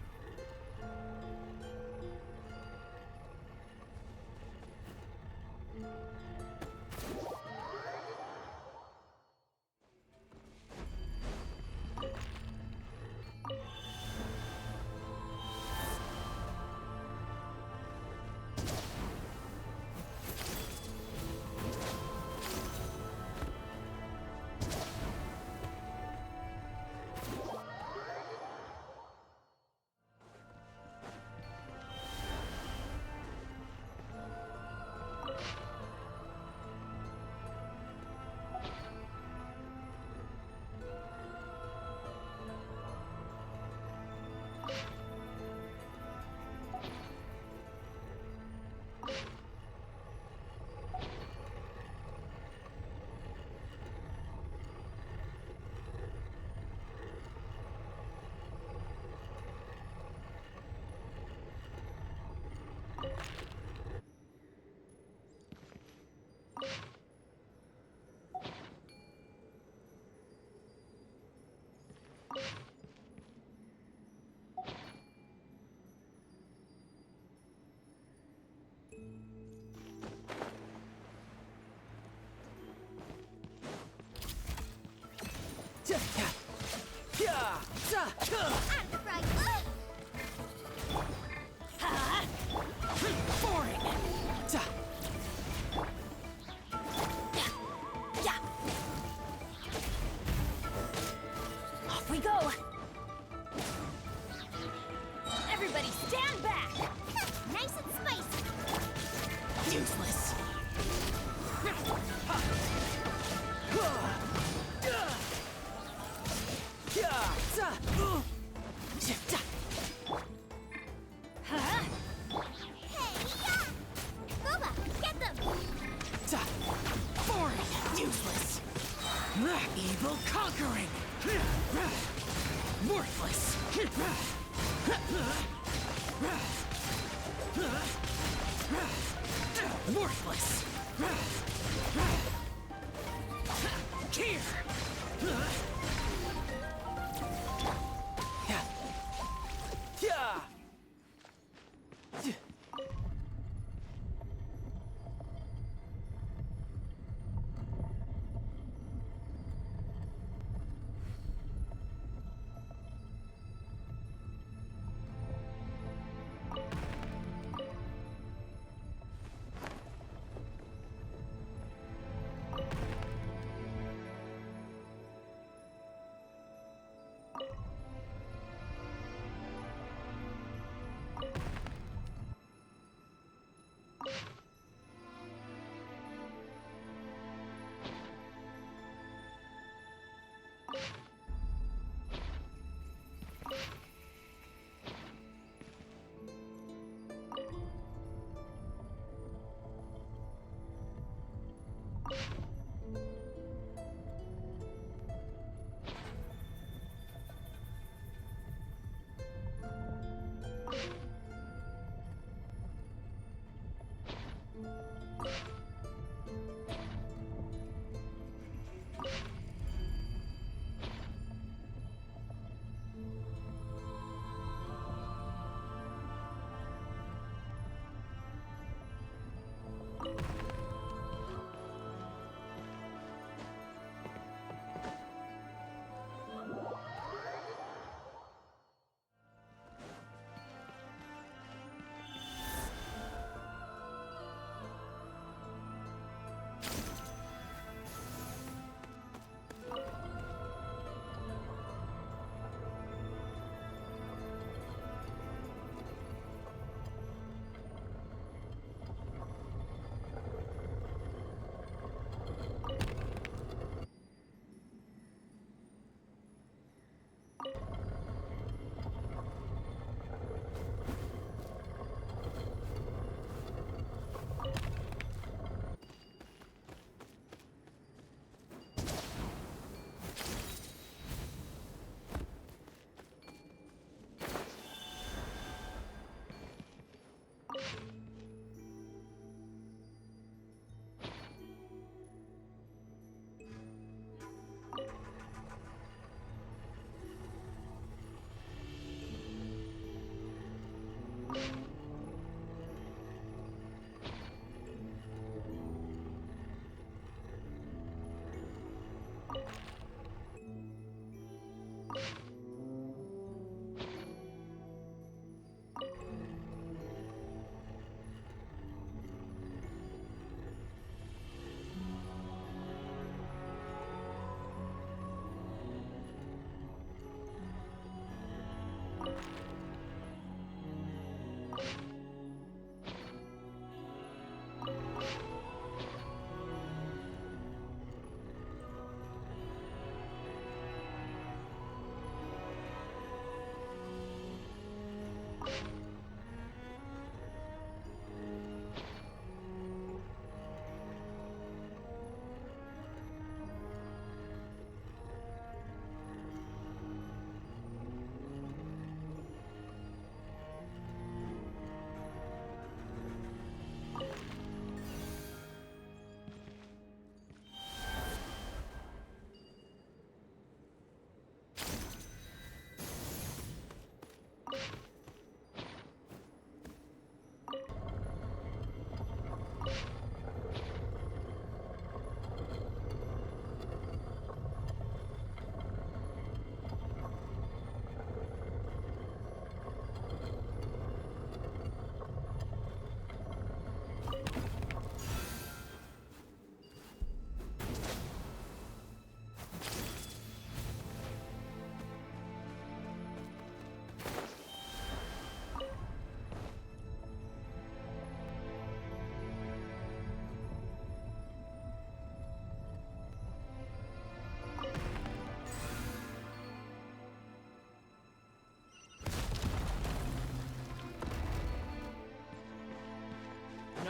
Off we go! Everybody stand back! Nice and spicy. Useless! Booba, get them! Foreign! Useless! Evil conquering! Worthless! Worthless! Here!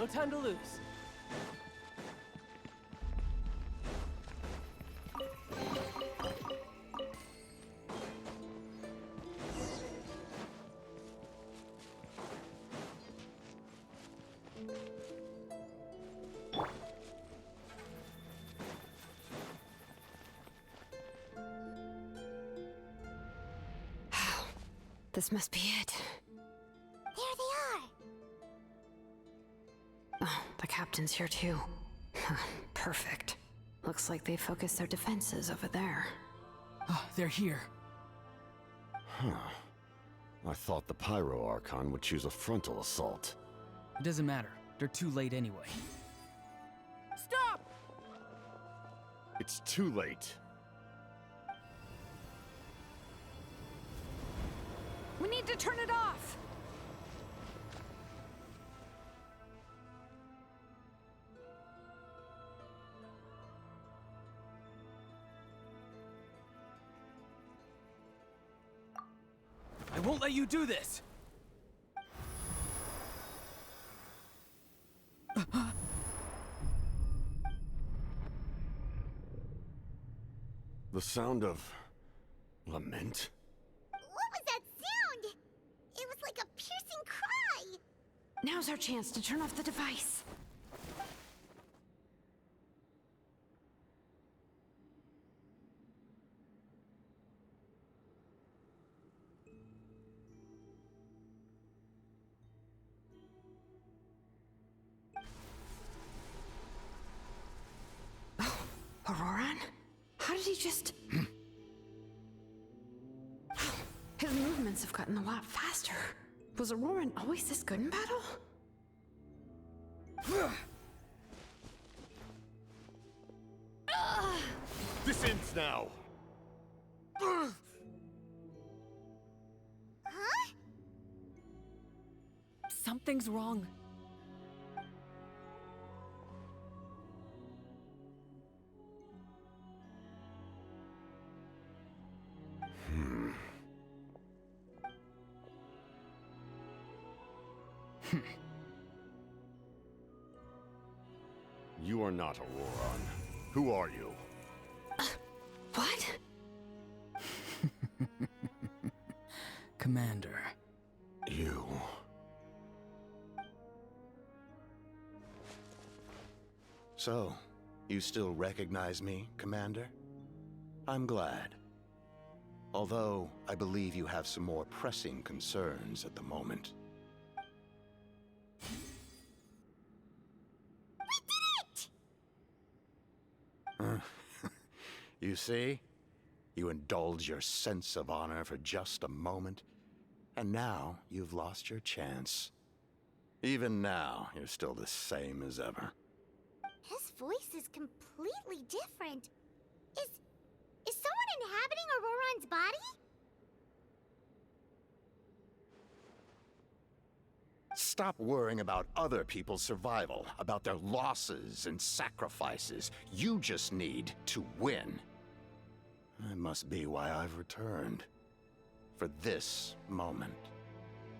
No time to lose. This must be it. There they are. Oh, the captain's here too. Perfect. Looks like they focused their defenses over there. Oh, they're here. Huh. I thought the Pyro Archon would choose a frontal assault. It doesn't matter. They're too late anyway. Stop! It's too late. We need to turn it off! I won't let you do this! The sound of lament? What was that sound? It was like a piercing cry. Now's our chance to turn off the device. Oh, Auroran? How did he just... His movements have gotten a lot faster. Was Auroran always this good in battle? This ends now! Huh? Something's wrong. You are not Auroran. Who are you? What? Commander. You. So, you still recognize me, Commander? I'm glad. Although, I believe you have some more pressing concerns at the moment. You see? You indulge your sense of honor for just a moment, and now you've lost your chance. Even now, you're still the same as ever. His voice is completely different. Is someone inhabiting Auroran's body? Stop worrying about other people's survival, about their losses and sacrifices. You just need to win. That must be why I've returned. For this moment.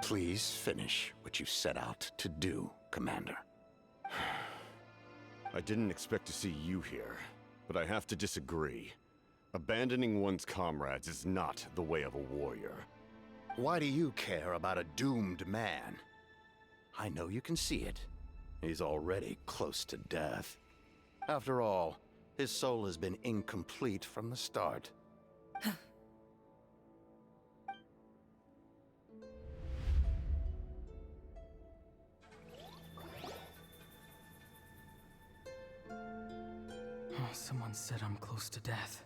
Please finish what you set out to do, Commander. I didn't expect to see you here, but I have to disagree. Abandoning one's comrades is not the way of a warrior. Why do you care about a doomed man? I know you can see it. He's already close to death. After all, his soul has been incomplete from the start. Oh, someone said I'm close to death.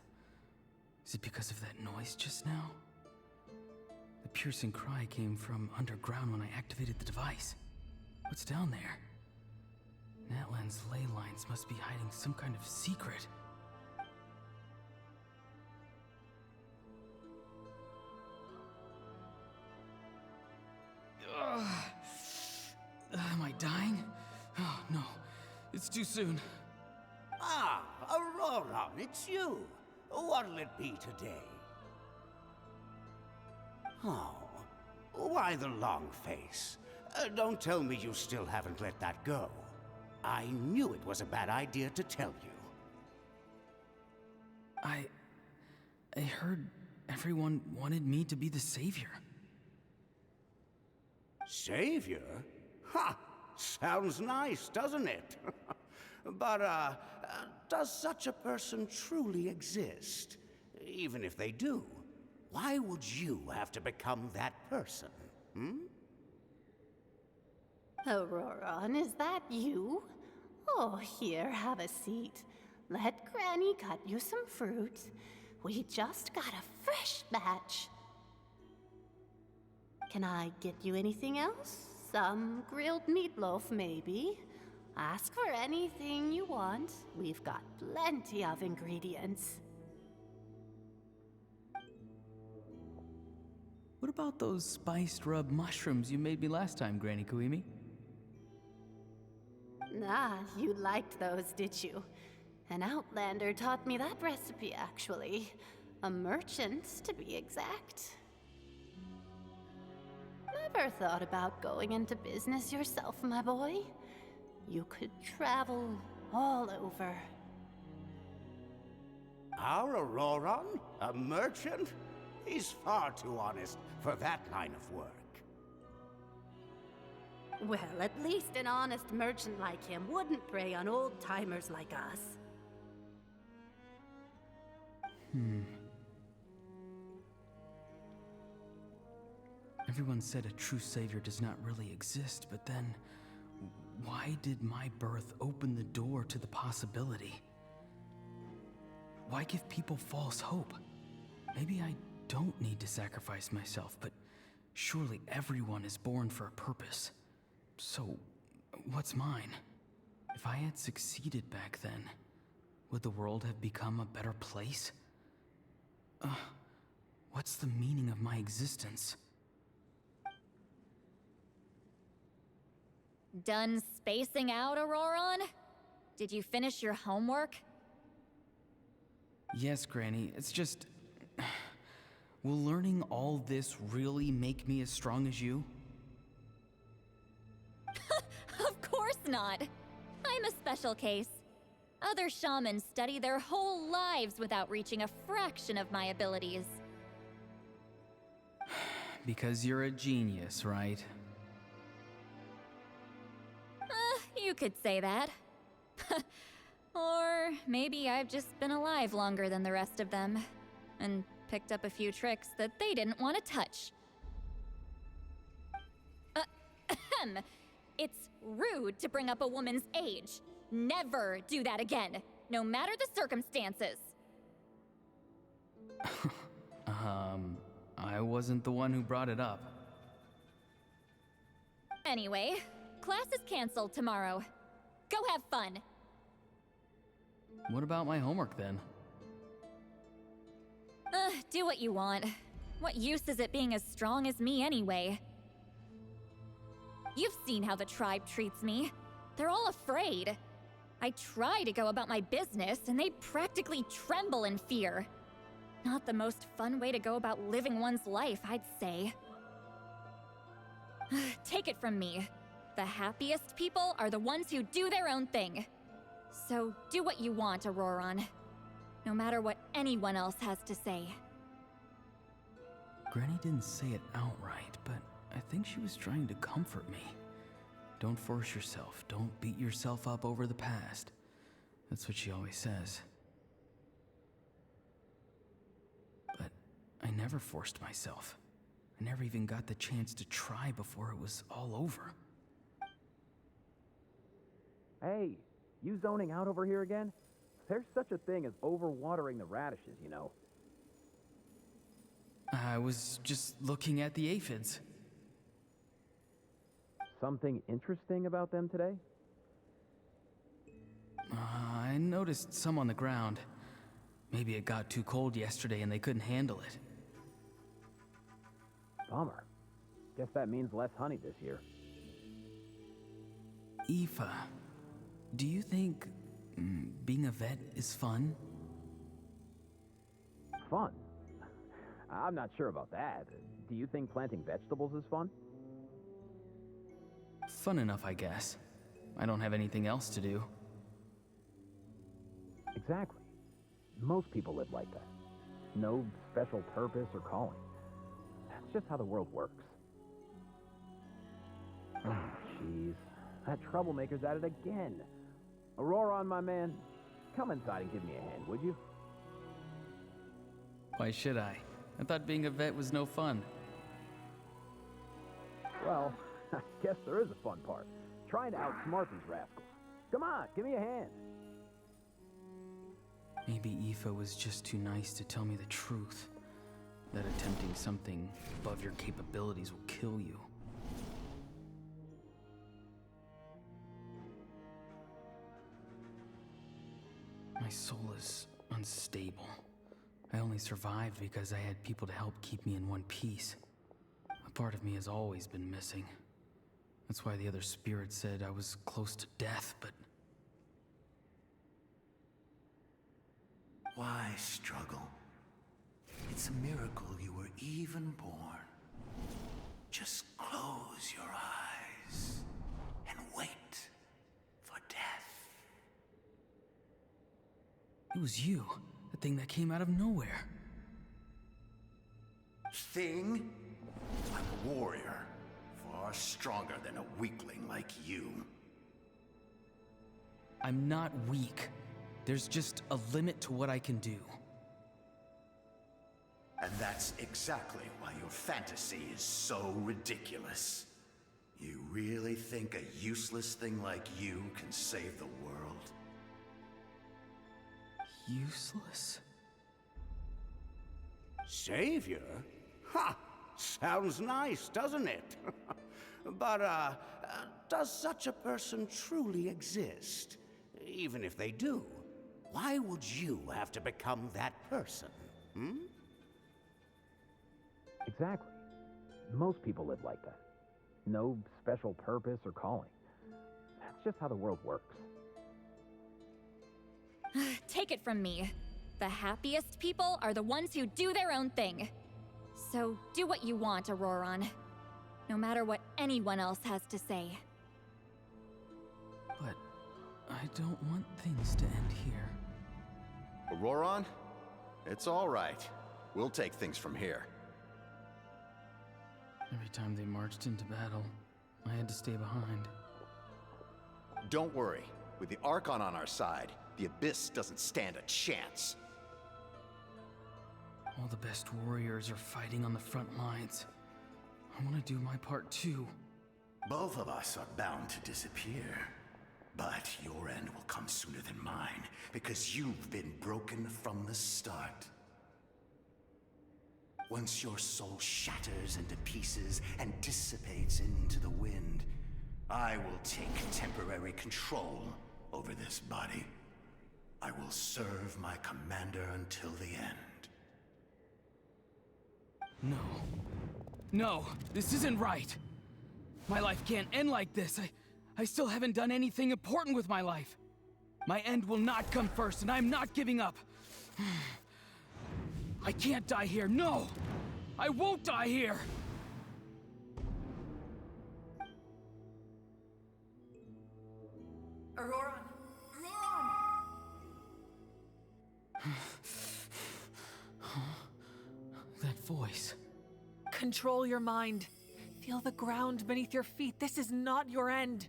Is it because of that noise just now? The piercing cry came from underground when I activated the device. What's down there? Natlan's ley lines must be hiding some kind of secret. Am I dying? Oh, no. It's too soon. Ah, Auroran, it's you. What'll it be today? Oh, why the long face? Don't tell me you still haven't let that go. I knew it was a bad idea to tell you. I heard everyone wanted me to be the savior. Savior? Ha! Sounds nice, doesn't it? But, does such a person truly exist? Even if they do, why would you have to become that person? Auroron, is that you? Oh, here, have a seat. Let Granny cut you some fruit. We just got a fresh batch. Can I get you anything else? Some grilled meatloaf, maybe? Ask for anything you want. We've got plenty of ingredients. What about those spiced rub mushrooms you made me last time, Granny Kuimi? Ah, you liked those, did you? An outlander taught me that recipe, actually. A merchant, to be exact. Never thought about going into business yourself, my boy? You could travel all over. Our Auroron? A merchant? He's far too honest for that line of work. Well, at least an honest merchant like him wouldn't prey on old-timers like us. Everyone said a true savior does not really exist, but then why did my birth open the door to the possibility? Why give people false hope? Maybe I don't need to sacrifice myself, but surely everyone is born for a purpose. So, what's mine? If I had succeeded back then, would the world have become a better place? What's the meaning of my existence? Done spacing out, Auroron? Did you finish your homework? Yes, Granny. It's just... Will learning all this really make me as strong as you? Of course not. I'm a special case. Other shamans study their whole lives without reaching a fraction of my abilities. Because you're a genius, right? You could say that. Or maybe I've just been alive longer than the rest of them, and picked up a few tricks that they didn't want to touch. It's rude to bring up a woman's age. Never do that again, no matter the circumstances. I wasn't the one who brought it up. Anyway, class is canceled tomorrow. Go have fun. What about my homework then? Do what you want. What use is it being as strong as me anyway? You've seen how the tribe treats me. They're all afraid. I try to go about my business, and they practically tremble in fear. Not the most fun way to go about living one's life, I'd say. Take it from me. The happiest people are the ones who do their own thing. So do what you want, Auroron. No matter what anyone else has to say. Granny didn't say it outright, but I think she was trying to comfort me. Don't force yourself. Don't beat yourself up over the past. That's what she always says. But I never forced myself. I never even got the chance to try before it was all over. Hey, you zoning out over here again? There's such a thing as overwatering the radishes, you know. I was just looking at the aphids. Something interesting about them today? I noticed some on the ground. Maybe it got too cold yesterday and they couldn't handle it. Bummer. Guess that means less honey this year. Aoife, do you think being a vet is fun? Fun? I'm not sure about that. Do you think planting vegetables is fun? Fun enough, I guess. I don't have anything else to do. Exactly. Most people live like that. No special purpose or calling. That's just how the world works. Oh, jeez. That troublemaker's at it again. Aurora, my man, come inside and give me a hand, would you? Why should I? I thought being a vet was no fun. Well, I guess there is a fun part. Trying to outsmart these rascals. Come on, give me a hand. Maybe Aoife was just too nice to tell me the truth. That attempting something above your capabilities will kill you. My soul is unstable. I only survived because I had people to help keep me in one piece. A part of me has always been missing. That's why the other spirits said I was close to death, but... Why struggle? It's a miracle you were even born. Just close your eyes and wait for death. It was you, the thing that came out of nowhere. Thing? I'm a warrior, far stronger than a weakling like you. I'm not weak. There's just a limit to what I can do. And that's exactly why your fantasy is so ridiculous. You really think a useless thing like you can save the world? Useless? Savior? Ha! Sounds nice, doesn't it? But, does such a person truly exist? Even if they do, why would you have to become that person? Hmm? Exactly. Most people live like that. No special purpose or calling. That's just how the world works. Take it from me. The happiest people are the ones who do their own thing. So do what you want, Auroron. No matter what anyone else has to say. But I don't want things to end here. Auroron? It's all right. We'll take things from here. Every time they marched into battle, I had to stay behind. Don't worry. With the Archon on our side, the Abyss doesn't stand a chance. All the best warriors are fighting on the front lines. I want to do my part too. Both of us are bound to disappear. But your end will come sooner than mine, because you've been broken from the start. Once your soul shatters into pieces and dissipates into the wind, I will take temporary control over this body. I will serve my commander until the end. No. No, this isn't right. My life can't end like this. I still haven't done anything important with my life. My end will not come first, and I'm not giving up. I can't die here, no! I won't die here! Auroron! That voice. Control your mind. Feel the ground beneath your feet. This is not your end.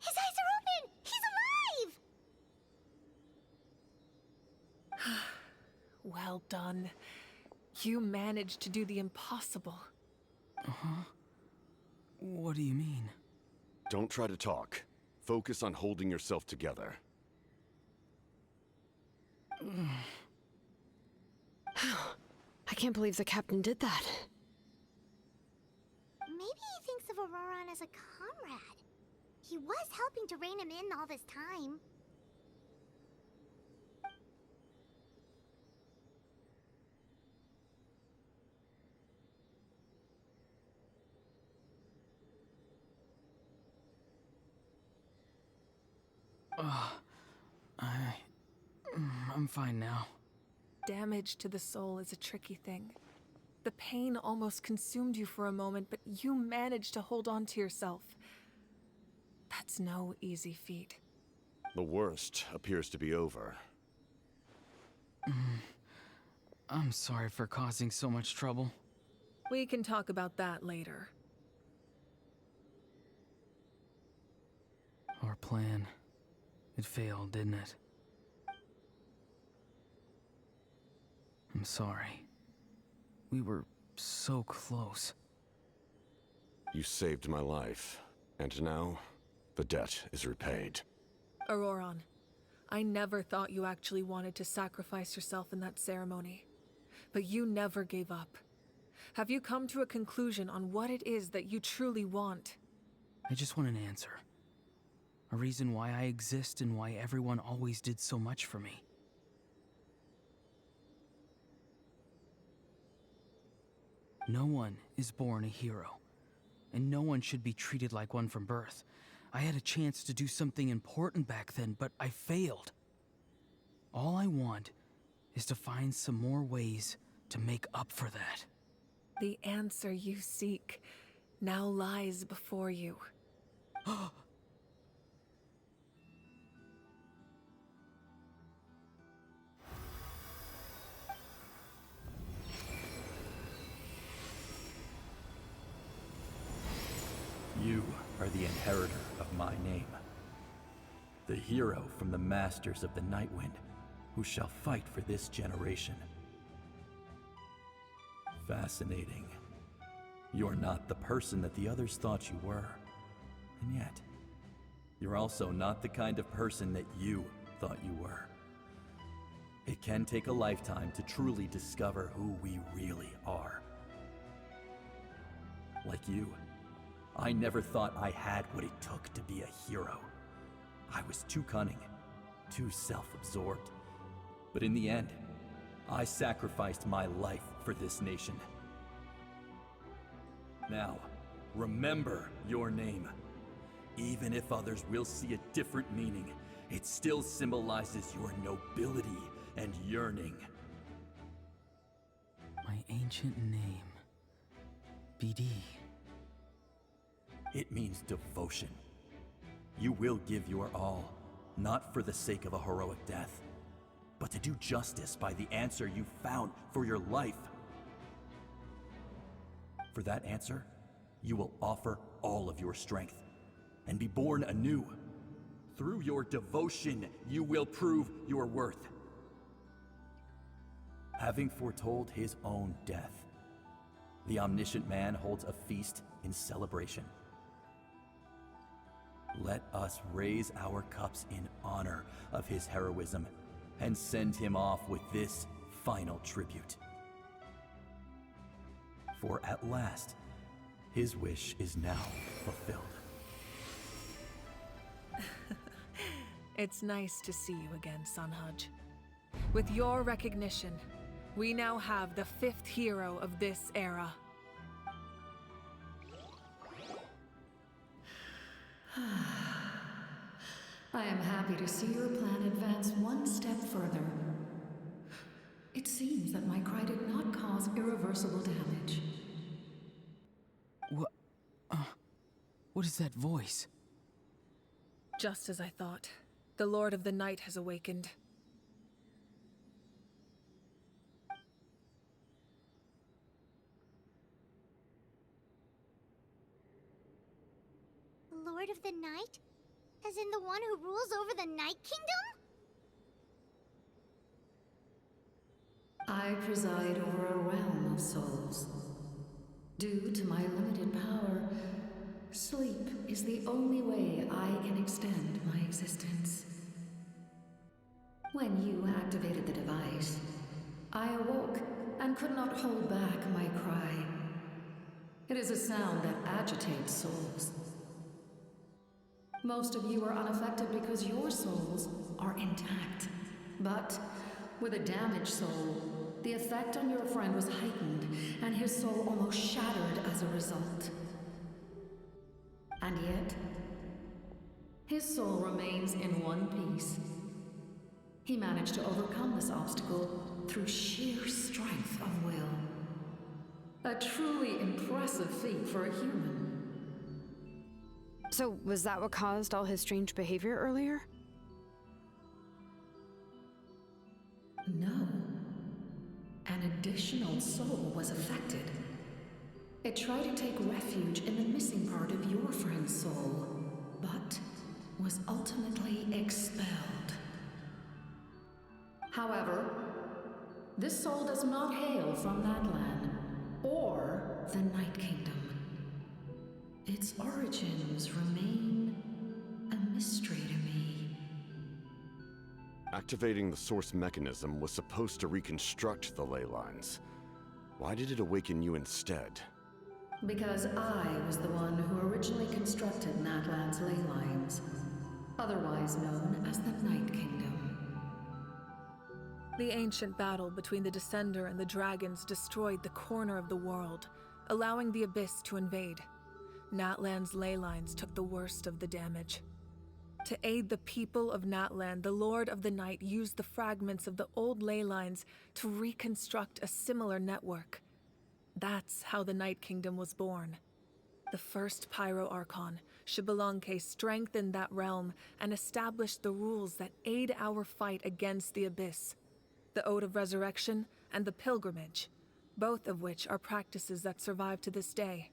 His eyes are open! He's alive! Well done. You managed to do the impossible. Uh-huh. What do you mean? Don't try to talk. Focus on holding yourself together. I can't believe the captain did that. Maybe he thinks of Auroron as a comrade. He was helping to rein him in all this time. I'm fine now. Damage to the soul is a tricky thing. The pain almost consumed you for a moment, but you managed to hold on to yourself. That's no easy feat. The worst appears to be over. I'm sorry for causing so much trouble. We can talk about that later. Our plan, it failed, didn't it? I'm sorry. We were so close. You saved my life, and now the debt is repaid. Auroron, I never thought you actually wanted to sacrifice yourself in that ceremony. But you never gave up. Have you come to a conclusion on what it is that you truly want? I just want an answer. A reason why I exist and why everyone always did so much for me. No one is born a hero, and no one should be treated like one from birth. I had a chance to do something important back then, but I failed. All I want is to find some more ways to make up for that. The answer you seek now lies before you. You are the inheritor of my name. The hero from the masters of the Nightwind, who shall fight for this generation. Fascinating. You're not the person that the others thought you were. And yet, you're also not the kind of person that you thought you were. It can take a lifetime to truly discover who we really are. Like you, I never thought I had what it took to be a hero. I was too cunning, too self-absorbed. But in the end, I sacrificed my life for this nation. Now, remember your name. Even if others will see a different meaning, it still symbolizes your nobility and yearning. My ancient name, BD. It means devotion. You will give your all, not for the sake of a heroic death, but to do justice by the answer you found for your life. For that answer, you will offer all of your strength and be born anew. Through your devotion, you will prove your worth. Having foretold his own death, the omniscient man holds a feast in celebration. Let us raise our cups in honor of his heroism and send him off with this final tribute. For at last, his wish is now fulfilled. It's nice to see you again, Sunhudge. With your recognition, we now have the 5th hero of this era. I am happy to see your plan advance one step further. It seems that my cry did not cause irreversible damage. What is that voice? Just as I thought. The Lord of the Night has awakened. Lord of the Night? As in the one who rules over the Night Kingdom? I preside over a realm of souls. Due to my limited power, sleep is the only way I can extend my existence. When you activated the device, I awoke and could not hold back my cry. It is a sound that agitates souls. Most of you are unaffected because your souls are intact. But with a damaged soul, the effect on your friend was heightened, and his soul almost shattered as a result. And yet, His soul remains in one piece. He managed to overcome this obstacle through sheer strength of will. A truly impressive feat for a human. So, was that what caused all his strange behavior earlier? No. An additional soul was affected. It tried to take refuge in the missing part of your friend's soul, but was ultimately expelled. However, this soul does not hail from Natlan or the Night Kingdom. Its origins remain a mystery to me. Activating the source mechanism was supposed to reconstruct the ley lines. Why did it awaken you instead? Because I was the one who originally constructed Natlan's ley lines, otherwise known as the Night Kingdom. The ancient battle between the Descender and the dragons destroyed the corner of the world, allowing the Abyss to invade. Natlan's ley lines took the worst of the damage. To aid the people of Natlan, the Lord of the Night used the fragments of the old ley lines to reconstruct a similar network. That's how the Night Kingdom was born. The first Pyro Archon, Xbalanque, strengthened that realm and established the rules that aid our fight against the Abyss. The Ode of Resurrection and the Pilgrimage, both of which are practices that survive to this day.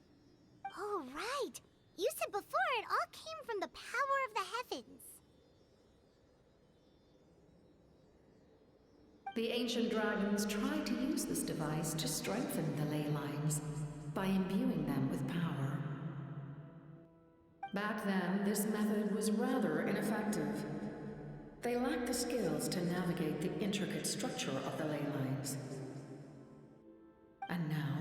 Oh, right! You said before it all came from the power of the heavens. The ancient dragons tried to use this device to strengthen the ley lines by imbuing them with power. Back then, this method was rather ineffective. They lacked the skills to navigate the intricate structure of the ley lines. And now,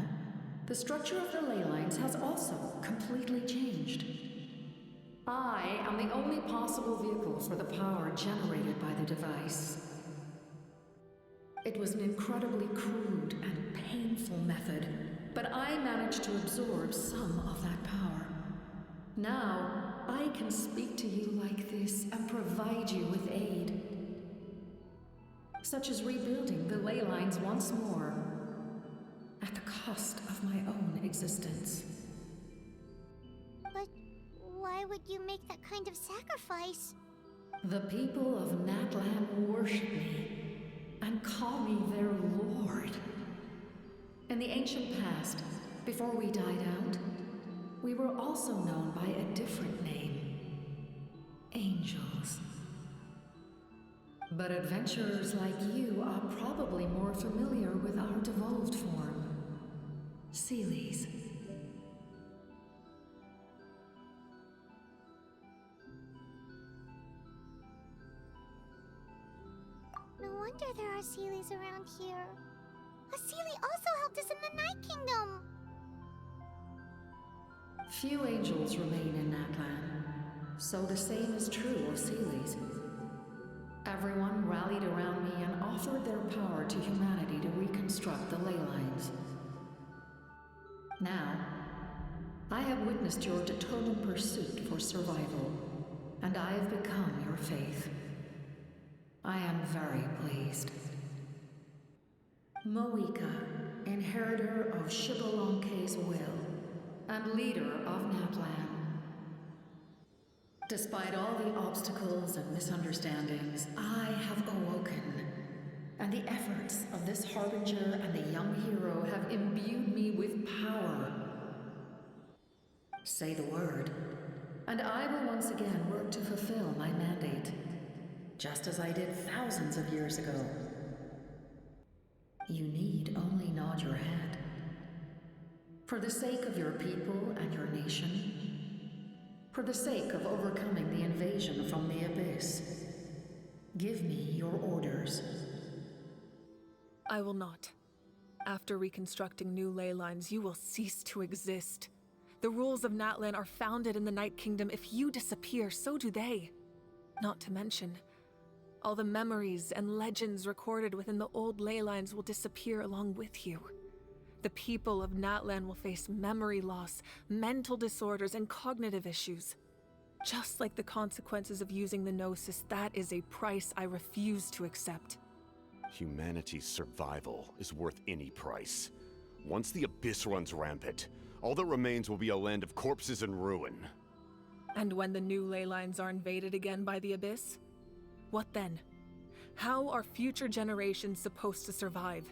the structure of the ley lines has also completely changed. I am the only possible vehicle for the power generated by the device. It was an incredibly crude and painful method, but I managed to absorb some of that power. Now, I can speak to you like this and provide you with aid, such as rebuilding the ley lines once more, at the cost of my own existence. But why would you make that kind of sacrifice? The people of Natlan worship me and call me their lord. In the ancient past, before we died out, we were also known by a different name: angels. But adventurers like you are probably more familiar with our devolved form, Seelies. No wonder there are Seelies around here. A Seelie also helped us in the Night Kingdom. Few angels remain in Natlan, so the same is true of Seelies. Everyone rallied around me and offered their power to humanity to reconstruct the ley lines. Now, I have witnessed your determined pursuit for survival, and I have become your faith. I am very pleased. Moika, inheritor of Xbalanque's will, and leader of Natlan. Despite all the obstacles and misunderstandings, I have awoken, and the efforts of this Harbinger and the young hero have imbued me with power. Say the word, and I will once again work to fulfill my mandate, just as I did thousands of years ago. You need only nod your head. For the sake of your people and your nation, for the sake of overcoming the invasion from the Abyss, give me your orders. I will not. After reconstructing new ley lines, you will cease to exist. The rules of Natlan are founded in the Night Kingdom. If you disappear, so do they. Not to mention, all the memories and legends recorded within the old ley lines will disappear along with you. The people of Natlan will face memory loss, mental disorders, and cognitive issues. Just like the consequences of using the Gnosis, that is a price I refuse to accept. Humanity's survival is worth any price. Once the Abyss runs rampant, all that remains will be a land of corpses and ruin. And when the new ley lines are invaded again by the Abyss? What then? How are future generations supposed to survive?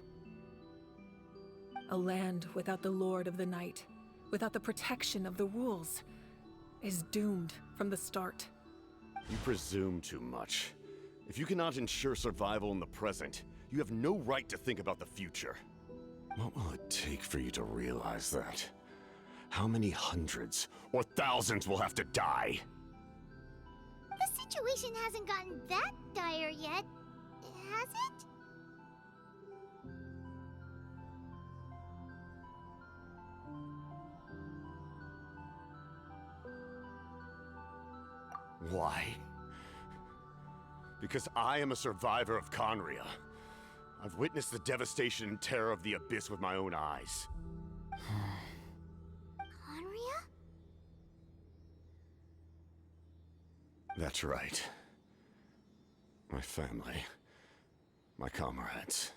A land without the Lord of the Night, without the protection of the rules, is doomed from the start. You presume too much. If you cannot ensure survival in the present, you have no right to think about the future. What will it take for you to realize that? How many hundreds or thousands will have to die? The situation hasn't gotten that dire yet, has it? Why? Because I am a survivor of Conria. I've witnessed the devastation and terror of the Abyss with my own eyes. Conria? That's right. My family, my comrades,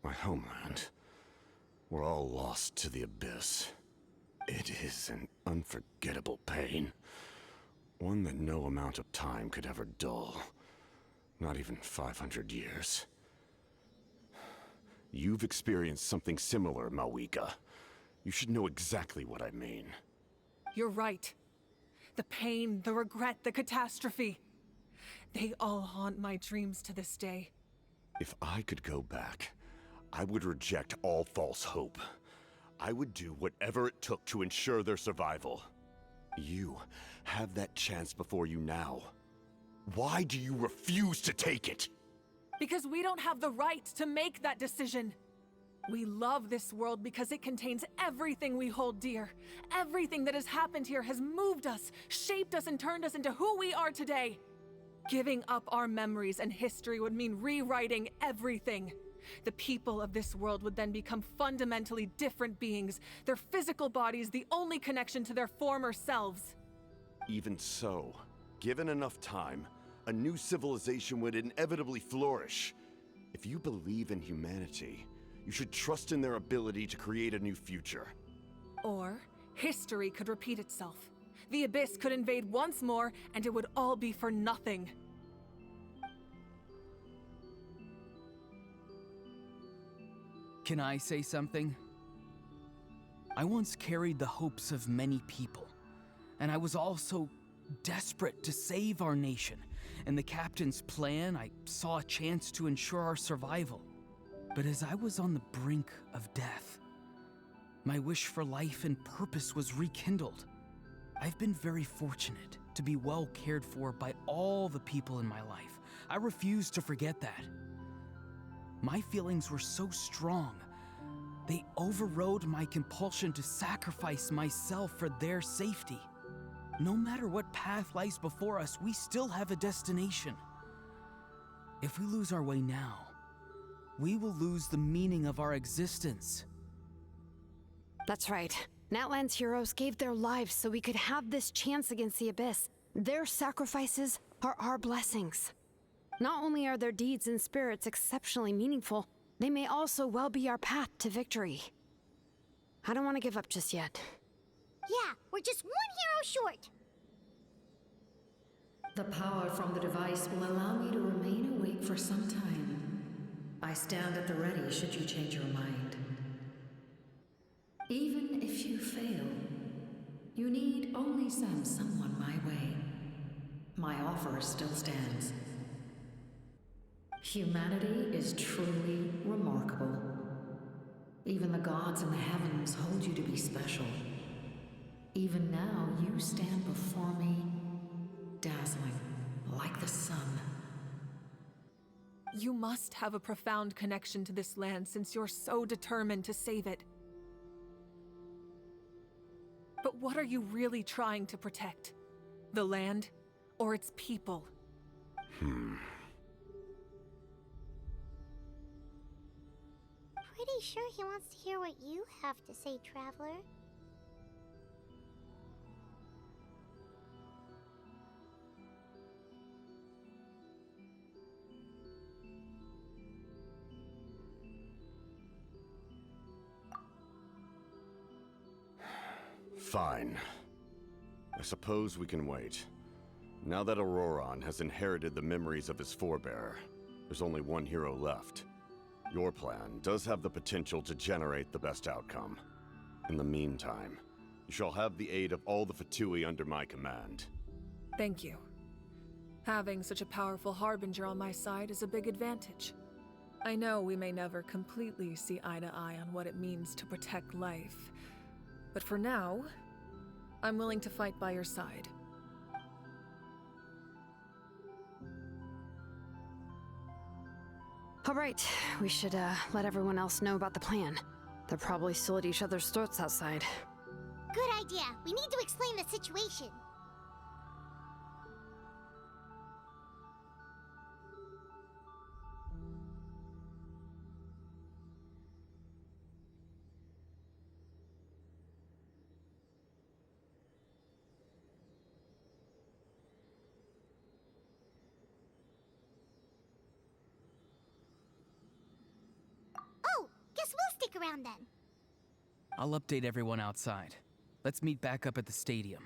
my homeland, were all lost to the Abyss. It is an unforgettable pain. One that no amount of time could ever dull. Not even 500 years. You've experienced something similar, Mawika. You should know exactly what I mean. You're right. The pain, the regret, the catastrophe. They all haunt my dreams to this day. If I could go back, I would reject all false hope. I would do whatever it took to ensure their survival. You have that chance before you now. Why do you refuse to take it? Because we don't have the right to make that decision. We love this world because it contains everything we hold dear. Everything that has happened here has moved us, shaped us, and turned us into who we are today. Giving up our memories and history would mean rewriting everything. The people of this world would then become fundamentally different beings, their physical bodies the only connection to their former selves. Even so, given enough time, a new civilization would inevitably flourish. If you believe in humanity, you should trust in their ability to create a new future. Or, history could repeat itself. The Abyss could invade once more, and it would all be for nothing. Can I say something? I once carried the hopes of many people, and I was also desperate to save our nation. In the captain's plan, I saw a chance to ensure our survival. But as I was on the brink of death, my wish for life and purpose was rekindled. I've been very fortunate to be well cared for by all the people in my life. I refuse to forget that. My feelings were so strong, they overrode my compulsion to sacrifice myself for their safety. No matter what path lies before us, we still have a destination. If we lose our way now, we will lose the meaning of our existence. That's right. Natlan's heroes gave their lives so we could have this chance against the Abyss. Their sacrifices are our blessings. Not only are their deeds and spirits exceptionally meaningful, they may also well be our path to victory. I don't want to give up just yet. Yeah, we're just one hero short. The power from the device will allow me to remain awake for some time. I stand at the ready should you change your mind. Even if you fail, you need only send someone my way. My offer still stands. Humanity is truly remarkable. Even the gods in the heavens hold you to be special. Even now, you stand before me, dazzling like the sun. You must have a profound connection to this land since you're so determined to save it. But what are you really trying to protect? The land or its people? Pretty sure he wants to hear what you have to say, Traveler. Fine. I suppose we can wait. Now that Auroron has inherited the memories of his forebearer, there's only one hero left. Your plan does have the potential to generate the best outcome. In the meantime, you shall have the aid of all the Fatui under my command. Thank you. Having such a powerful harbinger on my side is a big advantage. I know we may never completely see eye to eye on what it means to protect life, but for now, I'm willing to fight by your side. All right, we should let everyone else know about the plan. They're probably still at each other's throats outside. Good idea. We need to explain the situation. Oh, guess we'll stick around then. I'll update everyone outside. Let's meet back up at the stadium.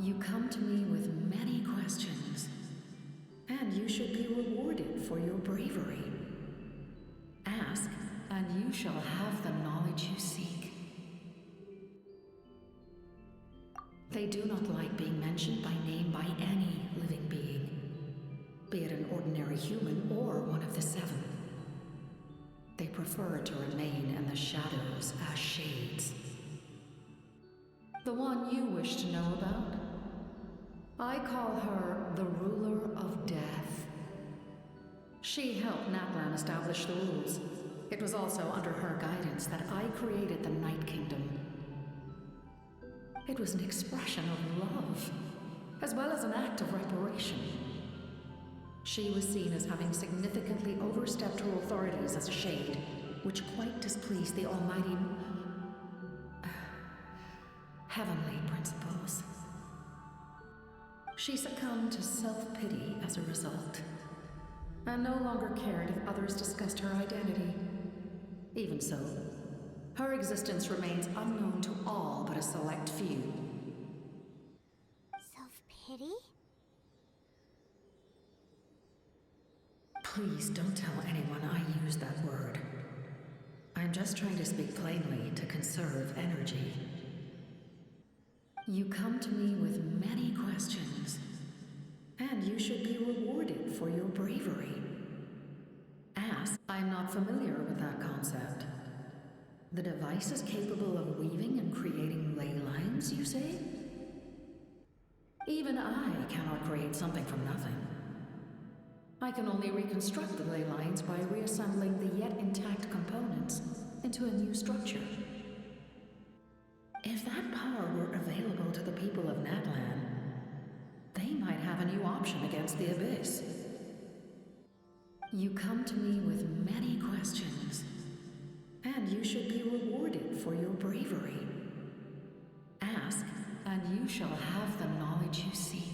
You come to me with many questions, and you should be rewarded for your bravery. Ask, and you shall have the knowledge you seek. They do not like being mentioned by name by any living being, be it an ordinary human or one of the seven. They prefer to remain in the shadows as shades. The one you wish to know about? I call her the Ruler of Death. She helped Natlan establish the rules. It was also under her guidance that I created the Night Kingdom. It was an expression of love, as well as an act of reparation. She was seen as having significantly overstepped her authorities as a shade, which quite displeased the almighty heavenly principles. She succumbed to self-pity as a result, and no longer cared if others discussed her identity. Even so, her existence remains unknown to all but a select few. Self-pity? Please don't tell anyone I used that word. I'm just trying to speak plainly to conserve energy. You come to me with many questions, and you should be rewarded for your bravery. Ask. I'm not familiar with that concept. The device is capable of weaving and creating ley lines, you say? Even I cannot create something from nothing. I can only reconstruct the ley lines by reassembling the yet intact components into a new structure. If that power were available to the people of Natlan, they might have a new option against the Abyss. You come to me with many questions, and you should be rewarded for your bravery. Ask, and you shall have the knowledge you seek.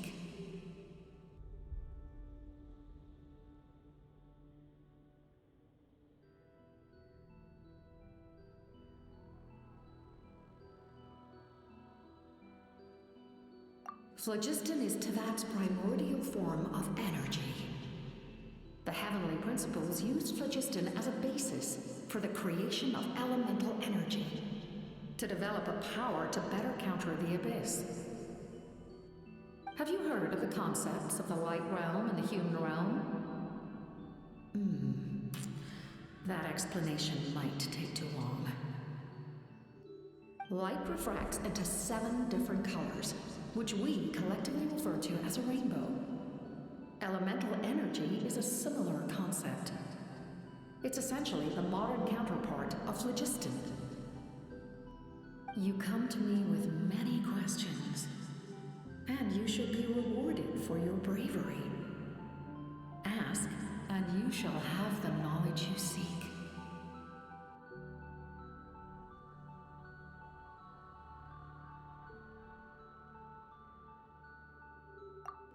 Phlogiston is Teyvat's primordial form of energy. The heavenly principles used phlogiston as a basis for the creation of elemental energy, to develop a power to better counter the Abyss. Have you heard of the concepts of the light realm and the human realm? That explanation might take too long. Light refracts into 7 different colors, which we collectively refer to as a rainbow. Elemental energy is a similar concept. It's essentially the modern counterpart of phlogiston. You come to me with many questions, and you should be rewarded for your bravery. Ask, and you shall have the knowledge you seek.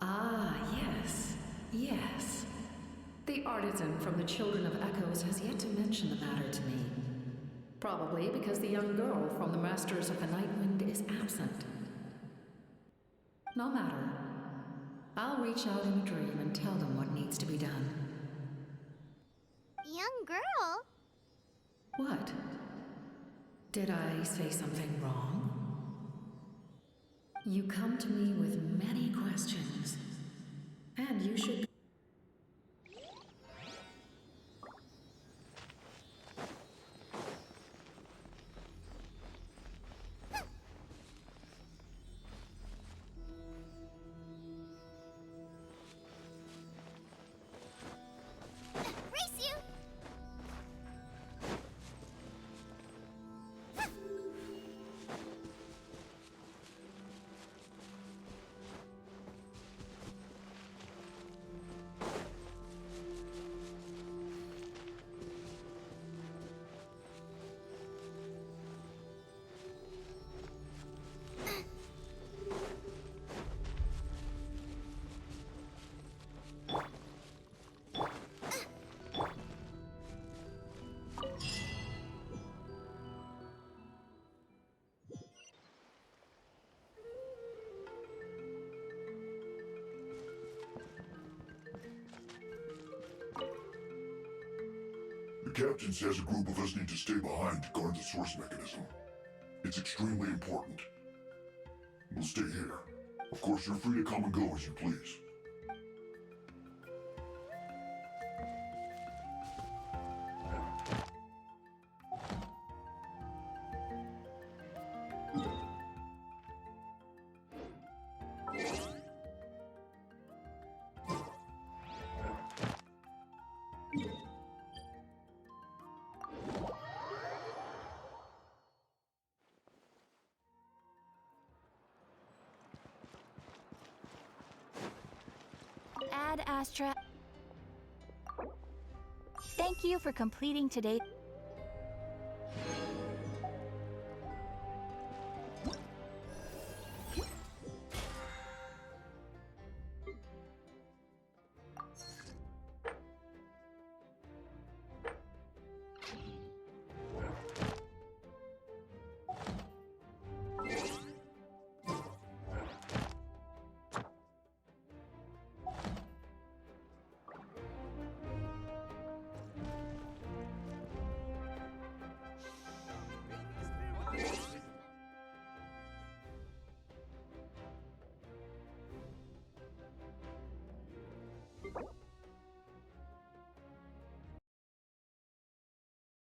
Ah, yes, yes. The artisan from the Children of Echoes has yet to mention the matter to me. Probably because the young girl from the Masters of the Nightwind is absent. No matter. I'll reach out in a dream and tell them what needs to be done. Young girl? What? Did I say something wrong? You come to me with many questions, and you should... Race you! The captain says a group of us need to stay behind to guard the source mechanism. It's extremely important. We'll stay here. Of course, you're free to come and go as you please. Ad Astra. Thank you for completing today.